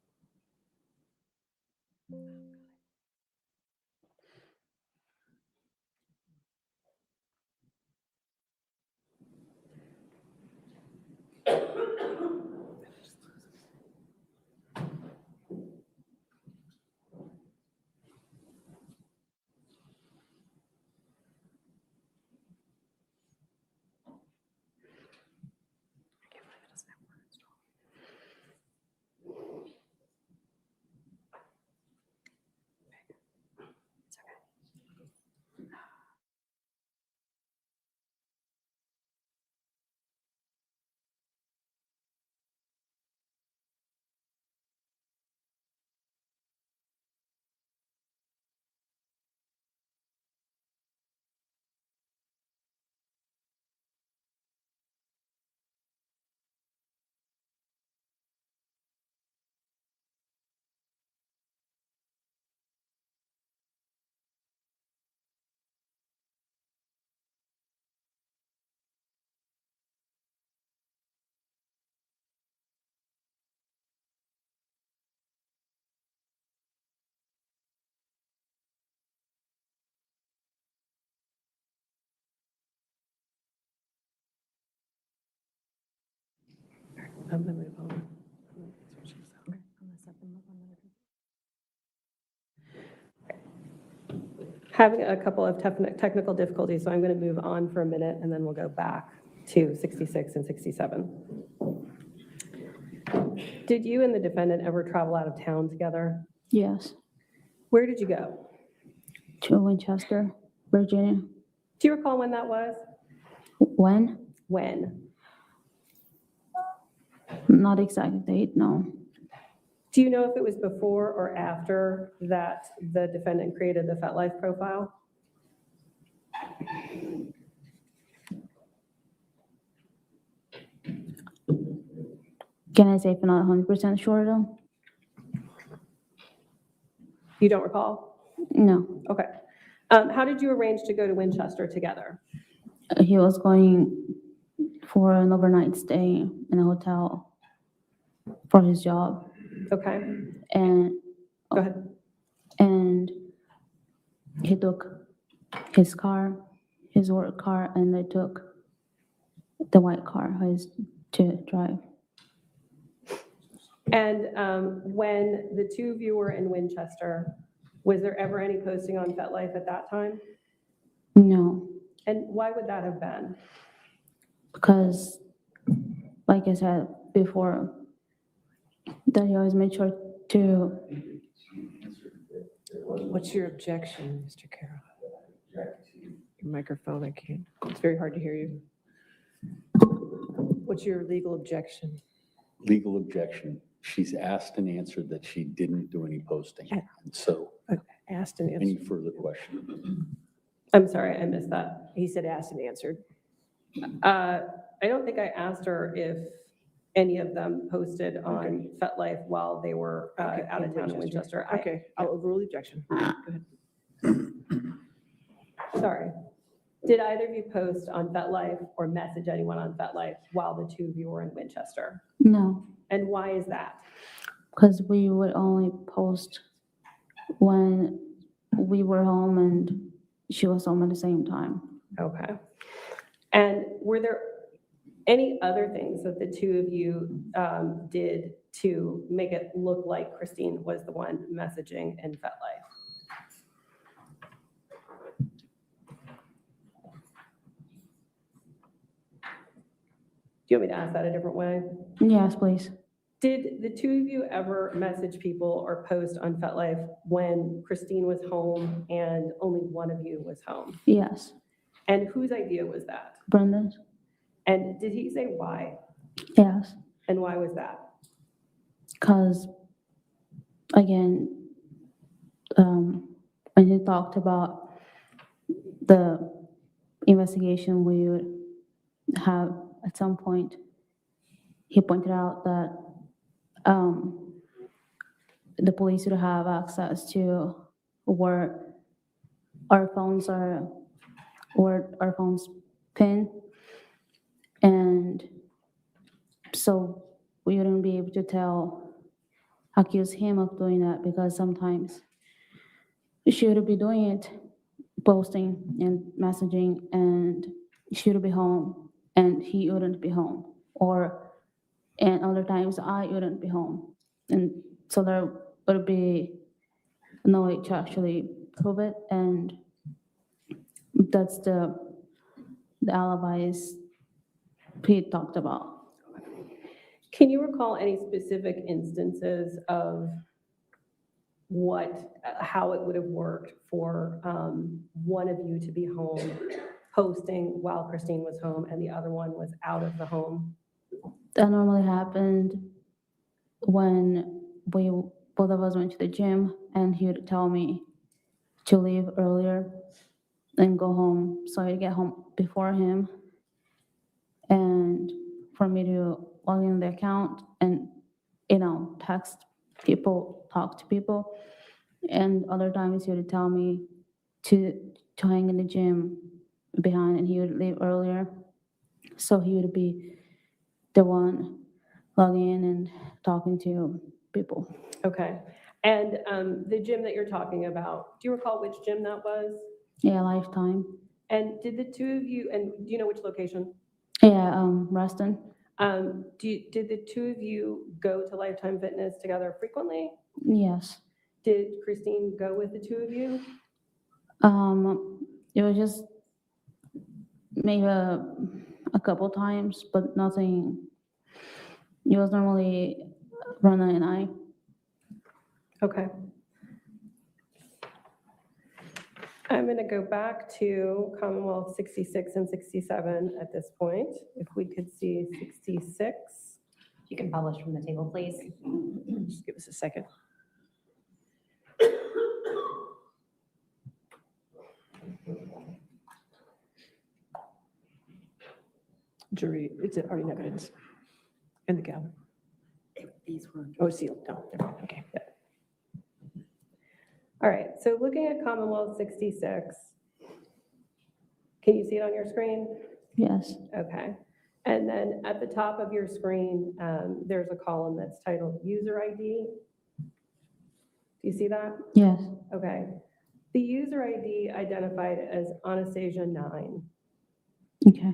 I'm going to move on. Having a couple of technical difficulties, so I'm going to move on for a minute, and then we'll go back to 66 and 67. Did you and the defendant ever travel out of town together? Yes, Where did you go? to Winchester, Virginia. Do you recall when that was? When? When? Not exact date, no. Do you know if it was before or after that the defendant created the FetLife profile? Can I say if I'm not 100% sure though? You don't recall? No. Okay. How did you arrange to go to Winchester together? He was going for an overnight stay in a hotel for his job. Okay. And Go ahead. And he took his car, his work car, and they took the white car his to drive. And when the 2 of you were in Winchester, was there ever any posting on FetLife at that time? No, And why would that have been? because like I said before, that he always made sure to. What's your objection, Mr. Carroll? Your microphone, I can't, it's very hard to hear you. What's your legal objection? Legal objection. She's asked and answered that she didn't do any posting. And so, Asked and any answered. further question? I'm sorry, I missed that. He said asked and answered. I don't think I asked her if any of them posted on FetLife while they were out of town in Winchester. Okay, I'll overrule the objection. Go ahead. Sorry. Did either of you post on FetLife or message anyone on FetLife while the two of you were in Winchester? No, And why is that? because we would only post when we were home and she was home at the same time. Okay. And were there any other things that the two of you did to make it look like Christine was the one messaging in FetLife? Do you want me to ask that a different way? Yes, please. Did the two of you ever message people or post on FetLife when Christine was home and only one of you was home? Yes. And whose idea was that? Brendan? And did he say why? Yes. And why was that? Because, again, when he talked about the investigation we would have at some point, he pointed out that the police would have access to where our phones are, where our phones pin, and so we wouldn't be able to accuse him of doing that, because sometimes she would be doing it, posting and messaging, and she would be home and he wouldn't be home, and other times I wouldn't be home, and so there would be no way to actually prove it, and that's the alibis he talked about. Can you recall any specific instances of how it would have worked for one of you to be home posting while Christine was home and the other one was out of the home? That normally happened when both of us went to the gym, and he would tell me to leave earlier and go home so I'd get home before him, and for me to log in the account and, text people, talk to people. And other times he would tell me to hang in the gym behind, and he would leave earlier, so he would be the one logging in and talking to people. Okay. And the gym that you're talking about, do you recall which gym that was? Yeah, Lifetime. And did the two of you, and do you know which location? Yeah, Ruston. Did the two of you go to Lifetime Fitness together frequently? Yes. Did Christine go with the two of you? It was just maybe a couple times, but nothing. It was normally Rana and I. Okay. I'm going to go back to Commonwealth 66 and 67 at this point. If we could see 66. You can publish from the table, please. Just give us a second. Jury, it's already in evidence. In the gallery. These were. Oh, sealed. No, never mind. Okay. Yeah. All right, so looking at Commonwealth 66, can you see it on your screen? Yes. Okay. And then at the top of your screen, there's a column that's titled User ID. Do you see that? Yes. Okay. The user ID identified as Anastasia 9. Okay.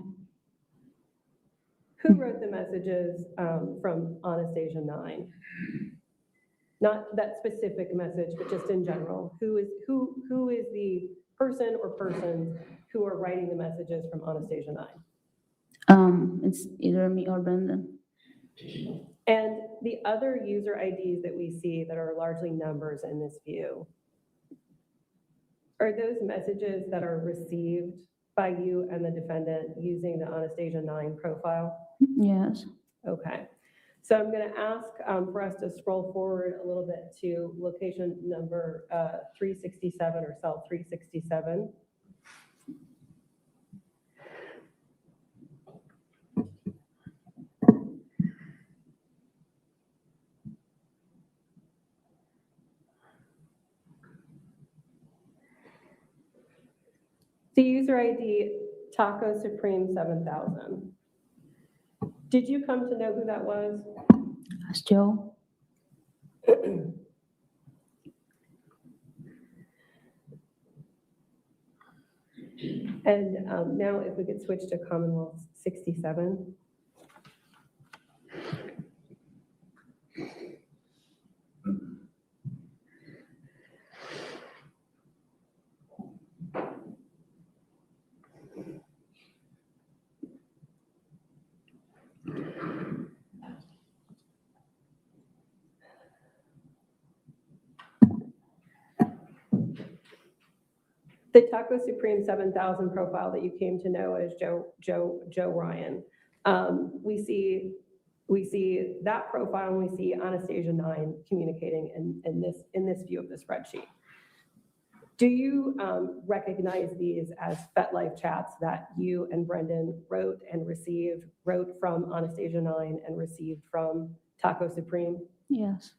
Who wrote the messages from Anastasia 9? Not that specific message, but just in general. Who is the person or persons who are writing the messages from Anastasia 9? It's either me or Brendan. And the other user IDs that we see that are largely numbers in this view, are those messages that are received by you and the defendant using the Anastasia 9 profile? Yes. Okay. So I'm going to ask for us to scroll forward a little bit to location number 367 or cell 367. The user ID, Taco Supreme 7000. Did you come to know who that was? That's Joe. And now if we could switch to Commonwealth 67. The Taco Supreme 7000 profile that you came to know as Joe Ryan. We see that profile, and we see Anastasia 9 communicating in this view of the spreadsheet. Do you recognize these as FetLife chats that you and Brendan wrote from Anastasia 9 and received from Taco Supreme? Yes.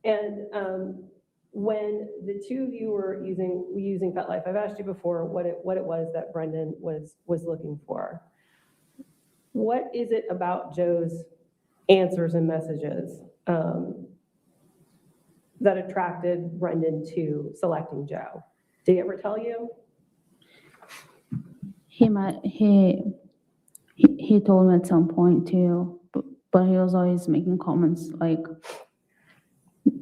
And when the two of you were using FetLife, I've asked you before what it was that Brendan was looking for. What is it about Joe's answers and messages that attracted Brendan to selecting Joe? Did he ever tell you? He told me at some point too, but he was always making comments like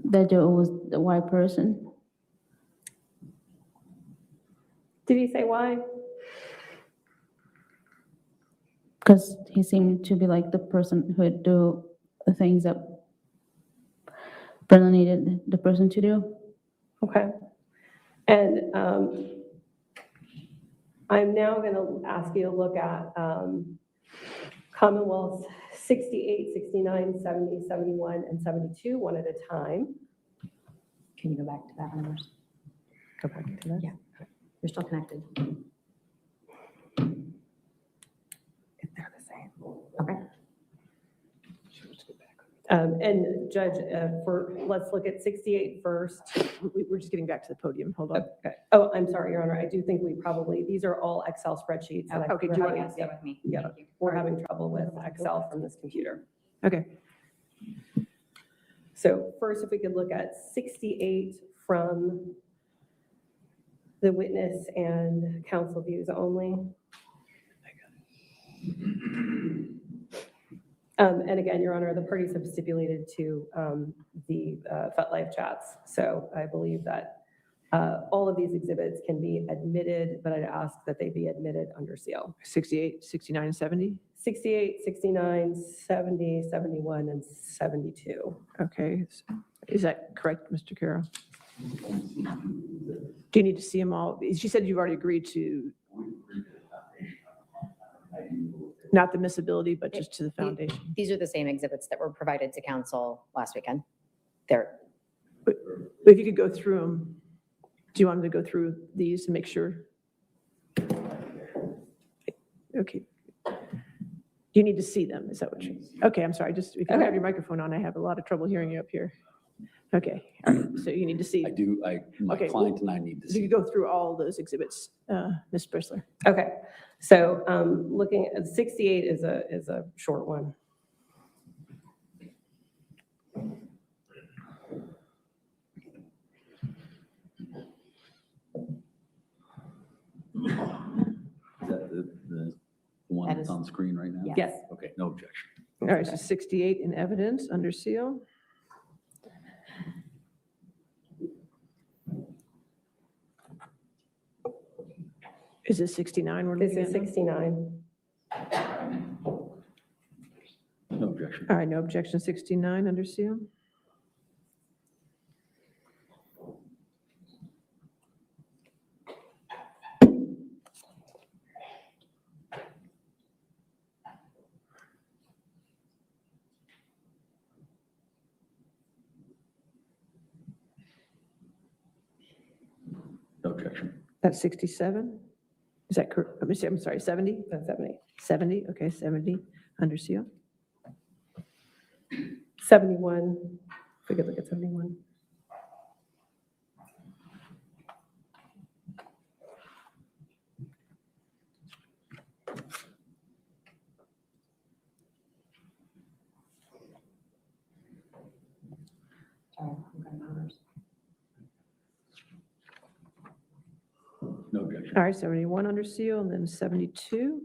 that Joe was the white person. Did he say why? Because he seemed to be like the person who would do the things that Brendan needed the person to do. Okay. And I'm now going to ask you to look at Commonwealth's 68, 69, 70, 71, and 72, one at a time. Can you go back to that numbers? Go back to that? Yeah. You're still connected. They're the same. Okay. And Judge, let's look at 68 first. We're just getting back to the podium. Hold on. Okay. Oh, I'm sorry, Your Honor. I do think these are all Excel spreadsheets. and Okay, do you want to? with me? Yeah, we're having trouble with Excel from this computer. Okay. So first, if we could look at 68 from the witness and counsel views only. And again, Your Honor, the parties have stipulated to the FetLife chats. So I believe that all of these exhibits can be admitted, but I'd ask that they be admitted under seal. 68, 69, and 70? 68, 69, 70, 71, and 72. Okay. Is that correct, Mr. Carroll? Do you need to see them all? She said you've already agreed to, not the miscibility, but just to the foundation. These are the same exhibits that were provided to counsel last weekend. They're But if you could go through them, do you want me to go through these to make sure? Okay. You need to see them, is that what you? Okay, I'm sorry, if you don't have your microphone on, I have a lot of trouble hearing you up here. Okay, all right, so you need to see. My Okay, client and I need to You see. could go through all those exhibits, Ms. Bristler. Okay, so looking at 68 is a short one. Is that the one That that's is- on screen right now? Yes. Okay, no objection. All right, so 68 in evidence under seal. Is it 69 we're This looking is at now? 69. No objection. All right, no objection, 69 under seal. No objection. That's 67? Is that correct? I'm sorry, 70? That's 70. 70, okay, 70 under seal. 71, if we could look at 71. objection. All right, 71 under seal, and then 72.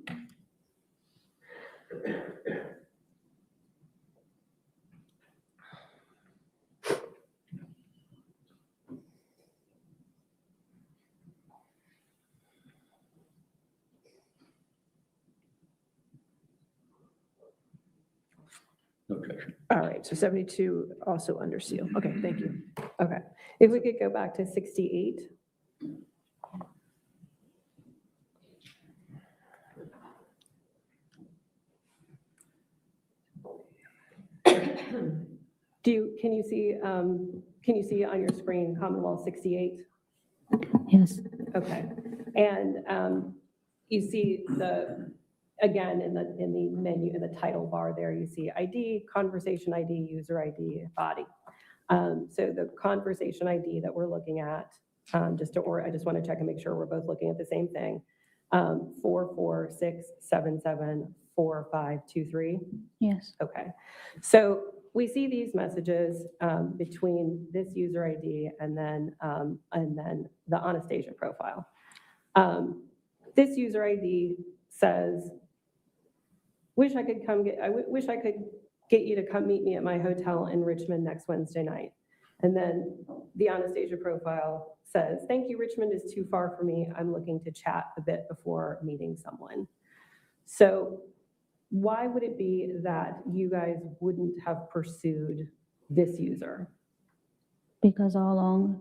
No objection. All right, so 72 also under seal. Okay, thank you. Okay. If we could go back to 68. Can you see on your screen Commonwealth 68? Yes. Okay. And you see again, in the menu, in the title bar there, you see ID, conversation ID, user ID, body. So the conversation ID that we're looking at, I just want to check and make sure we're both looking at the same thing. 446774523. Yes. Okay. So we see these messages between this user ID and then the Anastasia profile. This user ID says, I wish I could get you to come meet me at my hotel in Richmond next Wednesday night. And then the Anastasia profile says, thank you, Richmond is too far for me. I'm looking to chat a bit before meeting someone. So why would it be that you guys wouldn't have pursued this user? Because all along,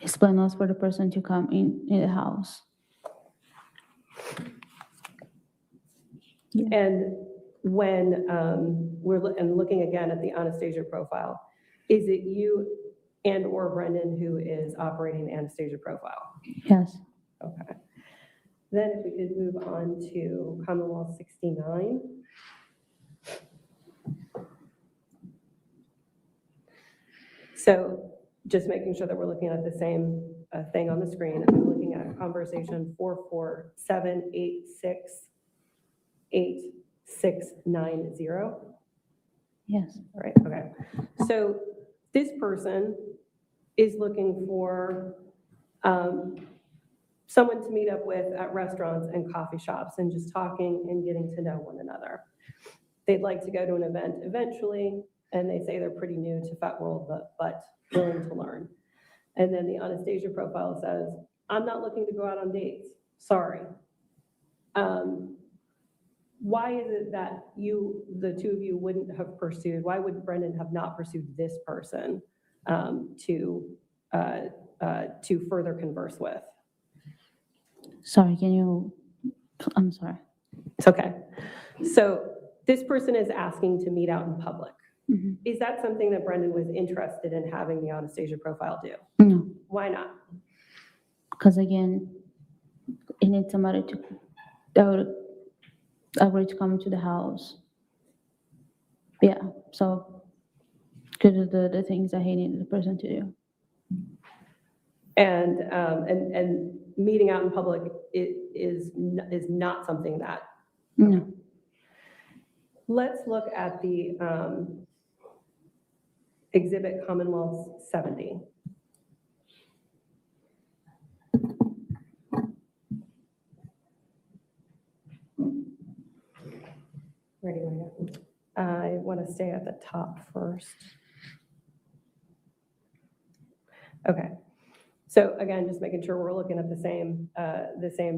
it's plan was for the person to come in the house. Yeah. And when looking again at the Anastasia profile, is it you and or Brendan who is operating the Anastasia profile? Yes. Okay. Then if we could move on to Commonwealth 69. So just making sure that we're looking at the same thing on the screen. I'm looking at conversation 447868690. Yes. All right, okay. So this person is looking for someone to meet up with at restaurants and coffee shops and just talking and getting to know one another. They'd like to go to an event eventually, and they say they're pretty new to FET world, but willing to learn. And then the Anastasia profile says, I'm not looking to go out on dates, sorry. Why is it that the two of you wouldn't have pursued, why would Brendan have not pursued this person to further converse with? Sorry, I'm sorry. It's okay. So this person is asking to meet out in public. Mhm. Is that something that Brendan was interested in having the Anastasia profile do? No, Why not? because again, it needs somebody that would agree to come to the house. Yeah, so could do the things that he needed the person to do. And meeting out in public is not something that. No. Let's look at the exhibit Commonwealth 70. Where do you want to go? I want to stay at the top first. Okay. So again, just making sure we're looking at the same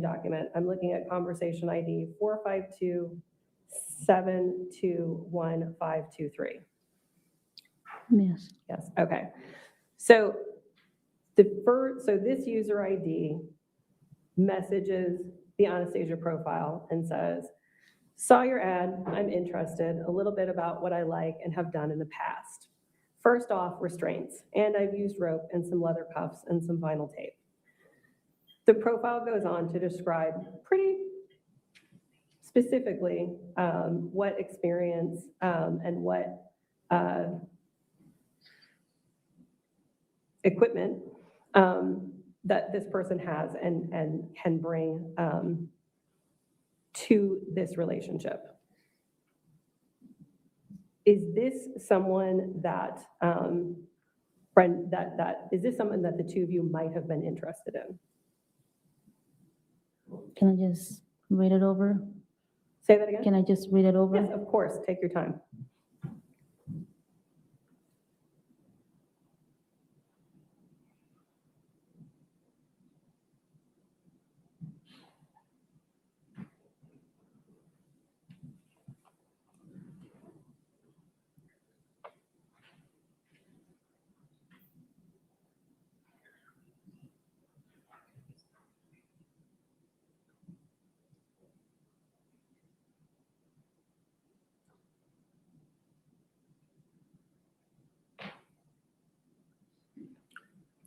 document. I'm looking at conversation ID 452721523. Yes. Yes. Okay. So this user ID messages the Anastasia profile and says, saw your ad, I'm interested, a little bit about what I like and have done in the past. First off, restraints, and I've used rope and some leather cuffs and some vinyl tape. The profile goes on to describe pretty specifically what experience and what equipment that this person has and can bring to this relationship. Is this someone that Brent, is this something that the two of you might have been interested in? Can I just read it over? Say that again? Can I just read it over? Yes, of course, take your time.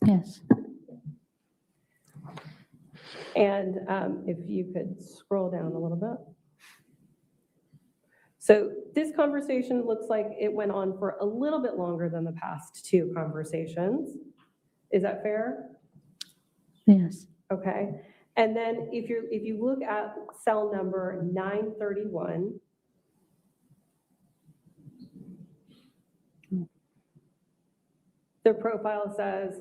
Yes. And if you could scroll down a little bit. So this conversation looks like it went on for a little bit longer than the past two conversations. Is that fair? Yes. Okay. And then if you look at cell number 931, the profile says,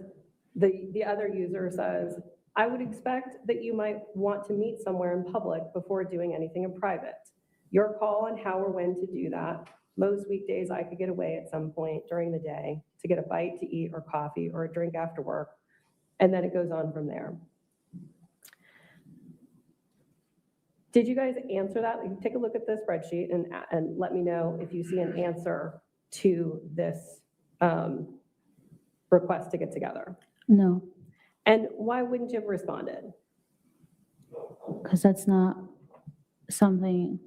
the other user says, I would expect that you might want to meet somewhere in public before doing anything in private. Your call on how or when to do that. Most weekdays I could get away at some point during the day to get a bite to eat or coffee or a drink after work. And then it goes on from there. Did you guys answer that? Take a look at the spreadsheet and let me know if you see an answer to this request to get together. No, And why wouldn't you have responded? because that's not something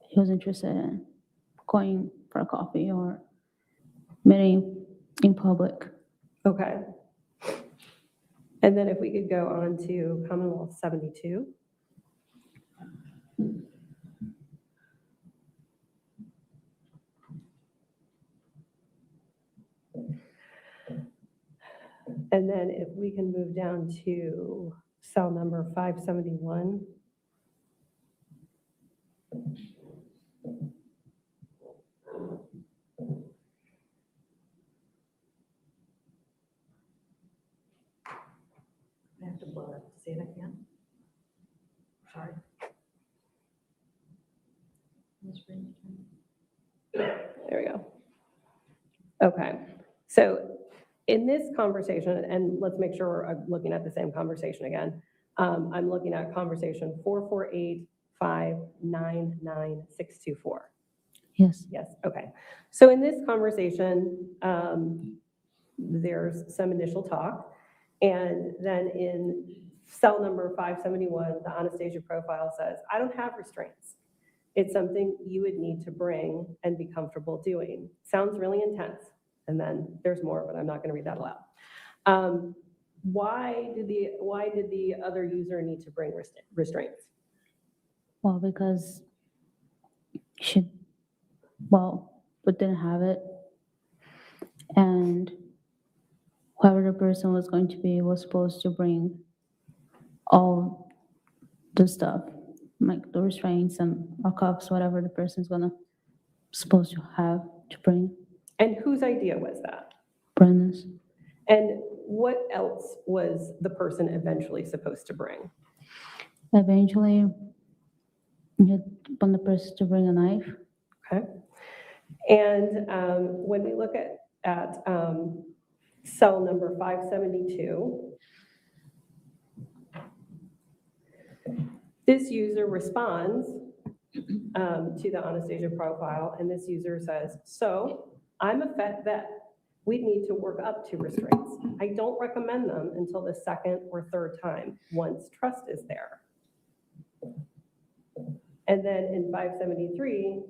he was interested in, going for a coffee or meeting in public. Okay. And then if we could go on to Commonwealth 72. And then if we can move down to cell number 571. I have to blow it. Say it again. Sorry. There we go. Okay, so in this conversation, and let's make sure we're looking at the same conversation again. I'm looking at conversation 448599624. Yes. Yes, okay. So in this conversation, there's some initial talk, and then in cell number 571, the Anastasia profile says, I don't have restraints. It's something you would need to bring and be comfortable doing. Sounds really intense. And then there's more, but I'm not going to read that aloud. Why did the other user need to bring restraints? Well, because we didn't have it. And whoever the person was going to be was supposed to bring all the stuff, like the restraints and or cuffs, whatever the person's supposed to have to bring. And whose idea was that? Brenda's. And what else was the person eventually supposed to bring? Eventually, you want the person to bring a knife. Okay. And when we look at cell number 572, this user responds to the Anastasia profile, and this user says, so I'm a vet. We'd need to work up to restraints. I don't recommend them until the second or third time, once trust is there. And then in 573,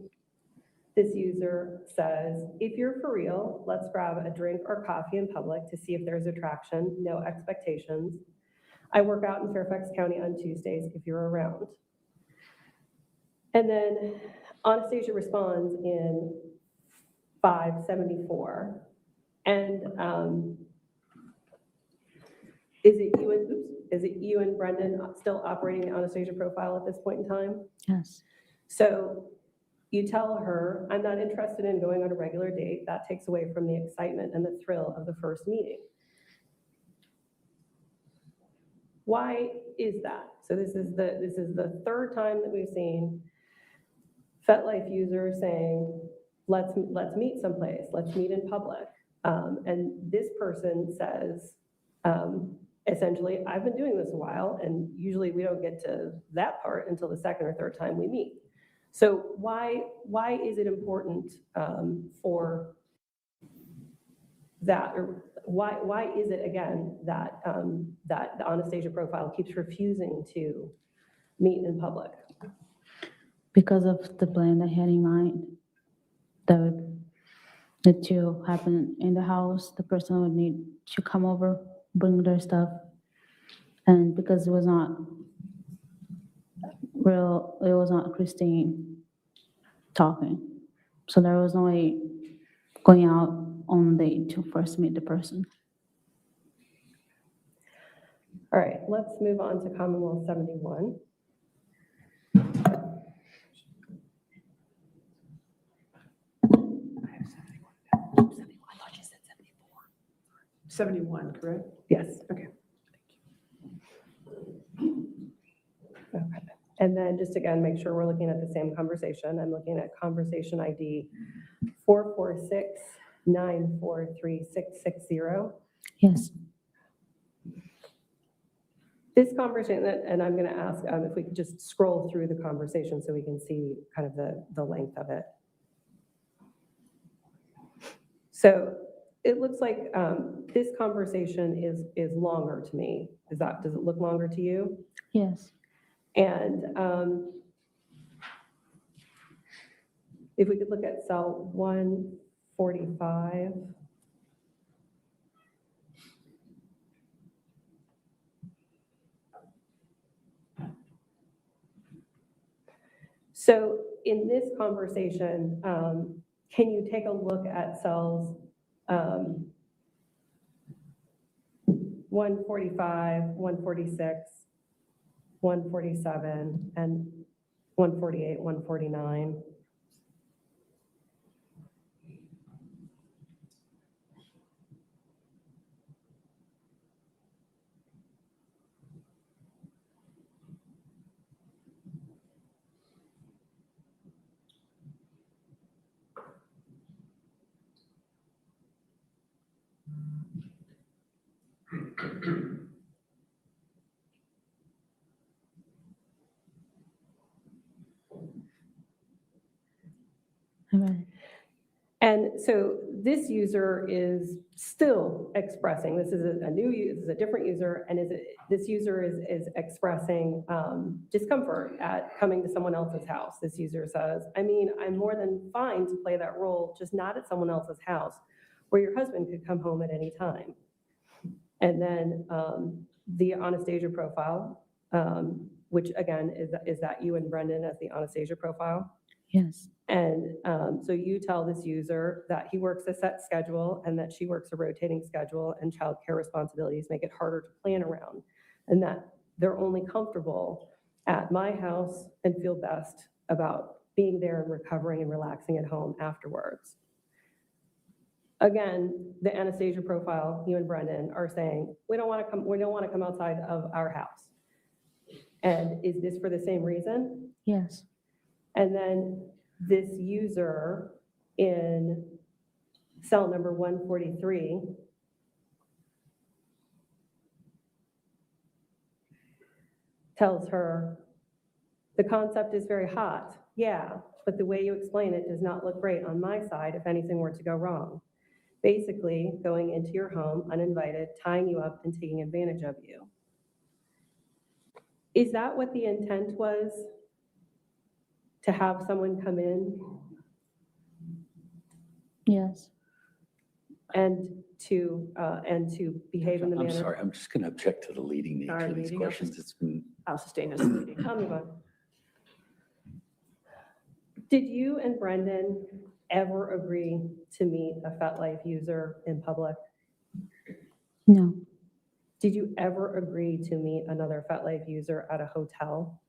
this user says, if you're for real, let's grab a drink or coffee in public to see if there's attraction, no expectations. I work out in Fairfax County on Tuesdays if you're around. And then Anastasia responds in 574. And is it you and Brendan still operating the Anastasia profile at this point in time? Yes. So You tell her, I'm not interested in going on a regular date. That takes away from the excitement and the thrill of the first meeting. Why is that? So this is the third time that we've seen FetLife users saying, let's meet someplace, let's meet in public. And this person says, essentially, I've been doing this a while, and usually we don't get to that part until the second or third time we meet. So why is it important for that, or why is it again that that the Anastasia profile keeps refusing to meet in public? Because of the plan I had in mind, the two happen in the house, the person would need to come over, bring their stuff. And because it was not real, it was not Christine talking. So there was no way going out on a date to first meet the person. All right, let's move on to Commonwealth 71. 71, correct? Yes. Okay. Okay. And then just again, make sure we're looking at the same conversation. I'm looking at conversation ID 446943660. Yes. This conversation, and I'm going to ask if we could just scroll through the conversation so we can see kind of the length of it. So it looks like this conversation is longer to me. Does it look longer to you? Yes. And if we could look at cell 145. So in this conversation, can you take a look at cells 145, 146, 147, and 148, 149? And so this user is still expressing, this is a new user, this is a different user, and this user is expressing discomfort at coming to someone else's house. This user says, I mean, I'm more than fine to play that role, just not at someone else's house where your husband could come home at any time. And then the Anastasia profile, which again, is that you and Brendan as the Anastasia profile? Yes. And so you tell this user that he works a set schedule and that she works a rotating schedule, and childcare responsibilities make it harder to plan around, and that they're only comfortable at my house and feel best about being there and recovering and relaxing at home afterwards. Again, the Anastasia profile, you and Brendan are saying, we don't want to come outside of our house. And is this for the same reason? Yes. And then this user in cell number 143 tells her, the concept is very hot, yeah, but the way you explain it does not look great on my side if anything were to go wrong. Basically, going into your home uninvited, tying you up and taking advantage of you. Is that what the intent was? To have someone come in? Yes. And to behave in the manner? I'm sorry, I'm just going to object to the leading nature of these questions. It's been. I'll sustain this meeting. I'll move on. Did you and Brendan ever agree to meet a FetLife user in public? No. Did you ever agree to meet another FetLife user at a hotel?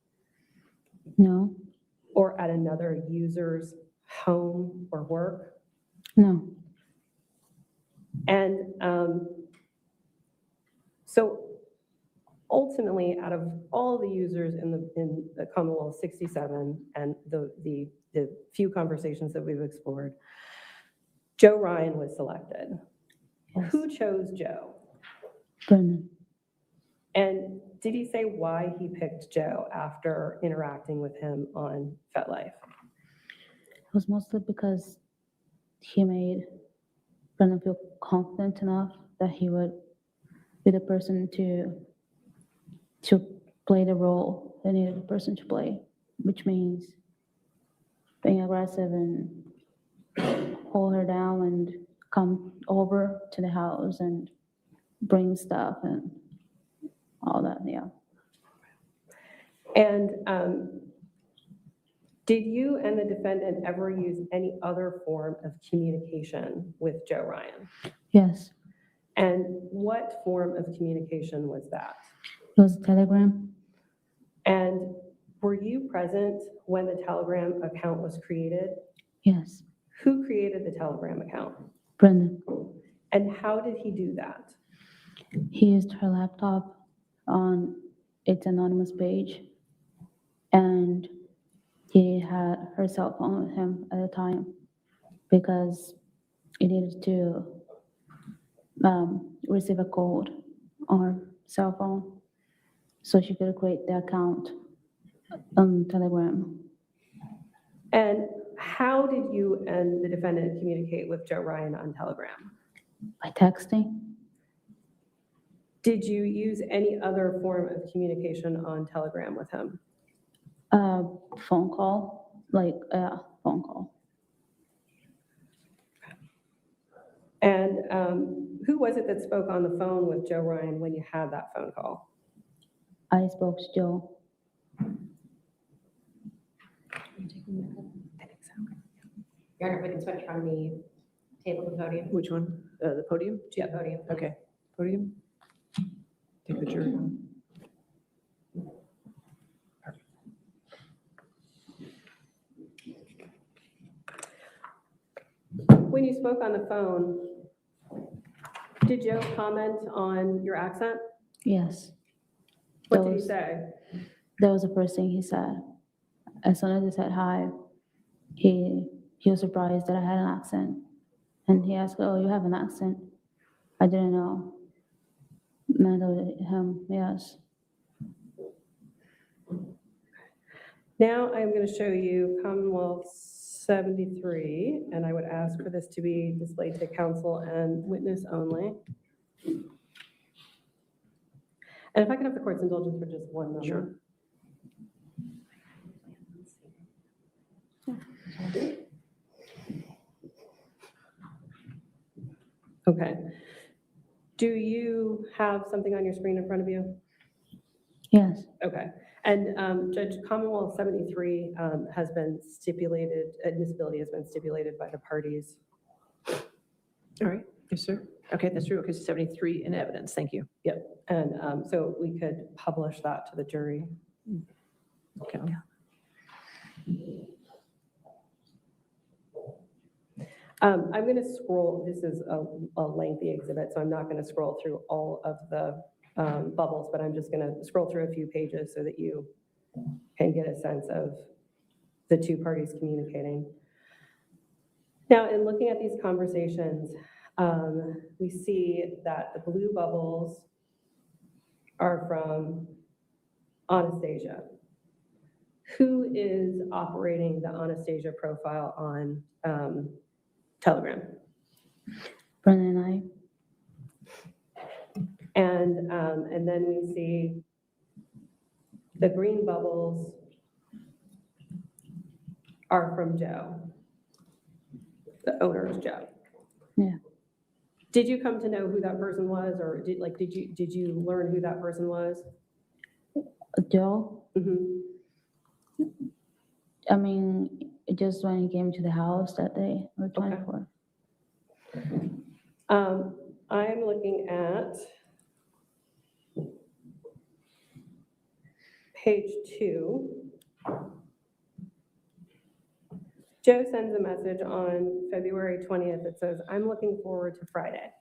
No. or at another user's home or work? No. And so ultimately, out of all the users in the Commonwealth 67 and the few conversations that we've explored, Joe Ryan was selected. Yes. Who chose Joe? Brendan. And did he say why he picked Joe after interacting with him on FetLife? It was mostly because he made Brendan feel confident enough that he would be the person to play the role they needed the person to play, which means being aggressive and hold her down and come over to the house and bring stuff and all that, yeah. And did you and the defendant ever use any other form of communication with Joe Ryan? Yes, And what form of communication was that? it was a telegram. And were you present when the Telegram account was created? Yes, Who created the Telegram account? Brendan. And how did he do that? He used her laptop on its anonymous page, and he had her cell phone with him at the time because he needed to receive a code on her cell phone so she could create the account on Telegram. And how did you and the defendant communicate with Joe Ryan on Telegram? By texting. Did you use any other form of communication on Telegram with him? Phone call, phone call. And who was it that spoke on the phone with Joe Ryan when you had that phone call? I spoke to Joe. Your Honor, if we can switch from the table to the podium. Which one? The podium? Yeah, podium. Okay, podium. Take the jury. When you spoke on the phone, did Joe comment on your accent? Yes. What did he say? That was the first thing he said. As soon as I said hi, he was surprised that I had an accent. And he asked, "Oh, you have an accent?" I didn't know. And I told him, yes. Now I'm going to show you Commonwealth 73, and I would ask for this to be displayed to counsel and witness only. And if I can have the court's indulgence for just one moment. Sure. Okay. Do you have something on your screen in front of you? Yes. Okay. And Judge, Commonwealth 73 has been stipulated, admissibility has been stipulated by the parties. All right, yes, sir. Okay, that's true. Okay, 73 in evidence. Thank you. Yep. And so we could publish that to the jury. Okay. I'm going to scroll, this is a lengthy exhibit, so I'm not going to scroll through all of the bubbles, but I'm just going to scroll through a few pages so that you can get a sense of the two parties communicating. Now, in looking at these conversations, we see that the blue bubbles are from Anastasia. Who is operating the Anastasia profile on Telegram? Brendan and I. And then we see the green bubbles are from Joe. The owner is Joe. Yeah. Did you come to know who that person was, or did you learn who that person was? Joe? Mm-hmm. I mean, just when he came to the house that day, or 24. I'm looking at page 2. Joe sends a message on February 20th that says, "I'm looking forward to Friday."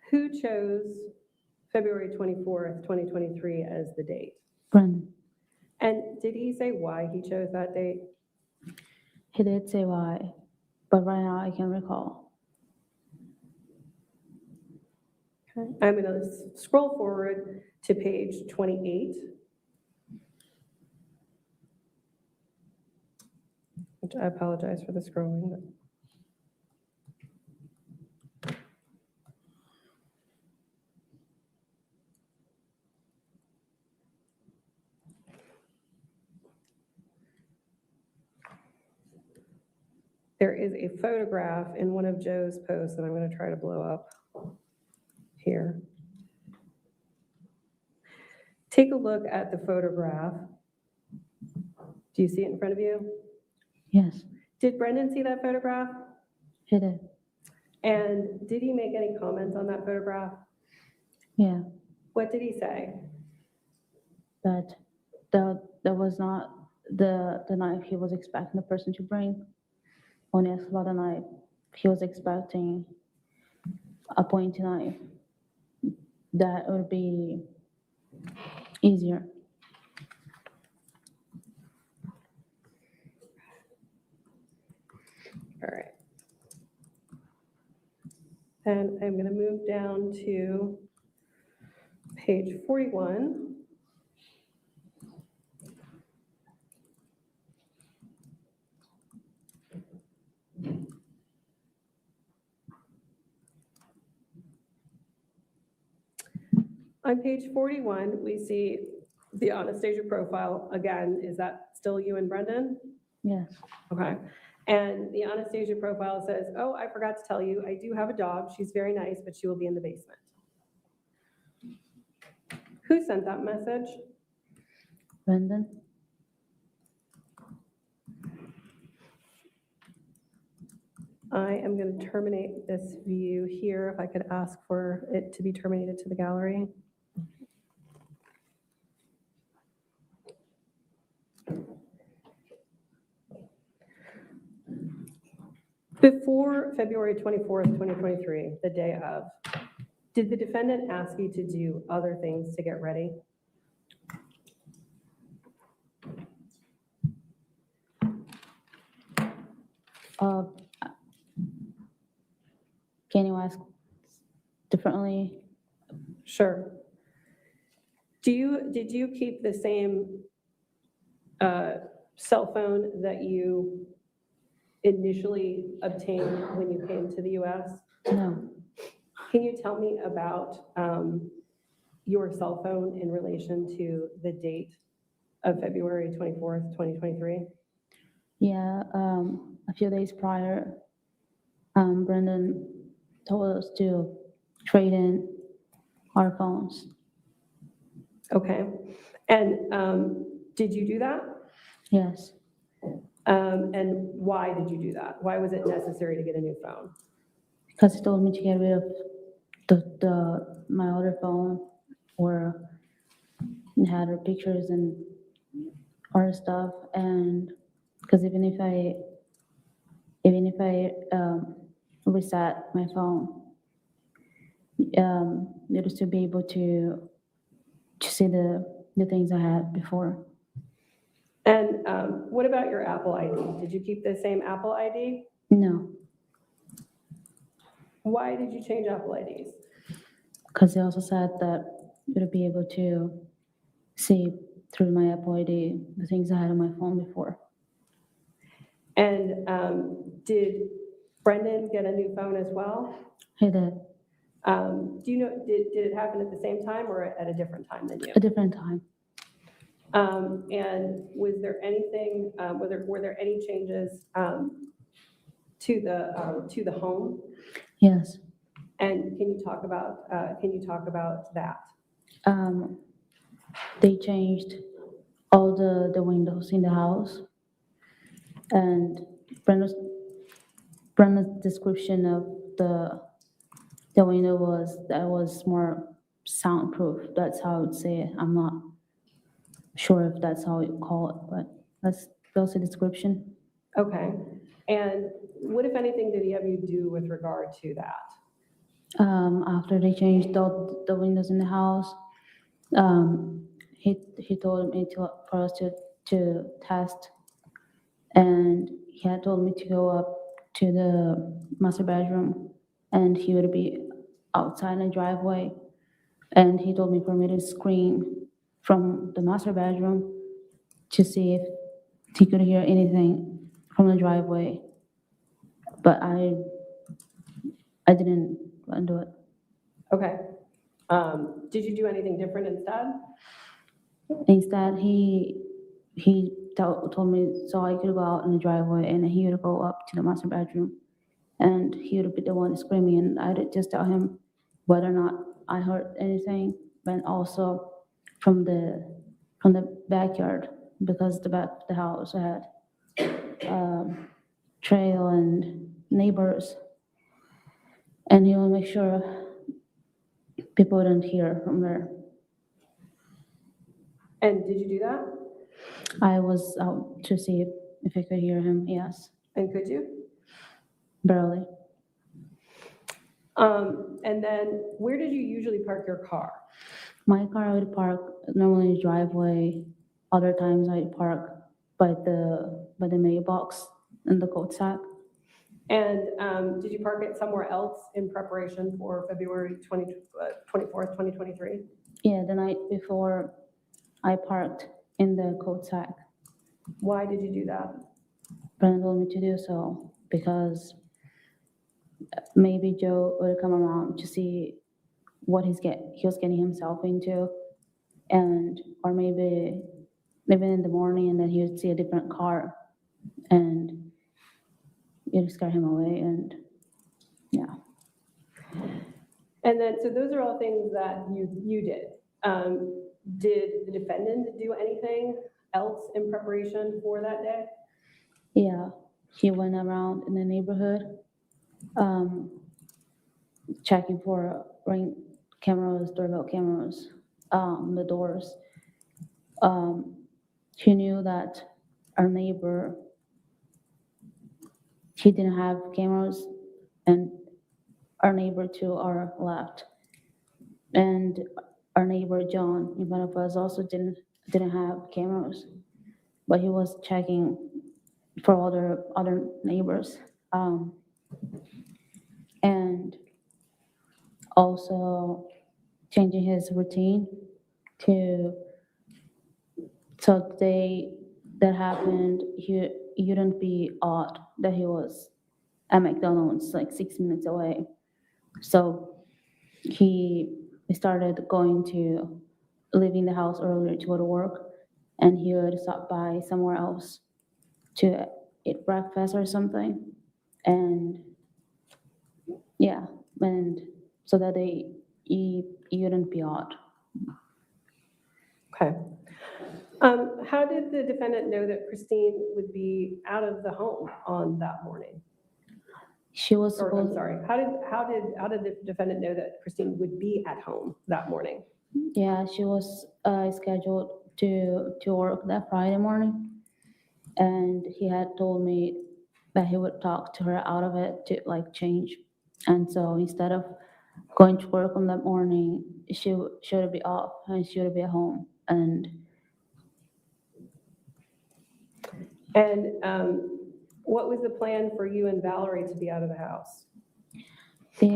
Who chose February 24th, 2023 as the date? Brendan. And did he say why he chose that date? He did say why, but right now I can't recall. Okay. I'm going to scroll forward to page 28. Which I apologize for the scrolling. But there is a photograph in one of Joe's posts that I'm going to try to blow up here. Take a look at the photograph. Do you see it in front of you? Yes, Did Brendan see that photograph? he did. And did he make any comments on that photograph? Yeah, What did he say? that was not the knife he was expecting the person to bring. When he asked about the knife, he was expecting a pointy knife. That would be easier. All right. And I'm going to move down to page 41. On page 41, we see the Anastasia profile. Again, is that still you and Brendan? Yes. Okay. And the Anastasia profile says, "Oh, I forgot to tell you, I do have a dog. She's very nice, but she will be in the basement." Who sent that message? Brendan? I am going to terminate this view here. If I could ask for it to be terminated to the gallery. Before February 24th, 2023, the day of, did the defendant ask you to do other things to get ready? Can you ask differently? Sure. Did you keep the same cell phone that you initially obtained when you came to the US? No. Can you tell me about your cell phone in relation to the date of February 24th, 2023? Yeah, a few days prior, Brendan told us to trade in our phones. Okay. And did you do that? Yes, And why did you do that? Why was it necessary to get a new phone? because he told me to get rid of my other phone where it had her pictures and other stuff, and because even if I reset my phone, it was to be able to see the things I had before. And what about your Apple ID? Did you keep the same Apple ID? No, Why did you change Apple IDs? because they also said that it would be able to see through my Apple ID the things I had on my phone before. And did Brendan get a new phone as well? He did. Do you know, did it happen at the same time or at a different time than you? A different time. And was there anything, were there any changes to the home? Yes. And can you talk about that? They changed all the windows in the house, and Brenda's description of the window was more soundproof. That's how I would say it. I'm not sure if that's how you call it, but that's the description. Okay. And what, if anything, did he have you do with regard to that? After they changed the windows in the house, he told me for us to test, and he had told me to go up to the master bedroom, and he would be outside the driveway, and he told me for me to scream from the master bedroom to see if he could hear anything from the driveway, but I didn't do it. Okay. Did you do anything different instead? Instead, he told me so I could go out in the driveway, and he would go up to the master bedroom, and he would be the one screaming, and I would just tell him whether or not I heard anything, and also from the backyard, because the back of the house had trail and neighbors, and he will make sure people wouldn't hear from there. And did you do that? I was out to see if I could hear him, yes. And could you? Barely. And then where did you usually park your car? My car I would park normally in the driveway. Other times I park by the mailbox in the coat sack. And did you park it somewhere else in preparation for February 24th, 2023? Yeah, the night before I parked in the coat sack. Why did you do that? Brandon told me to do so because maybe Joe would come around to see what he was getting himself into, and or maybe in the morning, and then he would see a different car, and it would scare him away, and yeah. And then, so those are all things that you did. Did the defendant do anything else in preparation for that day? Yeah, he went around in the neighborhood, checking for ring cameras, doorbell cameras, the doors. He knew that our neighbor, he didn't have cameras, and our neighbor to our left, and our neighbor John in front of us also didn't have cameras, but he was checking for other neighbors, and also changing his routine so the day that happened, he wouldn't be odd that he was at McDonald's like 6 minutes away. So he started leaving the house earlier to go to work, and he would stop by somewhere else to eat breakfast or something. And yeah, and so that he wouldn't be odd. Okay. How did the defendant know that Christine would be out of the home on that morning? She was Or, I'm supposed. sorry, how did the defendant know that Christine would be at home that morning? Yeah, she was scheduled to work that Friday morning, and he had told me that he would talk to her out of it to like change. And so instead of going to work on that morning, she would be off and she would be at home. And what was the plan for you and Valerie to be out of the house? They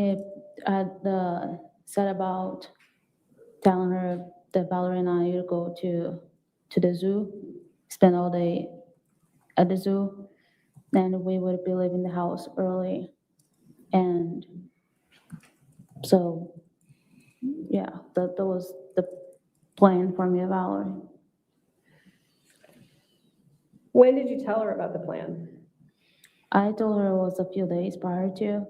had said about telling her that Valerie and I would go to the zoo, spend all day at the zoo, then we would be leaving the house early. And so, yeah, that was the plan for me and Valerie. When did you tell her about the plan? I told her it was a few days prior to,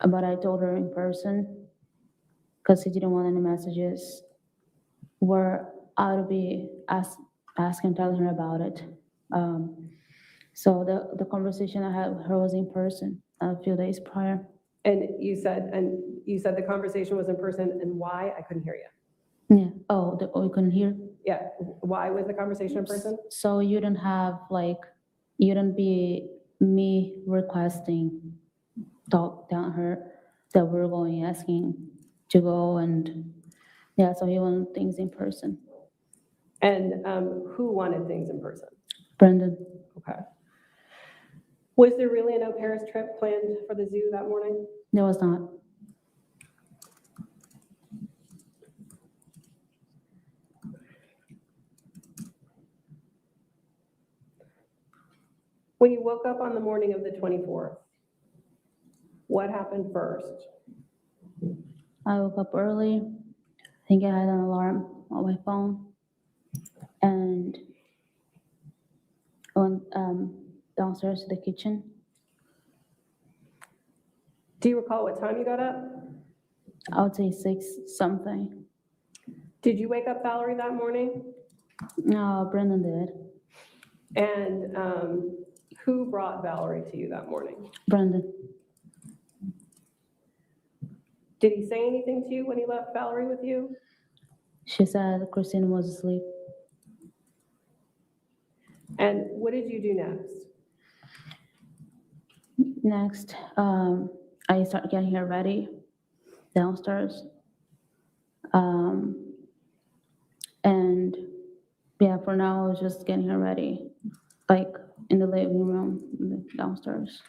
but I told her in person because he didn't want any messages where I would be asking, telling her about it. So the conversation I had with her was in person a few days prior. And you said the conversation was in person, and why? I couldn't hear you. Yeah, oh, you couldn't hear? Yeah, why was the conversation in person? So you don't have, like, you don't be me requesting, talk down her, that we're going, asking to go, and, yeah, so you want things in person. And who wanted things in person? Brendan, Okay. Was there really an au Paris trip planned for the zoo that morning? there was not. When you woke up on the morning of the 24th, what happened first? I woke up early. I think I had an alarm on my phone. And went downstairs to the kitchen. Do you recall what time you got up? I would say 6 something. Did you wake up Valerie that morning? No, Brendan did. And who brought Valerie to you that morning? Brendan. Did he say anything to you when he left Valerie with you? She said Christine was asleep. And what did you do next? Next, I started getting her ready downstairs. And yeah, for now, I was just getting her ready, like in the living room downstairs.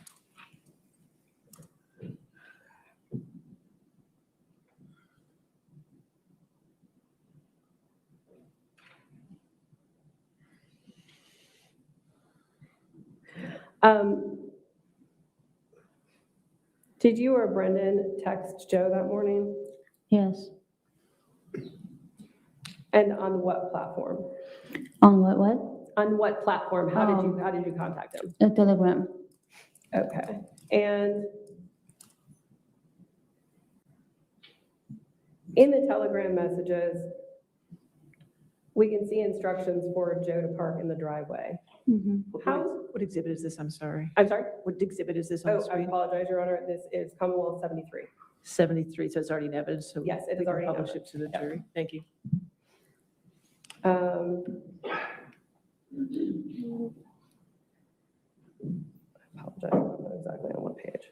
Did you or Brendan text Joe that morning? Yes. And on what platform? On what? On what platform? How did you contact him? A Telegram. Okay. And in the Telegram messages, we can see instructions for Joe to park in the driveway. What exhibit is this? I'm sorry. I'm sorry? What exhibit is this on the Oh, I screen? apologize, Your Honor. This is Commonwealth 73. 73, so it's already in evidence, so Yes, it is we can already in publish it to the jury. Thank you. I apologize, I'm not exactly on what page.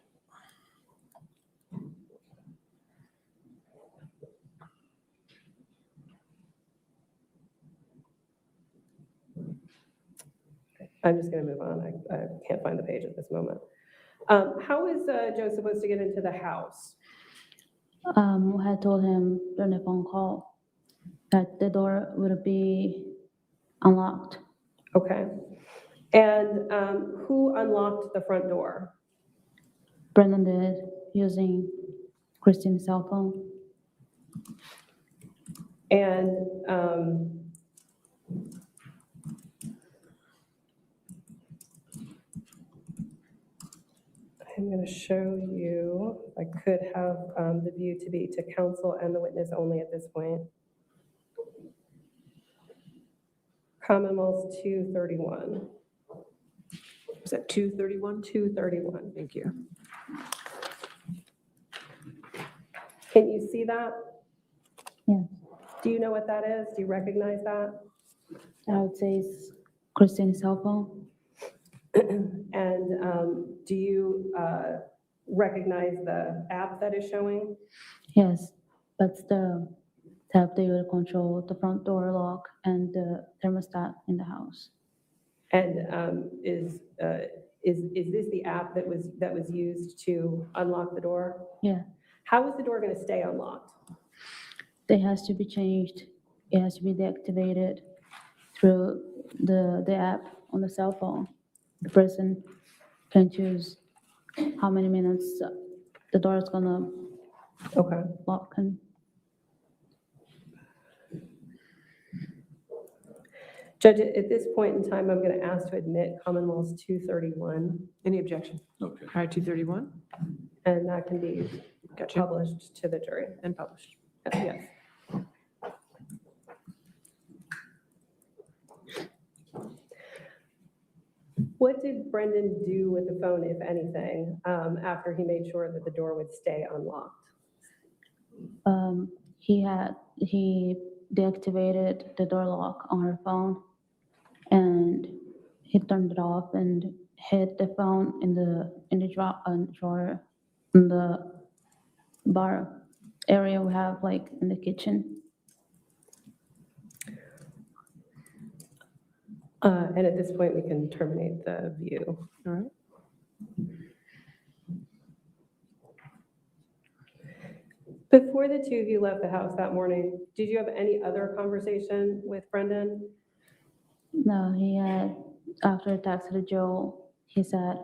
I'm just going to move on. I can't find the page at this moment. How is Joe supposed to get into the house? I had told him during the phone call that the door would be unlocked. Okay. And who unlocked the front door? Brendan did, using Christine's cell phone. And I'm going to show you, I could have the view to be to counsel and the witness only at this point. Commonwealth 231. Was that 231? 231. Thank you. Can you see that? Yeah. Do you know what that is? Do you recognize that? I would say it's Christine's cell phone. And do you recognize the app that is showing? Yes, that's the tab that will control the front door lock and the thermostat in the house. And is this the app that was used to unlock the door? Yeah, How is the door going to stay unlocked? it has to be changed. It has to be deactivated through the app on the cell phone. The person can choose how many minutes the door is gonna lock. And Judge, at this point in time, I'm going to ask to admit Commonwealth 231. Any objection? Okay. All right, 231? And that can be Gotcha. published to the jury. And published. Yes. What did Brendan do with the phone, if anything, after he made sure that the door would stay unlocked? he deactivated the door lock on her phone, and he turned it off and hid the phone in the drawer in the bar area we have, like in the kitchen. And at this point, we can terminate the view. All right. Before the two of you left the house that morning, did you have any other conversation with Brendan? No, he had, after I texted Joe, he said,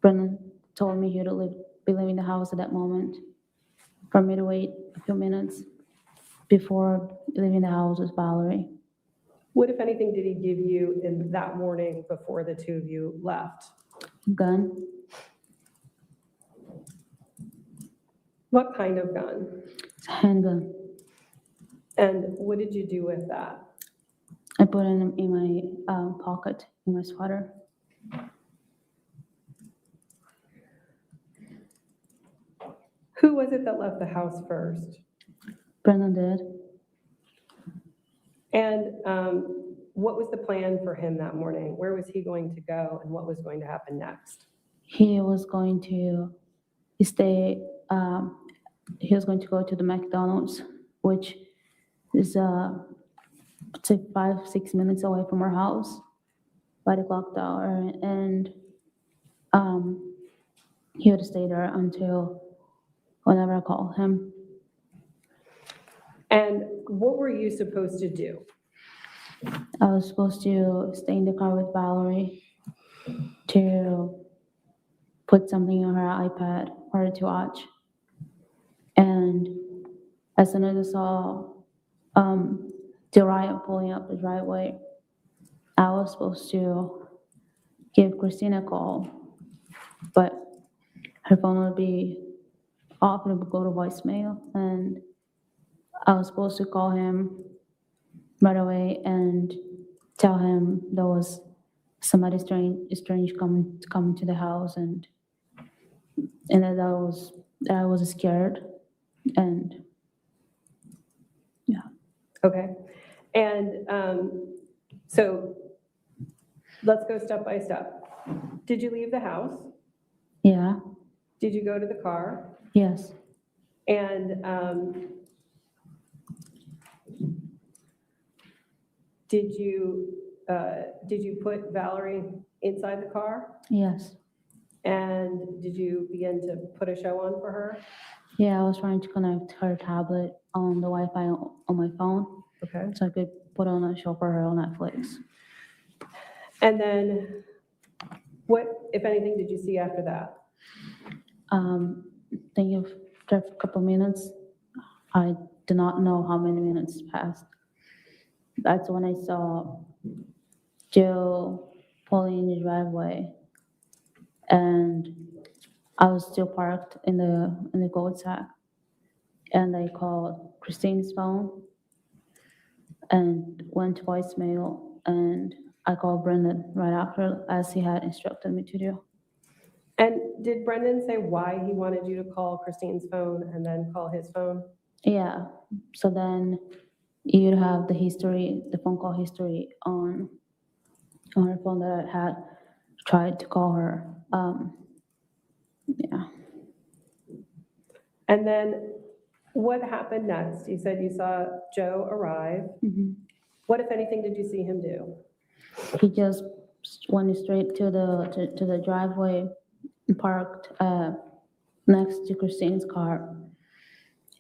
Brendan told me he would be leaving the house at that moment, for me to wait a few minutes before leaving the house with Valerie. What, if anything, did he give you in that morning before the two of you left? Gun, What kind of gun? it's a handgun. And what did you do with that? I put it in my pocket, in my sweater. Who was it that left the house first? Brendan did. And what was the plan for him that morning? Where was he going to go and what was going to happen next? He was going to stay, he was going to go to the McDonald's, which is, it's like 5-6 minutes away from our house by the clock tower. And he would stay there until whenever I call him. And what were you supposed to do? I was supposed to stay in the car with Valerie to put something on her iPad for her to watch. And as soon as I saw Dariah pulling up the driveway, I was supposed to give Christina a call, but her phone would be off and it would go to voicemail. And I was supposed to call him right away and tell him there was somebody strange coming to the house, and that I was scared, and yeah. Okay. And so let's go step by step. Did you leave the house? Yeah. Did you go to the car? Yes. And did you put Valerie inside the car? Yes. And did you begin to put a show on for her? Yeah, I was trying to connect her tablet on the Wi-Fi on my phone. Okay. So I could put on a show for her on Netflix. And then what, if anything, did you see after that? Thinking after a couple minutes, I do not know how many minutes passed. That's when I saw Joe pulling in the driveway, and I was still parked in the cul-de-sac, and I called Christine's phone and went to voicemail, and I called Brendan right after, as he had instructed me to do. And did Brendan say why he wanted you to call Christine's phone and then call his phone? Yeah, so then you'd have the history, the phone call history on her phone that I had tried to call her. Yeah. And then what happened next? You said you saw Joe arrive. Mm-hmm. What, if anything, did you see him do? He just went straight to the driveway and parked next to Christine's car.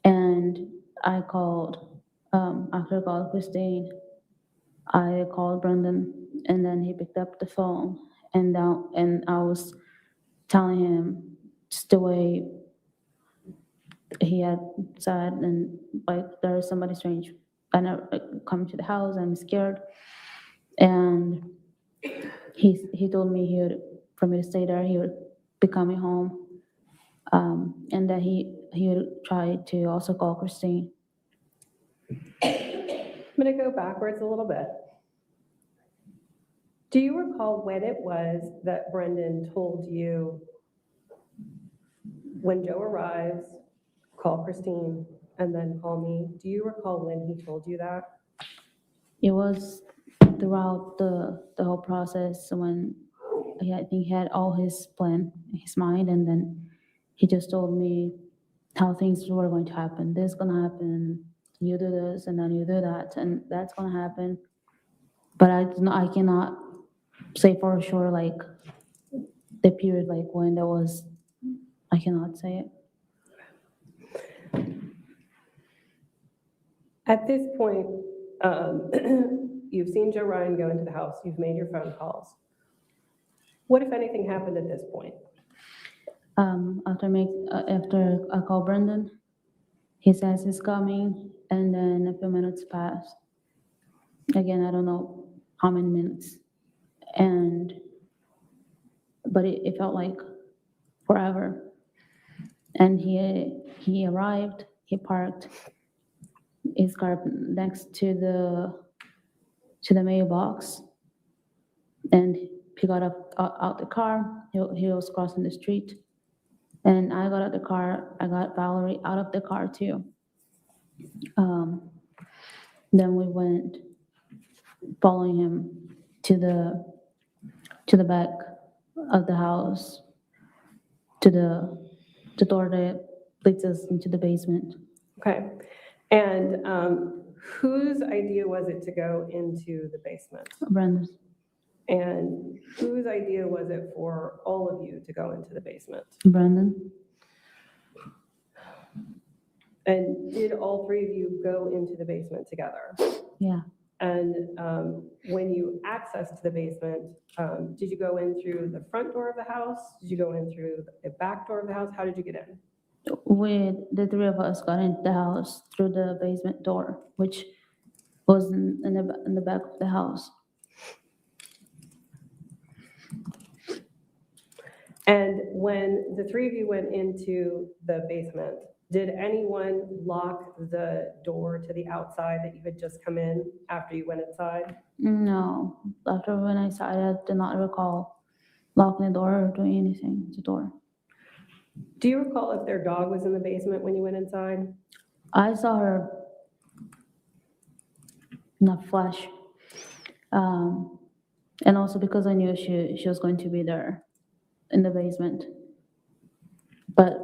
And I called, after I called Christine, I called Brendan, and then he picked up the phone, and I was telling him just the way he had said, and like, there's somebody strange coming to the house, I'm scared. And he told me for me to stay there, he would be coming home, and that he would try to also call Christine. I'm going to go backwards a little bit. Do you recall when it was that Brendan told you, when Joe arrives, call Christine, and then call me. Do you recall when he told you that? It was throughout the whole process when I think he had all his plan in his mind, and then he just told me how things were going to happen. This is gonna happen, you do this, and then you do that, and that's gonna happen. But I cannot say for sure, like, the period, like, when that was, I cannot say it. At this point, you've seen Joe Ryan go into the house, you've made your phone calls. What, if anything, happened at this point? After I call Brendan, he says he's coming, and then a few minutes pass. Again, I don't know how many minutes. But it felt like forever. And he arrived, he parked his car next to the mailbox, and he got out the car. He was crossing the street, and I got out the car. I got Valerie out of the car too. Then we went following him to the back of the house, to the door that leads us into the basement. Okay. And whose idea was it to go into the basement? Brendan. And whose idea was it for all of you to go into the basement? Brendan. And did all three of you go into the basement together? Yeah. And when you accessed the basement, did you go in through the front door of the house? Did you go in through the back door of the house? How did you get in? The three of us got into the house through the basement door, which was in the back of the house. And when the three of you went into the basement, did anyone lock the door to the outside that you had just come in after you went inside? No, after when I saw it, I did not recall locking the door or doing anything to the door. Do you recall if their dog was in the basement when you went inside? I saw her in a flash. And also because I knew she was going to be there in the basement. But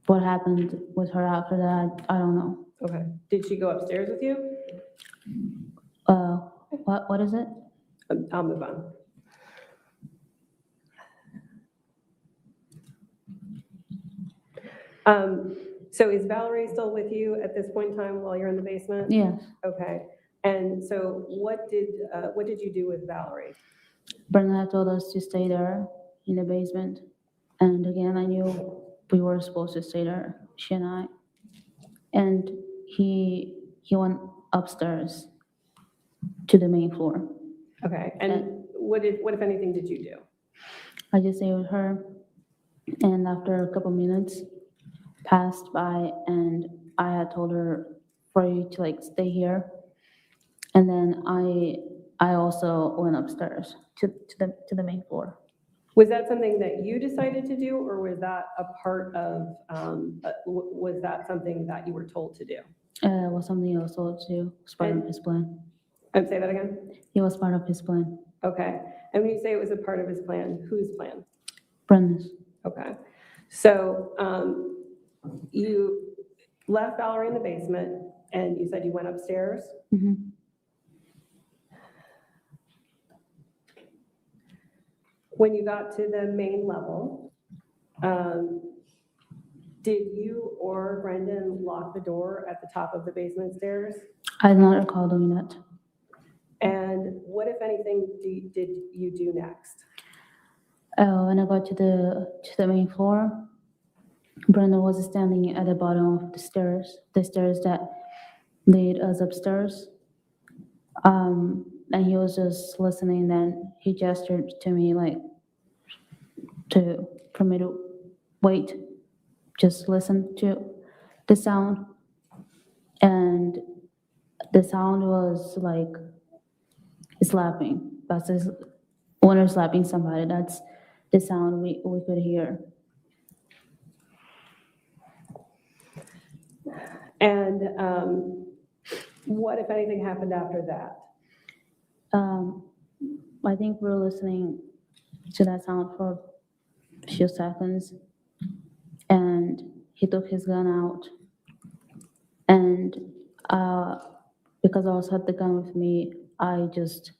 what happened with her after that, I don't know. Okay. Did she go upstairs with you? What is it? I'll move on. So is Valerie still with you at this point in time while you're in the basement? Yes. Okay. And so what did you do with Valerie? Brendan had told us to stay there in the basement. And again, I knew we were supposed to stay there, she and I. And he went upstairs to the main floor. Okay. And what if anything, did you do? I just stayed with her. And after a couple minutes passed by, and I had told her for you to like stay here. And then I also went upstairs to the main floor. Was that something that you decided to do, or was that a part of, was that something that you were told to do? It was something I was told to do. It was part of his plan. Say that again? It was part of his plan. Okay. And when you say it was a part of his plan, whose plan? Brendan's. Okay. So you left Valerie in the basement, and you said you went upstairs? Mm-hmm. When you got to the main level, did you or Brendan lock the door at the top of the basement stairs? I do not recall doing that. And what, if anything, did you do next? When I got to the main floor, Brendan was standing at the bottom of the stairs that lead us upstairs. And he was just listening. Then he gestured to me like for me to wait, just listen to the sound. And the sound was like slapping. That's just, when you're slapping somebody, that's the sound we could hear. And what, if anything, happened after that? I think we were listening to that sound for a few seconds, and he took his gun out. And because I also had the gun with me, I just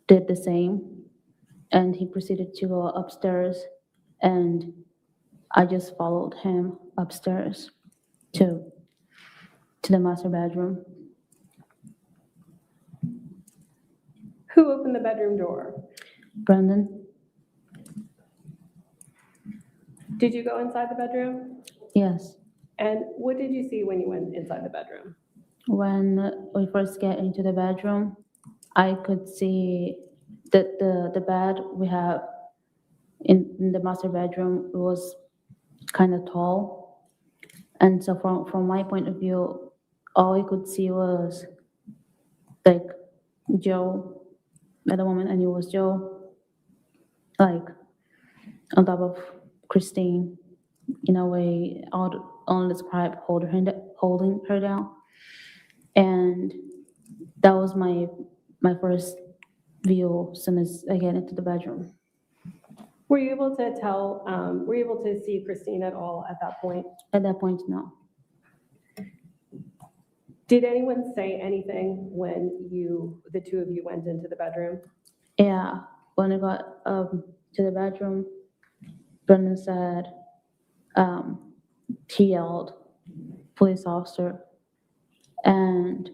did the same. And he proceeded to go upstairs, and I just followed him upstairs to the master bedroom. Who opened the bedroom door? Brendan? Did you go inside the bedroom? Yes. And what did you see when you went inside the bedroom? When we first get into the bedroom, I could see that the bed we have in the master bedroom was kind of tall. And so from my point of view, all I could see was like Joe. At the moment, I knew it was Joe, like on top of Christine, in a way, I'll describe holding her down. And that was my first view as soon as I get into the bedroom. Were you able to tell, were you able to see Christine at all at that point? At that point, no. Did anyone say anything when the two of you went into the bedroom? Yeah, when I got to the bedroom, Brendan said, he yelled, "Police officer." And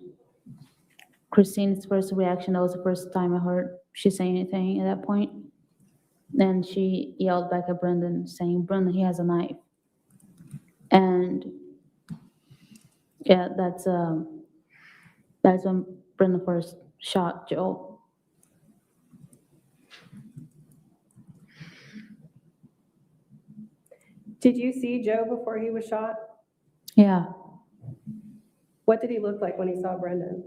Christine's first reaction, that was the first time I heard she say anything at that point. Then she yelled back at Brendan, saying, "Brendan, he has a knife." And yeah, that's when Brendan first shot Joe. Did you see Joe before he was shot? Yeah, What did he look like when he saw Brendan?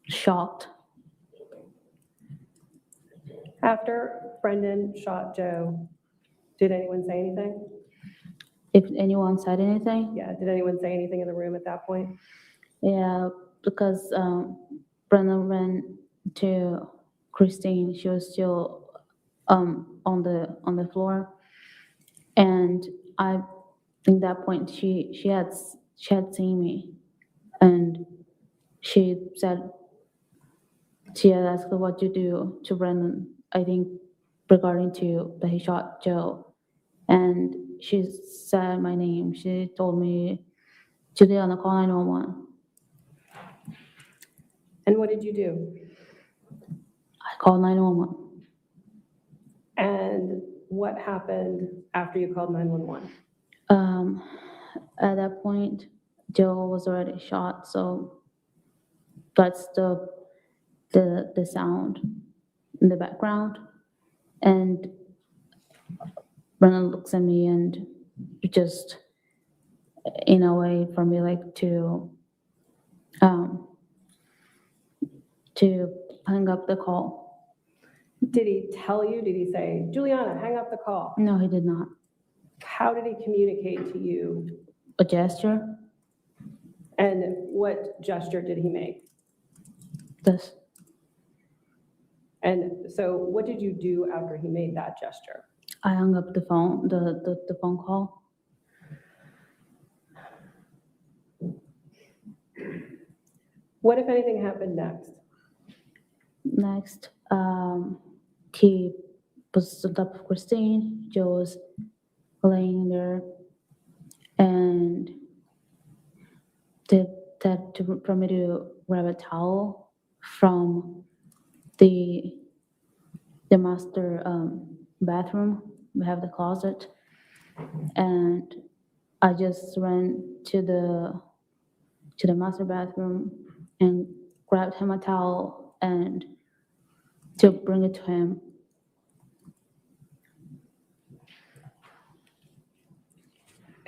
shocked. After Brendan shot Joe, did anyone say anything? If anyone said anything? Yeah, did anyone say anything in the room at that point? Yeah, because Brendan ran to Christine. She was still on the floor, and I think that point she had seen me, and she said she had asked what you do to Brendan. I think regarding to that he shot Joe, and she said my name. She told me, "Juliana, call 911." And what did you do? I called 911. And what happened after you called 911? At that point, Joe was already shot, so that's the sound in the background. And Brennan looks at me and just, in a way, for me, like to hang up the call. Did he tell you? Did he say, "Juliana, hang up the call"? No, he did not. How did he communicate to you? A gesture? And what gesture did he make? This. And so what did you do after he made that gesture? I hung up the phone, the phone call. What, if anything, happened next? Next, he was on top of Christine. Joe was laying there, and did that for me to grab a towel from the master bathroom. We have the closet, and I just ran to the master bathroom and grabbed him a towel and to bring it to him.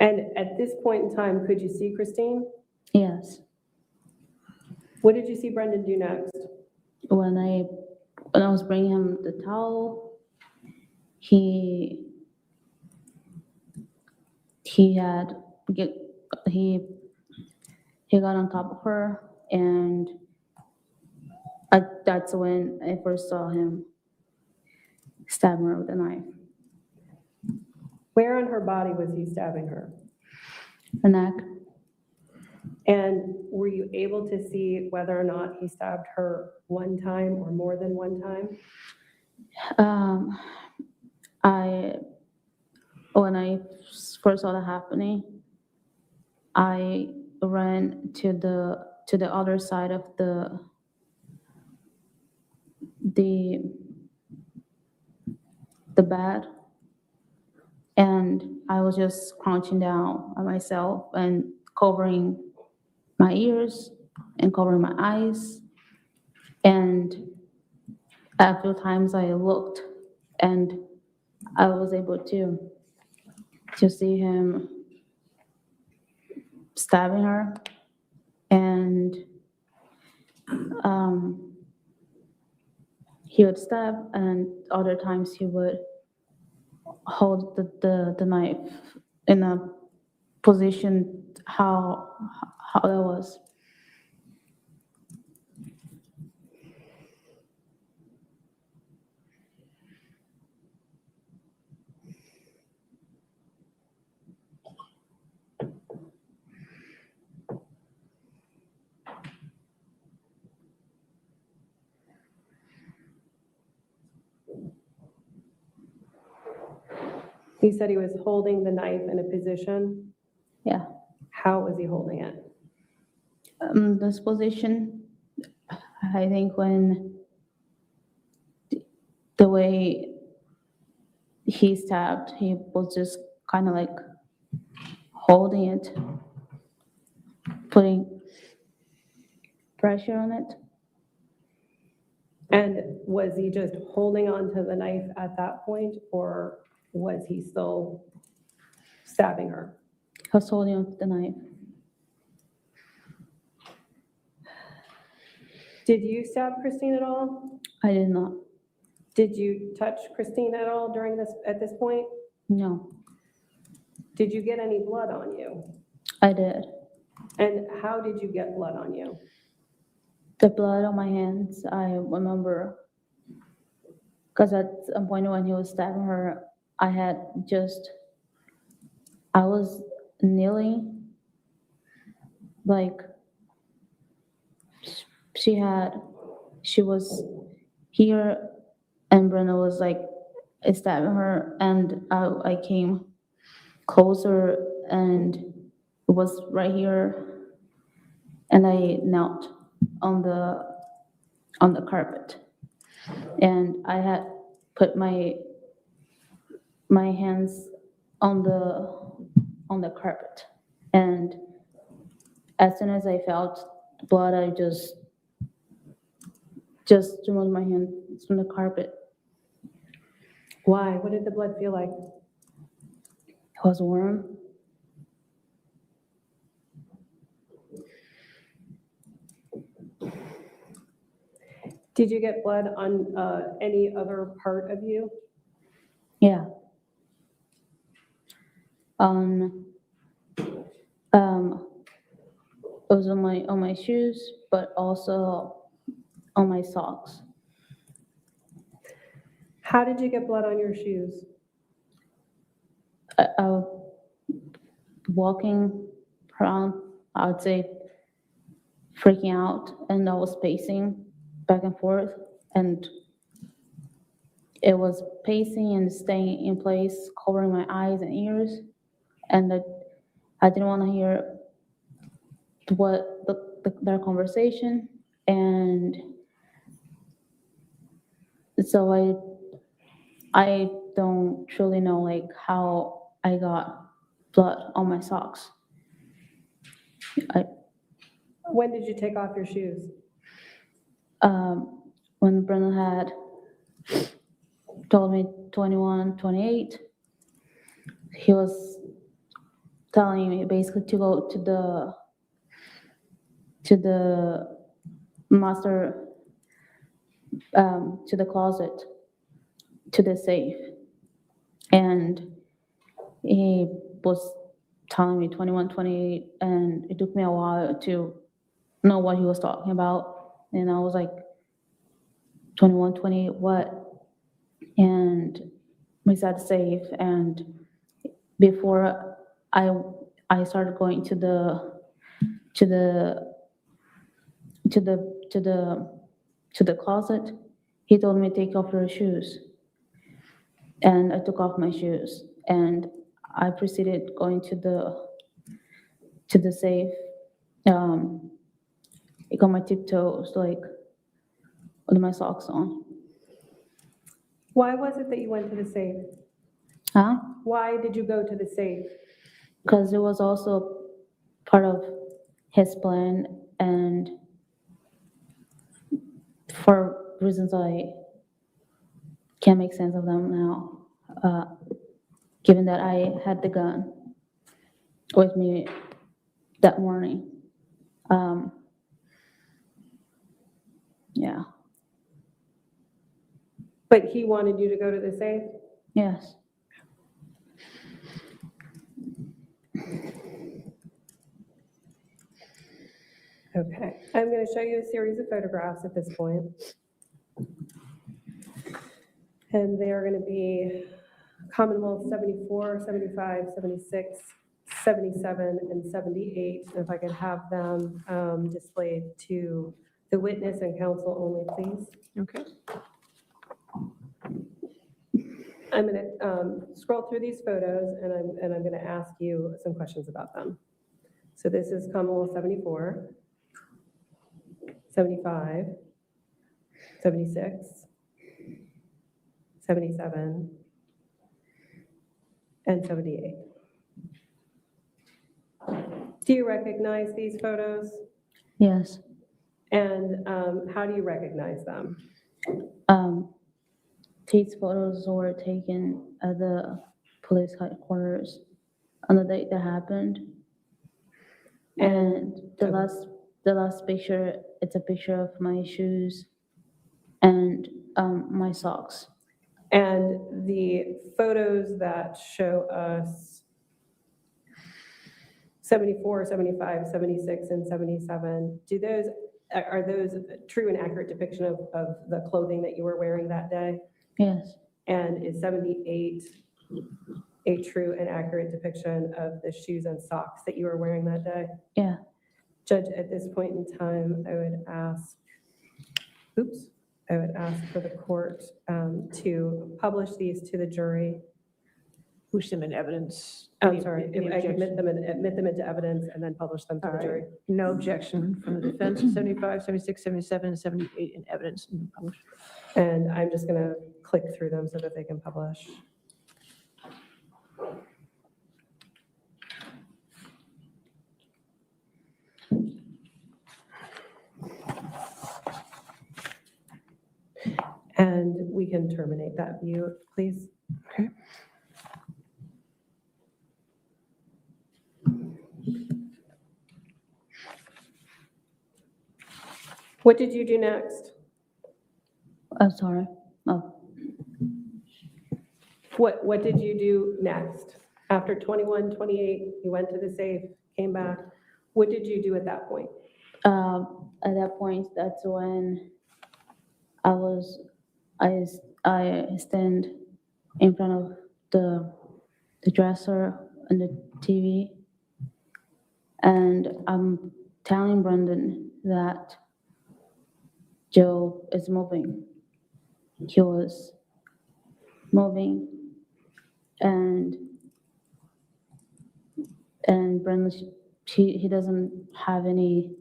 And at this point in time, could you see Christine? Yes. What did you see Brendan do next? When I was bringing him the towel, he he got on top of her, and that's when I first saw him stabbing her with a knife. Where on her body was he stabbing her? The neck. And were you able to see whether or not he stabbed her one time or more than one time? When I first saw that happening, I ran to the other side of the bed, and I was just crouching down on myself and covering my ears and covering my eyes. And a few times I looked, and I was able to see him stabbing her, and he would stab, and other times he would hold the knife in a position how that was. He said he was holding the knife in a position. Yeah. How was he holding it? This position, I think when the way he stabbed, he was just kind of like holding it, putting pressure on it. And was he just holding on to the knife at that point, or was he still stabbing her? I was holding on to the knife. Did you stab Christine at all? I did not. Did you touch Christine at all at this point? No, Did you get any blood on you? I did. And how did you get blood on you? The blood on my hands, I remember, because at some point when he was stabbing her, I was kneeling, like, she was here, and Brenna was like stabbing her, and I came closer, and it was right here, and I knelt on the carpet, and I had put my hands on the carpet, and as soon as I felt blood, I just removed my hands from the carpet. Why? What did the blood feel like? It was warm. Did you get blood on any other part of you? Yeah. It was on my shoes, but also on my socks. How did you get blood on your shoes? I was walking around, I would say, freaking out, and I was pacing back and forth, and it was pacing and staying in place, covering my eyes and ears, and I didn't want to hear their conversation, and so I don't truly know like how I got blood on my socks. When did you take off your shoes? When Brennan had told me 21, 28, he was telling me basically to go to the master, to the closet, to the safe, and he was telling me 21, 28, and it took me a while to know what he was talking about. And I was like, 21, 28, what? And we said safe. And before I started going to the closet, he told me take off your shoes. And I took off my shoes and I proceeded going to the safe. I got my tiptoes, like, with my socks on. Why was it that you went to the safe? Huh? Why did you go to the safe? Because it was also part of his plan, and for reasons I can't make sense of them now, given that I had the gun with me that morning. Yeah. But he wanted you to go to the safe? Yes. Okay, I'm going to show you a series of photographs at this point. And they are going to be Commonwealth 74, 75, 76, 77, and 78. If I could have them displayed to the witness and counsel only, please. Okay. I'm going to scroll through these photos, and I'm going to ask you some questions about them. So this is Commonwealth 74, 75, 76, 77, and 78. Do you recognize these photos? Yes. And how do you recognize them? These photos were taken at the police headquarters on the date that happened. And the last picture, it's a picture of my shoes and my socks. And the photos that show us 74, 75, 76, and 77, are those a true and accurate depiction of the clothing that you were wearing that day? Yes. And is 78 a true and accurate depiction of the shoes and socks that you were wearing that day? Yeah. Judge, at this point in time, I would ask for the court to publish these to the jury. Push them in evidence. I'm sorry, Any if I could objection? admit them into evidence and then publish them to All the right. jury. No objection from the defense, 75, 76, 77, and 78 in evidence. And I'm just going to click through them so that they can publish. And we can terminate that view, please. Okay. What did you do next? I'm sorry. Oh. What did you do next? After 21, 28, you went to the safe, came back. What did you do at that point? At that point, that's when I stand in front of the dresser and the TV, and I'm telling Brendan that Joe is moving. He was moving, and Brendan, he doesn't have any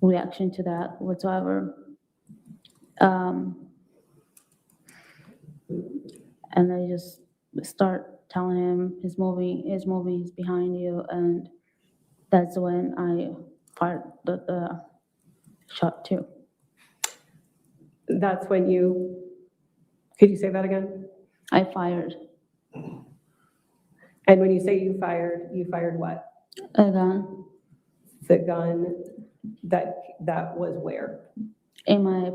reaction to that whatsoever. And I just start telling him he's moving, he's behind you, and that's when I fired the shot too. That's when could you say that again? I fired. And when you say you fired what? A gun. The gun that was where? In my,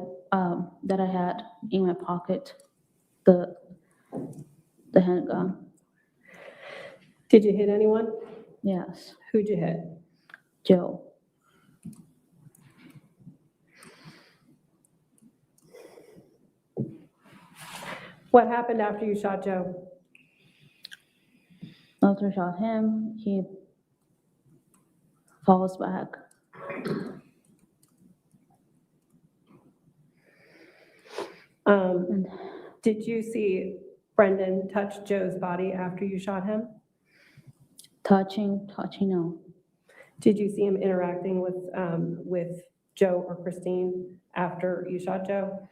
that I had in my pocket, the handgun. Did you hit anyone? Yes, Who'd you hit? Joe. What happened after you shot Joe? After I shot him, he falls back. Did you see Brendan touch Joe's body after you shot him? Touching, no. Did you see him interacting with Joe or Christine after you shot Joe?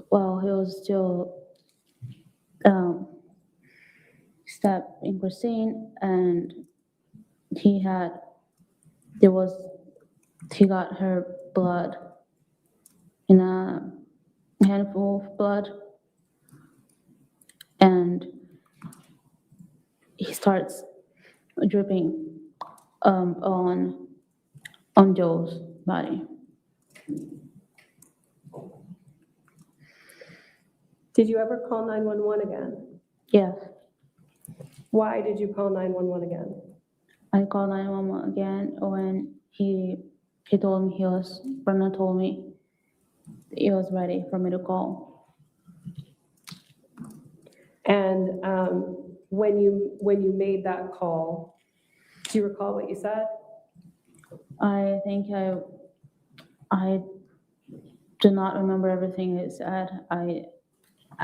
Well, he was still stabbing Christine, and he got her blood in a handful of blood, and he starts dripping on Joe's body. Did you ever call 911 again? Yes, Why did you call 911 again? I called 911 again when Brendan told me he was ready for me to call. And when you made that call, do you recall what you said? I think I do not remember everything he said. I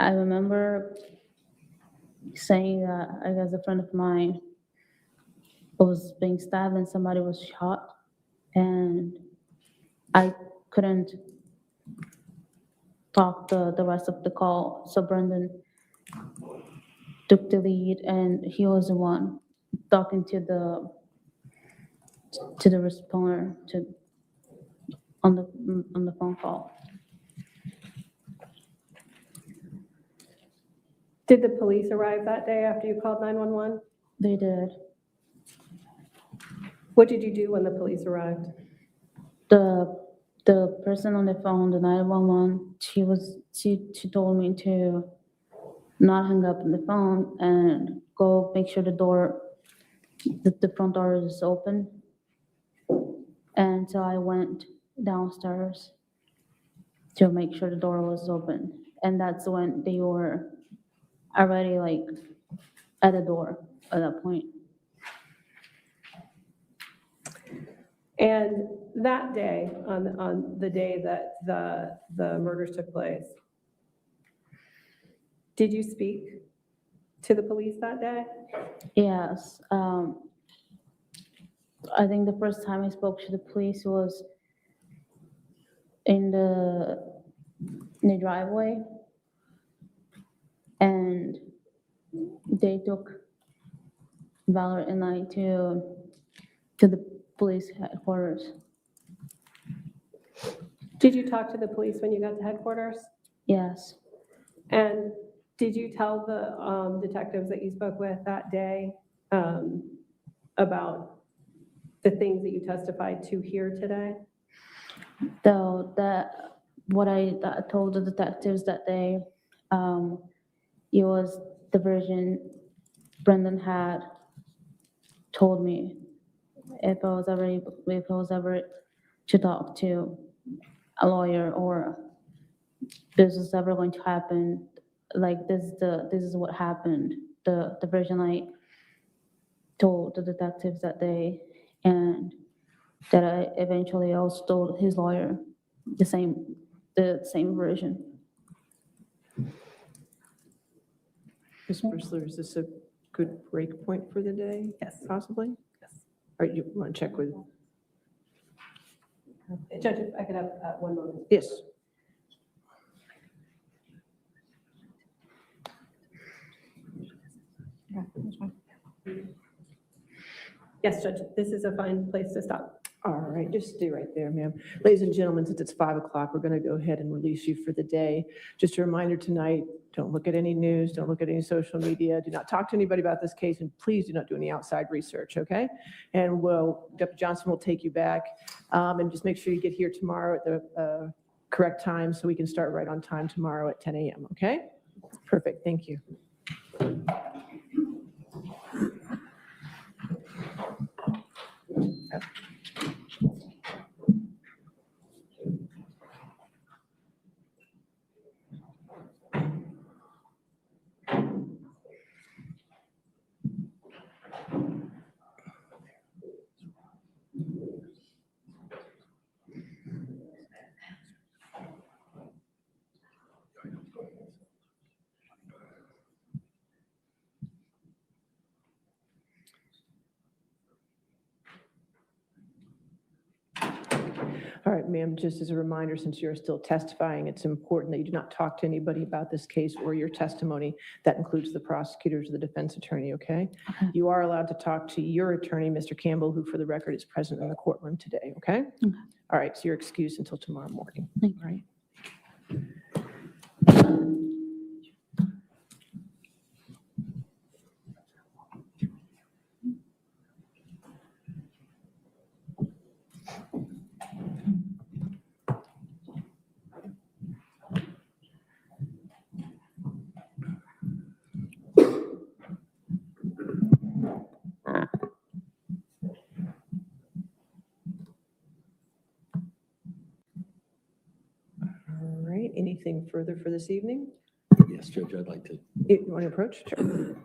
remember saying that I guess a friend of mine was being stabbed and somebody was shot, and I couldn't talk the rest of the call. So Brendan took the lead, and he was the one talking to the responder on the phone call. Did the police arrive that day after you called 911? They did. What did you do when the police arrived? The person on the phone, the 911, she told me to not hang up on the phone and go make sure the front door is open. And so I went downstairs to make sure the door was open. And that's when they were already at the door at that point. And that day, on the day that the murders took place, did you speak to the police that day? Yes. I think the first time I spoke to the police was in the driveway, and they took Valor and I to the police headquarters. Did you talk to the police when you got to headquarters? Yes. And did you tell the detectives that you spoke with that day about the things that you testified to here today? Though what I told the detectives that day, it was the version Brendan had told me. If I was ever to talk to a lawyer, or this is ever going to happen, like this is what happened. The version I told the detectives that day, and that I eventually also told his lawyer the same version. Ms. Bristler, is this a good break point for the day? Yes. Possibly? Yes. All right, you want to check with? Judge, if I could have 1 moment. Yes. Yes, Judge, this is a fine place to stop. All right, just stay right there, ma'am. Ladies and gentlemen, since it's 5 o'clock, we're going to go ahead and release you for the day. Just a reminder tonight, don't look at any news, don't look at any social media, do not talk to anybody about this case, and please do not do any outside research, okay? And Deputy Johnson will take you back, and just make sure you get here tomorrow at the correct time so we can start right on time tomorrow at 10 a.m., okay? Perfect, thank you. All right, ma'am, just as a reminder, since you're still testifying, it's important that you do not talk to anybody about this case or your testimony. That includes the prosecutors or the defense attorney, okay? You are allowed to talk to your attorney, Mr. Campbell, who for the record is present in the courtroom today, okay? All right, so you're excused until tomorrow morning, all right? All right, anything further for this evening? Yes, Judge, I'd like to. You want to approach? Sure.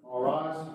All rise.